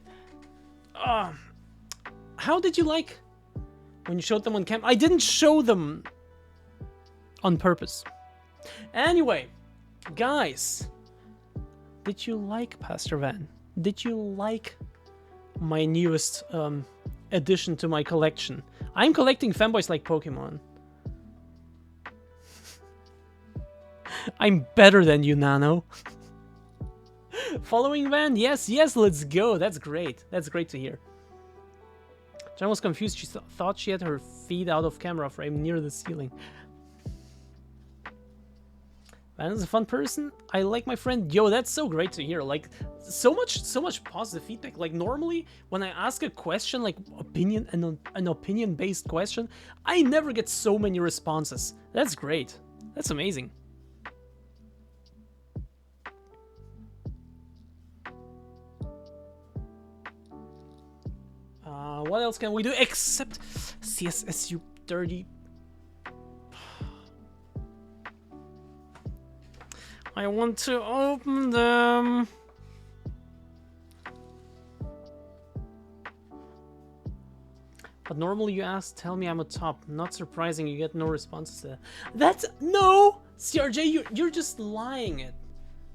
How did you like when you showed them on cam? I didn't show them on purpose. Anyway, guys, did you like Pastor Van? Did you like my newest addition to my collection? I'm collecting fanboys like Pokemon. I'm better than you, Nano. Following Van? Yes, let's go. That's great. That's great to hear. Jen was confused. She thought she had her feet out of camera frame near the ceiling. Van is a fun person. I like my friend. Yo, that's so great to hear. Like, so much positive feedback. Like, normally when I ask a question, like an opinion-based question, I never get so many responses. That's great. That's amazing. What else can we do except CSS, you dirty... I want to open them. But normally you ask, tell me I'm a top. Not surprising, you get no responses to that. That's... No! CRJ, you're just lying it.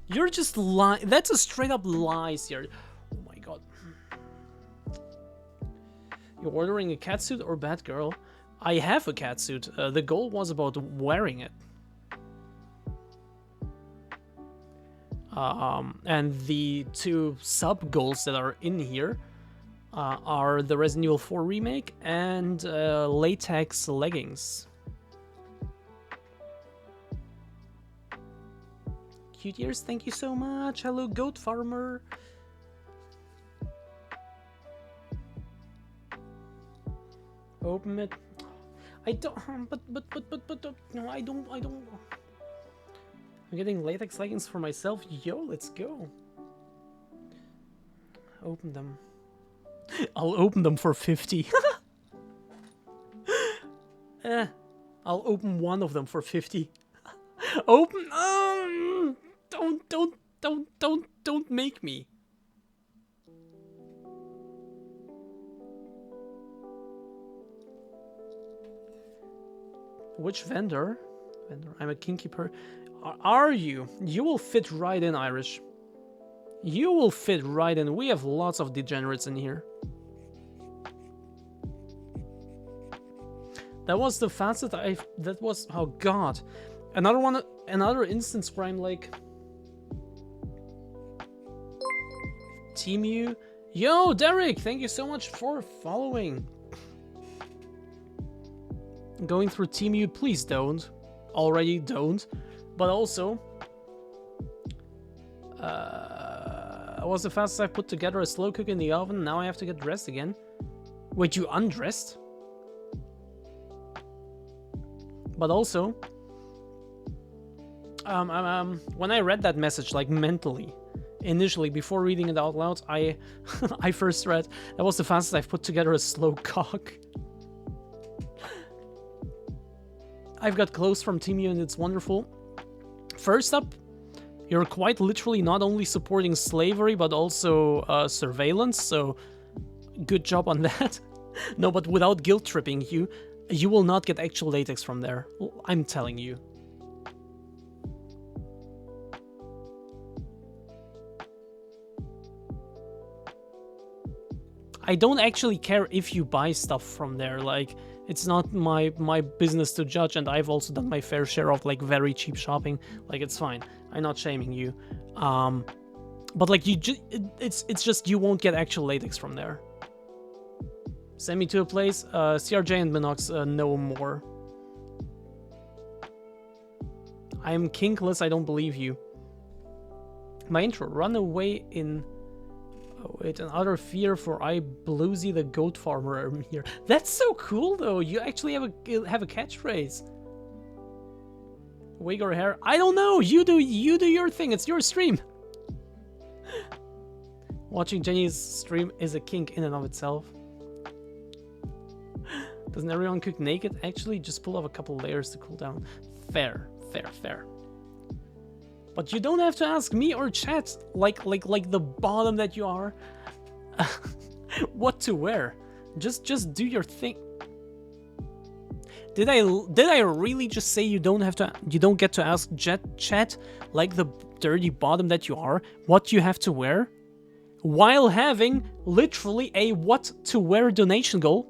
You're just lying. That's a straight up lie, CRJ. Oh my god. You're ordering a catsuit or Batgirl? I have a catsuit. The goal was about wearing it. And the 2 sub-goals that are in here are the Resident Evil 4 remake and latex leggings. cute ears. Thank you so much. Hello, goat farmer. Open it. I don't. But. No, I don't. I'm getting latex leggings for myself. Yo, let's go. Open them. I'll open them for 50. I'll open one of them for 50. Open. Don't make me. Which vendor? I'm a kinky per. Are you? You will fit right in, Irish. You will fit right in. We have lots of degenerates in here. That was the fastest that was. Oh god. Another one. Another instance where I'm like. Teemu. Yo, Derek, thank you so much for following. Going through Teemu, please don't. Already don't. But also, was the fastest I put together a slow cook in the oven. Now I have to get dressed again. Wait, you undressed? But also, when I read that message, like mentally, initially before reading it out loud, I first read that was the fastest I've put together a slow cook. I've got clothes from Teemu and it's wonderful. First up, you're quite literally not only supporting slavery but also surveillance, so good job on that. No, but without guilt tripping you, you will not get actual latex from there. I'm telling you. I don't actually care if you buy stuff from there, like, it's not my business to judge, and I've also done my fair share of, like, very cheap shopping, like, it's fine. I'm not shaming you. But, like, it's just you won't get actual latex from there. Send me to a place, CRJ and Minox know more. I am kinkless, I don't believe you. My intro, run away in... Oh, wait, another fear for I Bluesy the goat farmer here. That's so cool though. You actually have a catchphrase. Wig or hair? I don't know. You do your thing. It's your stream. Watching Jenny's stream is a kink in and of itself. Doesn't everyone cook naked? Actually, just pull off a couple layers to cool down. Fair. But you don't have to ask me or chat, like the bottom that you are, what to wear. Just do your thing. Did I really just say you don't get to ask chat, like the dirty bottom that you are, what you have to wear, while having literally a what to wear donation goal?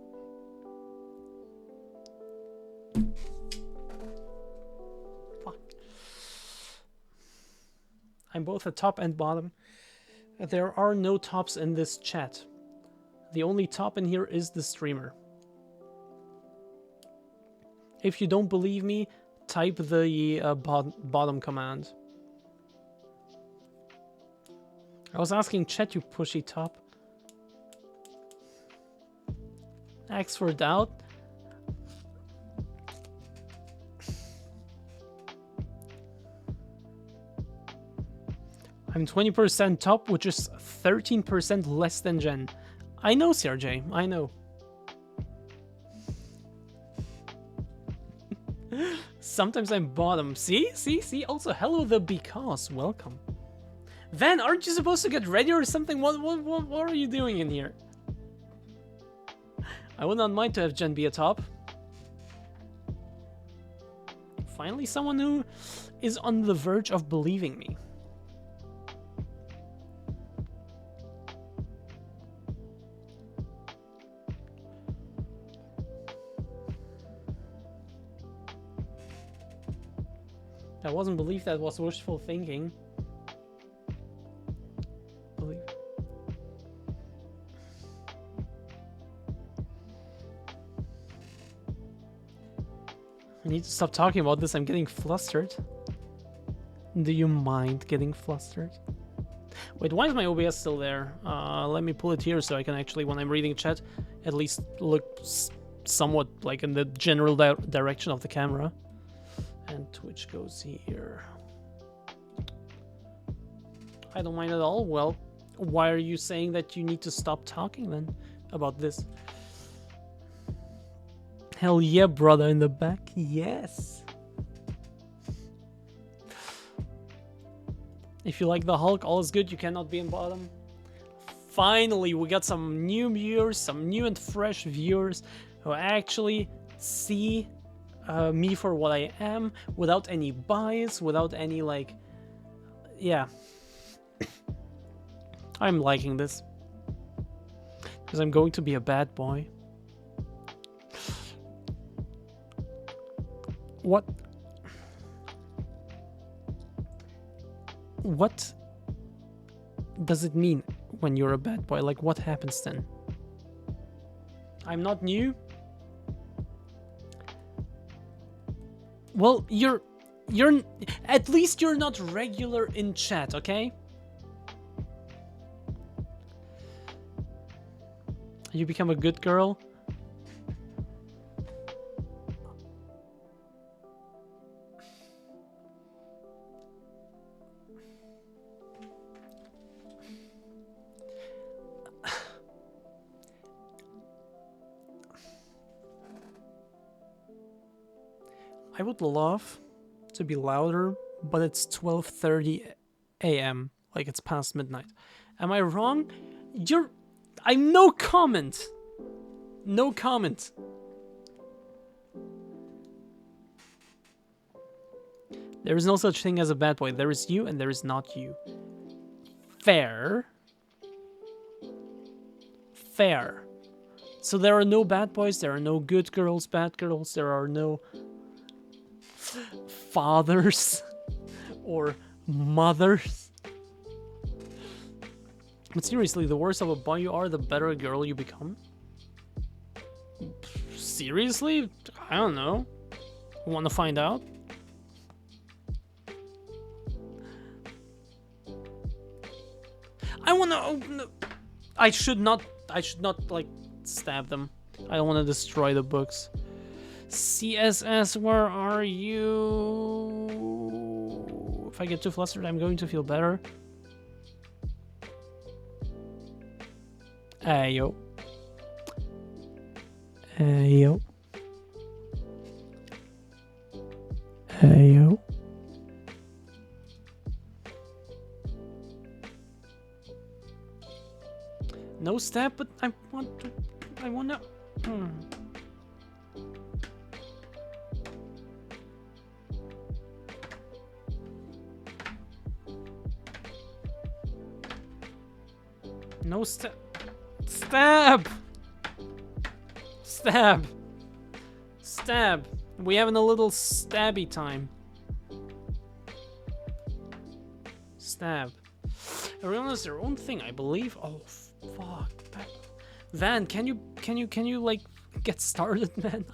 I'm both a top and bottom. There are no tops in this chat. The only top in here is the streamer. If you don't believe me, type the bottom command. I was asking chat, you pushy top. Ask for doubt. I'm 20% top, which is 13% less than Jen. I know, CRJ, I know. Sometimes I'm bottom. See? Also, hello the because. Welcome. Van, aren't you supposed to get ready or something? What are you doing in here? I would not mind to have Jen be a top. Finally, someone who is on the verge of believing me. That wasn't belief, that was wishful thinking. Believe. I need to stop talking about this, I'm getting flustered. Do you mind getting flustered? Wait, why is my OBS still there? Let me pull it here so I can actually, when I'm reading chat, at least look somewhat like in the general direction of the camera. And Twitch goes here. I don't mind at all. Well, why are you saying that you need to stop talking then about this? Hell yeah, brother in the back. Yes. If you like the Hulk, all is good. You cannot be in bottom. Finally, we got some new viewers, some new and fresh viewers who actually see me for what I am, without any bias, without any like, yeah. I'm liking this because I'm going to be a bad boy. What does it mean when you're a bad boy? Like, what happens then? I'm not new. Well, you're at least you're not regular in chat, okay? You become a good girl. I would love to be louder, but it's 12:30 a.m. Like, it's past midnight. Am I wrong? I'm no comment. No comment. There is no such thing as a bad boy. There is you and there is not you. Fair. Fair. So there are no bad boys, there are no good girls, bad girls, there are no fathers or mothers. But seriously, the worse of a boy you are, the better a girl you become? Seriously? I don't know. Want to find out? I want to open the... I should not like stab them. I don't want to destroy the books. CSS, where are you? If I get too flustered, I'm going to feel better. Ayo. Ayo. Ayo. No stab, but I want to... No stab. Stab! Stab! Stab! We having a little stabby time. Stab. Everyone has their own thing, I believe. Oh, fuck. Van, can you like get started, man?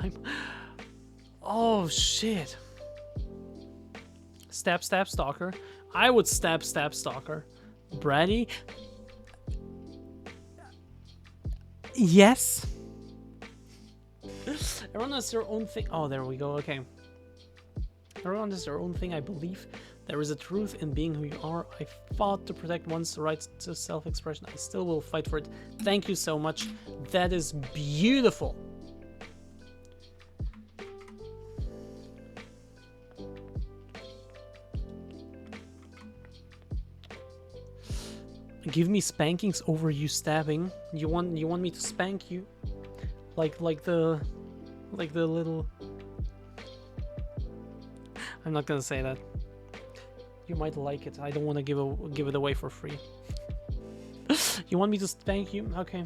Oh shit. Stab stalker. I would stab stalker. Brady. Yes. Everyone has their own thing. Oh, there we go. Okay. Everyone has their own thing, I believe. There is a truth in being who you are. I fought to protect one's rights to self-expression. I still will fight for it. Thank you so much. That is beautiful. Give me spankings over you stabbing. You want me to spank you? Like the little... I'm not gonna say that. You might like it. I don't want to give it away for free. You want me to spank you? Okay.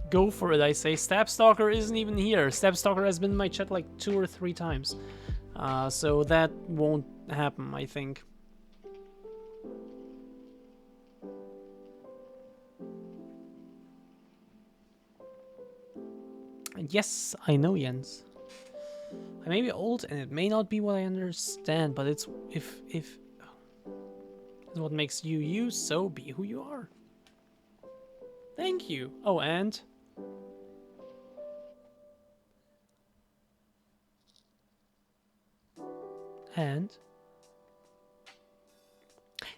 Go for it, I say. Stabstalker isn't even here. Stabstalker has been in my chat like 2 or 3 times. So that won't happen, I think. Yes, I know, Jens. I may be old and it may not be what I understand, but it's if it's what makes you you, so be who you are. Thank you. Oh, and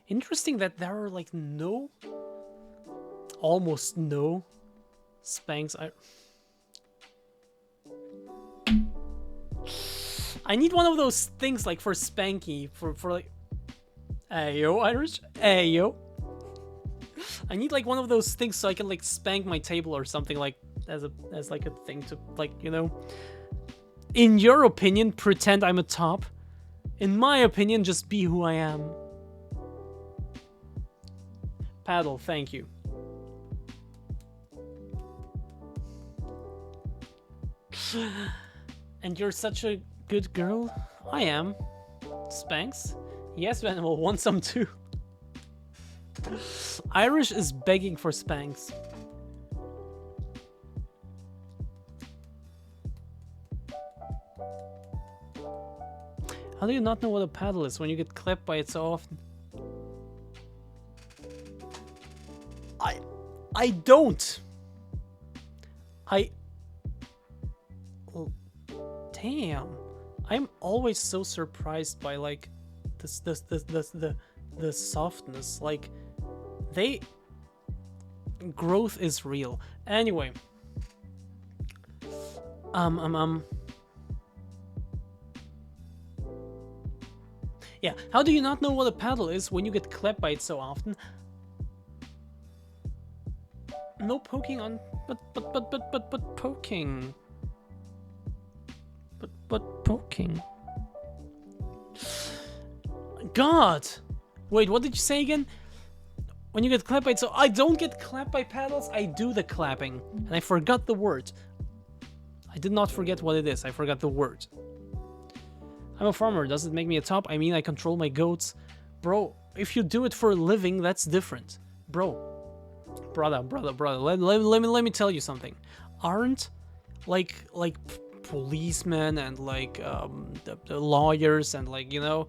interesting that there are like almost no Spanx. I need one of those things like for Spanky for like, hey yo Irish, hey yo. I need like one of those things so I can like spank my table or something, like as like a thing to like, you know. In your opinion, pretend I'm a top. In my opinion, just be who I am. Paddle, thank you. And you're such a good girl. I am. Spanx. Yes, Venable, want some too. Irish is begging for Spanx. How do you not know what a paddle is when you get clapped by it so often? I don't. Oh, damn. I'm always so surprised by like the softness. Like growth is real. Anyway. Yeah, how do you not know what a paddle is when you get clapped by it so often? No poking on, but poking. But poking. God! Wait, what did you say again? When you get clapped by it, so I don't get clapped by paddles, I do the clapping. And I forgot the word. I did not forget what it is, I forgot the word. I'm a farmer, does it make me a top? I mean, I control my goats. Bro, if you do it for a living, that's different. Bro. Brother, let me tell you something. Aren't, like policemen and, like, the lawyers and, like, you know,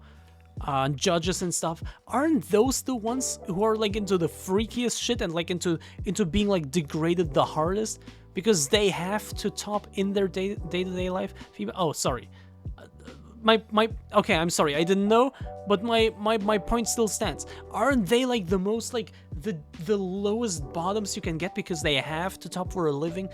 judges and stuff, aren't those the ones who are, like, into the freakiest shit and, like, into being, like, degraded the hardest? Because they have to top in their day-to-day life? Oh, sorry. Okay, I'm sorry, I didn't know, but my point still stands. Aren't they like the most, like, the lowest bottoms you can get because they have to top for a living?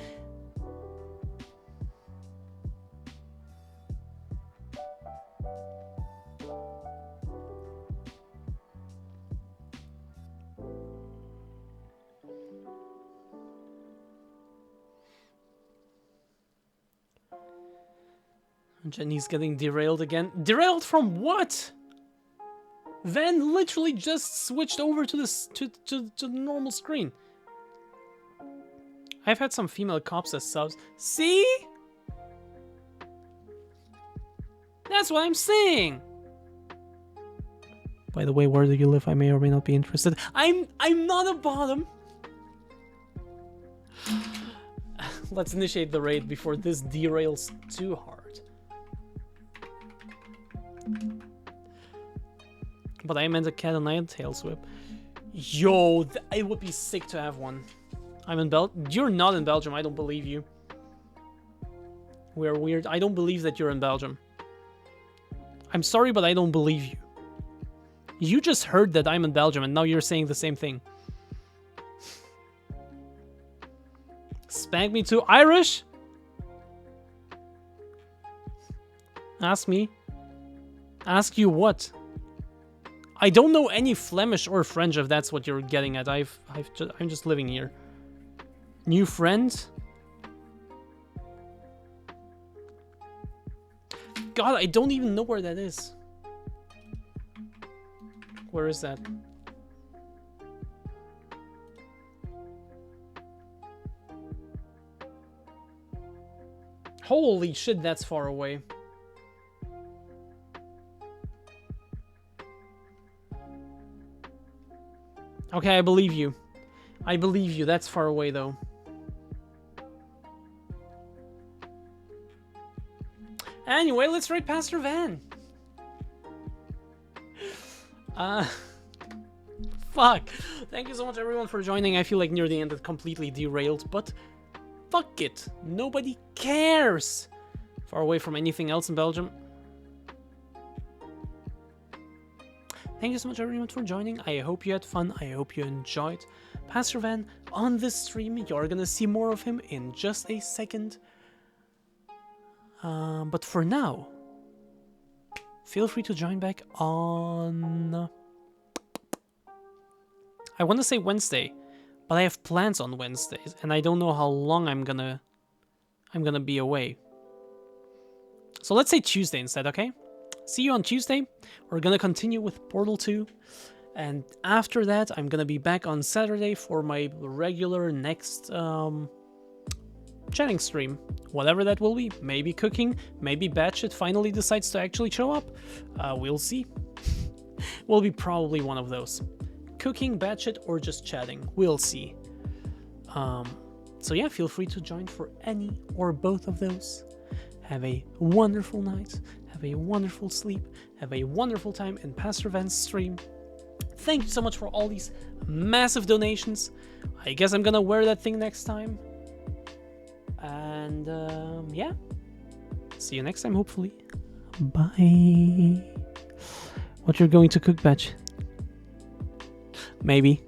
Jenny's getting derailed again. Derailed from what? Van literally just switched over to the normal screen. I've had some female cops as subs. See? That's what I'm saying. By the way, where do you live? I may or may not be interested. I'm not a bottom. Let's initiate the raid before this derails too hard. But I meant a cat and nine tails whip. Yo, it would be sick to have one. I'm in You're not in Belgium, I don't believe you. We're weird. I don't believe that you're in Belgium. I'm sorry, but I don't believe you. You just heard that I'm in Belgium and now you're saying the same thing. Spank me too. Irish? Ask me. Ask you what? I don't know any Flemish or French, if that's what you're getting at. I'm just living here. New friend? God, I don't even know where that is. Where is that? Holy shit, that's far away. Okay, I believe you. I believe you. That's far away, though. Anyway, let's rate Pastor Van. Fuck. Thank you so much, everyone, for joining. I feel like near the end it completely derailed, but fuck it. Nobody cares. Far away from anything else in Belgium. Thank you so much, everyone, for joining. I hope you had fun. I hope you enjoyed Pastor Van on this stream. You're gonna see more of him in just a second. But for now, feel free to join back on... I want to say Wednesday, but I have plans on Wednesdays, and I don't know how long I'm gonna be away. So let's say Tuesday instead, okay? See you on Tuesday. We're gonna continue with Portal 2, and after that, I'm gonna be back on Saturday for my regular next chatting stream, whatever that will be. Maybe cooking, maybe Batshit finally decides to actually show up. We'll see. Will be probably one of those. Cooking, Batshit, or just chatting. We'll see. So yeah, feel free to join for any or both of those. Have a wonderful night. Have a wonderful sleep. Have a wonderful time in Pastor Van's stream. Thank you so much for all these massive donations. I guess I'm gonna wear that thing next time. And yeah, see you next time, hopefully. Bye. What you're going to cook, Batch? Maybe.